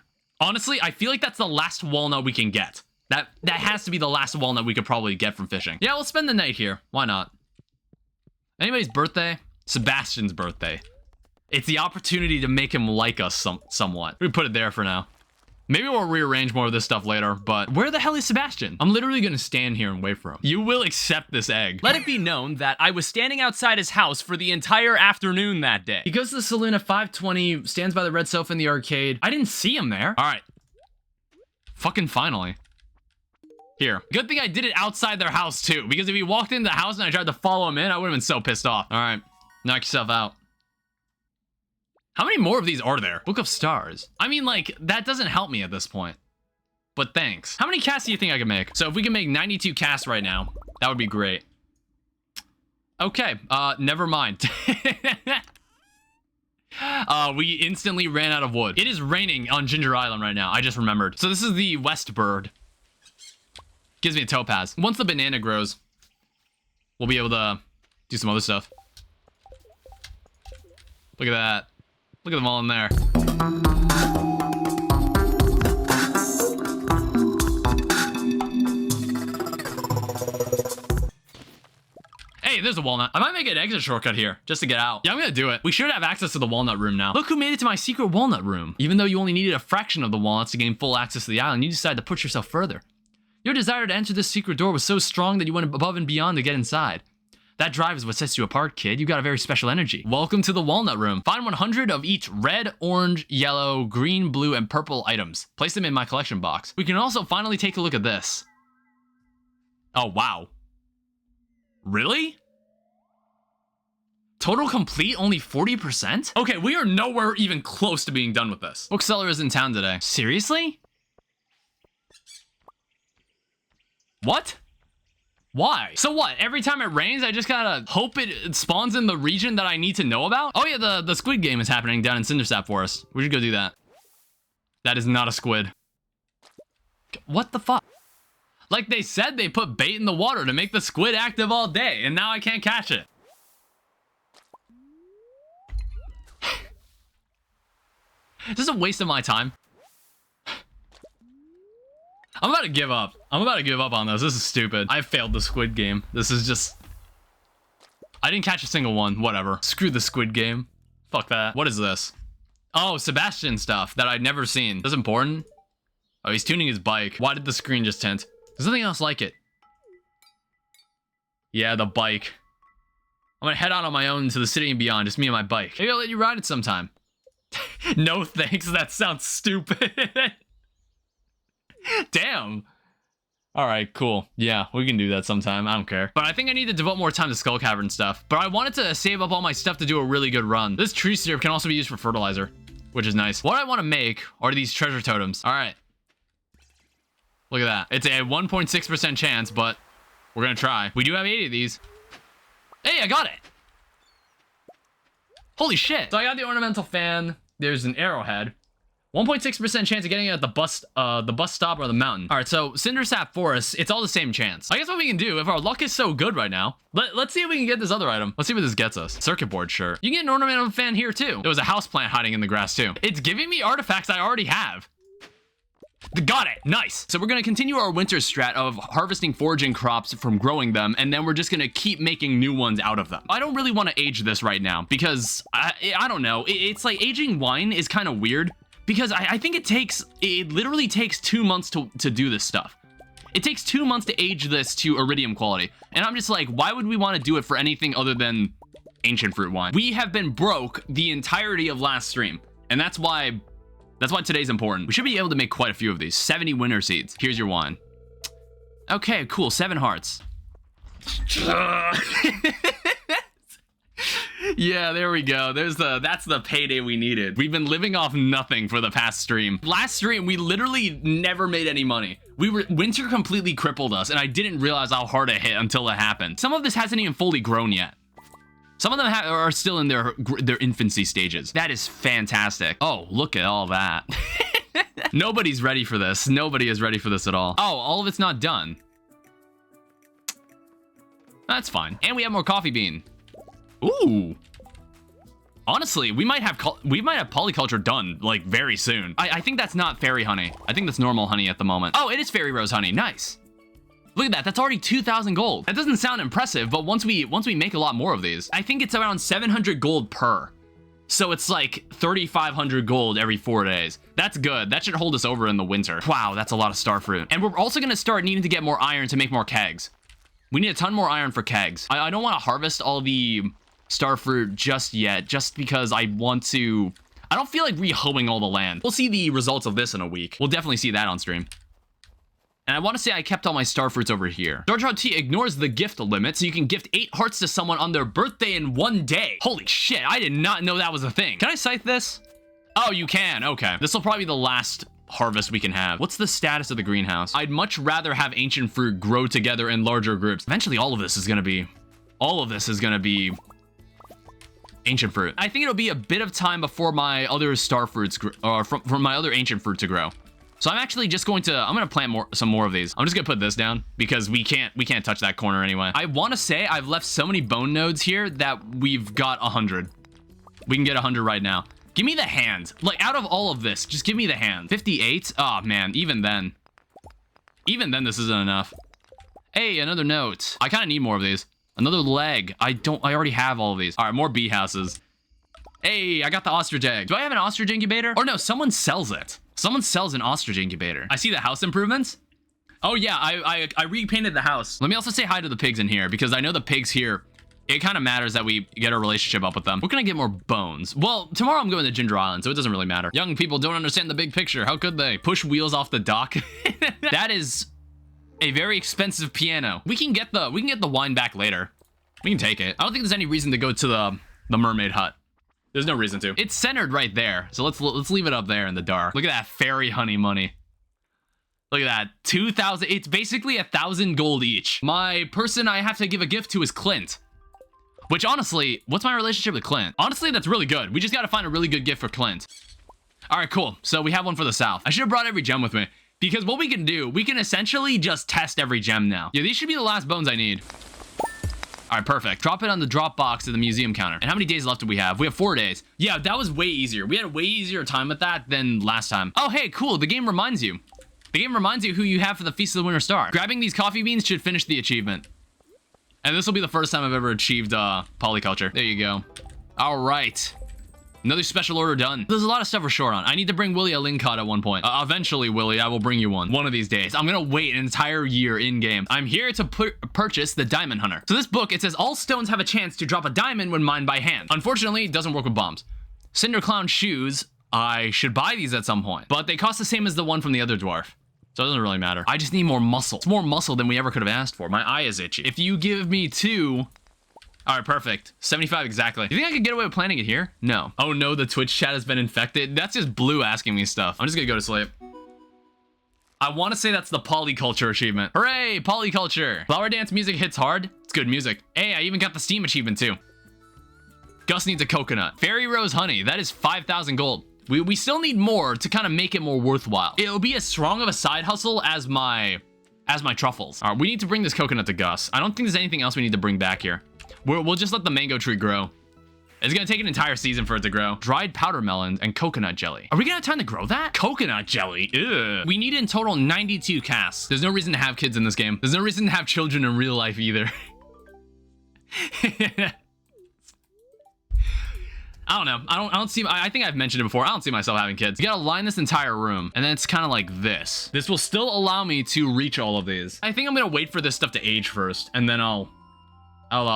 Honestly, I feel like that's the last walnut we can get. That has to be the last walnut we could probably get from fishing. Yeah, we'll spend the night here. Why not? Anybody's birthday? Sebastian's birthday. It's the opportunity to make him like us somewhat. We put it there for now. Maybe we'll rearrange more of this stuff later, but where the hell is Sebastian? I'm literally gonna stand here and wait for him. You will accept this egg. Let it be known that I was standing outside his house for the entire afternoon that day. He goes to the saloon at 5:20, stands by the red sofa in the arcade. I didn't see him there. All right. Fucking finally. Here. Good thing I did it outside their house too, because if he walked into the house and I tried to follow him in, I would have been so pissed off. All right. Knock yourself out. How many more of these are there? Book of Stars. I mean, like, that doesn't help me at this point. But thanks. How many casts do you think I can make? So if we can make 92 casts right now, that would be great. Okay, never mind. We instantly ran out of wood. It is raining on Ginger Island right now. I just remembered. So this is the West Bird. Gives me a topaz. Once the banana grows, we'll be able to do some other stuff. Look at that. Look at them all in there. Hey, there's a walnut. I might make an exit shortcut here just to get out. Yeah, I'm gonna do it. We should have access to the walnut room now. Look who made it to my secret walnut room. Even though you only needed a fraction of the walnuts to gain full access to the island, you decided to push yourself further. Your desire to enter this secret door was so strong that you went above and beyond to get inside. That drive is what sets you apart, kid. You got a very special energy. Welcome to the Walnut Room. Find 100 of each red, orange, yellow, green, blue, and purple items. Place them in my collection box. We can also finally take a look at this. Oh, wow. Really? Total complete, only 40%? Okay, we are nowhere even close to being done with this. Bookseller is in town today. Seriously? What? Why? So what? Every time it rains, I just gotta hope it spawns in the region that I need to know about? Oh yeah, the squid game is happening down in Cindersap Forest. We should go do that. That is not a squid. What the fuck? Like they said, they put bait in the water to make the squid active all day, and now I can't catch it. This is a waste of my time. I'm about to give up. I'm about to give up on this. This is stupid. I failed the squid game. This is just... I didn't catch a single one. Whatever. Screw the squid game. Fuck that. What is this? Oh, Sebastian stuff that I'd never seen. This is important. Oh, he's tuning his bike. Why did the screen just tint? There's nothing else like it. Yeah, the bike. I'm gonna head out on my own to the city and beyond. Just me and my bike. Maybe I'll let you ride it sometime. No thanks. That sounds stupid. Damn. All right, cool. Yeah, we can do that sometime. I don't care. But I think I need to devote more time to Skull Cavern stuff. But I wanted to save up all my stuff to do a really good run. This tree syrup can also be used for fertilizer, which is nice. What I want to make are these treasure totems. All right. Look at that. It's a 1.6% chance, but we're going to try. We do have 80 of these. Hey, I got it. Holy shit. So I got the ornamental fan. There's an arrowhead. 1.6% chance of getting it at the bus stop or the mountain. All right, so Cindersap Forest, it's all the same chance. I guess what we can do, if our luck is so good right now, let's see if we can get this other item. Let's see what this gets us. Circuit board, sure. You can get an ornamental fan here too. There was a house plant hiding in the grass too. It's giving me artifacts I already have. Got it. Nice. So we're going to continue our winter strat of harvesting foraging crops from growing them, and then we're just going to keep making new ones out of them. I don't really want to age this right now because I don't know. It's like aging wine is kind of weird because I think it literally takes 2 months to do this stuff. It takes 2 months to age this to iridium quality. And I'm just like, why would we want to do it for anything other than ancient fruit wine? We have been broke the entirety of last stream, and that's why today's important. We should be able to make quite a few of these. 70 winter seeds. Here's your wine. Okay, cool. 7 hearts. Yeah, there we go. That's the payday we needed. We've been living off nothing for the past stream. Last stream, we literally never made any money. Winter completely crippled us, and I didn't realize how hard it hit until it happened. Some of this hasn't even fully grown yet. Some of them are still in their infancy stages. That is fantastic. Oh, look at all that. Nobody's ready for this. Nobody is ready for this at all. Oh, all of it's not done. That's fine. And we have more coffee bean. Ooh. Honestly, we might have polyculture done like very soon. I think that's not fairy honey. I think that's normal honey at the moment. Oh, it is fairy rose honey. Nice. Look at that. That's already 2,000 gold. That doesn't sound impressive, but once we make a lot more of these, I think it's around 700 gold per. So it's like 3,500 gold every 4 days. That's good. That should hold us over in the winter. Wow, that's a lot of starfruit. And we're also going to start needing to get more iron to make more kegs. We need a ton more iron for kegs. I don't want to harvest all the starfruit just yet, just because I don't feel like re-hoeing all the land. We'll see the results of this in a week. We'll definitely see that on stream. And I want to say I kept all my starfruits over here. George T ignores the gift limit, so you can gift 8 hearts to someone on their birthday in 1 day. Holy shit, I did not know that was a thing. Can I scythe this? Oh, you can. Okay. This will probably be the last harvest we can have. What's the status of the greenhouse? I'd much rather have ancient fruit grow together in larger groups. Eventually, all of this is going to be ancient fruit. I think it'll be a bit of time before my other starfruits from my other ancient fruit to grow. So I'm actually just I'm gonna plant some more of these. I'm just gonna put this down because we can't touch that corner anyway. I want to say I've left so many bone nodes here that we've got 100. We can get 100 right now. Give me the hand. Like, out of all of this, just give me the hand. 58? Oh man, even then this isn't enough. Hey, another note. I kind of need more of these. Another leg. I already have all of these. All right, more bee houses. Hey, I got the ostrich egg. Do I have an ostrich incubator? Or no, someone sells it. Someone sells an ostrich incubator. I see the house improvements. Oh yeah, I repainted the house. Let me also say hi to the pigs in here because I know the pigs here, it kind of matters that we get a relationship up with them. Where can I get more bones? Well, tomorrow I'm going to Ginger Island, so it doesn't really matter. Young people don't understand the big picture. How could they? Push wheels off the dock. That is a very expensive piano. We can get the wine back later. We can take it. I don't think there's any reason to go to the mermaid hut. There's no reason to. It's centered right there. So let's leave it up there in the dark. Look at that fairy honey money. Look at that. 2,000. It's basically 1,000 gold each. My person I have to give a gift to is Clint. Which honestly, what's my relationship with Clint? Honestly, that's really good. We just got to find a really good gift for Clint. All right, cool. So we have one for the south. I should have brought every gem with me. Because what we can do, we can essentially just test every gem now. Yeah, these should be the last bones I need. All right, perfect. Drop it on the drop box at the museum counter. And how many days left do we have? We have 4 days. Yeah, that was way easier. We had a way easier time with that than last time. Oh, hey, cool. The game reminds you. The game reminds you who you have for the Feast of the Winter Star. Grabbing these coffee beans should finish the achievement. And this will be the first time I've ever achieved polyculture. There you go. All right. Another special order done. There's a lot of stuff we're short on. I need to bring Willie a lingcod at one point. Eventually, Willie, I will bring you one of these days. I'm gonna wait an entire year in-game. I'm here to purchase the Diamond Hunter. So this book, it says all stones have a chance to drop a diamond when mined by hand. Unfortunately, it doesn't work with bombs. Cinder Clown shoes, I should buy these at some point, but they cost the same as the one from the other dwarf. So it doesn't really matter. I just need more muscle. It's more muscle than we ever could have asked for. My eye is itchy. If you give me 2... All right, perfect. 75 exactly. You think I could get away with planting it here? No. Oh no, the Twitch chat has been infected. That's just Blue asking me stuff. I'm just gonna go to sleep. I want to say that's the polyculture achievement. Hooray, polyculture. Flower dance music hits hard. It's good music. Hey, I even got the Steam achievement too. Gus needs a coconut. Fairy Rose honey. That is 5,000 gold. We still need more to kind of make it more worthwhile. It'll be as strong of a side hustle as my truffles. All right, we need to bring this coconut to Gus. I don't think there's anything else we need to bring back here. We'll just let the mango tree grow. It's gonna take an entire season for it to grow. Dried powder melons and coconut jelly. Are we gonna have time to grow that? Coconut jelly, ew. We need in total 92 casks. There's no reason to have kids in this game. There's no reason to have children in real life either. I don't know. I don't see. I think I've mentioned it before. I don't see myself having kids. You gotta line this entire room, and then it's kind of like this. This will still allow me to reach all of these. I think I'm gonna wait for this stuff to age first, and then I'll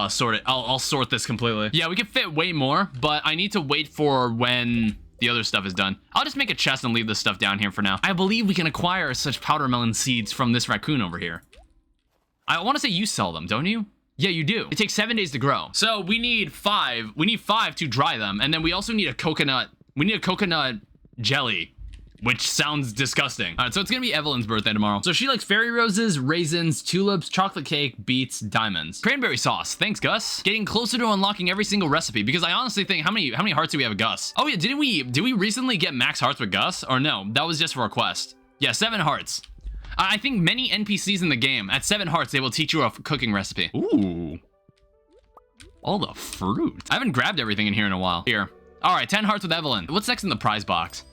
sort it. I'll sort this completely. Yeah, we can fit way more, but I need to wait for when the other stuff is done. I'll just make a chest and leave this stuff down here for now. I believe we can acquire such powder melon seeds from this raccoon over here. I want to say you sell them, don't you? Yeah, you do. It takes 7 days to grow. So we need 5. We need 5 to dry them. And then we also need a coconut. We need a coconut jelly, which sounds disgusting. All right, so it's gonna be Evelyn's birthday tomorrow. So she likes fairy roses, raisins, tulips, chocolate cake, beets, diamonds. Cranberry sauce. Thanks, Gus. Getting closer to unlocking every single recipe because I honestly think how many hearts do we have with Gus? Oh yeah, did we recently get max hearts with Gus? Or no, that was just for a quest. Yeah, 7 hearts. I think many NPCs in the game, at 7 hearts, they will teach you a cooking recipe. Ooh. All the fruit. I haven't grabbed everything in here in a while. Here. All right, 10 hearts with Evelyn. What's next in the prize box?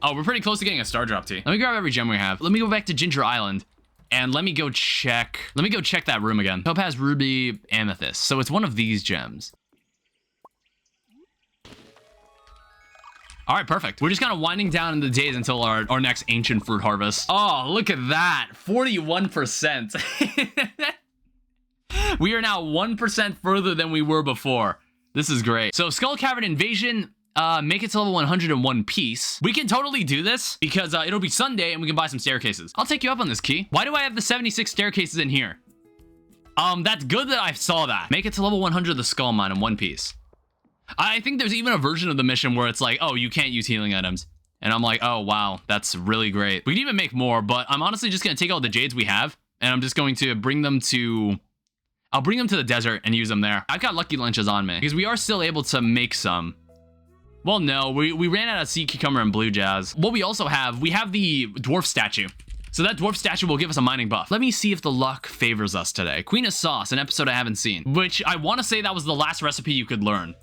Oh, we're pretty close to getting a star drop tea. Let me grab every gem we have. Let me go back to Ginger Island. And let me go check that room again. Topaz, ruby, amethyst. So it's one of these gems. All right, perfect. We're just kind of winding down in the days until our next ancient fruit harvest. Oh, look at that. 41%. We are now 1% further than we were before. This is great. So Skull Cavern Invasion, make it to level 100 in one piece. We can totally do this because it'll be Sunday and we can buy some staircases. I'll take you up on this, Key. Why do I have the 76 staircases in here? That's good that I saw that. Make it to level 100 of the Skull Mine in one piece. I think there's even a version of the mission where it's like, oh, you can't use healing items. And I'm like, oh, wow, that's really great. We can even make more, but I'm honestly just going to take all the jades we have, and I'm just going to bring them to... I'll bring them to the desert and use them there. I've got Lucky Lunches on me, because we are still able to make some. Well, no, we ran out of sea cucumber and blue jazz. What we also have, we have the dwarf statue. So that dwarf statue will give us a mining buff. Let me see if the luck favors us today. Queen of Sauce, an episode I haven't seen, which I want to say that was the last recipe you could learn.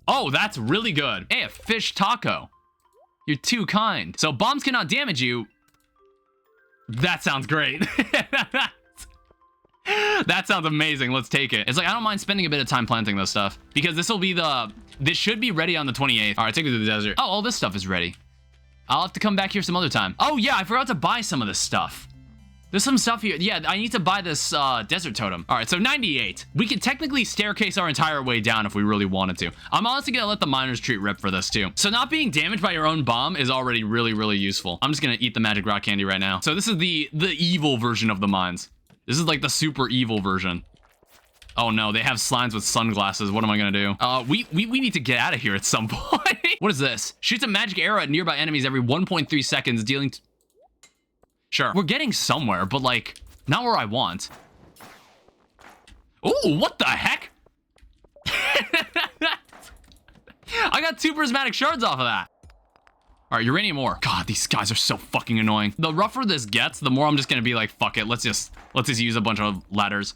Oh, that's really good. Hey, a fish taco. You're too kind. So bombs cannot damage you. That sounds great. That sounds amazing. Let's take it. It's like, I don't mind spending a bit of time planting this stuff because this should be ready on the 28th. All right, take it to the desert. Oh, all this stuff is ready. I'll have to come back here some other time. Oh yeah, I forgot to buy some of this stuff. There's some stuff here. Yeah, I need to buy this desert totem. All right, so 98. We could technically staircase our entire way down if we really wanted to. I'm honestly gonna let the miners treat rip for this too. So not being damaged by your own bomb is already really, really useful. I'm just gonna eat the magic rock candy right now. So this is the evil version of the mines. This is like the super evil version. Oh no, they have slimes with sunglasses. What am I gonna do? We need to get out of here at some point. What is this? Shoots a magic arrow at nearby enemies every 1.3 seconds, dealing... Sure. We're getting somewhere, but like, not where I want. Ooh, what the heck? I got 2 prismatic shards off of that. All right, uranium ore. God, these guys are so fucking annoying. The rougher this gets, the more I'm just gonna be like, fuck it. Let's just use a bunch of ladders.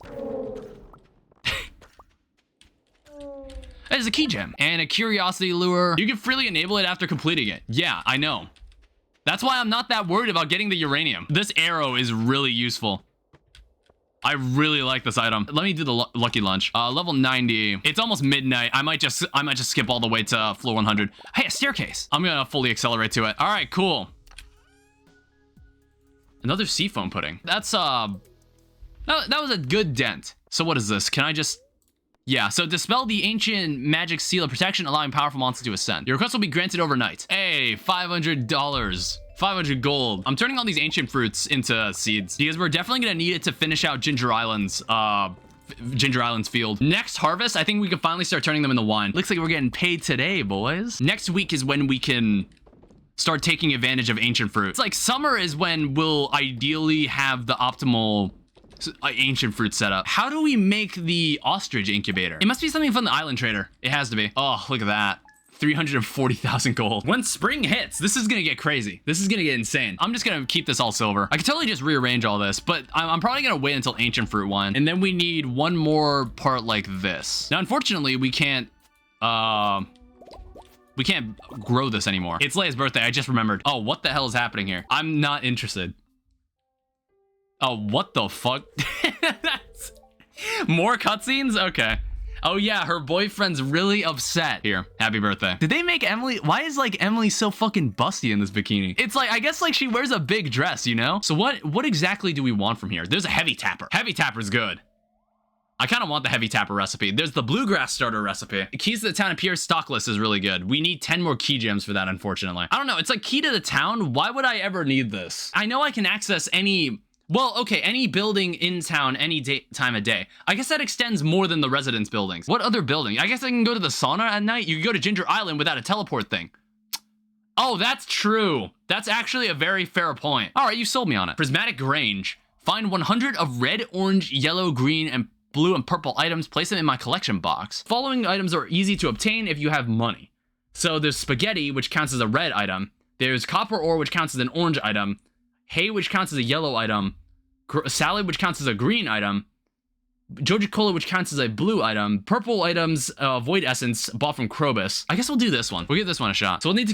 That is a key gem and a curiosity lure. You can freely enable it after completing it. Yeah, I know. That's why I'm not that worried about getting the uranium. This arrow is really useful. I really like this item. Let me do the lucky lunch. Level 90. It's almost midnight. I might just skip all the way to floor 100. Hey, a staircase. I'm gonna fully accelerate to it. All right, cool. Another seafoam pudding. That's that was a good dent. So what is this? Can I just... Yeah, so dispel the ancient magic seal of protection, allowing powerful monsters to ascend. Your request will be granted overnight. Hey, $500. 500 gold. I'm turning all these ancient fruits into seeds because we're definitely gonna need it to finish out Ginger Island's field. Next harvest, I think we can finally start turning them into wine. Looks like we're getting paid today, boys. Next week is when we can start taking advantage of ancient fruit. It's like summer is when we'll ideally have the optimal ancient fruit setup. How do we make the ostrich incubator? It must be something from the island trader. It has to be. Oh, look at that. 340,000 gold. When spring hits, this is gonna get crazy. This is gonna get insane. I'm just gonna keep this all silver. I could totally just rearrange all this, but I'm probably gonna wait until ancient fruit one, and then we need one more part like this. Now, unfortunately, we can't grow this anymore. It's Leia's birthday. I just remembered. Oh, what the hell is happening here? I'm not interested. Oh, what the fuck? More cutscenes? Okay. Oh yeah, her boyfriend's really upset. Here, happy birthday. Did they make Emily? Why is like Emily so fucking busty in this bikini? It's like, I guess like she wears a big dress, you know? So what exactly do we want from here? There's a heavy tapper. Heavy tapper's good. I kind of want the heavy tapper recipe. There's the bluegrass starter recipe. Keys to the town appears stock list is really good. We need 10 more key gems for that, unfortunately. I don't know. It's like key to the town. Why would I ever need this? I know I can access any... Well, okay, any building in town any time of day. I guess that extends more than the residence buildings. What other building? I guess I can go to the sauna at night. You can go to Ginger Island without a teleport thing. Oh, that's true. That's actually a very fair point. All right, you sold me on it. Prismatic Grange. Find 100 of red, orange, yellow, green, and blue and purple items. Place them in my collection box. Following items are easy to obtain if you have money. So there's spaghetti, which counts as a red item. There's copper ore, which counts as an orange item. Hay, which counts as a yellow item. Salad, which counts as a green item. Joja Cola, which counts as a blue item. Purple items, Void Essence, bought from Krobus. I guess we'll do this one. We'll give this one a shot. So we'll need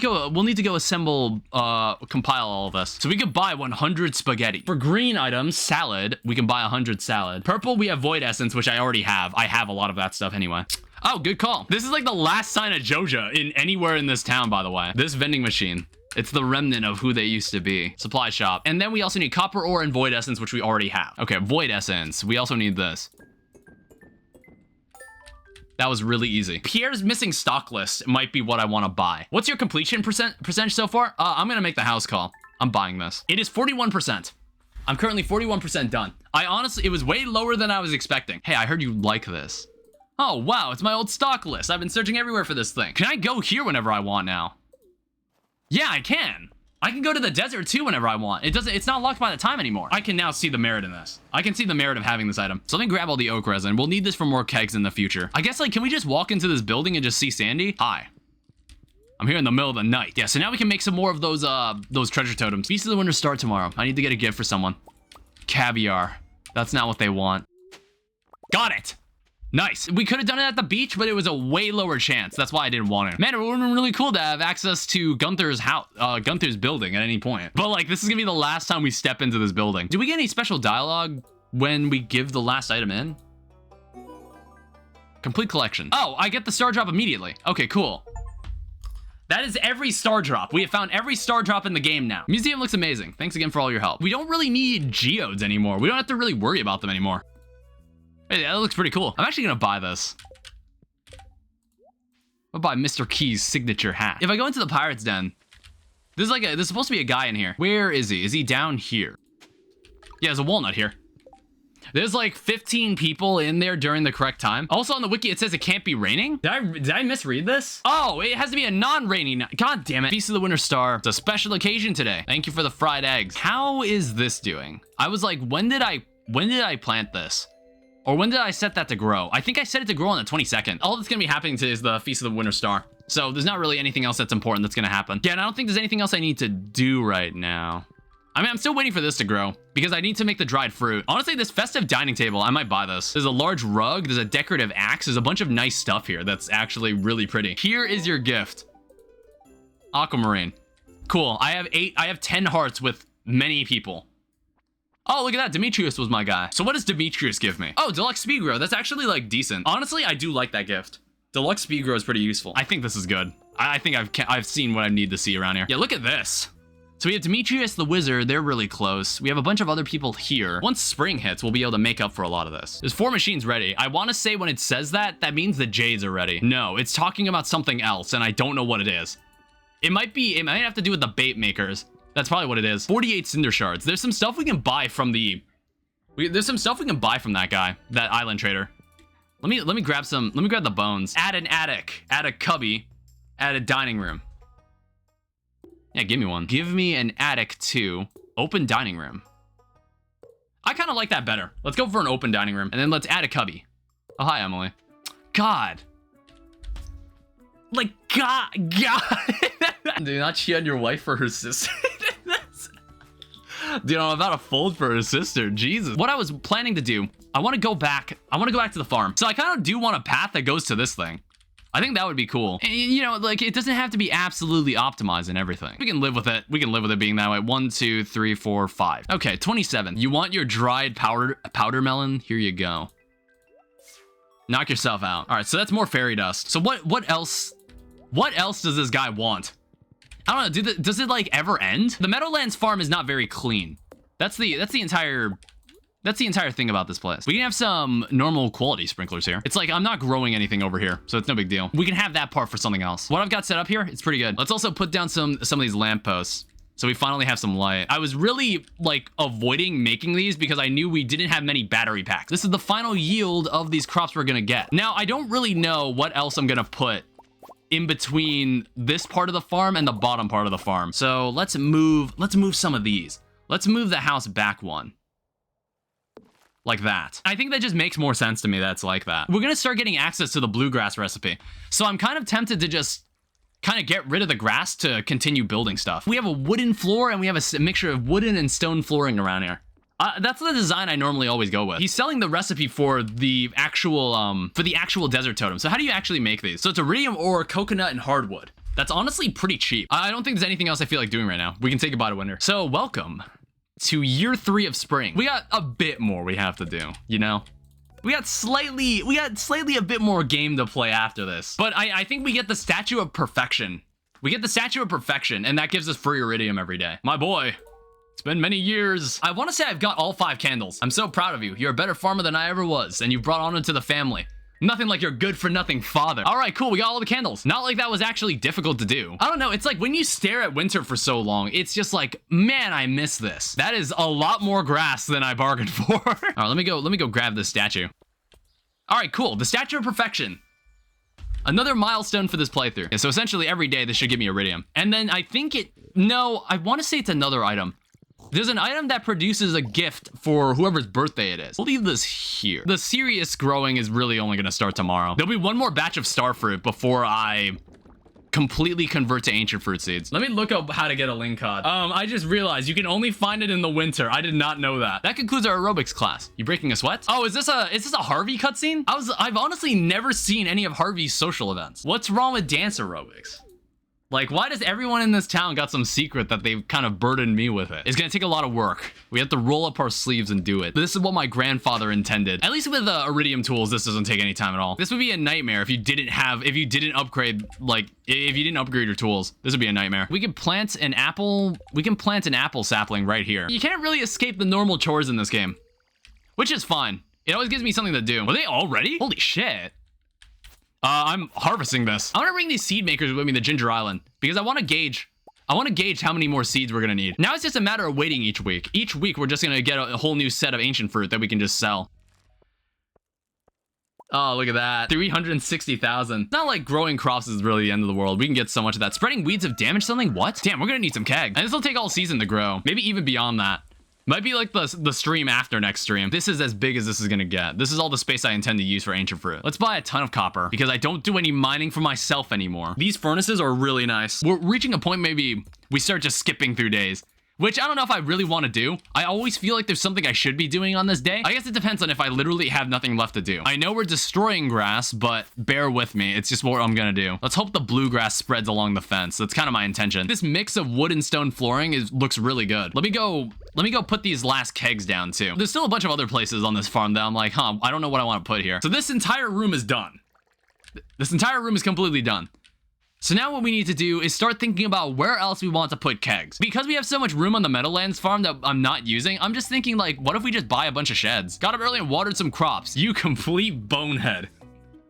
to go assemble, compile all of this. So we could buy 100 spaghetti. For green items, salad, we can buy 100 salad. Purple, we have Void Essence, which I already have. I have a lot of that stuff anyway. Oh, good call. This is like the last sign of Joja in anywhere in this town, by the way. This vending machine. It's the remnant of who they used to be. Supply shop. And then we also need copper ore and void essence, which we already have. Okay, void essence. We also need this. That was really easy. Pierre's missing stock list might be what I want to buy. What's your completion percentage so far? I'm gonna make the house call. I'm buying this. It is 41%. I'm currently 41% done. It was way lower than I was expecting. Hey, I heard you like this. Oh, wow, it's my old stock list. I've been searching everywhere for this thing. Can I go here whenever I want now? Yeah, I can. I can go to the desert too whenever I want. It's not locked by the time anymore. I can now see the merit in this. I can see the merit of having this item. So let me grab all the oak resin. We'll need this for more kegs in the future. I guess, like, can we just walk into this building and just see Sandy? Hi. I'm here in the middle of the night. Yeah, so now we can make some more of those treasure totems. Feast of the Winter start tomorrow. I need to get a gift for someone. Caviar. That's not what they want. Got it. Nice. We could have done it at the beach, but it was a way lower chance. That's why I didn't want it. Man, it would have been really cool to have access to Gunther's house, Gunther's building at any point. But like, this is gonna be the last time we step into this building. Do we get any special dialogue when we give the last item in? Complete collection. Oh, I get the star drop immediately. Okay, cool. That is every star drop. We have found every star drop in the game now. Museum looks amazing. Thanks again for all your help. We don't really need geodes anymore. We don't have to really worry about them anymore. Hey, that looks pretty cool. I'm actually gonna buy this. I'll buy Mr. Key's signature hat. If I go into the Pirate's Den, there's supposed to be a guy in here. Where is he? Is he down here? Yeah, there's a walnut here. There's like 15 people in there during the correct time. Also on the wiki, it says it can't be raining. Did I misread this? Oh, it has to be a non-rainy night. God damn it. Feast of the Winter Star. It's a special occasion today. Thank you for the fried eggs. How is this doing? I was like, when did I plant this? Or when did I set that to grow? I think I set it to grow on the 22nd. All that's gonna be happening today is the Feast of the Winter Star. So there's not really anything else that's important that's gonna happen. Yeah, and I don't think there's anything else I need to do right now. I mean, I'm still waiting for this to grow because I need to make the dried fruit. Honestly, this festive dining table, I might buy this. There's a large rug. There's a decorative axe. There's a bunch of nice stuff here that's actually really pretty. Here is your gift. Aquamarine. Cool. I have 10 hearts with many people. Oh, look at that. Demetrius was my guy. So what does Demetrius give me? Oh, deluxe speed grow. That's actually like decent. Honestly, I do like that gift. Deluxe speed grow is pretty useful. I think this is good. I think I've seen what I need to see around here. Yeah, look at this. So we have Demetrius the Wizard, they're really close. We have a bunch of other people here. Once spring hits, we'll be able to make up for a lot of this. There's 4 machines ready. I want to say when it says that, that means the Jades are ready. No, it's talking about something else, and I don't know what it is. It might have to do with the bait makers. That's probably what it is. 48 cinder shards. There's some stuff we can buy from there's some stuff we can buy from that guy, that island trader. Let me grab the bones. Add an attic, add a cubby, add a dining room. Yeah, give me one. Give me an attic too. Open dining room. I kind of like that better. Let's go for an open dining room. And then let's add a cubby. Oh, hi, Emily. God. Like, God. Do not cheat on your wife for her sister. Dude, I'm about to fold for her sister. Jesus. What I was planning to do, I want to go back to the farm. So I kind of do want a path that goes to this thing. I think that would be cool. And, you know, like, it doesn't have to be absolutely optimized and everything. We can live with it. We can live with it being that way. 1, 2, 3, 4, 5. Okay, 27. You want your dried powder melon? Here you go. Knock yourself out. All right, so that's more fairy dust. So what else does this guy want? I don't know. Does it like ever end? The Meadowlands farm is not very clean. That's the entire thing about this place. We can have some normal quality sprinklers here. It's like, I'm not growing anything over here, so it's no big deal. We can have that part for something else. What I've got set up here, it's pretty good. Let's also put down some of these lampposts, so we finally have some light. I was really, like, avoiding making these because I knew we didn't have many battery packs. This is the final yield of these crops we're gonna get. Now, I don't really know what else I'm gonna put in between this part of the farm and the bottom part of the farm. So let's move some of these. Let's move the house back one. Like that. I think that just makes more sense to me that's like that. We're gonna start getting access to the bluegrass recipe. So I'm kind of tempted to just kind of get rid of the grass to continue building stuff. We have a wooden floor and we have a mixture of wooden and stone flooring around here. That's the design I normally always go with. He's selling the recipe for the actual desert totem. So how do you actually make these? So it's iridium ore, coconut, and hardwood. That's honestly pretty cheap. I don't think there's anything else I feel like doing right now. We can say goodbye to winter. So welcome to year 3 of spring. We got a bit more we have to do, you know? We got slightly a bit more game to play after this. But I think we get the Statue of Perfection. We get the Statue of Perfection, and that gives us free iridium every day. My boy. It's been many years. I want to say I've got all 5 candles. I'm so proud of you. You're a better farmer than I ever was, and you've brought honor to the family. Nothing like your good-for-nothing father. All right, cool. We got all the candles. Not like that was actually difficult to do. I don't know. It's like when you stare at winter for so long, it's just like, man, I miss this. That is a lot more grass than I bargained for. All right, let me go grab this statue. All right, cool. The Statue of Perfection. Another milestone for this playthrough. Yeah, so essentially every day this should give me iridium. And then I think I want to say it's another item. There's an item that produces a gift for whoever's birthday it is. We'll leave this here. The serious growing is really only going to start tomorrow. There'll be one more batch of star fruit before I completely convert to ancient fruit seeds. Let me look up how to get a lingcod. I just realized you can only find it in the winter. I did not know that. That concludes our aerobics class. You breaking a sweat? Oh, is this a Harvey cutscene? I've honestly never seen any of Harvey's social events. What's wrong with dance aerobics? Like, why does everyone in this town got some secret that they've kind of burdened me with it? It's gonna take a lot of work. We have to roll up our sleeves and do it. This is what my grandfather intended. At least with the iridium tools, this doesn't take any time at all. This would be a nightmare if you didn't upgrade, like, if you didn't upgrade your tools. This would be a nightmare. We can plant an apple sapling right here. You can't really escape the normal chores in this game, which is fine. It always gives me something to do. Were they all ready? Holy shit. I'm harvesting this. I want to bring these seed makers with me to Ginger Island because I want to gauge I want to gauge how many more seeds we're going to need. Now it's just a matter of waiting each week. Each week, we're just going to get a whole new set of ancient fruit that we can just sell. Oh, look at that. 360,000. Not like growing crops is really the end of the world. We can get so much of that. Spreading weeds of damage something? What? Damn, we're going to need some kegs. And this will take all season to grow. Maybe even beyond that. Might be like the stream after next stream. This is as big as this is gonna get. This is all the space I intend to use for ancient fruit. Let's buy a ton of copper because I don't do any mining for myself anymore. These furnaces are really nice. We're reaching a point maybe we start just skipping through days, which I don't know if I really want to do. I always feel like there's something I should be doing on this day. I guess it depends on if I literally have nothing left to do. I know we're destroying grass, but bear with me. It's just what I'm gonna do. Let's hope the blue grass spreads along the fence. That's kind of my intention. This mix of wood and stone flooring looks really good. Let me go put these last kegs down too. There's still a bunch of other places on this farm that I'm like, I don't know what I want to put here. So this entire room is done. This entire room is completely done. So now what we need to do is start thinking about where else we want to put kegs. Because we have so much room on the Meadowlands farm that I'm not using, I'm just thinking like, what if we just buy a bunch of sheds? Got up early and watered some crops. You complete bonehead.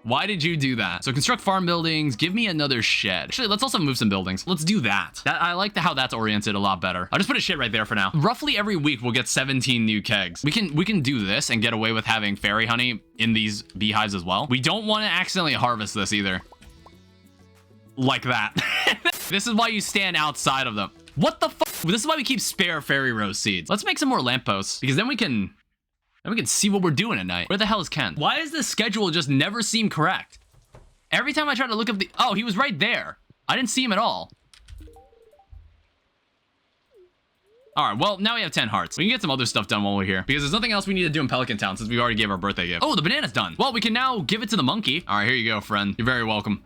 Why did you do that? So construct farm buildings, give me another shed. Actually, let's also move some buildings. Let's do that. I like how that's oriented a lot better. I'll just put a shed right there for now. Roughly every week we'll get 17 new kegs. We can do this and get away with having fairy honey in these beehives as well. We don't want to accidentally harvest this either. Like that. This is why you stand outside of them. What the fuck? This is why we keep spare fairy rose seeds. Let's make some more lampposts because then we can see what we're doing at night. Where the hell is Ken? Why does this schedule just never seem correct? Every time I try to look up oh, he was right there. I didn't see him at all. All right, well, now we have 10 hearts. We can get some other stuff done while we're here because there's nothing else we need to do in Pelican Town since we already gave our birthday gift. Oh, the banana's done. Well, we can now give it to the monkey. All right, here you go, friend. You're very welcome.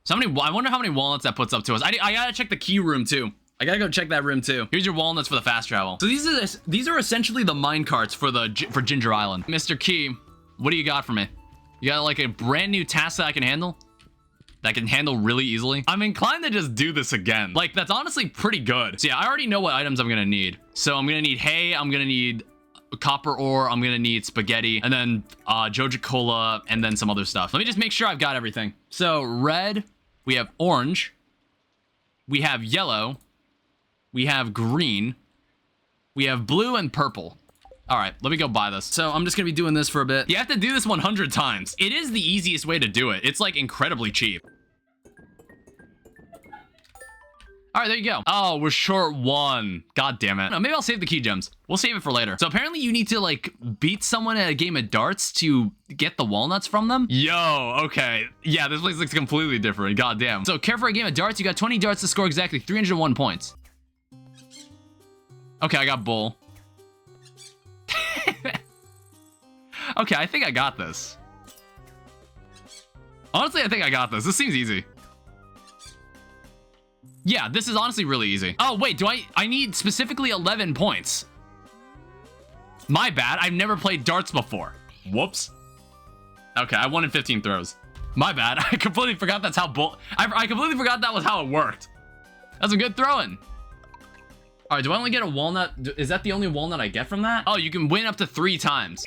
So I wonder how many walnuts that puts up to us. I gotta check the key room too. I gotta go check that room too. Here's your walnuts for the fast travel. So these are essentially the mine carts for Ginger Island. Mr. Key, what do you got for me? You got like a brand new task that I can handle? That I can handle really easily? I'm inclined to just do this again. Like, that's honestly pretty good. So yeah, I already know what items I'm gonna need. So I'm gonna need hay, I'm gonna need copper ore, I'm gonna need spaghetti, and then Joja Cola, and then some other stuff. Let me just make sure I've got everything. So red, we have orange, we have yellow, we have green, we have blue and purple. All right, let me go buy this. So I'm just gonna be doing this for a bit. You have to do this 100 times. It is the easiest way to do it. It's like incredibly cheap. All right, there you go. Oh, we're short one. God damn it. No, maybe I'll save the key gems. We'll save it for later. So apparently you need to like beat someone at a game of darts to get the walnuts from them. Yo, okay. Yeah, this place looks completely different. God damn. So care for a game of darts. You got 20 darts to score exactly 301 points. Okay, I got bull. Okay, I think I got this. Honestly, I think I got this. This seems easy. Yeah, this is honestly really easy. Oh, wait, I need specifically 11 points. My bad, I've never played darts before. Whoops. Okay, I won in 15 throws. My bad, I completely forgot that's how I completely forgot that was how it worked. That's a good throwing. All right, do I only get a walnut? Is that the only walnut I get from that? Oh, you can win up to 3 times.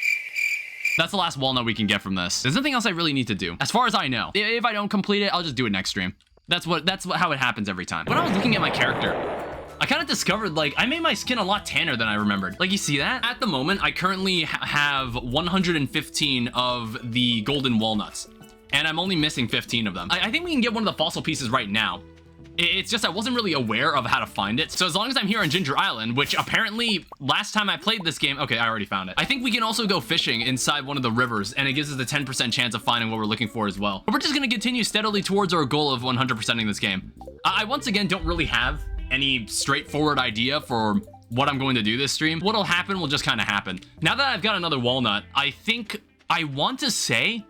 That's the last walnut we can get from this. There's nothing else I really need to do. As far as I know. If I don't complete it, I'll just do it next stream. That's how it happens every time. When I was looking at my character, I kind of discovered, like, I made my skin a lot tanner than I remembered. Like, you see that? At the moment, I currently have 115 of the golden walnuts, and I'm only missing 15 of them. I think we can get one of the fossil pieces right now. It's just I wasn't really aware of how to find it. So as long as I'm here on Ginger Island, which apparently last time I played this game, okay, I already found it. I think we can also go fishing inside one of the rivers, and it gives us a 10% chance of finding what we're looking for as well. But we're just gonna continue steadily towards our goal of 100%ing this game. I once again don't really have any straightforward idea for what I'm going to do this stream. What'll happen will just kind of happen. Now that I've got another walnut, I think I want to say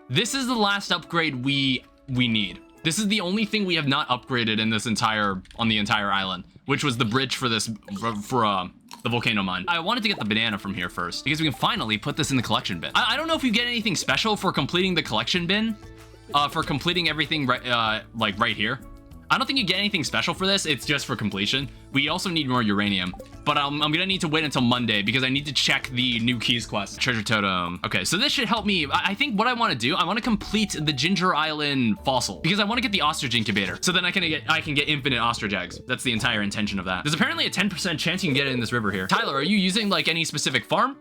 this is the last upgrade we need. This is the only thing we have not upgraded in this on the entire island, which was the bridge for this, the volcano mine. I wanted to get the banana from here first because we can finally put this in the collection bin. I don't know if you get anything special for completing the collection bin, for completing everything right here. I don't think you get anything special for this. It's just for completion. We also need more uranium, but I'm gonna need to wait until Monday because I need to check the new keys quest. Treasure totem. Okay, so this should help me. I think what I want to do, I want to complete the Ginger Island fossil because I want to get the ostrich incubator. So then I can get infinite ostrich eggs. That's the entire intention of that. There's apparently a 10% chance you can get it in this river here. Tyler, are you using like any specific farm?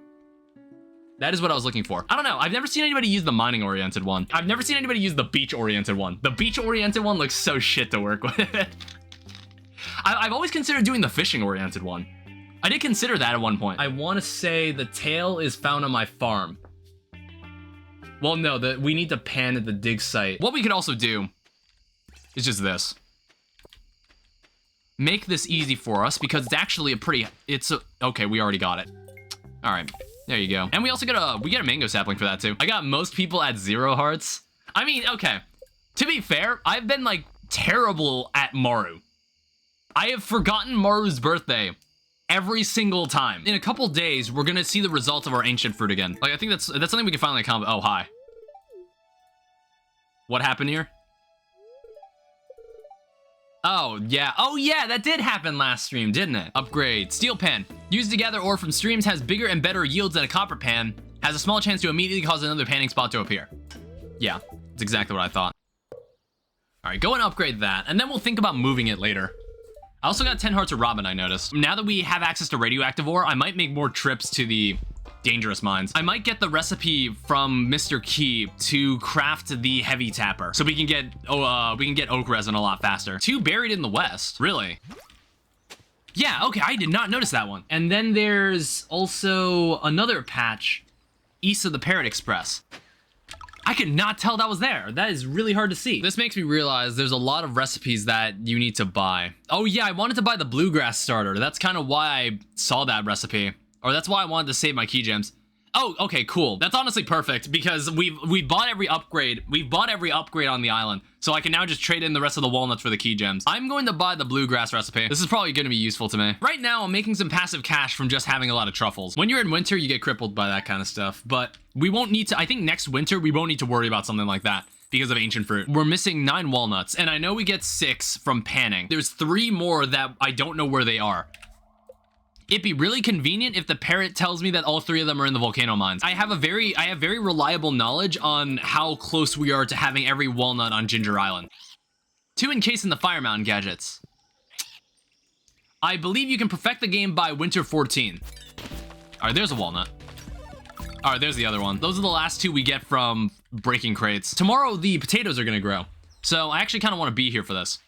That is what I was looking for. I don't know. I've never seen anybody use the mining-oriented one. I've never seen anybody use the beach-oriented one. The beach-oriented one looks so shit to work with. I've always considered doing the fishing-oriented one. I did consider that at one point. I want to say the tail is found on my farm. Well, no, we need to pan at the dig site. What we could also do is just this. Make this easy for us because it's actually okay, we already got it. All right. There you go. And we also get a mango sapling for that too. I got most people at 0 hearts. I mean, okay. To be fair, I've been like terrible at Maru. I have forgotten Maru's birthday every single time. In a couple days, we're gonna see the results of our ancient fruit again. Like I think that's something we can finally accomplish. Oh, hi. What happened here? Oh, yeah, that did happen last stream, didn't it? Upgrade. Steel pan. Used to gather ore from streams, has bigger and better yields than a copper pan. Has a small chance to immediately cause another panning spot to appear. Yeah, that's exactly what I thought. All right, go and upgrade that, and then we'll think about moving it later. I also got 10 hearts of robin, I noticed. Now that we have access to radioactive ore, I might make more trips to the dangerous mines. I might get the recipe from Mr. Key to craft the heavy tapper, so we can get oak resin a lot faster. 2 buried in the west, really? Yeah, okay, I did not notice that one. And then there's also another patch east of the Parrot Express. I could not tell that was there. That is really hard to see. This makes me realize there's a lot of recipes that you need to buy. Oh yeah, I wanted to buy the bluegrass starter. That's kind of why I saw that recipe. Or that's why I wanted to save my key gems. Oh, okay, cool. That's honestly perfect because we bought every upgrade. We've bought every upgrade on the island. So I can now just trade in the rest of the walnuts for the key gems. I'm going to buy the bluegrass recipe. This is probably going to be useful to me. Right now, I'm making some passive cash from just having a lot of truffles. When you're in winter, you get crippled by that kind of stuff. But we won't need to, I think next winter, we won't need to worry about something like that because of ancient fruit. We're missing 9 walnuts, and I know we get 6 from panning. There's 3 more that I don't know where they are. It'd be really convenient if the parrot tells me that all 3 of them are in the volcano mines. I have very reliable knowledge on how close we are to having every walnut on Ginger Island. 2 encased in the Fire Mountain gadgets. I believe you can perfect the game by winter 14. All right, there's a walnut. All right, there's the other one. Those are the last 2 we get from breaking crates. Tomorrow, the potatoes are gonna grow. So I actually kind of want to be here for this.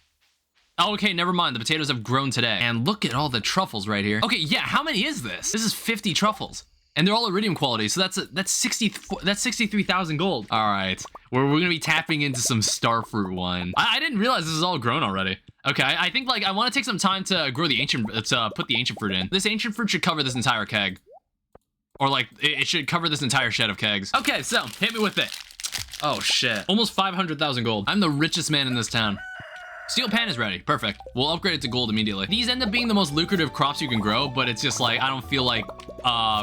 Oh, okay, never mind. The potatoes have grown today. And look at all the truffles right here. Okay, yeah, how many is this? This is 50 truffles. And they're all iridium quality, so that's 63,000 gold. All right, we're gonna be tapping into some starfruit wine. I didn't realize this is all grown already. Okay, I think like I want to take some time to grow the ancient, put the ancient fruit in. This ancient fruit should cover this entire keg. Or like, it should cover this entire shed of kegs. Okay, so hit me with it. Oh shit, almost 500,000 gold. I'm the richest man in this town. Steel pan is ready, perfect. We'll upgrade it to gold immediately. These end up being the most lucrative crops you can grow, but it's just like, I don't feel like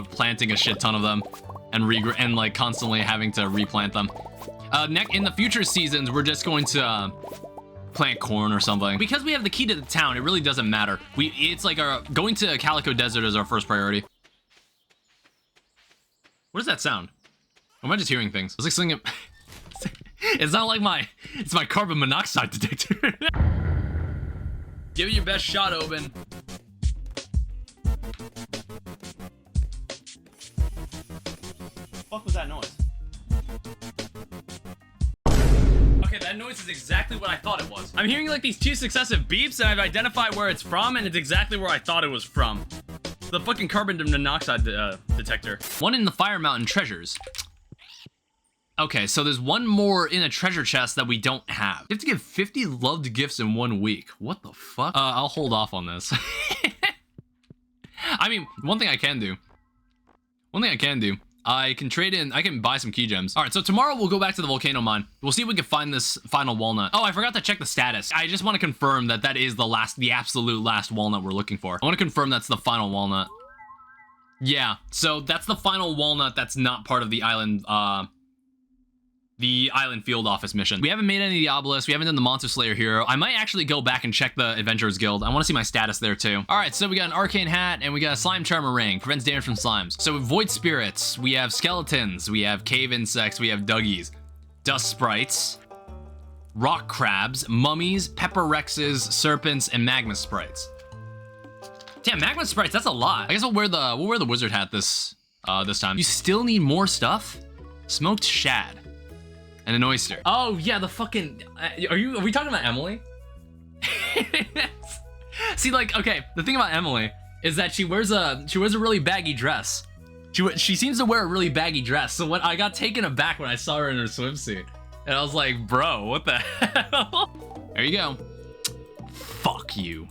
planting a shit ton of them and like constantly having to replant them. In the future seasons, we're just going to plant corn or something. Because we have the key to the town, it really doesn't matter. It's like going to Calico Desert is our first priority. What does that sound? Or am I just hearing things? It's like something. It's not like it's my carbon monoxide detector. Give it your best shot, Oben. What was that noise? Okay, that noise is exactly what I thought it was. I'm hearing like these 2 successive beeps and I've identified where it's from and it's exactly where I thought it was from. The fucking carbon monoxide detector. 1 in the Fire Mountain treasures. Okay, so there's 1 more in a treasure chest that we don't have. You have to give 50 loved gifts in 1 week. What the fuck? I'll hold off on this. I mean, one thing I can do, I can trade in, I can buy some key gems. All right, so tomorrow we'll go back to the volcano mine. We'll see if we can find this final walnut. Oh, I forgot to check the status. I just want to confirm that that is the absolute last walnut we're looking for. I want to confirm that's the final walnut. Yeah, so that's the final walnut that's not part of the island, the Island Field Office mission. We haven't made any Diablos. We haven't done the Monster Slayer hero. I might actually go back and check the Adventurers Guild. I want to see my status there too. All right, so we got an Arcane Hat and we got a Slime Charmer Ring. Prevents damage from slimes. So Void Spirits. We have Skeletons. We have Cave Insects. We have Duggies. Dust Sprites. Rock Crabs. Mummies. Pepper Rexes. Serpents. And Magma Sprites. Damn, Magma Sprites, that's a lot. I guess we'll wear the Wizard Hat this time. You still need more stuff? Smoked Shad. And an oyster. Oh yeah, the fucking. Are we talking about Emily? See, like, okay, the thing about Emily is that she wears a really baggy dress. She seems to wear a really baggy dress. So when I got taken aback when I saw her in her swimsuit, and I was like, bro, what the hell? There you go. Fuck you.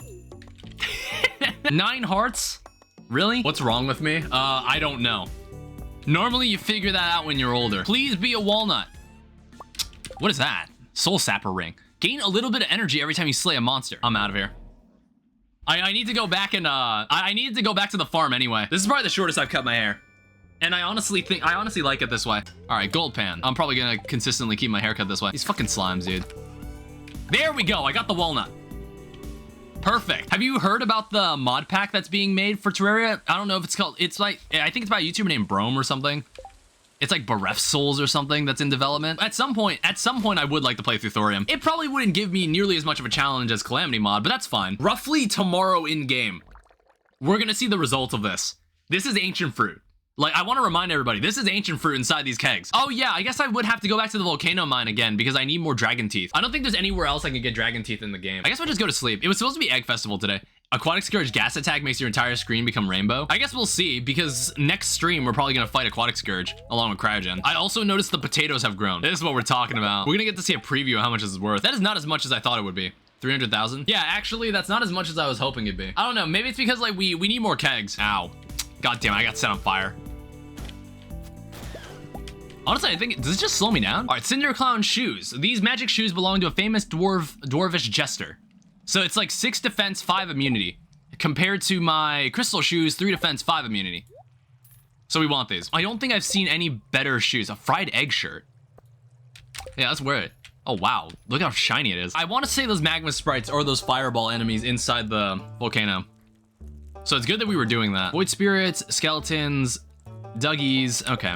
9 hearts? Really? What's wrong with me? I don't know. Normally you figure that out when you're older. Please be a walnut. What is that? Soul Sapper Ring. Gain a little bit of energy every time you slay a monster. I'm out of here. I need to go back and I needed to go back to the farm anyway. This is probably the shortest I've cut my hair. And I honestly like it this way. All right, gold pan. I'm probably gonna consistently keep my haircut this way. These fucking slimes, dude. There we go. I got the walnut. Perfect. Have you heard about the mod pack that's being made for Terraria? I don't know if it's called. It's like, I think it's by a YouTuber named Brome or something. It's like Bereft Souls or something that's in development. At some point, I would like to play through Thorium. It probably wouldn't give me nearly as much of a challenge as Calamity Mod, but that's fine. Roughly tomorrow in game, we're gonna see the results of this. This is ancient fruit. Like, I want to remind everybody, this is ancient fruit inside these kegs. Oh yeah, I guess I would have to go back to the volcano mine again because I need more dragon teeth. I don't think there's anywhere else I can get dragon teeth in the game. I guess we'll just go to sleep. It was supposed to be Egg Festival today. Aquatic Scourge gas attack makes your entire screen become rainbow. I guess we'll see, because next stream, we're probably gonna fight Aquatic Scourge along with Cryogen. I also noticed the potatoes have grown. This is what we're talking about. We're gonna get to see a preview of how much this is worth. That is not as much as I thought it would be. 300,000? Yeah, actually, that's not as much as I was hoping it'd be. I don't know, maybe it's because like we need more kegs. Ow. God damn, I got set on fire. Honestly, I think, does it just slow me down? All right, Cinder Clown shoes. These magic shoes belong to a famous dwarvish jester. So it's like 6 defense, 5 immunity. Compared to my crystal shoes, 3 defense, 5 immunity. So we want these. I don't think I've seen any better shoes. A fried egg shirt. Yeah, let's wear it. Oh, wow. Look how shiny it is. I want to say those magma sprites or those fireball enemies inside the volcano. So it's good that we were doing that. Void spirits, skeletons, duggies. Okay.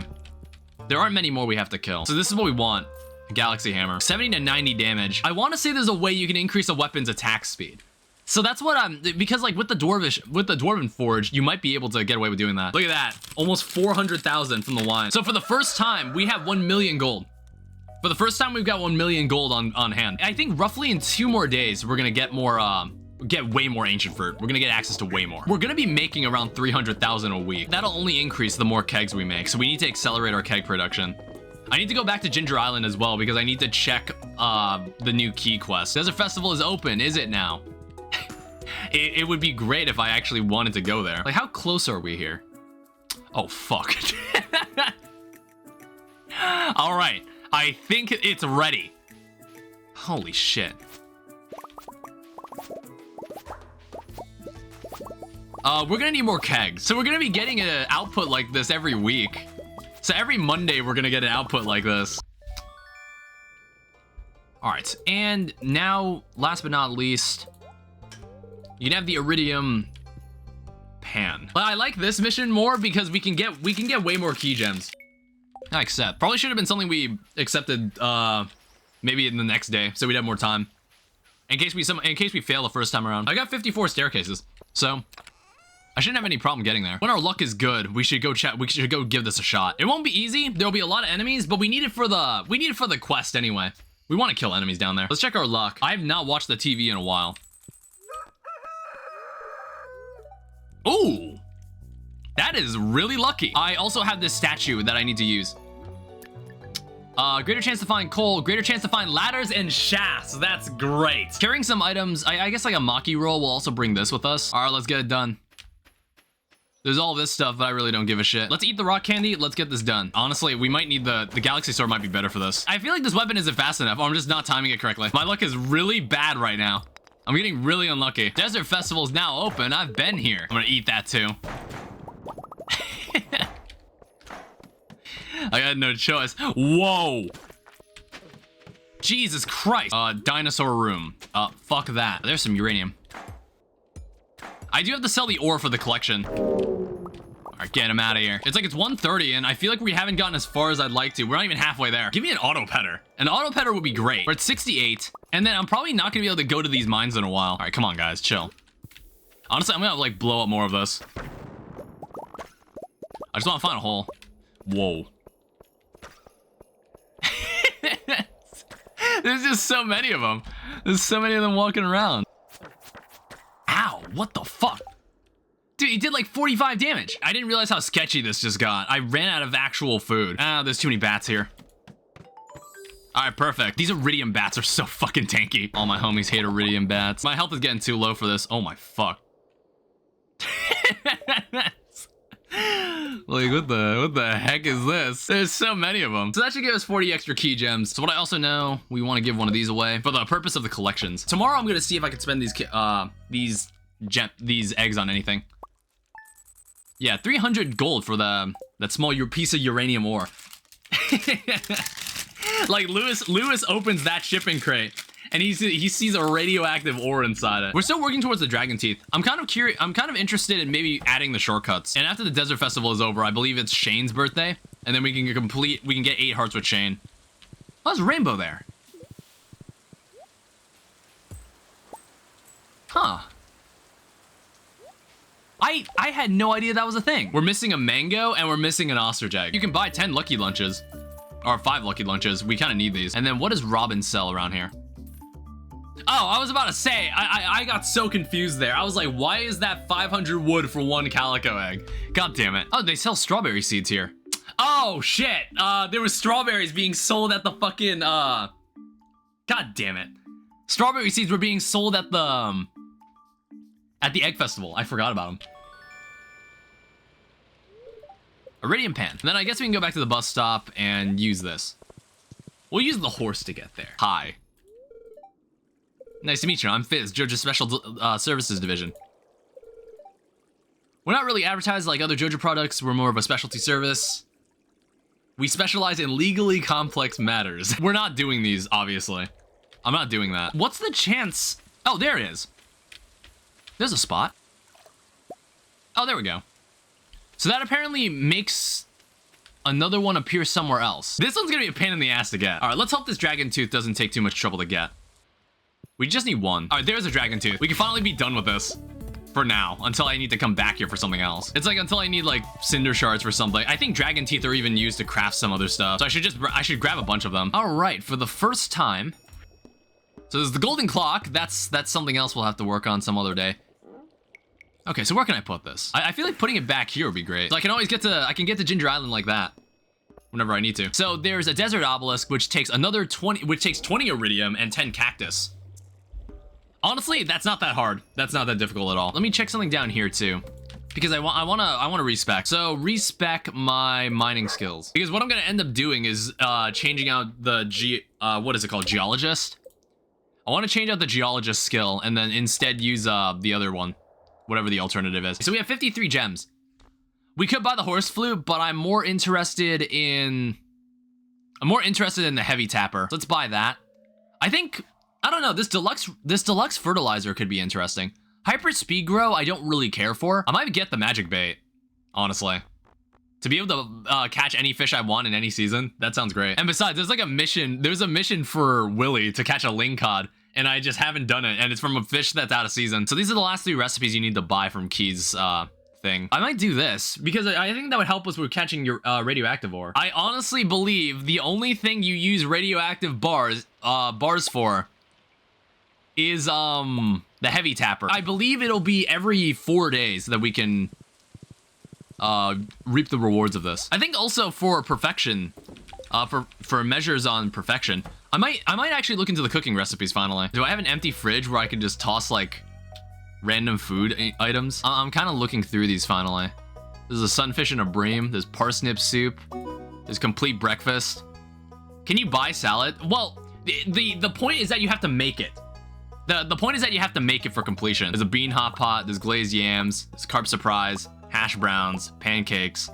There aren't many more we have to kill. So this is what we want. A Galaxy Hammer. 70 to 90 damage. I want to say there's a way you can increase a weapon's attack speed. So that's what I'm, because like with the Dwarven Forge, you might be able to get away with doing that. Look at that. Almost 400,000 from the wine. So for the first time, we have 1 million gold. For the first time, we've got 1 million gold on hand. I think roughly in 2 more days, we're gonna get more, get way more ancient fruit. We're gonna get access to way more. We're gonna be making around 300,000 a week. That'll only increase the more kegs we make. So we need to accelerate our keg production. I need to go back to Ginger Island as well because I need to check the new key quest. Desert Festival is open, is it now? It would be great if I actually wanted to go there. Like, how close are we here? Oh, fuck. All right, I think it's ready. Holy shit. We're gonna need more kegs. So we're gonna be getting an output like this every week. So every Monday, we're gonna get an output like this. All right, and now, last but not least, you can have the Iridium Pan. But I like this mission more because we can get way more key gems. I accept. Probably should have been something we accepted maybe in the next day, so we'd have more time. In case we fail the first time around. I got 54 staircases, so I shouldn't have any problem getting there. When our luck is good, we should go give this a shot. It won't be easy. There'll be a lot of enemies, but we need it for the quest anyway. We want to kill enemies down there. Let's check our luck. I have not watched the TV in a while. Ooh, that is really lucky. I also have this statue that I need to use. Greater chance to find coal, greater chance to find ladders and shafts. That's great. Carrying some items, I guess like a Maki roll will also bring this with us. All right, let's get it done. There's all this stuff, but I really don't give a shit. Let's eat the rock candy. Let's get this done. Honestly, we might need the Galaxy Sword might be better for this. I feel like this weapon isn't fast enough. Or I'm just not timing it correctly. My luck is really bad right now. I'm getting really unlucky. Desert Festival is now open. I've been here. I'm gonna eat that too. I got no choice. Whoa. Jesus Christ. Dinosaur room. Fuck that. There's some uranium. I do have to sell the ore for the collection. All right, get him out of here. It's like it's 1:30 and I feel like we haven't gotten as far as I'd like to. We're not even halfway there. Give me an auto petter. An auto petter would be great. We're at 68 and then I'm probably not gonna be able to go to these mines in a while. All right, come on guys, chill. Honestly, I'm gonna like blow up more of this. I just want to find a hole. Whoa. There's just so many of them. There's so many of them walking around. Ow, what the fuck? Dude, he did like 45 damage. I didn't realize how sketchy this just got. I ran out of actual food. Ah, there's too many bats here. All right, perfect. These iridium bats are so fucking tanky. All my homies hate iridium bats. My health is getting too low for this. Oh my fuck. Like, what the heck is this? There's so many of them. So that should give us 40 extra key gems. So what I also know, we want to give one of these away for the purpose of the collections. Tomorrow I'm gonna see if I can spend these eggs on anything. Yeah, 300 gold for that small piece of uranium ore. Like Lewis opens that shipping crate and he sees a radioactive ore inside it. We're still working towards the dragon teeth. I'm kind of curious. I'm kind of interested in maybe adding the shortcuts. And after the desert festival is over, I believe it's Shane's birthday, and then we can get 8 hearts with Shane. Oh, there's a rainbow there. Huh. I had no idea that was a thing. We're missing a mango and we're missing an ostrich egg. You can buy 10 lucky lunches. Or 5 lucky lunches. We kind of need these. And then what does Robin sell around here? Oh, I was about to say, I got so confused there. I was like, why is that 500 wood for 1 calico egg? God damn it. Oh, they sell strawberry seeds here. Oh, shit. There was strawberries being sold at the fucking, God damn it. Strawberry seeds were being sold at the egg festival. I forgot about them. Iridium pan. And then I guess we can go back to the bus stop and use this. We'll use the horse to get there. Hi. Nice to meet you. I'm Fizz, JoJo's Special Services Division. We're not really advertised like other JoJo products. We're more of a specialty service. We specialize in legally complex matters. We're not doing these, obviously. I'm not doing that. What's the chance? Oh, there it is. There's a spot. Oh, there we go. So that apparently makes another one appear somewhere else. This one's gonna be a pain in the ass to get. All right, let's hope this dragon tooth doesn't take too much trouble to get. We just need 1. All right, there's a dragon tooth. We can finally be done with this for now, until I need to come back here for something else. It's like until I need like cinder shards for something. I think dragon teeth are even used to craft some other stuff. So I should grab a bunch of them. All right, for the first time. So there's the golden clock. That's something else we'll have to work on some other day. Okay, so where can I put this? I feel like putting it back here would be great. So I can always get to Ginger Island like that whenever I need to. So there's a desert obelisk which takes 20 iridium and 10 cactus. Honestly, that's not that hard. That's not that difficult at all. Let me check something down here too, because I want to respec. So respec my mining skills, because what I'm gonna end up doing is changing out the what is it called, geologist. I want to change out the geologist skill and then instead use the other one. Whatever the alternative is. So we have 53 gems. We could buy the horse flute, but I'm more interested in the heavy tapper. Let's buy that. I don't know, this deluxe fertilizer could be interesting. Hyper speed grow, I don't really care for. I might get the magic bait, honestly. To be able to catch any fish I want in any season, that sounds great. And besides, there's a mission for Willy to catch a lingcod, and I just haven't done it, and it's from a fish that's out of season. So these are the last 3 recipes you need to buy from Key's thing. I might do this, because I think that would help us with catching your radioactive ore. I honestly believe the only thing you use radioactive bars for is the heavy tapper. I believe it'll be every 4 days that we can reap the rewards of this. I think also for perfection, for measures on perfection, I might actually look into the cooking recipes finally. Do I have an empty fridge where I can just toss like random food items? I'm kind of looking through these finally. There's a sunfish and a bream. There's parsnip soup. There's complete breakfast. Can you buy salad? Well, the point is that you have to make it. The point is that you have to make it for completion. There's a bean hot pot. There's glazed yams. There's carb surprise. Hash browns. Pancakes.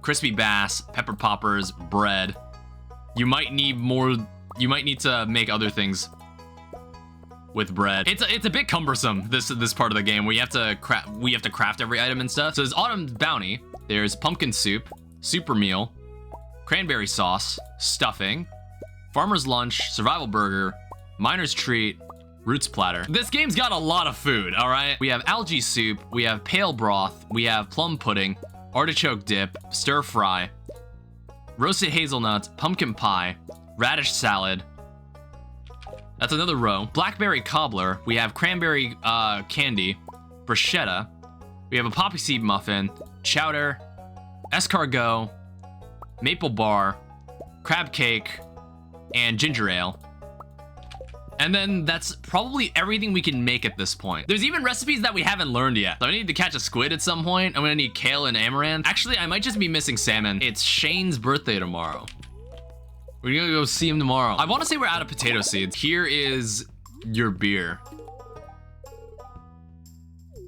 Crispy bass. Pepper poppers. Bread. You might need more You might need to make other things with bread. It's a bit cumbersome, this part of the game, where you have to craft every item and stuff. So there's Autumn's Bounty, there's pumpkin soup, super meal, cranberry sauce, stuffing, farmer's lunch, survival burger, miner's treat, roots platter. This game's got a lot of food, all right? We have algae soup, we have pale broth, we have plum pudding, artichoke dip, stir fry, roasted hazelnuts, pumpkin pie, radish salad. That's another row. Blackberry cobbler. We have cranberry candy, bruschetta. We have a poppy seed muffin, chowder, escargot, maple bar, crab cake, and ginger ale. And then that's probably everything we can make at this point. There's even recipes that we haven't learned yet. So I need to catch a squid at some point. I'm gonna need kale and amaranth. Actually, I might just be missing salmon. It's Shane's birthday tomorrow. We're gonna go see him tomorrow. I wanna say we're out of potato seeds. Here is your beer.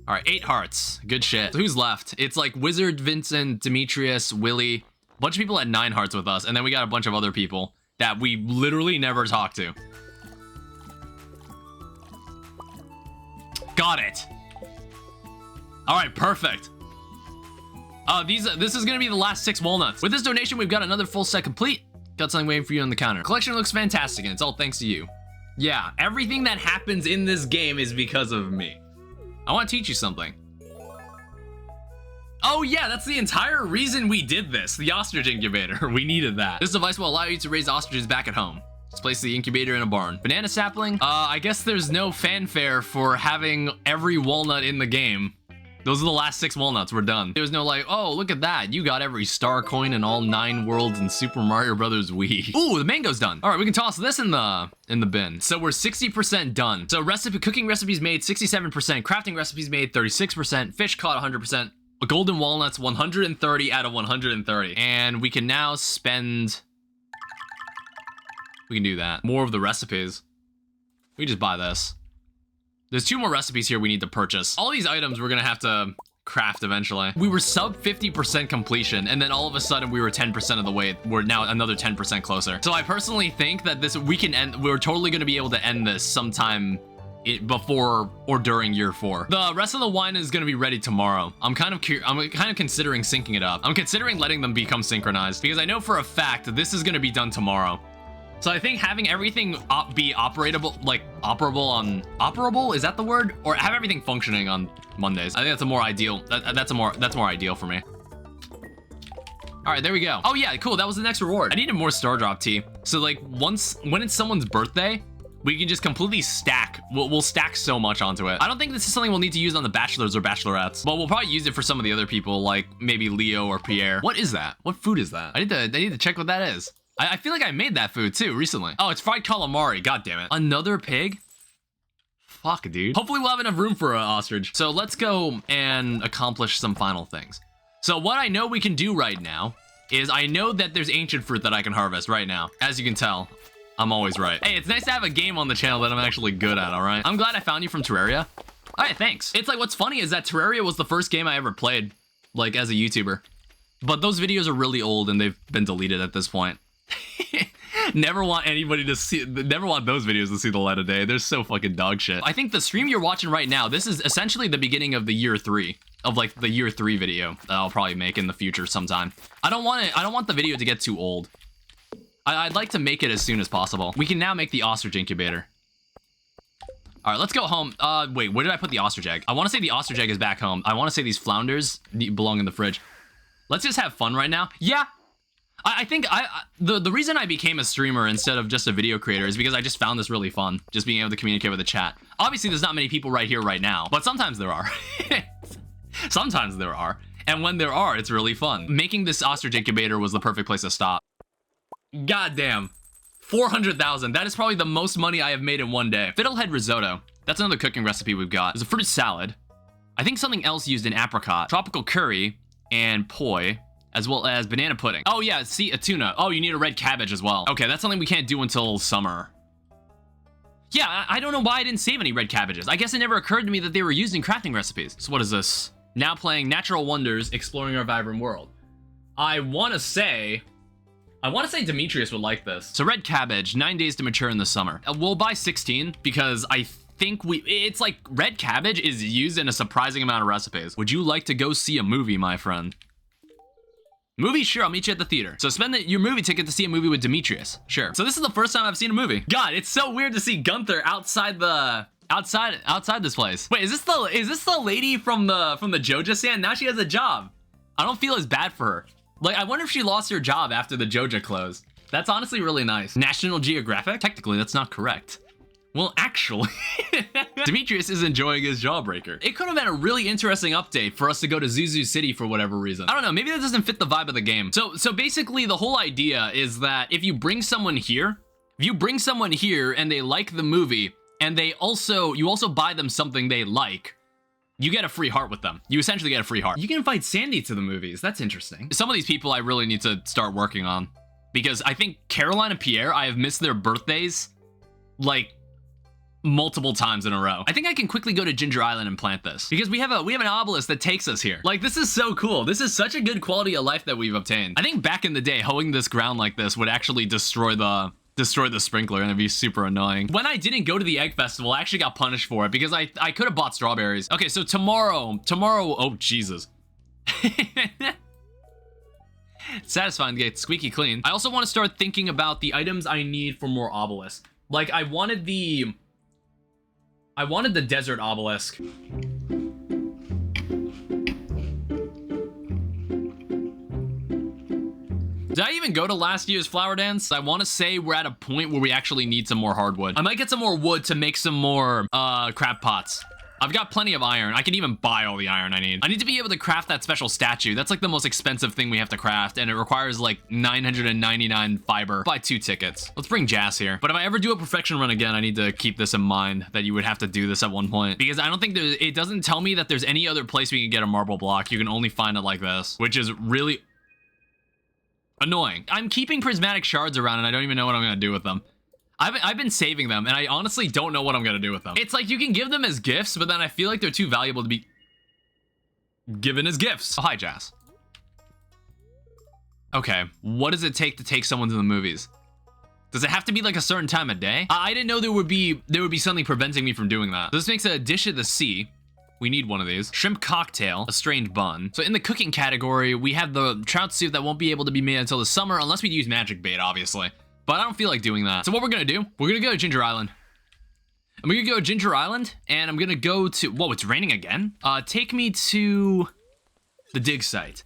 All right, 8 hearts. Good shit. So who's left? It's like Wizard, Vincent, Demetrius, Willie. A bunch of people had 9 hearts with us, and then we got a bunch of other people that we literally never talked to. Got it. All right, perfect. This is gonna be the last 6 walnuts. With this donation, we've got another full set complete. Got something waiting for you on the counter. Collection looks fantastic, and it's all thanks to you. Yeah, everything that happens in this game is because of me. I want to teach you something. Oh yeah, that's the entire reason we did this. The ostrich incubator. We needed that. This device will allow you to raise ostriches back at home. Let's place the incubator in a barn. Banana sapling. I guess there's no fanfare for having every walnut in the game. Those are the last 6 walnuts. We're done. There was no like, oh, look at that. You got every star coin in all 9 worlds in Super Mario Brothers Wii. Ooh, the mango's done. All right, we can toss this in the bin. So we're 60% done. So cooking recipes made 67%, crafting recipes made 36%, fish caught 100%, golden walnuts 130 out of 130. And we can now spend... We can do that. More of the recipes. We just buy this. There's 2 more recipes here we need to purchase. All these items we're gonna have to craft eventually. We were sub 50% completion, and then all of a sudden we were 10% of the way. We're now another 10% closer. So I personally think that we're totally gonna be able to end this sometime before or during year 4. The rest of the wine is gonna be ready tomorrow. I'm kind of considering syncing it up. I'm considering letting them become synchronized because I know for a fact this is gonna be done tomorrow. So I think having everything be operable, is that the word? Or have everything functioning on Mondays. I think that's a more ideal, that's more ideal for me. All right, there we go. Oh yeah, cool, that was the next reward. I needed more Star Drop tea. So like when it's someone's birthday, we can just completely stack. We'll stack so much onto it. I don't think this is something we'll need to use on the bachelors or bachelorettes, but we'll probably use it for some of the other people, like maybe Leo or Pierre. What is that? What food is that? I need to check what that is. I feel like I made that food too recently. Oh, it's fried calamari. God damn it. Another pig? Fuck, dude. Hopefully we'll have enough room for an ostrich. So let's go and accomplish some final things. So what I know we can do right now is I know that there's ancient fruit that I can harvest right now. As you can tell, I'm always right. Hey, it's nice to have a game on the channel that I'm actually good at, all right? I'm glad I found you from Terraria. All right, thanks. It's like, what's funny is that Terraria was the first game I ever played, like as a YouTuber. But those videos are really old and they've been deleted at this point. Never want those videos to see the light of day. They're so fucking dog shit. I think the stream you're watching right now, this is essentially the beginning of the year 3 of like the year 3 video that I'll probably make in the future sometime. I don't want the video to get too old. I'd like to make it as soon as possible. We can now make the ostrich incubator. All right, let's go home. Wait, where did I put the ostrich egg? I want to say the ostrich egg is back home. I want to say these flounders belong in the fridge. Let's just have fun right now. Yeah. I think the reason I became a streamer instead of just a video creator is because I just found this really fun, just being able to communicate with the chat. Obviously, there's not many people right here right now, but sometimes there are. Sometimes there are. And when there are, it's really fun. Making this ostrich incubator was the perfect place to stop. Goddamn. 400,000. That is probably the most money I have made in one day. Fiddlehead risotto. That's another cooking recipe we've got. There's a fruit salad. I think something else used in apricot. Tropical curry and poi, as well as banana pudding. Oh yeah, see, a tuna. Oh, you need a red cabbage as well. Okay, that's something we can't do until summer. Yeah, I don't know why I didn't save any red cabbages. I guess it never occurred to me that they were used in crafting recipes. So what is this? Now playing Natural Wonders, Exploring Our Vibrant World. I want to say I want to say Demetrius would like this. So red cabbage, 9 days to mature in the summer. We'll buy 16 because I think it's like red cabbage is used in a surprising amount of recipes. Would you like to go see a movie, my friend? Movie? Sure, I'll meet you at the theater. So spend your movie ticket to see a movie with Demetrius. Sure. So this is the first time I've seen a movie. God, it's so weird to see Gunther outside this place. Wait, is this the lady from the Joja stand? Now she has a job. I don't feel as bad for her. Like, I wonder if she lost her job after the Joja closed. That's honestly really nice. National Geographic? Technically, that's not correct. Well, actually, Demetrius is enjoying his jawbreaker. It could have been a really interesting update for us to go to Zuzu City for whatever reason. I don't know, maybe that doesn't fit the vibe of the game. So basically the whole idea is that if you bring someone here, and they like the movie, and you also buy them something they like, you get a free heart with them. You essentially get a free heart. You can invite Sandy to the movies. That's interesting. Some of these people I really need to start working on, because I think Caroline and Pierre, I have missed their birthdays, like, multiple times in a row. I think I can quickly go to Ginger Island and plant this because we have an obelisk that takes us here. Like, this is so cool. This is such a good quality of life that we've obtained. I think back in the day, hoeing this ground like this would actually destroy the sprinkler, and it'd be super annoying. When I didn't go to the egg festival, I actually got punished for it because I could have bought strawberries. Okay, so tomorrow, oh Jesus. It's satisfying to get squeaky clean. I also want to start thinking about the items I need for more obelisks. Like, I wanted the desert obelisk. Did I even go to last year's flower dance? I want to say we're at a point where we actually need some more hardwood. I might get some more wood to make some more crab pots. I've got plenty of iron. I can even buy all the iron I need. I need to be able to craft that special statue. That's like the most expensive thing we have to craft, and it requires like 999 fiber. Buy 2 tickets. Let's bring Jas here. But if I ever do a perfection run again, I need to keep this in mind that you would have to do this at one point, because I don't think it doesn't tell me that there's any other place we can get a marble block. You can only find it like this, which is really annoying. I'm keeping prismatic shards around and I don't even know what I'm gonna do with them. I've been saving them, and I honestly don't know what I'm gonna do with them. It's like you can give them as gifts, but then I feel like they're too valuable to be given as gifts. Oh, hi, Jas. Okay, what does it take to take someone to the movies? Does it have to be like a certain time of day? I didn't know there would be something preventing me from doing that. So this makes a dish of the sea. We need one of these. Shrimp cocktail, a strained bun. So in the cooking category, we have the trout soup that won't be able to be made until the summer, unless we use magic bait, obviously. But I don't feel like doing that. So what we're gonna do, we're gonna go to Ginger Island. I'm gonna go to Ginger Island, and I'm gonna go to, whoa, it's raining again? Take me to the dig site.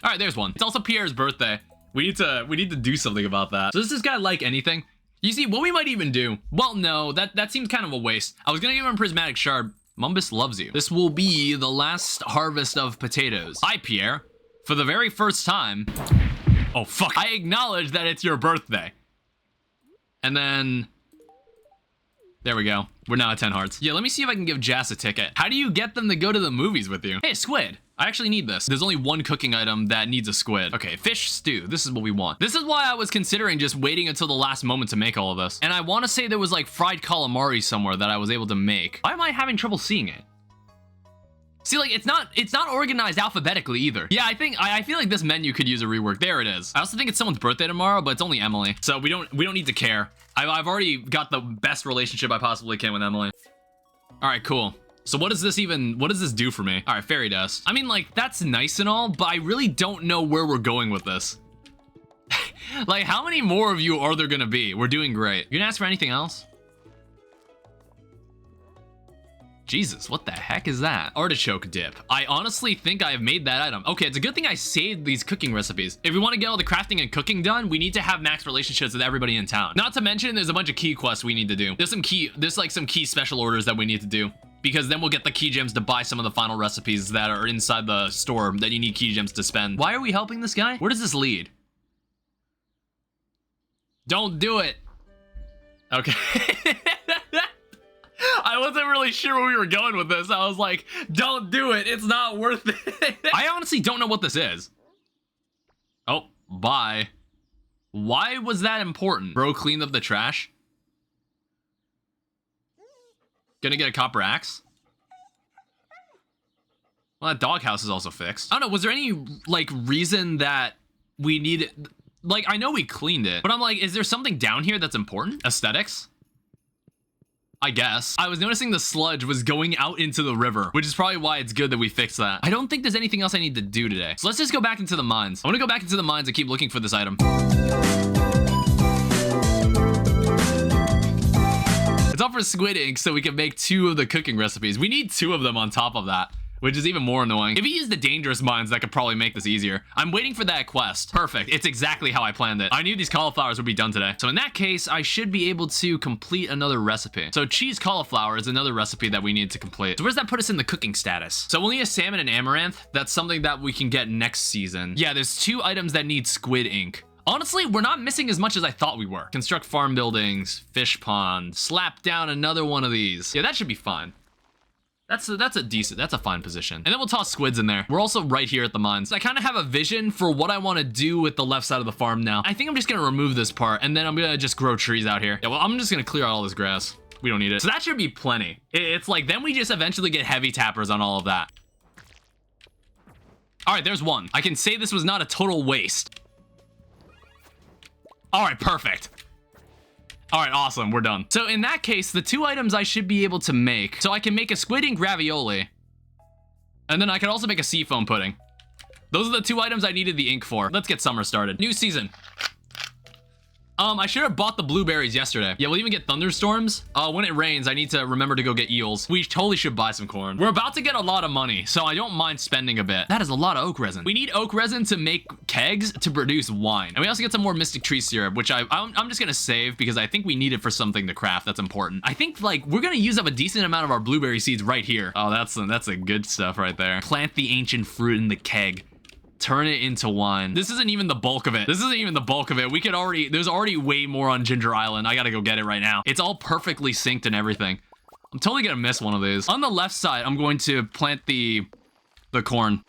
All right, there's one. It's also Pierre's birthday. We need to do something about that. So does this guy like anything? You see, what we might even do, well, no, that seems kind of a waste. I was gonna give him a prismatic shard. Mumbus loves you. This will be the last harvest of potatoes. Hi, Pierre. For the very first time, oh, fuck. I acknowledge that it's your birthday. And then, there we go. We're now at 10 hearts. Yeah, let me see if I can give Jas a ticket. How do you get them to go to the movies with you? Hey, squid. I actually need this. There's only one cooking item that needs a squid. Okay, fish stew. This is what we want. This is why I was considering just waiting until the last moment to make all of this. And I want to say there was like fried calamari somewhere that I was able to make. Why am I having trouble seeing it? See, like, it's not organized alphabetically either. Yeah, I feel like this menu could use a rework. There it is. I also think it's someone's birthday tomorrow, but it's only Emily. So we don't need to care. I've already got the best relationship I possibly can with Emily. All right, cool. So what does this do for me? All right, fairy dust. I mean, like, that's nice and all, but I really don't know where we're going with this. Like, how many more of you are there gonna be? We're doing great. You gonna ask for anything else? Jesus, what the heck is that? Artichoke dip. I honestly think I have made that item. Okay, it's a good thing I saved these cooking recipes. If we want to get all the crafting and cooking done, we need to have max relationships with everybody in town. Not to mention, there's a bunch of key quests we need to do. There's like some key special orders that we need to do, because then we'll get the key gems to buy some of the final recipes that are inside the store that you need key gems to spend. Why are we helping this guy? Where does this lead? Don't do it. Okay. I wasn't really sure where we were going with this. I was like, don't do it. It's not worth it. I honestly don't know what this is. Oh, bye. Why was that important? Bro cleaned up the trash. Gonna get a copper axe. Well, that doghouse is also fixed. I don't know. Was there any, like, reason that we needed... like, I know we cleaned it, but I'm like, is there something down here that's important? Aesthetics? I guess. I was noticing the sludge was going out into the river, which is probably why it's good that we fixed that. I don't think there's anything else I need to do today. So let's just go back into the mines. I want to go back into the mines and keep looking for this item. It's all for squid ink so we can make 2 of the cooking recipes. We need 2 of them on top of that, which is even more annoying. If we use the dangerous mines, that could probably make this easier. I'm waiting for that quest. Perfect. It's exactly how I planned it. I knew these cauliflowers would be done today. So in that case, I should be able to complete another recipe. So cheese cauliflower is another recipe that we need to complete. So where does that put us in the cooking status? So we'll need a salmon and amaranth. That's something that we can get next season. Yeah, there's 2 items that need squid ink. Honestly, we're not missing as much as I thought we were. Construct farm buildings, fish pond, slap down another one of these. Yeah, that should be fine. That's a fine position. And then we'll toss squids in there. We're also right here at the mines. I kind of have a vision for what I want to do with the left side of the farm now. I think I'm just going to remove this part, and then I'm going to just grow trees out here. Yeah, well, I'm just going to clear out all this grass. We don't need it. So that should be plenty. It's like, then we just eventually get heavy tappers on all of that. All right, there's one. I can say this was not a total waste. All right, perfect. All right, awesome, we're done. So in that case, the 2 items I should be able to make, so I can make a squid ink ravioli, and then I can also make a seafoam pudding. Those are the 2 items I needed the ink for. Let's get summer started. New season. I should have bought the blueberries yesterday. Yeah, we'll even get thunderstorms. When it rains, I need to remember to go get eels. We totally should buy some corn. We're about to get a lot of money, so I don't mind spending a bit. That is a lot of oak resin. We need oak resin to make kegs to produce wine. And we also get some more mystic tree syrup, which I'm just gonna save because I think we need it for something to craft that's important. I think, like, we're gonna use up a decent amount of our blueberry seeds right here. Oh, that's a good stuff right there. Plant the ancient fruit in the keg. Turn it into wine. This isn't even the bulk of it. We could already, there's already way more on Ginger Island. I gotta go get it right now. It's all perfectly synced and everything. I'm totally gonna miss one of these. On the left side, I'm going to plant the corn.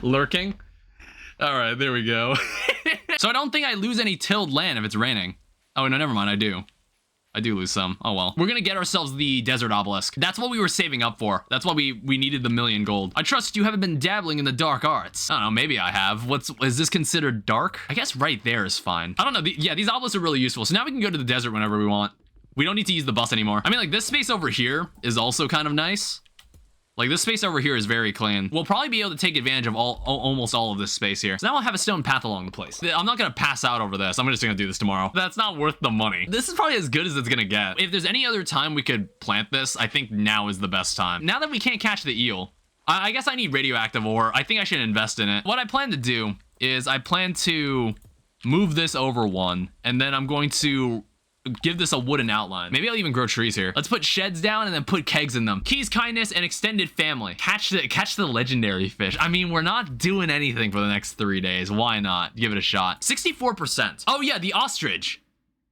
Lurking. All right, there we go. So I don't think I lose any tilled land if it's raining. Oh, no, never mind, I do. I do lose some. Oh, well. We're gonna get ourselves the desert obelisk. That's what we were saving up for. That's why we needed the 1,000,000 gold. I trust you haven't been dabbling in the dark arts. I don't know, maybe I have. Is this considered dark? I guess right there is fine. I don't know. Yeah, these obelisks are really useful. So now we can go to the desert whenever we want. We don't need to use the bus anymore. I mean, like, this space over here is also kind of nice. Like, this space over here is very clean. We'll probably be able to take advantage of almost all of this space here. So now I'll have a stone path along the place. I'm not gonna pass out over this. I'm just gonna do this tomorrow. That's not worth the money. This is probably as good as it's gonna get. If there's any other time we could plant this, I think now is the best time. Now that we can't catch the eel, I guess I need radioactive ore. I think I should invest in it. What I plan to do is I plan to move this over 1, and then I'm going to give this a wooden outline. Maybe I'll even grow trees here. Let's put sheds down and then put kegs in them. Keys, kindness, and extended family. Catch the legendary fish. I mean, we're not doing anything for the next 3 days. Why not? Give it a shot. 64%. Oh yeah, the ostrich.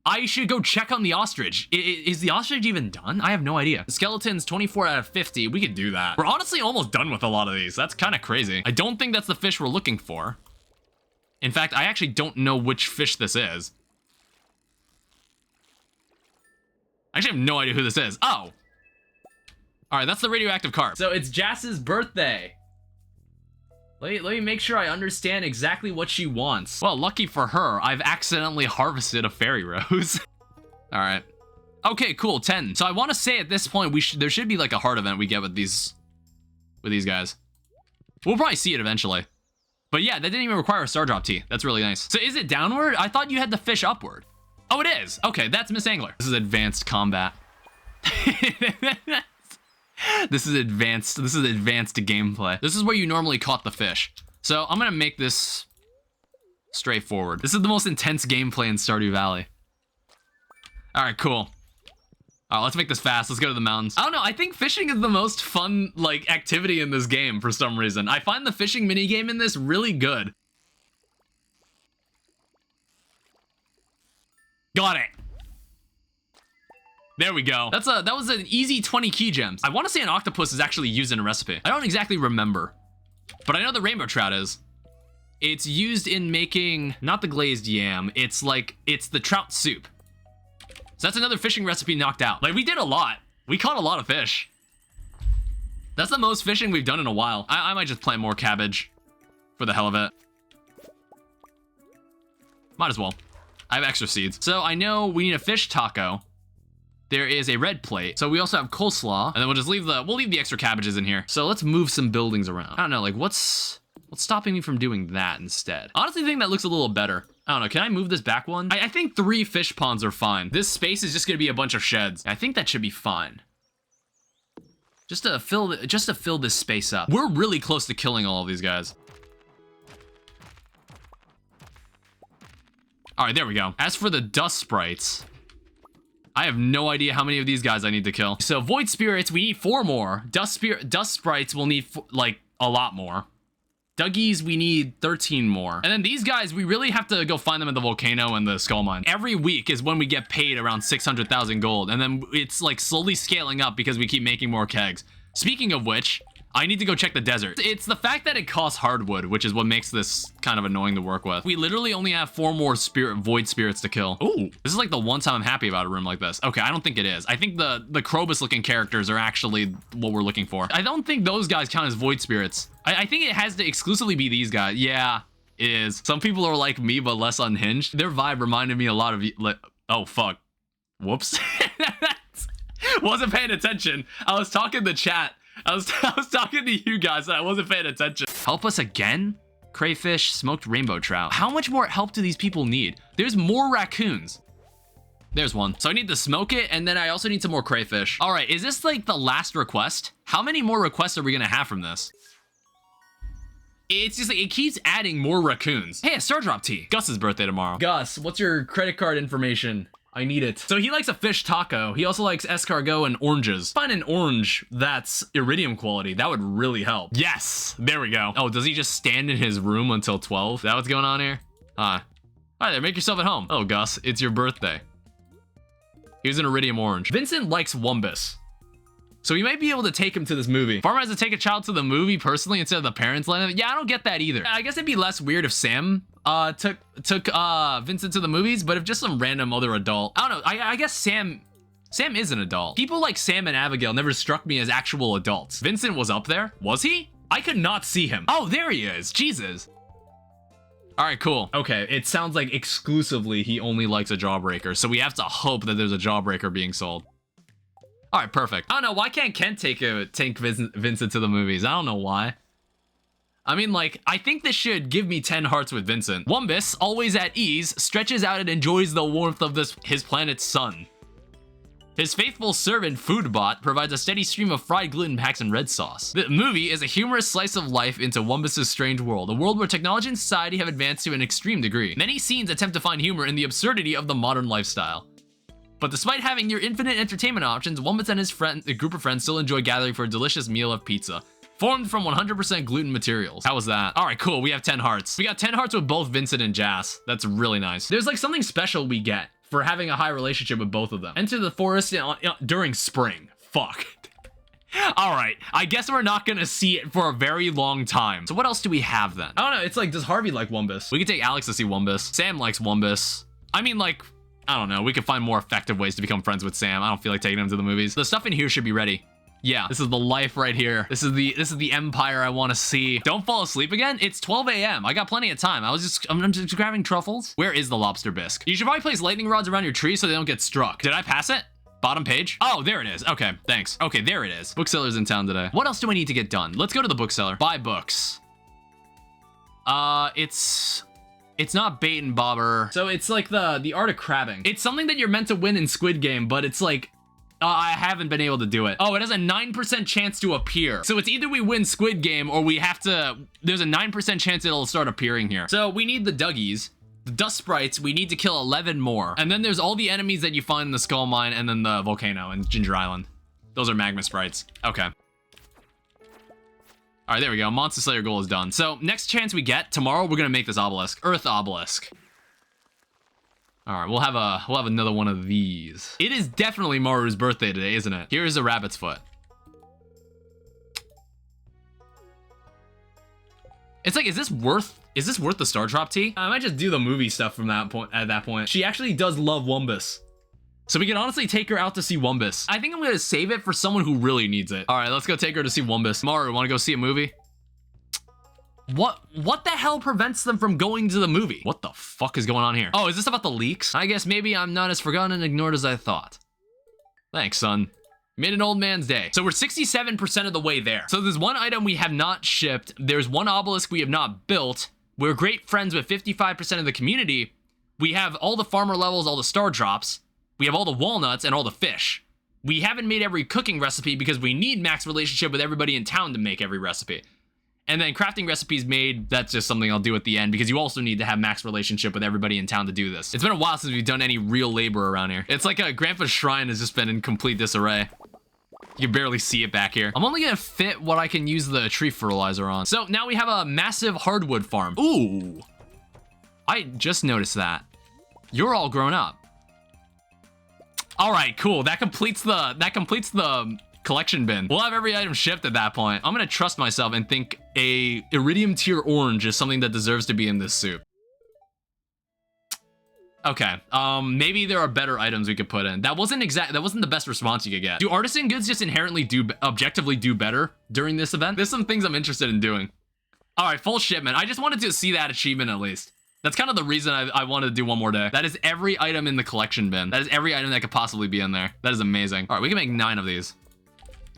I should go check on the ostrich. Is the ostrich even done? I have no idea. The skeleton's 24 out of 50. We could do that. We're honestly almost done with a lot of these. That's kind of crazy. I don't think that's the fish we're looking for. In fact, I actually don't know which fish this is. I actually have no idea who this is. Oh. All right, that's the radioactive carp. So it's Jass's birthday. Let me make sure I understand exactly what she wants. Well, lucky for her, I've accidentally harvested a fairy rose. All right. Okay, cool, 10. So I want to say at this point, there should be like a heart event we get with these guys. We'll probably see it eventually. But yeah, that didn't even require a star drop tea. That's really nice. So is it downward? I thought you had the fish upward. Oh, it is. Okay, that's Miss Angler. This is advanced combat. This is advanced gameplay. This is where you normally caught the fish. So I'm gonna make this straightforward. This is the most intense gameplay in Stardew Valley. All right, cool. All right, let's make this fast. Let's go to the mountains. I don't know. I think fishing is the most fun, like, activity in this game for some reason. I find the fishing minigame in this really good. Got it. There we go. That was an easy 20 key gems. I want to say an octopus is actually used in a recipe. I don't exactly remember, but I know the rainbow trout is. It's used in making, not the glazed yam, it's the trout soup. So that's another fishing recipe knocked out. Like, we did a lot. We caught a lot of fish. That's the most fishing we've done in a while. I might just plant more cabbage for the hell of it. Might as well. I have extra seeds. So I know we need a fish taco. There is a red plate. So we also have coleslaw, and then we'll just leave the extra cabbages in here. So let's move some buildings around. I don't know, like what's stopping me from doing that instead? Honestly, I think that looks a little better. I don't know, can I move this back one? I think 3 fish ponds are fine. This space is just gonna be a bunch of sheds. I think that should be fine. Just to fill this space up. We're really close to killing all of these guys. All right, there we go. As for the dust sprites, I have no idea how many of these guys I need to kill. So void spirits, we need 4 more. Dust sprites will need like a lot more. Duggies, we need 13 more. And then these guys, we really have to go find them at the volcano and the skull mine. Every week is when we get paid around 600,000 gold. And then it's like slowly scaling up because we keep making more kegs. Speaking of which, I need to go check the desert. It's the fact that it costs hardwood, which is what makes this kind of annoying to work with. We literally only have 4 more void spirits to kill. Ooh, this is like the one time I'm happy about a room like this. Okay, I don't think it is. I think the Krobus looking characters are actually what we're looking for. I don't think those guys count as void spirits. I think it has to exclusively be these guys. Yeah, it is. Some people are like me, but less unhinged. Their vibe reminded me a lot of, oh, fuck. Whoops. Wasn't paying attention. I was talking to chat. I was talking to you guys and I wasn't paying attention. Help us again? Crayfish, smoked rainbow trout. How much more help do these people need? There's more raccoons. There's one. So I need to smoke it, and then I also need some more crayfish. All right, is this like the last request? How many more requests are we gonna have from this? It's just like, it keeps adding more raccoons. Hey, a star drop tea. Gus's birthday tomorrow. Gus, what's your credit card information? I need it. So he likes a fish taco. He also likes escargot and oranges. Find an orange that's iridium quality. That would really help. Yes, there we go. Oh, does he just stand in his room until 12? Is that what's going on here? Hi there, make yourself at home. Oh, Gus, it's your birthday. Here's an iridium orange. Vincent likes Wumbus. So we might be able to take him to this movie. Farmer has to take a child to the movie personally instead of the parents letting him. Yeah, I don't get that either. I guess it'd be less weird if Sam took Vincent to the movies, but if just some random other adult, I don't know. I guess Sam is an adult. People like Sam and Abigail never struck me as actual adults. Vincent was up there. Was he? I could not see him. Oh, there he is. Jesus. All right, cool. Okay, it sounds like exclusively he only likes a jawbreaker, so we have to hope that there's a jawbreaker being sold. All right, perfect. I don't know, why can't Ken take Vincent to the movies? I don't know why. I mean, like, I think this should give me 10 hearts with Vincent. Wumbus, always at ease, stretches out and enjoys the warmth of his planet's sun. His faithful servant, Foodbot, provides a steady stream of fried gluten packs and red sauce. The movie is a humorous slice of life into Wumbus' strange world, a world where technology and society have advanced to an extreme degree. Many scenes attempt to find humor in the absurdity of the modern lifestyle. But despite having near infinite entertainment options, Wumbus and a group of friends still enjoy gathering for a delicious meal of pizza, formed from 100% gluten materials. How was that? All right, cool, we have 10 hearts. We got 10 hearts with both Vincent and Jas. That's really nice. There's like something special we get for having a high relationship with both of them. Enter the forest during spring. Fuck. All right, I guess we're not gonna see it for a very long time. So what else do we have then? I don't know, it's like, does Harvey like Wumbus? We could take Alex to see Wumbus. Sam likes Wumbus. I mean, like, I don't know, we could find more effective ways to become friends with Sam. I don't feel like taking him to the movies. The stuff in here should be ready. Yeah, this is the life right here. This is the empire I want to see. Don't fall asleep again. It's 12 a.m. I got plenty of time. I'm just grabbing truffles. Where is the lobster bisque? You should probably place lightning rods around your tree so they don't get struck. Did I pass it? Bottom page? Oh, there it is. Okay, thanks. Okay, there it is. Bookseller's in town today. What else do I need to get done? Let's go to the bookseller. Buy books. It's not bait and bobber. So it's like the art of crabbing. It's something that you're meant to win in Squid Game, but it's like, I haven't been able to do it. Oh, it has a 9% chance to appear. So it's either we win Squid Game or we have to, there's a 9% chance it'll start appearing here. So we need the Duggies, the dust sprites, we need to kill 11 more. And then there's all the enemies that you find in the skull mine and then the volcano and Ginger Island. Those are magma sprites. Okay. All right, there we go. Monster Slayer goal is done. So next chance we get, tomorrow we're gonna make this obelisk. Earth obelisk. All right, we'll have another one of these. It is definitely Maru's birthday today, isn't it? Here is a rabbit's foot. It's like, is this worth the star drop tea? I might just do the movie stuff from that point. At that point, she actually does love Wumbus. So we can honestly take her out to see Wumbus. I think I'm gonna save it for someone who really needs it. All right, let's go take her to see Wumbus. Maru, wanna go see a movie? What the hell prevents them from going to the movie? What the fuck is going on here? Oh, is this about the leaks? I guess maybe I'm not as forgotten and ignored as I thought. Thanks, son. Made an old man's day. So we're 67% of the way there. So there's one item we have not shipped. There's one obelisk we have not built. We're great friends with 55% of the community. We have all the farmer levels, all the star drops. We have all the walnuts and all the fish. We haven't made every cooking recipe because we need max relationship with everybody in town to make every recipe. And then crafting recipes made, that's just something I'll do at the end because you also need to have max relationship with everybody in town to do this. It's been a while since we've done any real labor around here. It's like Grandpa's shrine has just been in complete disarray. You can barely see it back here. I'm only gonna fit what I can use the tree fertilizer on. So now we have a massive hardwood farm. Ooh, I just noticed that. You're all grown up. All right, cool. That completes the collection bin. We'll have every item shipped at that point. I'm gonna trust myself and think a iridium tier orange is something that deserves to be in this soup. Okay, maybe there are better items we could put in. That wasn't the best response you could get. Do artisan goods just inherently objectively do better during this event? There's some things I'm interested in doing. All right, full shipment. I just wanted to see that achievement at least. That's kind of the reason I wanted to do one more day. That is every item in the collection bin. That is every item that could possibly be in there. That is amazing. All right, we can make 9 of these.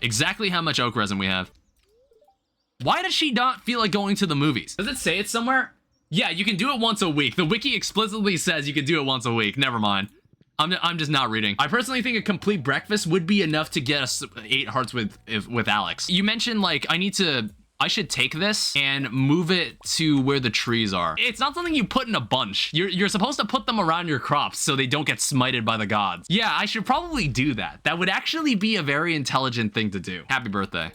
Exactly how much oak resin we have. Why does she not feel like going to the movies? Does it say it somewhere? Yeah, you can do it once a week. The wiki explicitly says you can do it once a week. Never mind. I'm just not reading. I personally think a complete breakfast would be enough to get us 8 hearts with Alex. You mentioned like I should take this and move it to where the trees are. It's not something you put in a bunch. You're supposed to put them around your crops so they don't get smited by the gods. Yeah, I should probably do that. That would actually be a very intelligent thing to do. Happy birthday.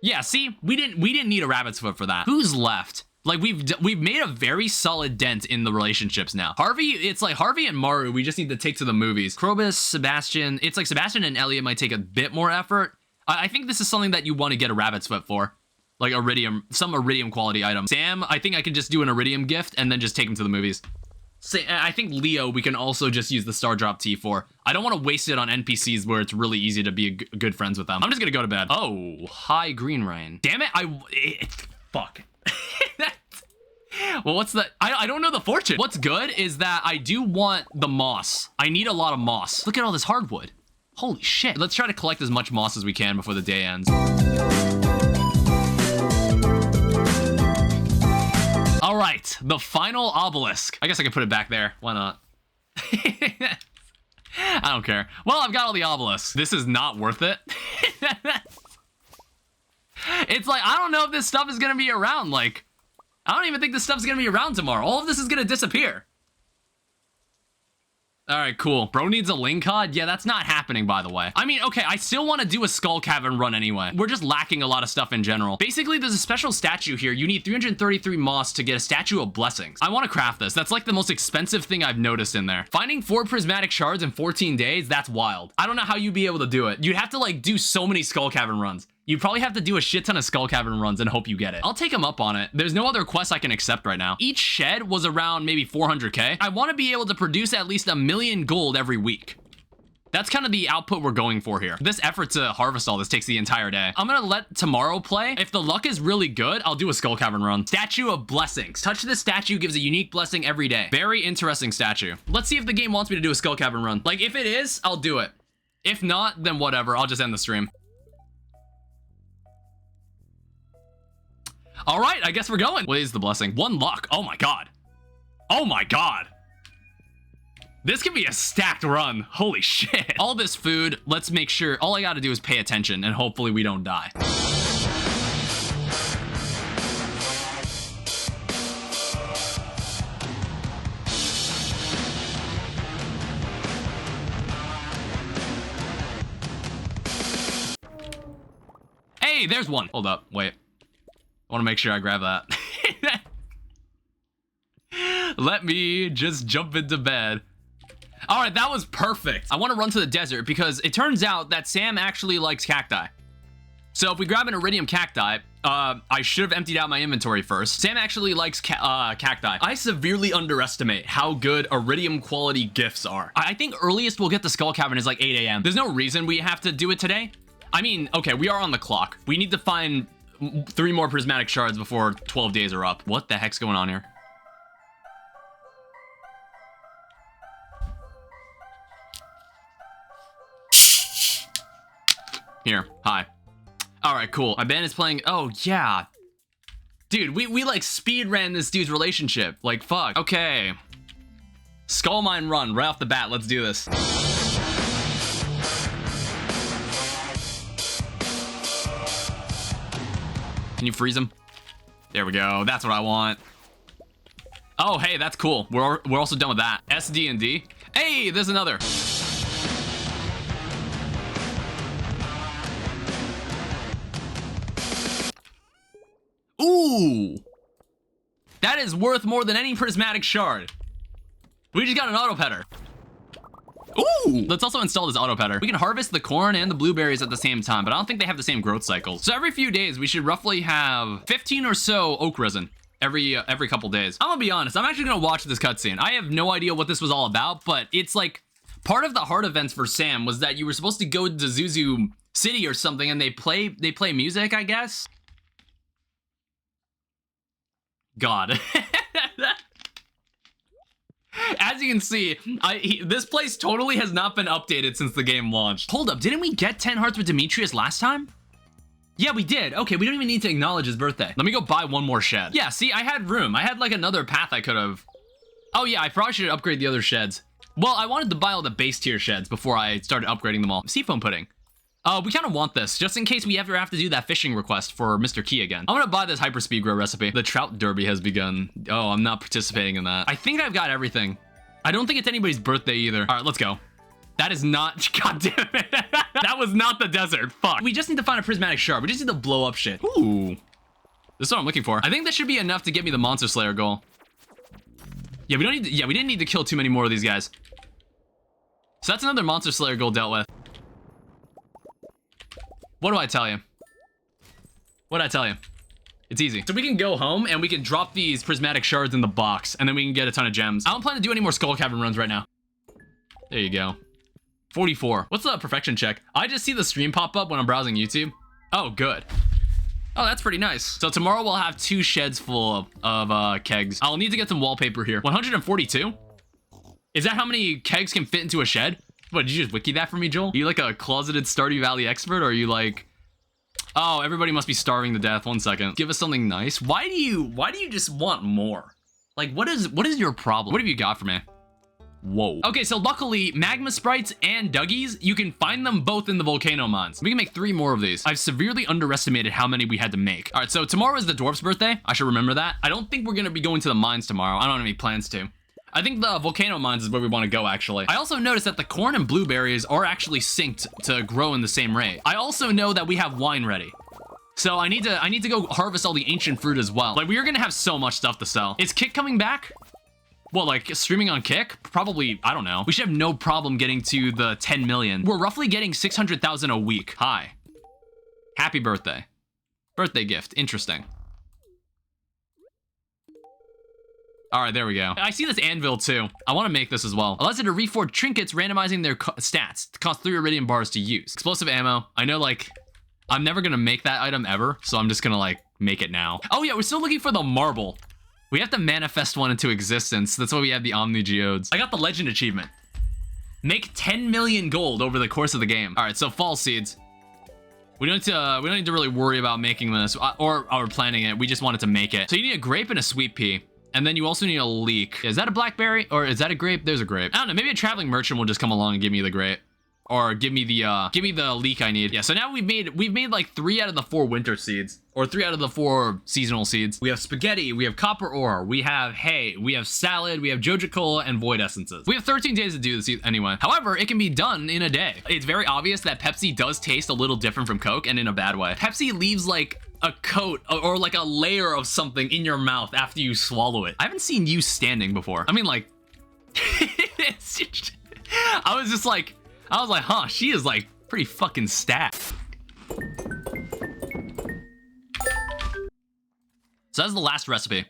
Yeah, see, we didn't need a rabbit's foot for that. Who's left? Like we've made a very solid dent in the relationships now. Harvey, it's like Harvey and Maru, we just need to take to the movies. Krobus, Sebastian, it's like Sebastian and Elliot might take a bit more effort. I think this is something that you want to get a rabbit's foot for. Like iridium, some iridium quality item. Sam, I think I could just do an iridium gift and then just take him to the movies. I think Leo, we can also just use the star drop tea for. I don't want to waste it on NPCs where it's really easy to be good friends with them. I'm just gonna go to bed. Oh, high green rain. Damn it, fuck. Well, what's the, I don't know the fortune. What's good is that I do want the moss. I need a lot of moss. Look at all this hardwood. Holy shit. Let's try to collect as much moss as we can before the day ends. All right, the final obelisk. I guess I can put it back there. Why not? I don't care. Well, I've got all the obelisks. This is not worth it. It's like, I don't know if this stuff is gonna be around. Like, I don't even think this stuff's gonna be around tomorrow. All of this is gonna disappear. All right, cool. Bro needs a link cod. Yeah, that's not happening, by the way. I mean, okay, I still want to do a skull cavern run anyway. We're just lacking a lot of stuff in general. Basically, there's a special statue here. You need 333 moss to get a statue of blessings. I want to craft this. That's like the most expensive thing I've noticed in there. Finding 4 prismatic shards in 14 days, that's wild. I don't know how you'd be able to do it. You'd have to like do so many skull cavern runs. You probably have to do a shit ton of skull cavern runs and hope you get it. I'll take him up on it. There's no other quests I can accept right now. Each shed was around maybe 400k. I want to be able to produce at least 1 million gold every week. That's kind of the output we're going for here. This effort to harvest all this takes the entire day. I'm gonna let tomorrow play. If the luck is really good, I'll do a skull cavern run. Statue of blessings. Touch this statue gives a unique blessing every day. Very interesting statue. Let's see if the game wants me to do a skull cavern run. Like if it is, I'll do it. If not, then whatever. I'll just end the stream. All right, I guess we're going. What is the blessing? 1 luck. Oh my god. Oh my god. This could be a stacked run. Holy shit. All this food, let's make sure. All I gotta do is pay attention and hopefully we don't die. Hey, there's one. Hold up, wait. I want to make sure I grab that. Let me just jump into bed. All right, that was perfect. I want to run to the desert because it turns out that Sam actually likes cacti. So if we grab an iridium cacti, I should have emptied out my inventory first. Sam actually likes cacti. I severely underestimate how good iridium quality gifts are. I think earliest we'll get the skull cavern is like 8 a.m. There's no reason we have to do it today. I mean, okay, we are on the clock. We need to find 3 more prismatic shards before 12 days are up. What the heck's going on here? Here, hi. All right, cool. My band is playing. Oh, yeah. Dude, we like speed ran this dude's relationship. Like, fuck. Okay. Skull mine run right off the bat. Let's do this. Can you freeze him? There we go. That's what I want. Oh, hey, that's cool. We're also done with that. SD&D. Hey, there's another. Ooh, that is worth more than any prismatic shard. We just got an auto petter. Ooh, let's also install this auto petter. We can harvest the corn and the blueberries at the same time, but I don't think they have the same growth cycles. So every few days, we should roughly have 15 or so oak resin every couple days. I'm gonna be honest, I'm actually gonna watch this cutscene. I have no idea what this was all about, but it's like part of the heart events for Sam was that you were supposed to go to Zuzu City or something, and they play music, I guess. God. As you can see, this place totally has not been updated since the game launched. Hold up, didn't we get 10 hearts with Demetrius last time? Yeah, we did. Okay, we don't even need to acknowledge his birthday. Let me go buy 1 more shed. Yeah, see, I had room. I had like another path I could have. Oh yeah, I probably should upgrade the other sheds. Well, I wanted to buy all the base tier sheds before I started upgrading them all. Seafoam pudding. We kind of want this, just in case we ever have to do that fishing request for Mr. Key again. I'm gonna buy this hyperspeed grow recipe. The trout derby has begun. Oh, I'm not participating in that. I think I've got everything. I don't think it's anybody's birthday either. All right, let's go. That is not, god damn it. That was not the desert, fuck. We just need to find a prismatic shard. We just need to blow up shit. Ooh. This is what I'm looking for. I think that should be enough to get me the monster slayer goal. Yeah, we don't need to, yeah, we didn't need to kill too many more of these guys. So that's another monster slayer goal dealt with. What do I tell you? What did I tell you? It's easy. So we can go home and we can drop these prismatic shards in the box and then we can get a ton of gems. I don't plan to do any more skull cavern runs right now. There you go. 44. What's the perfection check? I just see the stream pop up when I'm browsing YouTube. Oh, good. Oh, that's pretty nice. So tomorrow we'll have 2 sheds full of kegs. I'll need to get some wallpaper here. 142? Is that how many kegs can fit into a shed? What, did you just wiki that for me, Joel? Are you like a closeted Stardew Valley expert, or are you like... Oh, everybody must be starving to death. 1 second. Give us something nice. Why do you just want more? Like, what is your problem? What have you got for me? Whoa. Okay, so luckily, magma sprites and Dougies, you can find them both in the volcano mines. We can make 3 more of these. I've severely underestimated how many we had to make. All right, so tomorrow is the dwarf's birthday. I should remember that. I don't think we're gonna be going to the mines tomorrow. I don't have any plans to. I think the volcano mines is where we want to go, actually. I also noticed that the corn and blueberries are actually synced to grow in the same rate. I also know that we have wine ready. So I need to go harvest all the ancient fruit as well. Like, we are gonna have so much stuff to sell. Is Kick coming back? What, like streaming on Kick? Probably, I don't know. We should have no problem getting to the 10 million. We're roughly getting 600,000 a week. Hi. Happy birthday. Birthday gift, interesting. All right, there we go. I see this anvil too. I want to make this as well. Allows you to reforge trinkets, randomizing their stats. It costs 3 iridium bars to use. Explosive ammo. I know, like, I'm never gonna make that item ever, so I'm just gonna, like, make it now. Oh yeah, we're still looking for the marble. We have to manifest one into existence. That's why we have the Omni Geodes. I got the legend achievement. Make 10 million gold over the course of the game. All right, so fall seeds. We don't need to really worry about making this or planning it. We just wanted to make it. So you need a grape and a sweet pea. And then you also need a leek. Is that a blackberry or is that a grape? There's a grape. I don't know. Maybe a traveling merchant will just come along and give me the grape, or give me the leek I need. Yeah. So now we've made like 3 out of the 4 winter seeds, or 3 out of the 4 seasonal seeds. We have spaghetti. We have copper ore. We have hay. We have salad. We have Joja Cola and void essences. We have 13 days to do this anyway. However, it can be done in a day. It's very obvious that Pepsi does taste a little different from Coke, and in a bad way. Pepsi leaves like a coat or like a layer of something in your mouth after you swallow it. I haven't seen you standing before. I mean, like, I was like, huh, she is like pretty fucking stacked. So that's the last recipe.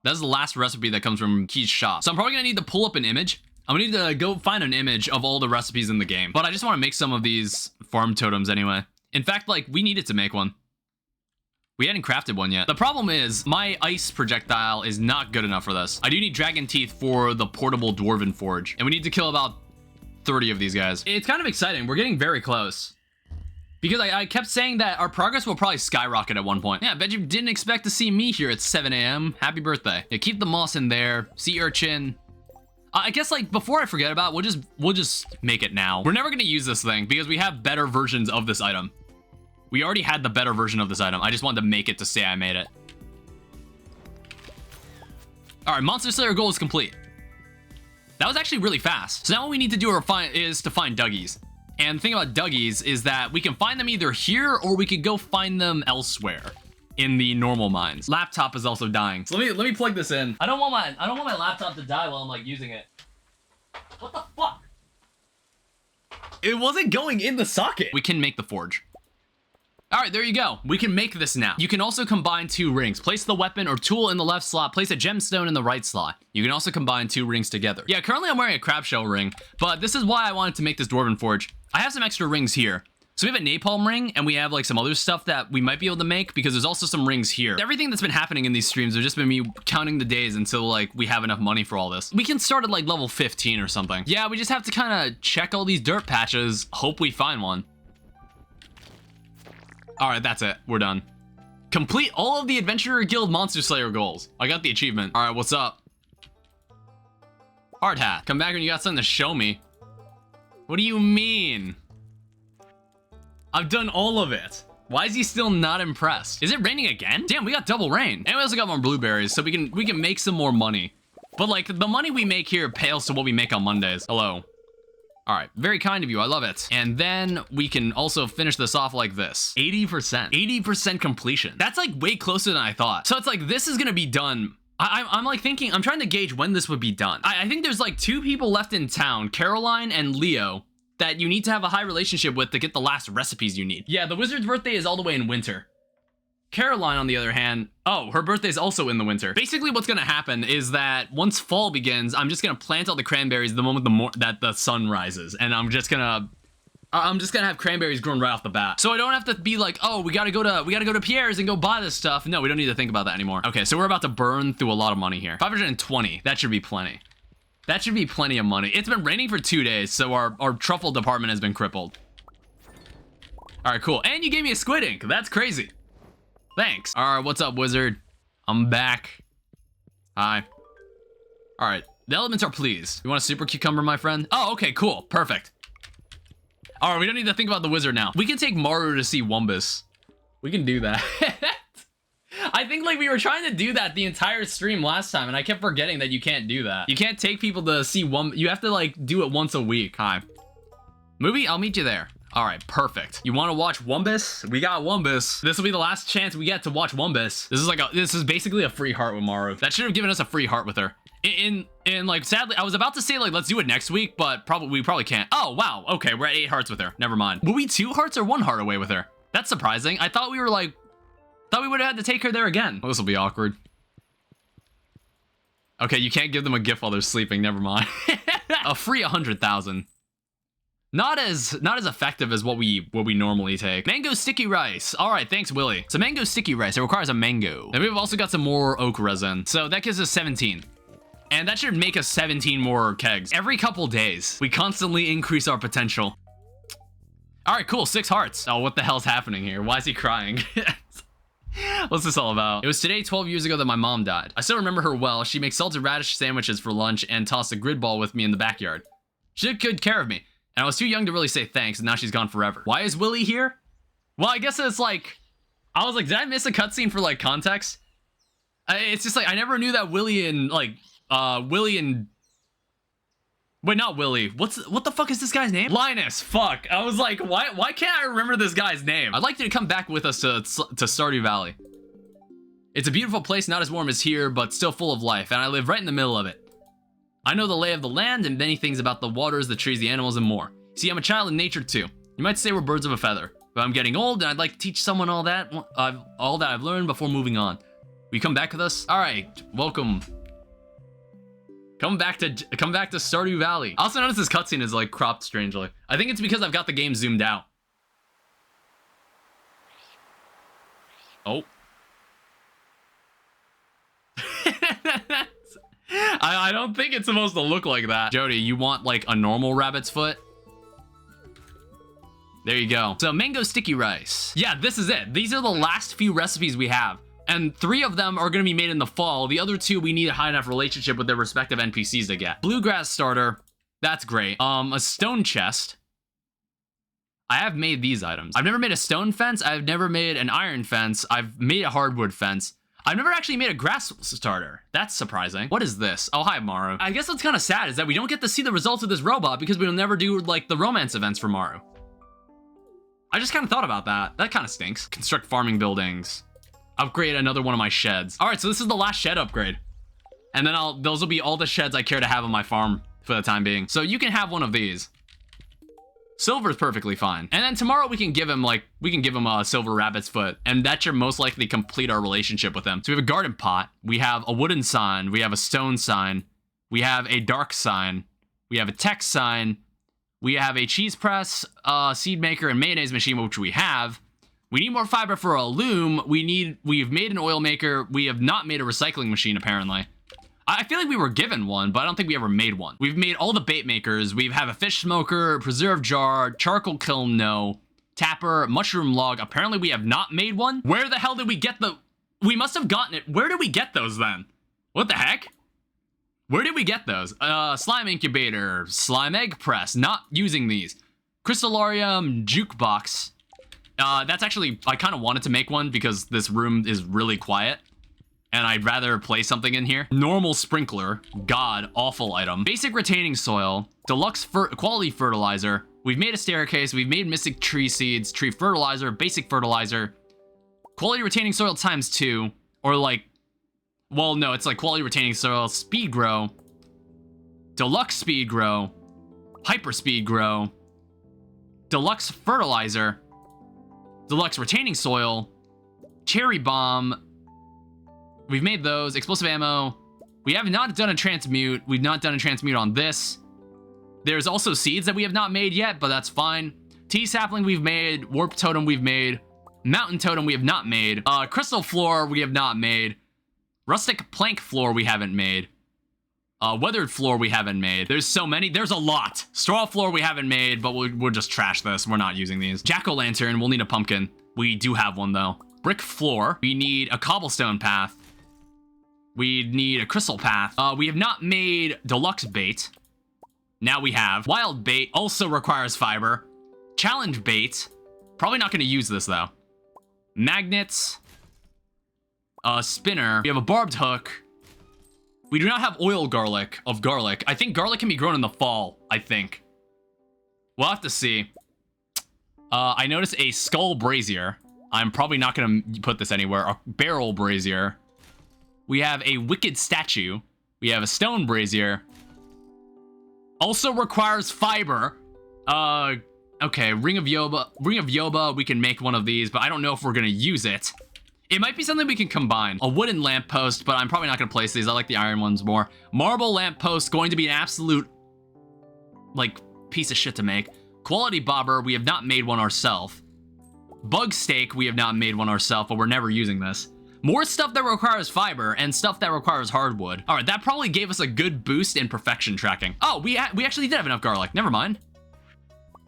That's the last recipe that comes from Key's shop. So I'm probably gonna need to pull up an image. I'm gonna need to go find an image of all the recipes in the game. But I just want to make some of these farm totems anyway. In fact, like, we needed to make one. We hadn't crafted one yet. The problem is, my ice projectile is not good enough for this. I do need dragon teeth for the portable dwarven forge. And we need to kill about 30 of these guys. It's kind of exciting. We're getting very close. Because I kept saying that our progress will probably skyrocket at one point. Yeah, I bet you didn't expect to see me here at 7 a.m. Happy birthday. Yeah, keep the moss in there. Sea urchin. I guess, like, before I forget about it, we'll just make it now. We're never gonna use this thing because we have better versions of this item. We already had the better version of this item. I just wanted to make it to say I made it. All right, Monster Slayer goal is complete. That was actually really fast. So now what we need to do is to find Duggies. And the thing about Duggies is that we can find them either here or we could go find them elsewhere in the normal mines. Laptop is also dying. So let me plug this in. I don't want my laptop to die while I'm like using it. What the fuck? It wasn't going in the socket. We can make the forge. All right, there you go. We can make this now. You can also combine 2 rings. Place the weapon or tool in the left slot. Place a gemstone in the right slot. You can also combine 2 rings together. Yeah, currently I'm wearing a crab shell ring, but this is why I wanted to make this dwarven forge. I have some extra rings here. So we have a napalm ring, and we have like some other stuff that we might be able to make because there's also some rings here. Everything that's been happening in these streams have just been me counting the days until like we have enough money for all this. We can start at like level 15 or something. Yeah, we just have to kind of check all these dirt patches, hope we find one. All right, that's it. We're done. Complete all of the Adventurer Guild Monster Slayer goals. I got the achievement. All right, what's up? Hard hat. Come back when you got something to show me. What do you mean? I've done all of it. Why is he still not impressed? Is it raining again? Damn, we got double rain. And we also got more blueberries, so we can make some more money. But like, the money we make here pales to what we make on Mondays. Hello. All right, very kind of you, I love it. And then we can also finish this off like this. 80% completion. That's like way closer than I thought. So it's like, this is gonna be done. I'm like thinking, I'm trying to gauge when this would be done. I think there's like 2 people left in town, Caroline and Leo, that you need to have a high relationship with to get the last recipes you need. Yeah, the wizard's birthday is all the way in winter. Caroline, on the other hand, oh, her birthday is also in the winter. Basically, what's gonna happen is that once fall begins, I'm just gonna plant all the cranberries the moment that the sun rises, and I'm just gonna have cranberries grown right off the bat. So I don't have to be like, oh, we gotta go to Pierre's and go buy this stuff. No, we don't need to think about that anymore. Okay, so we're about to burn through a lot of money here. 520. That should be plenty. That should be plenty of money. It's been raining for 2 days, so our truffle department has been crippled. All right, cool. And you gave me a squid ink. That's crazy. Thanks. All right, what's up, wizard? I'm back. Hi. All right, the elements are pleased. You want a super cucumber, my friend? Oh, okay, cool, perfect. All right, we don't need to think about the wizard now. We can take Maru to see Wumbus. We can do that. I think like we were trying to do that the entire stream last time, and I kept forgetting that you can't do that. You can't take people to see you have to like do it once a week. Hi. Movie, I'll meet you there. All right, perfect. You want to watch Wumbus? We got Wumbus. This will be the last chance we get to watch Wumbus. This is basically a free heart with Maru. That should have given us a free heart with her. In like, sadly, I was about to say like, let's do it next week, but we probably can't. Oh, wow. Okay, we're at 8 hearts with her. Never mind. Were we 2 hearts or 1 heart away with her? That's surprising. I thought we were like, thought we would have had to take her there again. Well, this will be awkward. Okay, you can't give them a gift while they're sleeping. Never mind. A free 100,000. Not as effective as what we normally take. Mango sticky rice. All right, thanks, Willie. So mango sticky rice. It requires a mango. And we've also got some more oak resin. So that gives us 17. And that should make us 17 more kegs. Every couple days, we constantly increase our potential. All right, cool. 6 hearts. Oh, what the hell's happening here? Why is he crying? What's this all about? It was today, 12 years ago, that my mom died. I still remember her well. She makes salted radish sandwiches for lunch and tossed a grid ball with me in the backyard. She took good care of me. And I was too young to really say thanks, and now she's gone forever. Why is Willie here? Well, I guess it's like, I was like, did I miss a cutscene for like context? It's just like, I never knew that Willie and like, wait, not Willie. What the fuck is this guy's name? Linus, fuck. I was like, why can't I remember this guy's name? I'd like you to come back with us to Stardew Valley. It's a beautiful place, not as warm as here, but still full of life, and I live right in the middle of it. I know the lay of the land and many things about the waters, the trees, the animals, and more. See, I'm a child in nature too. You might say we're birds of a feather, but I'm getting old and I'd like to teach someone all that I've learned before moving on. We come back with us? All right, welcome. Come back to Stardew Valley. I also noticed this cutscene is like cropped strangely. I think it's because I've got the game zoomed out. Oh. I don't think it's supposed to look like that. Jody, you want like a normal rabbit's foot? There you go. So mango sticky rice. Yeah, this is it. These are the last few recipes we have. And 3 of them are going to be made in the fall. The other 2, we need a high enough relationship with their respective NPCs to get. Bluegrass starter. That's great. A stone chest. I have made these items. I've never made a stone fence. I've never made an iron fence. I've made a hardwood fence. I've never actually made a grass starter. That's surprising. What is this? Oh, hi, Maru. I guess what's kind of sad is that we don't get to see the results of this robot because we'll never do, like, the romance events for Maru. I just kind of thought about that. That kind of stinks. Construct farming buildings. Upgrade another one of my sheds. All right, so this is the last shed upgrade. And then those will be all the sheds I care to have on my farm for the time being. So you can have one of these. Silver's perfectly fine. And then tomorrow we can give him a silver rabbit's foot, and that should most likely complete our relationship with him. So we have a garden pot, we have a wooden sign, we have a stone sign, we have a dark sign, we have a text sign, we have a cheese press, seed maker, and mayonnaise machine, which we have. We need more fiber for a loom. We've made an oil maker. We have not made a recycling machine, apparently. I feel like we were given one, but I don't think we ever made one. We've made all the bait makers. We have a fish smoker, preserve jar, charcoal kiln, no. Tapper, mushroom log. Apparently we have not made one. Where the hell did we get we must have gotten it. Where did we get those then? What the heck? Where did we get those? Slime incubator, slime egg press, not using these. Crystallarium, jukebox. That's actually, I kind of wanted to make one because this room is really quiet. And I'd rather play something in here. Normal sprinkler, god, awful item. Basic retaining soil, deluxe quality fertilizer. We've made a staircase, we've made mystic tree seeds, tree fertilizer, basic fertilizer. Quality retaining soil ×2, or like, well, no, it's like quality retaining soil, speed grow, deluxe speed grow, hyper speed grow, deluxe fertilizer, deluxe retaining soil, cherry bomb. We've made those. Explosive ammo. We have not done a transmute. We've not done a transmute on this. There's also seeds that we have not made yet, but that's fine. Tea sapling we've made. Warp totem we've made. Mountain totem we have not made. Crystal floor we have not made. Rustic plank floor we haven't made. Weathered floor we haven't made. There's so many. There's a lot. Straw floor we haven't made, but we'll just trash this. We're not using these. Jack-o'-lantern. We'll need a pumpkin. We do have one, though. Brick floor. We need a cobblestone path. We need a crystal path. We have not made deluxe bait. Now we have. Wild bait also requires fiber. Challenge bait. Probably not going to use this, though. Magnets. Spinner. We have a barbed hook. We do not have oil garlic. I think garlic can be grown in the fall, I think. We'll have to see. I noticed a skull brazier. I'm probably not going to put this anywhere. A barrel brazier. We have a wicked statue. We have a stone brazier. Also requires fiber. Okay, ring of Yoba. We can make one of these, but I don't know if we're gonna use it. It might be something we can combine. A wooden lamppost, but I'm probably not gonna place these. I like the iron ones more. Marble lamppost, going to be an absolute, like, piece of shit to make. Quality bobber, we have not made one ourselves. Bug steak, we have not made one ourselves, but we're never using this. More stuff that requires fiber and stuff that requires hardwood. All right, that probably gave us a good boost in perfection tracking. Oh, we actually did have enough garlic. Never mind.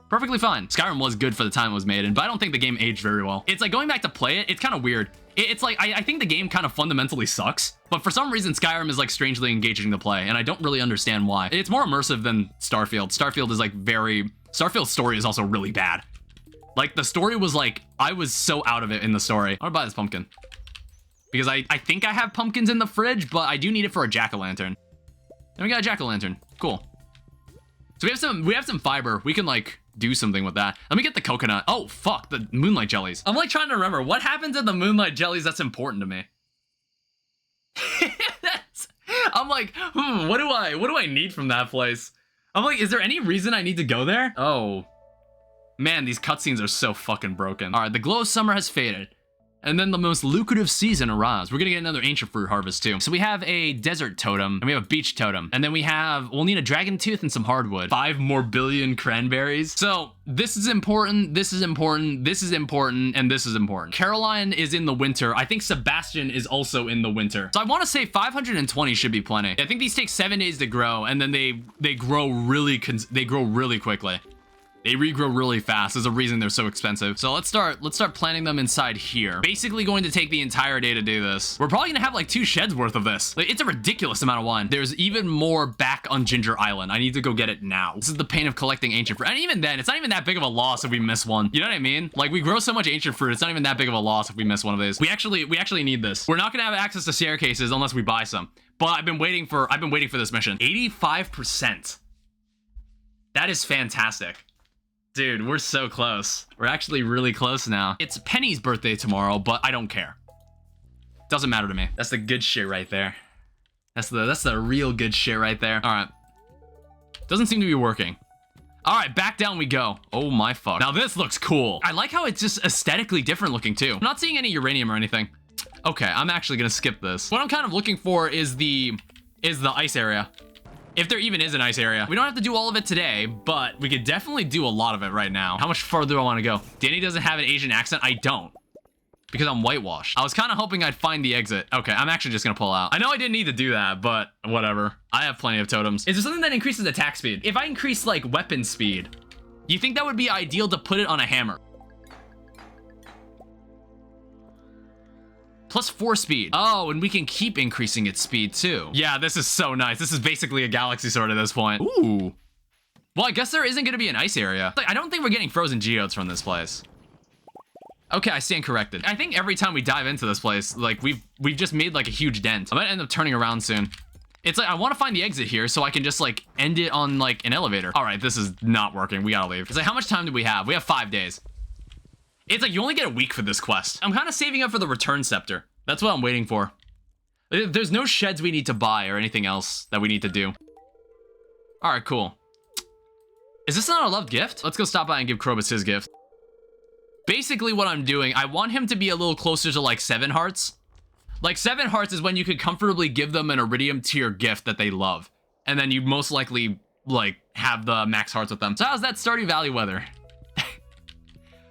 Perfectly fine. Skyrim was good for the time it was made in, but I don't think the game aged very well. It's like going back to play it, it's kind of weird. It's like, I think the game kind of fundamentally sucks, but for some reason Skyrim is like strangely engaging to play, and I don't really understand why. It's more immersive than Starfield. Starfield is like Starfield's story is also really bad. Like the story was like, I was so out of it in the story. I want to buy this pumpkin. Because I think I have pumpkins in the fridge, but I do need it for a jack-o'-lantern. And we got a jack-o'-lantern. Cool. So we have some fiber. We can like do something with that. Let me get the coconut. Oh fuck, the moonlight jellies. I'm like trying to remember what happens in the moonlight jellies that's important to me. I'm like, what do I need from that place? I'm like, is there any reason I need to go there? Oh. Man, these cutscenes are so fucking broken. All right, the glow of summer has faded. And then the most lucrative season arrives. We're gonna get another ancient fruit harvest too. So we have a desert totem, and we have a beach totem. And then we'll need a dragon tooth and some hardwood. 5 more billion cranberries. So this is important, this is important, this is important, and this is important. Caroline is in the winter. I think Sebastian is also in the winter. So I wanna say 520 should be plenty. I think these take 7 days to grow, and then they grow really quickly. They regrow really fast. There's a reason they're so expensive. So let's start planting them inside here. Basically going to take the entire day to do this. We're probably gonna have like 2 sheds worth of this. Like, it's a ridiculous amount of wine. There's even more back on Ginger Island. I need to go get it now. This is the pain of collecting ancient fruit. And even then, it's not even that big of a loss if we miss one. You know what I mean? Like, we grow so much ancient fruit, it's not even that big of a loss if we miss one of these. We actually need this. We're not gonna have access to staircases unless we buy some. But I've been waiting for this mission. 85%. That is fantastic. Dude, we're so close. We're actually really close now. It's Penny's birthday tomorrow, but I don't care. Doesn't matter to me. That's the good shit right there. That's the real good shit right there. All right. Doesn't seem to be working. All right, back down we go. Oh my fuck. Now this looks cool. I like how it's just aesthetically different looking too. I'm not seeing any uranium or anything. Okay, I'm actually gonna skip this. What I'm kind of looking for is the ice area. If there even is an ice area. We don't have to do all of it today, but we could definitely do a lot of it right now. How much further do I want to go? Danny doesn't have an Asian accent. I don't. Because I'm whitewashed. I was kind of hoping I'd find the exit. Okay, I'm actually just going to pull out. I know I didn't need to do that, but whatever. I have plenty of totems. Is there something that increases attack speed? If I increase, like, weapon speed, do you think that would be ideal to put it on a hammer? Plus 4 speed. Oh, and we can keep increasing its speed too. Yeah, this is so nice. This is basically a galaxy sword at this point. Ooh. Well, I guess there isn't gonna be an ice area. Like, I don't think we're getting frozen geodes from this place. Okay, I stand corrected. I think every time we dive into this place, like, we've just made like a huge dent. I might end up turning around soon. It's like, I want to find the exit here so I can just like end it on like an elevator. All right, this is not working. We gotta leave. It's like, how much time do we have? We have 5 days. It's like, you only get a week for this quest. I'm kind of saving up for the return scepter. That's what I'm waiting for. There's no sheds we need to buy or anything else that we need to do. All right, cool. Is this not a loved gift? Let's go stop by and give Krobus his gift. Basically what I'm doing, I want him to be a little closer to like 7 hearts. Like 7 hearts is when you could comfortably give them an iridium tier gift that they love. And then you most likely like have the max hearts with them. So how's that Stardew Valley weather?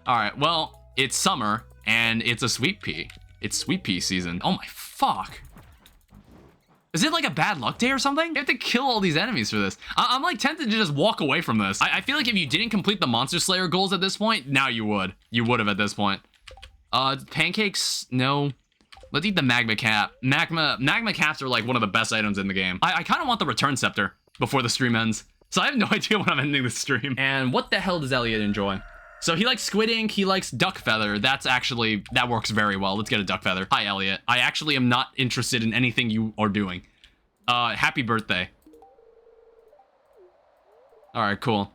All right, well, it's summer and it's a sweet pea. It's sweet pea season. Oh my fuck. Is it like a bad luck day or something? You have to kill all these enemies for this. I'm like tempted to just walk away from this. I feel like if you didn't complete the Monster Slayer goals at this point, now you would. You would have at this point. Pancakes, no. Let's eat the magma cap. Magma caps are like one of the best items in the game. I kind of want the return scepter before the stream ends. So I have no idea when I'm ending the stream. And what the hell does Elliot enjoy? So he likes squid ink, he likes duck feather. That works very well. Let's get a duck feather. Hi, Elliot. I actually am not interested in anything you are doing. Happy birthday. All right, cool.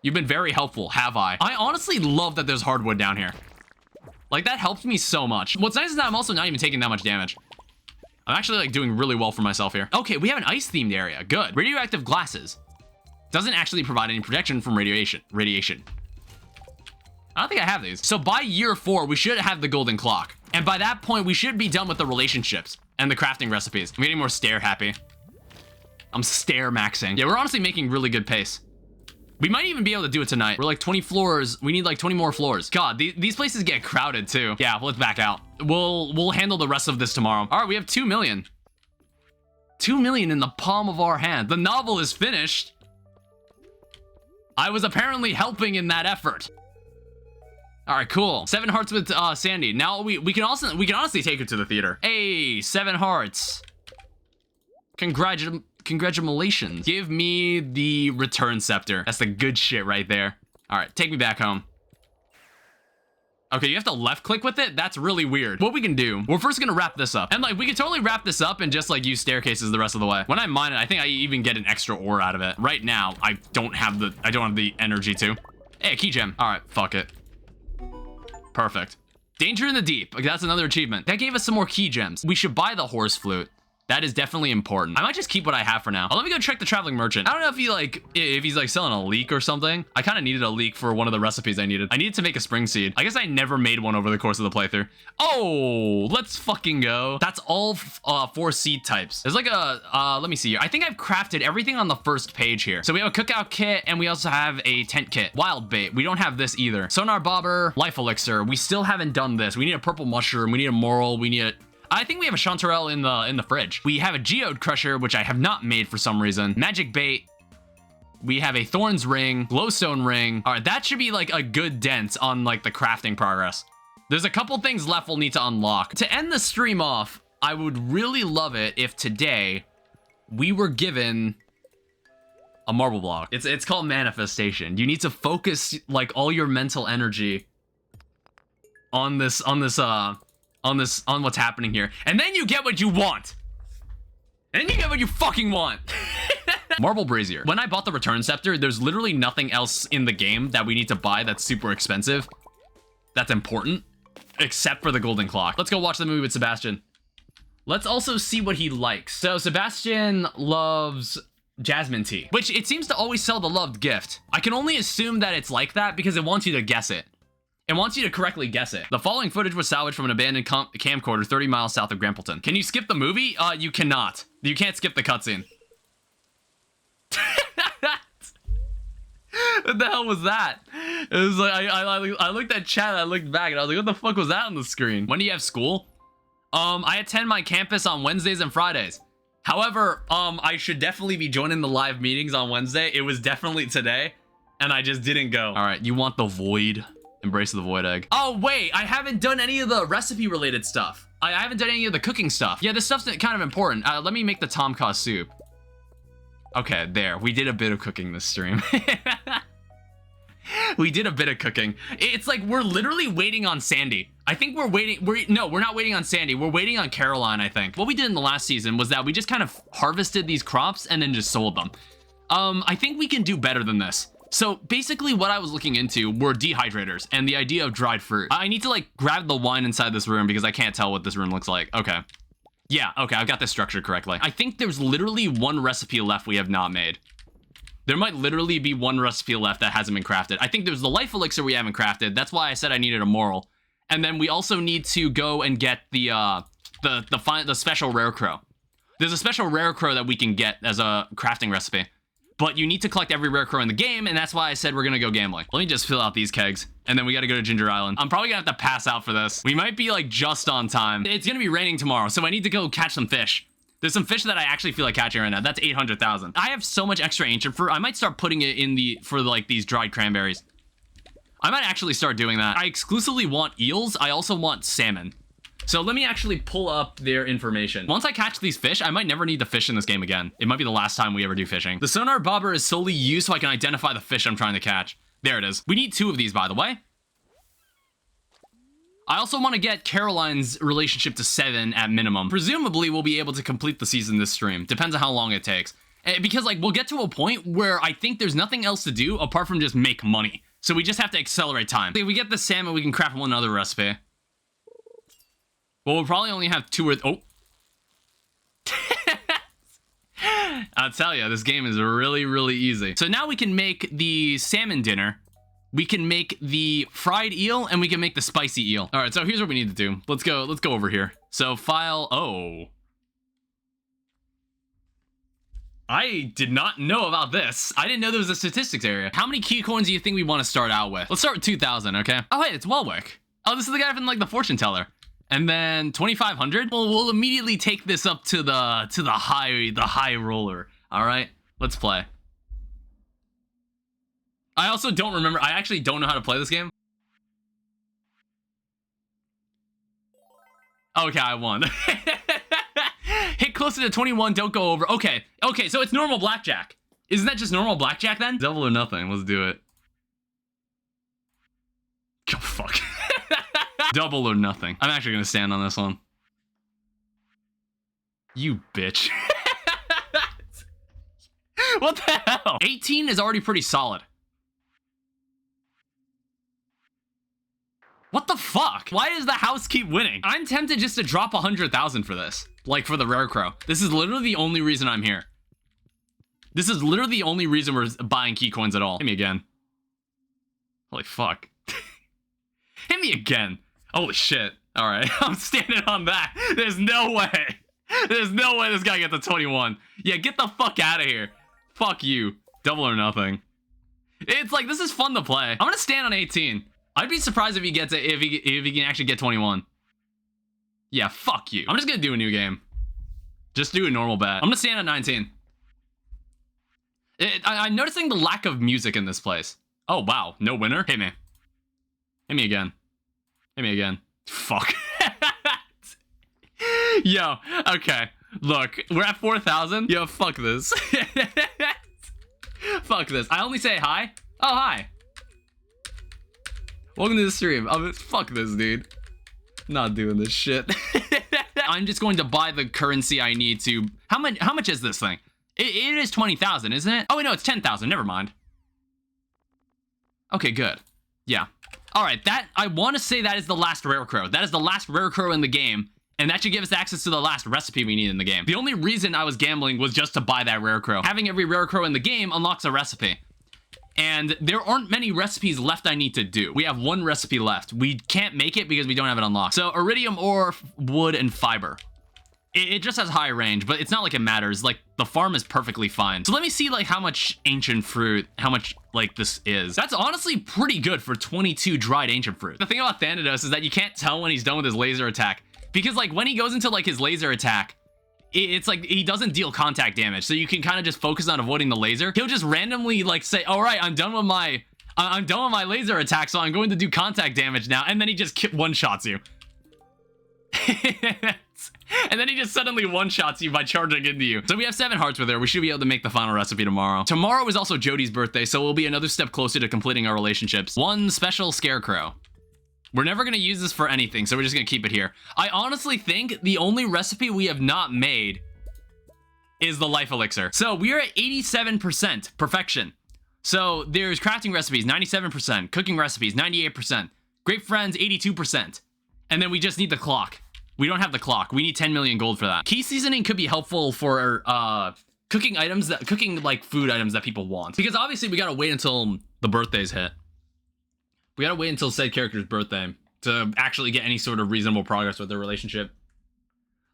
You've been very helpful, have I? I honestly love that there's hardwood down here. Like, that helped me so much. What's nice is that I'm also not even taking that much damage. I'm actually, like, doing really well for myself here. Okay, we have an ice-themed area. Good. Radioactive glasses. Doesn't actually provide any protection from radiation. I don't think I have these. So by year 4, we should have the golden clock. And by that point, we should be done with the relationships and the crafting recipes. I'm getting more stare happy. I'm stare maxing. Yeah, we're honestly making really good pace. We might even be able to do it tonight. We're like 20 floors. We need like 20 more floors. God, these places get crowded too. Yeah, let's back out. We'll handle the rest of this tomorrow. All right, we have 2 million. 2 million in the palm of our hand. The novel is finished. I was apparently helping in that effort. All right, cool. 7 hearts with Sandy. Now we can honestly take her to the theater. Hey, 7 hearts. Congratulations. Give me the return scepter. That's the good shit right there. All right, take me back home. Okay, you have to left click with it? That's really weird. What we can do, we're first gonna wrap this up. And like, we can totally wrap this up and just like use staircases the rest of the way. When I mine it, I think I even get an extra ore out of it. Right now, I don't have the energy to. Hey, a key gem. All right, fuck it. Perfect. Danger in the deep. Like, that's another achievement. That gave us some more key gems. We should buy the horse flute. That is definitely important. I might just keep what I have for now. Let me go check the traveling merchant. I don't know if he's like selling a leek or something. I kind of needed a leek for one of the recipes I needed. I needed to make a spring seed. I guess I never made one over the course of the playthrough. Oh, let's fucking go. That's all 4 seed types. There's like a, let me see here. I think I've crafted everything on the first page here. So we have a cookout kit and we also have a tent kit. Wild bait. We don't have this either. Sonar bobber, life elixir. We still haven't done this. We need a purple mushroom. We need a moral. We need a... I think we have a chanterelle in the fridge. We have a geode crusher, which I have not made for some reason. Magic bait. We have a thorns ring, glowstone ring. All right, that should be like a good dent on like the crafting progress. There's a couple things left we'll need to unlock. To end the stream off, I would really love it if today we were given a marble block. It's called manifestation. You need to focus like all your mental energy on what's happening here. And then you get what you want. And you get what you fucking want. Marble brazier. When I bought the return scepter, there's literally nothing else in the game that we need to buy that's super expensive, that's important, except for the golden clock. Let's go watch the movie with Sebastian. Let's also see what he likes. So Sebastian loves jasmine tea, which it seems to always sell the loved gift. I can only assume that it's like that because it wants you to guess it. It wants you to correctly guess it. The following footage was salvaged from an abandoned camcorder 30 miles south of Grampleton. Can you skip the movie? You cannot. You can't skip the cutscene. What the hell was that? It was like, I looked at chat, I looked back, and I was like, what the fuck was that on the screen? When do you have school? I attend my campus on Wednesdays and Fridays. However, I should definitely be joining the live meetings on Wednesday. It was definitely today, and I just didn't go. All right, you want the void? Embrace the void egg. Oh, wait, I haven't done any of the recipe-related stuff. I haven't done any of the cooking stuff. Yeah, this stuff's kind of important. Let me make the tomka soup. Okay, there. We did a bit of cooking this stream. We did a bit of cooking. It's like we're literally waiting on Sandy. I think we're waiting. No, we're not waiting on Sandy. We're waiting on Caroline, I think. What we did in the last season was that we just kind of harvested these crops and then just sold them. I think we can do better than this. So basically what I was looking into were dehydrators and the idea of dried fruit. I need to like grab the wine inside this room because I can't tell what this room looks like. Okay. Yeah, okay, I've got this structured correctly. I think there's literally one recipe left we have not made. There might literally be one recipe left that hasn't been crafted. I think there's the life elixir we haven't crafted. That's why I said I needed a moral. And then we also need to go and get the special rare crow. There's a special rare crow that we can get as a crafting recipe. But you need to collect every rare crow in the game, and that's why I said we're gonna go gambling. Let me just fill out these kegs, and then we gotta go to Ginger Island. I'm probably gonna have to pass out for this. We might be like just on time. It's gonna be raining tomorrow, so I need to go catch some fish. There's some fish that I actually feel like catching right now. That's 800,000. I have so much extra ancient fruit. I might start putting it in for like these dried cranberries. I might actually start doing that. I exclusively want eels. I also want salmon. So let me actually pull up their information. Once I catch these fish, I might never need to fish in this game again. It might be the last time we ever do fishing. The sonar bobber is solely used so I can identify the fish I'm trying to catch. There it is. We need 2 of these, by the way. I also want to get Caroline's relationship to 7 at minimum. Presumably, we'll be able to complete the season this stream. Depends on how long it takes. Because like we'll get to a point where I think there's nothing else to do apart from just make money. So we just have to accelerate time. If we get the salmon, we can craft one other recipe. Well, we'll probably only have 2 or... Oh. I'll tell you, this game is really, really easy. So now we can make the salmon dinner. We can make the fried eel, and we can make the spicy eel. All right, so here's what we need to do. Let's go over here. So file... Oh. I did not know about this. I didn't know there was a statistics area. How many key coins do you think we want to start out with? Let's start with 2,000, okay? Oh, hey, it's Welwick. Oh, this is the guy from, like, the fortune teller. And then 2,500. Well, we'll immediately take this up to the high roller. All right, let's play. I also don't remember. I actually don't know how to play this game. Okay, I won. Hit closer to 21. Don't go over. Okay, so it's normal blackjack. Isn't that just normal blackjack then? Double or nothing. Let's do it. Oh, fuck. Double or nothing. I'm actually gonna stand on this one. You bitch. What the hell? 18 is already pretty solid. What the fuck? Why does the house keep winning? I'm tempted just to drop 100,000 for this. Like for the rare crow. This is literally the only reason I'm here. This is literally the only reason we're buying key coins at all. Hit me again. Holy fuck. Hit me again. Holy shit. All right, I'm standing on that. There's no way. There's no way this guy gets a 21. Yeah, get the fuck out of here. Fuck you. Double or nothing. It's like, this is fun to play. I'm gonna stand on 18. I'd be surprised if he gets it, if he can actually get 21. Yeah, fuck you. I'm just gonna do a new game. Just do a normal bet. I'm gonna stand on 19. I'm noticing the lack of music in this place. Oh, wow. No winner? Hit me. Hit me again. Hit me again. Fuck. Yo, okay. Look, we're at 4,000. Yo, fuck this. Fuck this. I only say hi. Oh, hi. Welcome to the stream. Fuck this, dude. Not doing this shit. I'm just going to buy the currency I need to... How much is this thing? It is 20,000, isn't it? Oh, wait, no, it's 10,000. Never mind. Okay, good. Yeah. All right, I want to say that is the last rare crow. That is the last rare crow in the game, and that should give us access to the last recipe we need in the game. The only reason I was gambling was just to buy that rare crow. Having every rare crow in the game unlocks a recipe. And there aren't many recipes left I need to do. We have one recipe left. We can't make it because we don't have it unlocked. So iridium ore, wood, and fiber. It just has high range, but it's not like it matters. Like, the farm is perfectly fine. So let me see, like, how much ancient fruit, how much, like, this is. That's honestly pretty good for 22 dried ancient fruit. The thing about Thanatos is that you can't tell when he's done with his laser attack. Because, like, when he goes into, like, his laser attack, it's like he doesn't deal contact damage. So you can kind of just focus on avoiding the laser. He'll just randomly, like, say, all right, I'm done with my laser attack, so I'm going to do contact damage now. And then he just one-shots you. And then he just suddenly one-shots you by charging into you. So we have 7 hearts with her. We should be able to make the final recipe tomorrow. Tomorrow is also Jody's birthday, so we'll be another step closer to completing our relationships. One special scarecrow. We're never going to use this for anything, so we're just going to keep it here. I honestly think the only recipe we have not made is the life elixir. So we are at 87% perfection. So there's crafting recipes, 97%. Cooking recipes, 98%. Great friends, 82%. And then we just need the clock. We don't have the clock. We need 10 million gold for that. Key seasoning could be helpful for cooking like food items that people want. Because obviously we gotta wait until the birthdays hit. We gotta wait until said character's birthday to actually get any sort of reasonable progress with their relationship.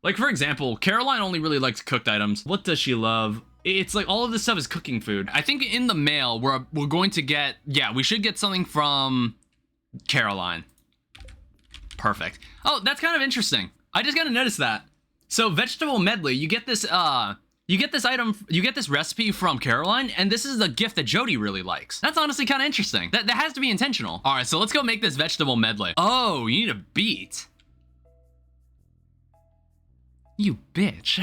Like, for example, Caroline only really likes cooked items. What does she love? It's like all of this stuff is cooking food. I think in the mail, we're going to get, yeah, we should get something from Caroline. Perfect. Oh, that's kind of interesting. I just gotta notice that. So vegetable medley, you get this recipe from Caroline, and this is the gift that Jody really likes. That's honestly kind of interesting. That has to be intentional. All right, so let's go make this vegetable medley. Oh, you need a beet. You bitch.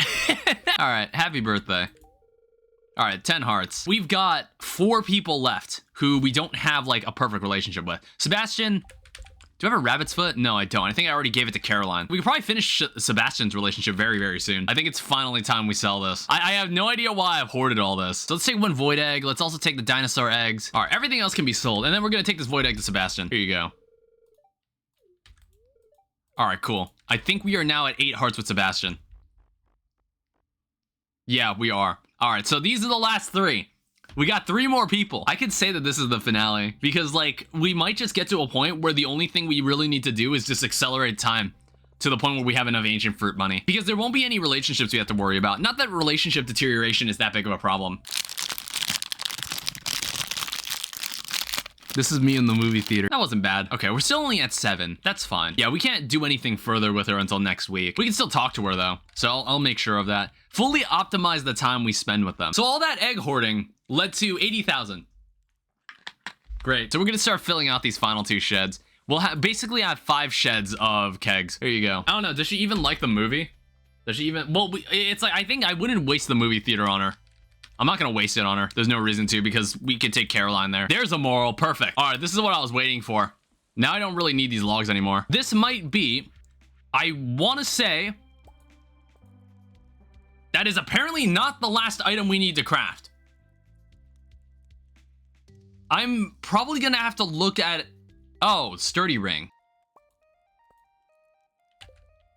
All right, happy birthday. All right, 10 hearts. We've got 4 people left who we don't have like a perfect relationship with. Sebastian. Do I have a rabbit's foot? No, I don't. I think I already gave it to Caroline. We could probably finish Sebastian's relationship very, very soon. I think it's finally time we sell this. I have no idea why I've hoarded all this. So let's take 1 void egg. Let's also take the dinosaur eggs. All right, everything else can be sold. And then we're going to take this void egg to Sebastian. Here you go. All right, cool. I think we are now at 8 hearts with Sebastian. Yeah, we are. All right, so these are the last 3. We got 3 more people. I could say that this is the finale because, like, we might just get to a point where the only thing we really need to do is just accelerate time to the point where we have enough ancient fruit money, because there won't be any relationships we have to worry about. Not that relationship deterioration is that big of a problem. This is me in the movie theater. That wasn't bad. Okay, we're still only at 7. That's fine. Yeah, we can't do anything further with her until next week. We can still talk to her though, so I'll make sure of that. Fully optimize the time we spend with them. So all that egg hoarding led to 80,000. Great. So we're gonna start filling out these final 2 sheds. We'll basically have 5 sheds of kegs. Here you go. I don't know. Does she even like the movie? Does she even? Well, it's like, I think I wouldn't waste the movie theater on her. I'm not gonna waste it on her. There's no reason to, because we could take Caroline there. There's a moral. Perfect. All right, this is what I was waiting for. Now I don't really need these logs anymore. This might be, I want to say, that is apparently not the last item we need to craft. I'm probably gonna have to look at, oh, sturdy ring.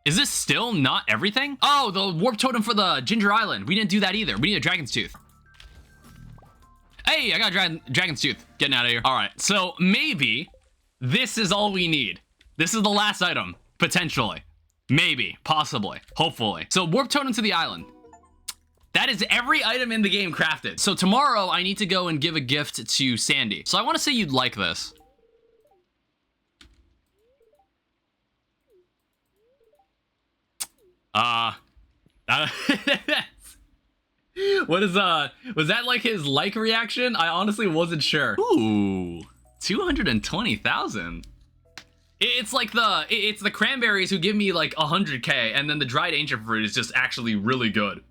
Is this still not everything? Oh, the warp totem for the Ginger Island. We didn't do that either. We need a dragon's tooth. Hey, I got dragon's tooth. Getting out of here. All right, so maybe this is all we need. This is the last item, potentially. Maybe, possibly, hopefully. So warp totem to the island. That is every item in the game crafted. So tomorrow I need to go and give a gift to Sandy. So I want to say you'd like this. What is was that like his like reaction? I honestly wasn't sure. Ooh, 220,000. It's like it's the cranberries who give me like 100k, and then the dried ancient fruit is just actually really good.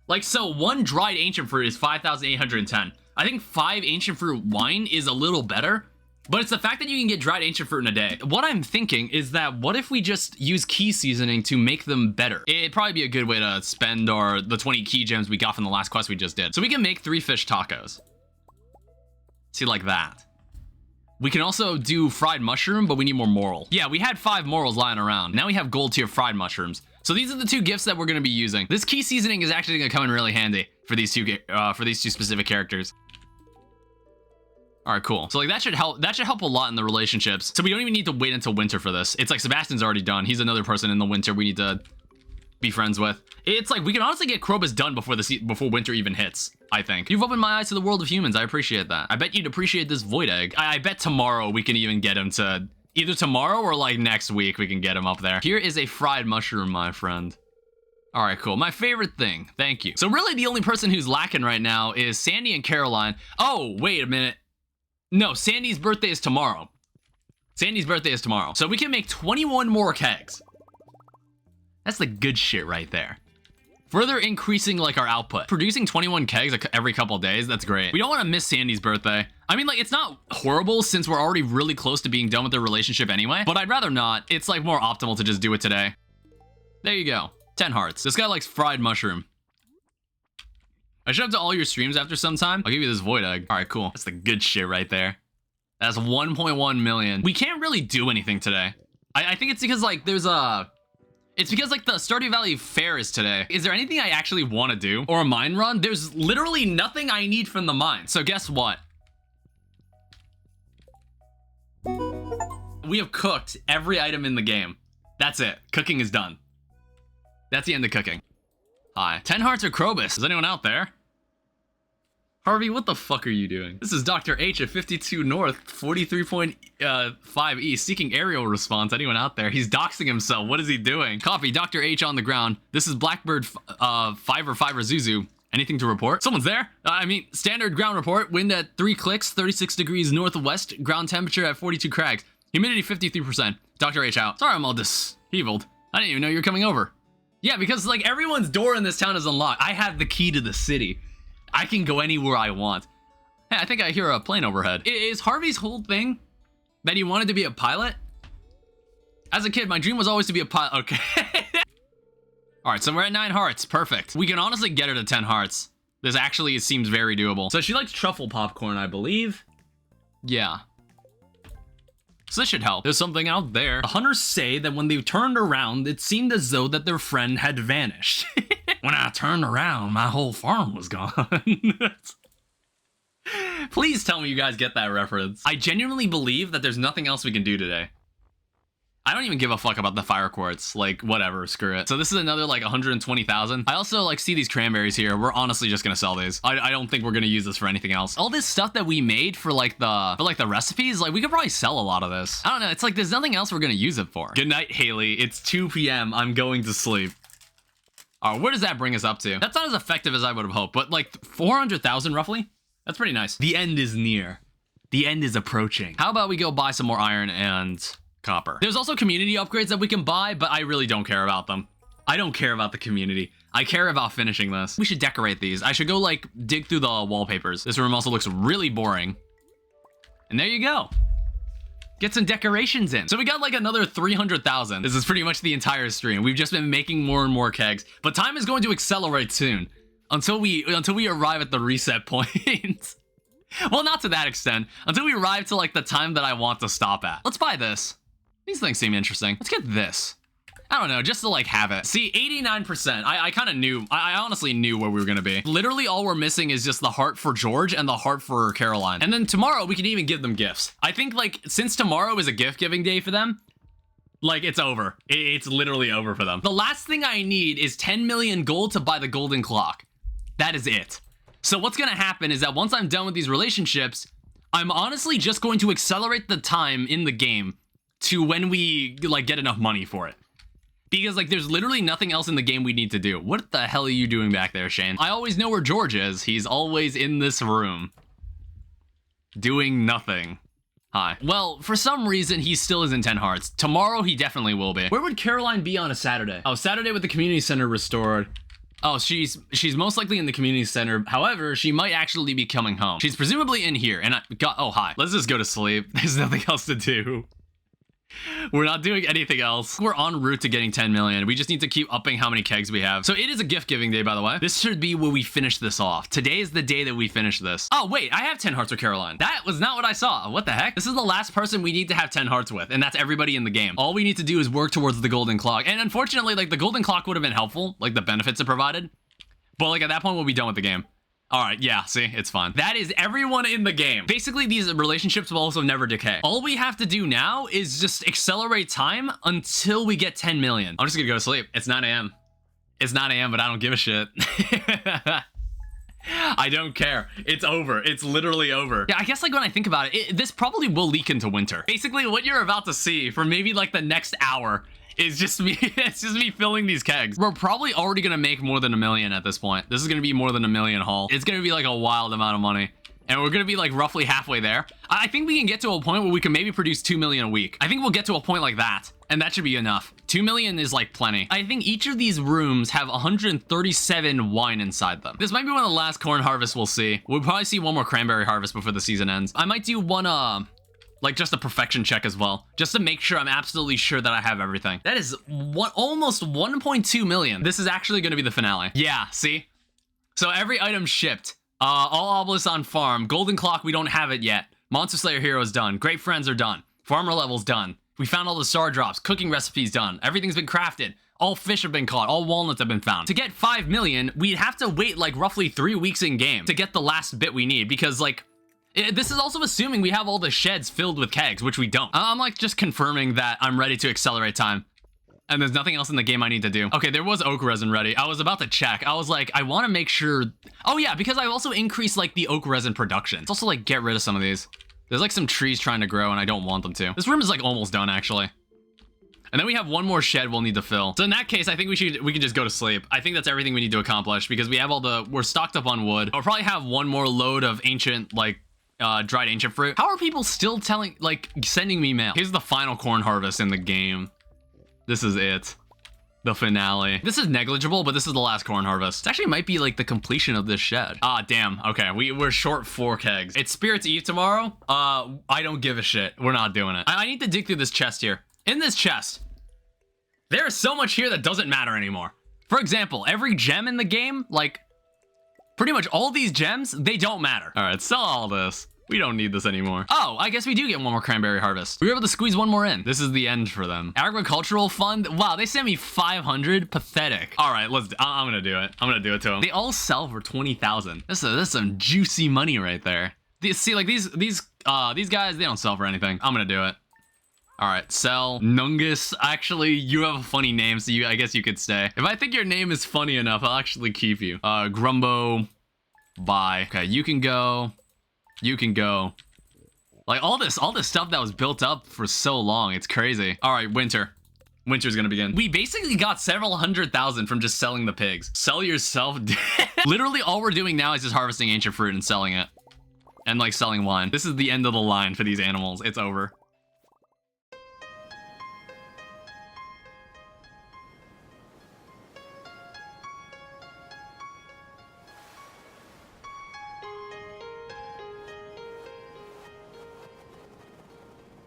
Like, so one dried ancient fruit is 5,810. I think 5 ancient fruit wine is a little better, but it's the fact that you can get dried ancient fruit in a day. What I'm thinking is that what if we just use key seasoning to make them better? It'd probably be a good way to spend the 20 key gems we got from the last quest we just did. So we can make 3 fish tacos. See, like that. We can also do fried mushroom, but we need more morel. Yeah, we had 5 morels lying around. Now we have gold tier fried mushrooms. So these are the 2 gifts that we're gonna be using. This key seasoning is actually gonna come in really handy for these two specific characters. All right, cool. So like that should help a lot in the relationships. So we don't even need to wait until winter for this. It's like Sebastian's already done. He's another person in the winter we need to be friends with. It's like we can honestly get Krobus done before winter even hits, I think. You've opened my eyes to the world of humans. I appreciate that. I bet you'd appreciate this void egg. I bet tomorrow we can even get him to, either tomorrow or like next week we can get him up there. Here is a fried mushroom, my friend. All right, cool. My favorite thing. Thank you. So really the only person who's lacking right now is Sandy and Caroline. Oh, wait a minute. No, Sandy's birthday is tomorrow. Sandy's birthday is tomorrow. So we can make 21 more kegs. That's the good shit right there. Further increasing like our output. Producing 21 kegs every couple days, that's great. We don't want to miss Sandy's birthday. I mean, like, it's not horrible since we're already really close to being done with the relationship anyway, but I'd rather not. It's like more optimal to just do it today. There you go. 10 hearts. This guy likes fried mushroom. I should up to all your streams after some time. I'll give you this void egg. All right, cool. That's the good shit right there. That's 1.1 million. We can't really do anything today. I think it's because like it's because like the Stardew Valley Fair is today. Is there anything I actually want to do? Or a mine run? There's literally nothing I need from the mine. So guess what? We have cooked every item in the game. That's it. Cooking is done. That's the end of cooking. Hi. 10 hearts or Krobus? Is anyone out there? Harvey, what the fuck are you doing? This is Dr. H at 52 North, 43.5 East, seeking aerial response. Anyone out there? He's doxing himself. What is he doing? Copy, Dr. H on the ground. This is Blackbird 5 or Zuzu. Anything to report? Someone's there? I mean, standard ground report. Wind at 3 clicks, 36 degrees northwest. Ground temperature at 42 crags. Humidity 53%. Dr. H out. Sorry I'm all disheveled. I didn't even know you were coming over. Yeah, because like everyone's door in this town is unlocked. I have the key to the city. I can go anywhere I want. Hey, I think I hear a plane overhead. Is Harvey's whole thing that he wanted to be a pilot? As a kid, my dream was always to be a pilot. Okay. All right, so we're at 9 hearts. Perfect. We can honestly get her to 10 hearts. This actually seems very doable. So she likes truffle popcorn, I believe. Yeah. So this should help. There's something out there. The hunters say that when they turned around, it seemed as though that their friend had vanished. When I turned around, my whole farm was gone. Please tell me you guys get that reference. I genuinely believe that there's nothing else we can do today. I don't even give a fuck about the fire quartz. Like, whatever, screw it. So this is another, like, 120,000. I also, like, see these cranberries here. We're honestly just gonna sell these. I don't think we're gonna use this for anything else. All this stuff that we made for, like, the recipes, like, we could probably sell a lot of this. I don't know, it's like there's nothing else we're gonna use it for. Good night, Haley. It's 2 p.m. I'm going to sleep. Where does that bring us up to? That's not as effective as I would have hoped, but, like, 400,000 roughly? That's pretty nice. The end is near. The end is approaching. How about we go buy some more iron and copper? There's also community upgrades that we can buy, but I really don't care about them. I don't care about the community. I care about finishing this. We should decorate these. I should go like dig through the wallpapers. This room also looks really boring. And there you go. Get some decorations in. So we got like another 300,000. This is pretty much the entire stream. We've just been making more and more kegs, but time is going to accelerate soon until we arrive at the reset point. Well, not to that extent, until we arrive to like the time that I want to stop at. Let's buy this. These things seem interesting. Let's get this. I don't know, just to like have it. See, 89%. I kind of knew, I honestly knew where we were gonna be. Literally all we're missing is just the heart for George and the heart for Caroline. And then tomorrow we can even give them gifts. I think like, since tomorrow is a gift giving day for them, like it's over. It's literally over for them. The last thing I need is 10 million gold to buy the golden clock. That is it. So what's gonna happen is that once I'm done with these relationships, I'm honestly just going to accelerate the time in the game to when we like get enough money for it. Because like there's literally nothing else in the game we need to do. What the hell are you doing back there, Shane? I always know where George is. He's always in this room. Doing nothing. Hi. Well, for some reason, he still is in 10 hearts. Tomorrow, he definitely will be. Where would Caroline be on a Saturday? Oh, Saturday with the community center restored. Oh, she's most likely in the community center. However, she might actually be coming home. She's presumably in here. And oh, hi. Let's just go to sleep. There's nothing else to do. We're not doing anything else. We're en route to getting 10 million. We just need to keep upping how many kegs we have. So it is a gift giving day, by the way. This should be where we finish this off. Today is the day that we finish this. Oh, wait, I have 10 hearts with Caroline. That was not what I saw. What the heck? This is the last person we need to have 10 hearts with, and that's everybody in the game. All we need to do is work towards the golden clock. And unfortunately, like the golden clock would have been helpful, like the benefits it provided. But like at that point, we'll be done with the game. All right, yeah, see, it's fun. That is everyone in the game. Basically, these relationships will also never decay. All we have to do now is just accelerate time until we get 10 million. I'm just gonna go to sleep. It's 9 a.m. It's 9 a.m., but I don't give a shit. I don't care. It's over. It's literally over. Yeah, I guess like when I think about it, this probably will leak into winter. Basically, what you're about to see for maybe like the next hour is just me. It's just me filling these kegs. We're probably already gonna make more than 1 million at this point. This is gonna be more than 1 million haul. It's gonna be like a wild amount of money. And we're gonna be like roughly halfway there. I think we can get to a point where we can maybe produce 2 million a week. I think we'll get to a point like that. And that should be enough. 2 million is like plenty. I think each of these rooms have 137 wine inside them. This might be one of the last corn harvests we'll see. We'll probably see one more cranberry harvest before the season ends. I might do one, like just a perfection check as well, just to make sure I'm absolutely sure that I have everything. That is almost 1.2 million. This is actually going to be the finale. Yeah, see? So every item shipped. All obelisks on farm. Golden clock, we don't have it yet. Monster Slayer hero is done. Great friends are done. Farmer level's done. We found all the star drops. Cooking recipes done. Everything's been crafted. All fish have been caught. All walnuts have been found. To get 5 million, we'd have to wait like roughly 3 weeks in game to get the last bit we need, because like this is also assuming we have all the sheds filled with kegs, which we don't. I'm like just confirming that I'm ready to accelerate time. And there's nothing else in the game I need to do. Okay, there was oak resin ready. I was about to check. I was like, I want to make sure. Oh yeah, because I've also increased like the oak resin production. It's also like get rid of some of these. There's like some trees trying to grow and I don't want them to. This room is like almost done actually. And then we have one more shed we'll need to fill. So in that case, I think we can just go to sleep. I think that's everything we need to accomplish because we have we're stocked up on wood. I'll probably have one more load of ancient like dried ancient fruit. How are people still sending me mail? Here's the final corn harvest in the game. This is it. The finale. This is negligible, but this is the last corn harvest. It actually might be like the completion of this shed. Ah, damn. Okay, we're short 4 kegs. It's Spirit's Eve tomorrow. I don't give a shit. We're not doing it. I need to dig through this chest here. In this chest, there is so much here that doesn't matter anymore. For example, every gem in the game, like pretty much all these gems, they don't matter. All right, sell all this. We don't need this anymore. Oh, I guess we do get one more cranberry harvest. We were able to squeeze one more in. This is the end for them. Agricultural fund. Wow, they sent me 500. Pathetic. All right, I'm gonna do it. I'm gonna do it to them. They all sell for 20,000. This is some juicy money right there. See, like these guys, they don't sell for anything. I'm gonna do it. All right, sell. Nungus. Actually, you have a funny name, so I guess you could stay. If I think your name is funny enough, I'll actually keep you. Grumbo. Bye. Okay, you can go. You can go. Like all this stuff that was built up for so long, it's crazy. All right, winter. Winter's gonna begin. We basically got several 100,000 from just selling the pigs. Sell yourself. Literally all we're doing now is just harvesting ancient fruit and selling it. And like selling wine. This is the end of the line for these animals. It's over.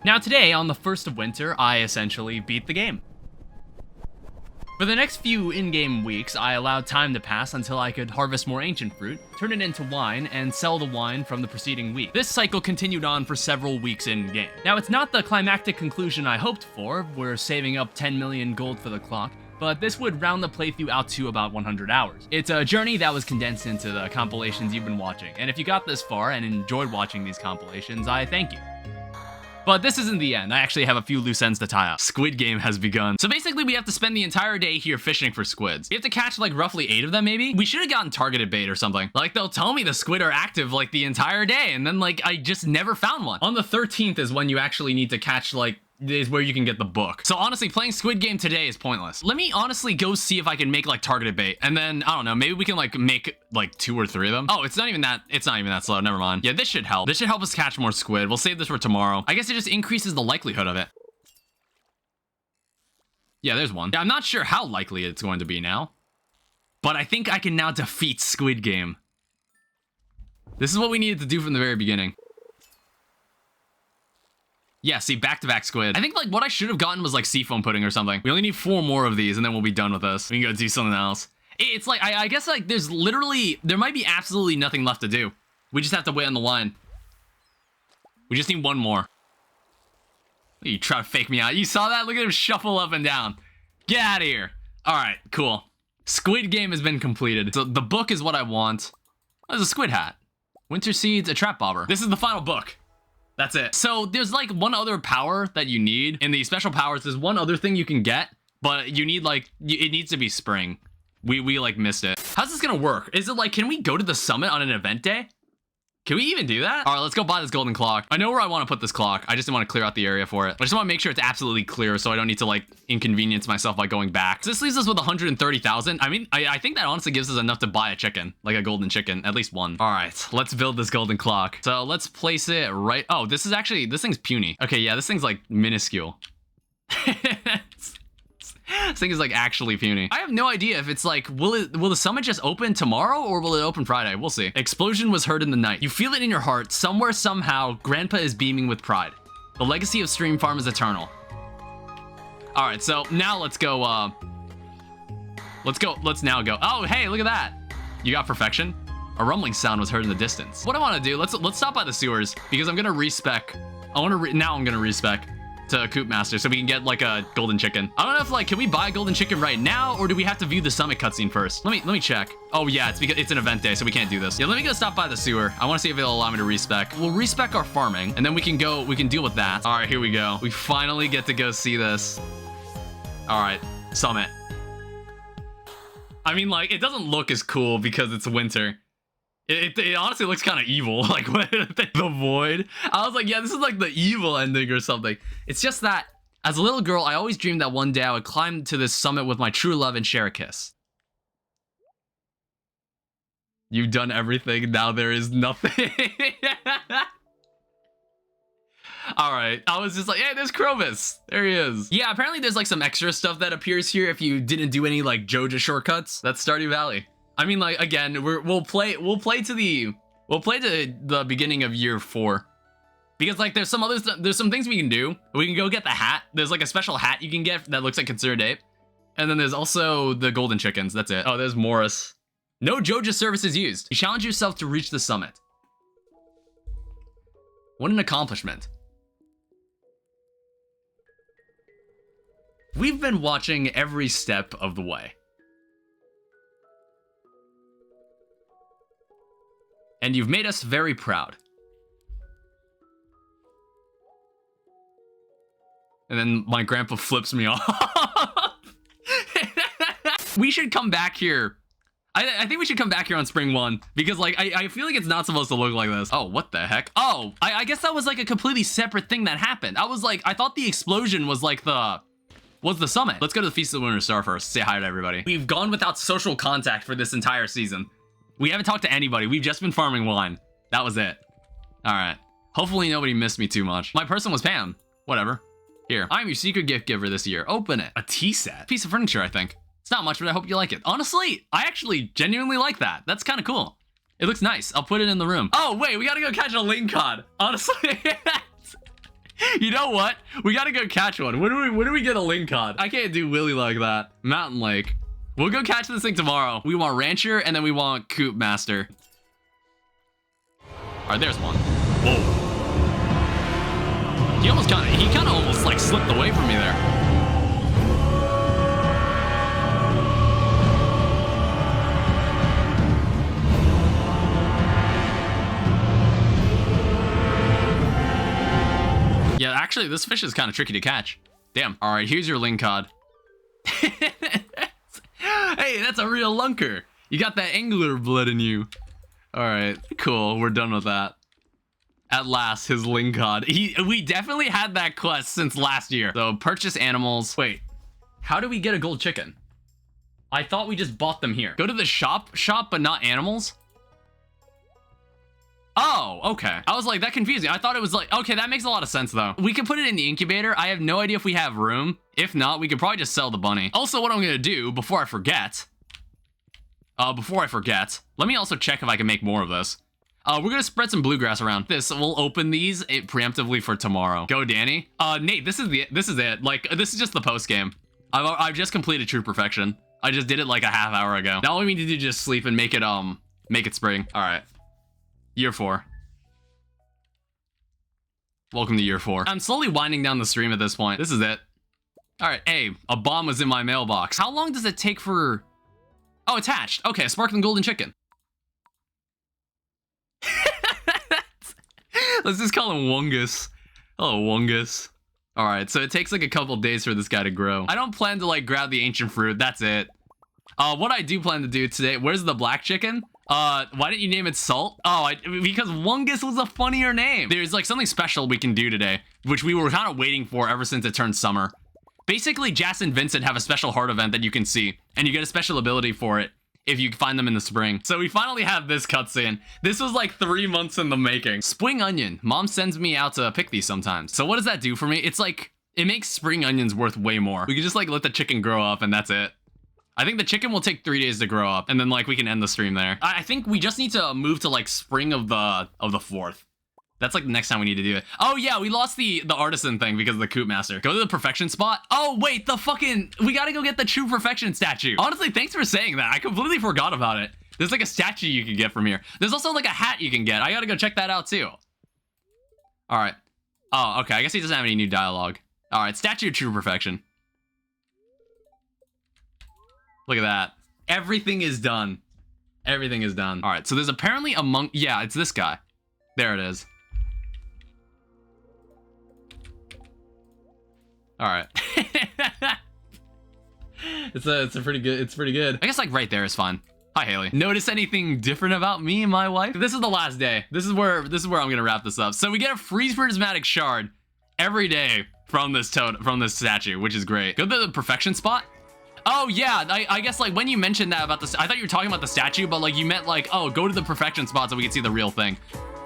Now today, on the 1st of winter, I essentially beat the game. For the next few in-game weeks, I allowed time to pass until I could harvest more ancient fruit, turn it into wine, and sell the wine from the preceding week. This cycle continued on for several weeks in-game. Now, it's not the climactic conclusion I hoped for. We're saving up 10 million gold for the clock, but this would round the playthrough out to about 100 hours. It's a journey that was condensed into the compilations you've been watching, and if you got this far and enjoyed watching these compilations, I thank you. But this isn't the end. I actually have a few loose ends to tie up. Squid game has begun. So basically, we have to spend the entire day here fishing for squids. We have to catch like roughly 8 of them, maybe? We should have gotten targeted bait or something. Like, they'll tell me the squid are active like the entire day, and then like, I just never found one. On the 13th is when you actually need to catch like, is where you can get the book. So honestly, playing Squid Game today is pointless. Let me honestly go see if I can make like targeted bait, and then I don't know, maybe we can like make like 2 or 3 of them. Oh, it's not even that slow. Never mind. Yeah, this should help. This should help us catch more squid. We'll save this for tomorrow. I guess it just increases the likelihood of it. Yeah, there's one. Yeah, I'm not sure how likely it's going to be now, but I think I can now defeat Squid Game. This is what we needed to do from the very beginning. Yeah, see, back-to-back squid. I think, like, what I should have gotten was, like, seafoam pudding or something. We only need 4 more of these, and then we'll be done with this. We can go do something else. It's like, I guess, like, there might be absolutely nothing left to do. We just have to wait on the line. We just need 1 more. You try to fake me out. You saw that? Look at him shuffle up and down. Get out of here. All right, cool. Squid Game has been completed. So the book is what I want. Oh, there's a squid hat. Winter Seeds, a trap bobber. This is the final book. That's it. So there's like one other power that you need. In the special powers, there's one other thing you can get, but you need like, it needs to be spring. We like missed it. How's this gonna work? Is it like, can we go to the summit on an event day? Can we even do that? All right, let's go buy this golden clock. I know where I want to put this clock. I just want to clear out the area for it. I just want to make sure it's absolutely clear so I don't need to like inconvenience myself by going back. So this leaves us with 130,000. I mean, I think that honestly gives us enough to buy a chicken, like a golden chicken, at least one. All right, let's build this golden clock. So let's place it right. Oh, this thing's puny. Okay, yeah, this thing's like minuscule. This thing is like actually puny. I have no idea if it's like, will the summit just open tomorrow or will it open Friday? We'll see. Explosion was heard in the night. You feel it in your heart. Somewhere, somehow, Grandpa is beaming with pride. The legacy of Stream Farm is eternal. All right, so now let's go. Let's now go. Oh, hey, look at that. You got perfection? A rumbling sound was heard in the distance. What I want to do, let's stop by the sewers because I'm gonna respec. I'm gonna respec to Coop Master so we can get like a golden chicken. I don't know if like, can we buy a golden chicken right now or do we have to view the summit cutscene first? Let me check. Oh yeah, it's because it's an event day, so we can't do this. Yeah, let me go stop by the sewer. I want to see if it'll allow me to respec. We'll respec our farming and then we can deal with that. All right, here we go. We finally get to go see this. All right, summit. I mean, like, it doesn't look as cool because it's winter. It honestly looks kind of evil, like the void. I was like, yeah, this is like the evil ending or something. It's just that, as a little girl, I always dreamed that one day I would climb to this summit with my true love and share a kiss. You've done everything, now there is nothing. All right, I was just like, hey, there's Clovis. There he is. Yeah, apparently there's like some extra stuff that appears here if you didn't do any like Joja shortcuts. That's Stardew Valley. I mean, like, again, we'll play to the beginning of year 4, because like there's some things we can do. We can go get the hat. There's like a special hat you can get that looks like considered ape, and then there's also the golden chickens. That's it. Oh, there's Morris. No Joja services used. You challenge yourself to reach the summit. What an accomplishment. We've been watching every step of the way. And you've made us very proud. And then my grandpa flips me off. We should come back here. I think we should come back here on Spring 1. Because, like, I feel like it's not supposed to look like this. Oh, what the heck? Oh, I guess that was, like, a completely separate thing that happened. I was like, I thought the explosion was, like, the summit. Let's go to the Feast of the Lunar Star first. Say hi to everybody. We've gone without social contact for this entire season. We haven't talked to anybody. We've just been farming wine. That was it. All right. Hopefully nobody missed me too much. My person was Pam. Whatever. Here. I'm your secret gift giver this year. Open it. A tea set. Piece of furniture, I think. It's not much, but I hope you like it. Honestly, I actually genuinely like that. That's kind of cool. It looks nice. I'll put it in the room. Oh, wait. We got to go catch a link cod. Honestly. You know what? We gotta go catch one. When do we get a link cod? I can't do Willy like that. Mountain Lake. We'll go catch this thing tomorrow. We want Rancher, and then we want Coop Master. All right, there's one. Whoa. He kind of almost like slipped away from me there. Yeah, actually, this fish is kind of tricky to catch. Damn. All right, here's your ling cod. Hey, that's a real lunker. You got that angler blood in you. All right, cool. We're done with that. At last, his ling cod. We definitely had that quest since last year. So purchase animals. Wait, how do we get a gold chicken? I thought we just bought them here. Go to the shop, but not animals. Oh, okay. I was like, that confusing. I thought it was like, okay, that makes a lot of sense though. We could put it in the incubator. I have no idea if we have room. If not, we could probably just sell the bunny. Also, what I'm gonna do before I forget, let me also check if I can make more of this. We're gonna spread some bluegrass around. We'll open these preemptively for tomorrow. Go, Danny. Nate, this is it. Like, this is just the post game. I've just completed True Perfection. I just did it like a half hour ago. Now all we need to do is just sleep and make it spring. All right. Year 4. Welcome to year 4. I'm slowly winding down the stream at this point. This is it. All right. Hey, a bomb was in my mailbox. How long does it take for... Oh, it's hatched. Okay, a sparkling golden chicken. Let's just call him Wungus. Oh, Wungus. All right, so it takes like a couple days for this guy to grow. I don't plan to like grab the ancient fruit. That's it. What I do plan to do today... Where's the black chicken? Why didn't you name it Salt? Oh, because Wungus was a funnier name. There's like something special we can do today, which we were kind of waiting for ever since it turned summer. Basically, Jas and Vincent have a special heart event that you can see, and you get a special ability for it if you find them in the spring. So we finally have this cutscene. This was like 3 months in the making. Spring onion. Mom sends me out to pick these sometimes. So what does that do for me? It's like, it makes spring onions worth way more. We can just like let the chicken grow up and that's it. I think the chicken will take 3 days to grow up, and then like we can end the stream there. I think we just need to move to like spring of the 4th. That's like the next time we need to do it. Oh yeah, we lost the artisan thing because of the Coop Master. Go to the perfection spot. Oh wait, we gotta go get the True Perfection statue. Honestly, thanks for saying that. I completely forgot about it. There's like a statue you can get from here. There's also like a hat you can get. I gotta go check that out too. All right. Oh, okay. I guess he doesn't have any new dialogue. All right, statue of True Perfection. Look at that. Everything is done. Everything is done. All right, so there's apparently a monk. Yeah, it's this guy. There it is. All right. It's pretty good. I guess like right there is fine. Hi, Haley. Notice anything different about me and my wife? This is the last day. This is where I'm gonna wrap this up. So we get a freeze prismatic shard every day from this statue, which is great. Go to the perfection spot. Oh yeah, I guess like when you mentioned that about this, I thought you were talking about the statue, but like you meant like, oh, go to the perfection spot so we can see the real thing.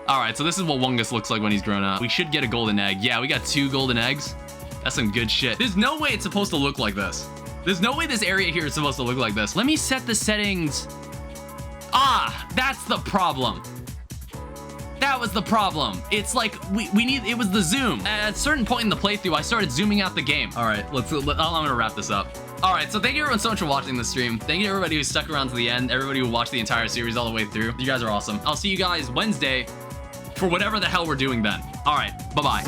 All right, so this is what Wungus looks like when he's grown up. We should get a golden egg. Yeah, we got 2 golden eggs. That's some good shit. There's no way it's supposed to look like this. There's no way this area here is supposed to look like this. Let me set the settings. Ah, that's the problem. That was the problem. It's like it was the zoom. At a certain point in the playthrough, I started zooming out the game. All right, I'm gonna wrap this up. All right, so thank you everyone so much for watching this stream. Thank you to everybody who stuck around to the end, everybody who watched the entire series all the way through. You guys are awesome. I'll see you guys Wednesday for whatever the hell we're doing then. All right, bye-bye.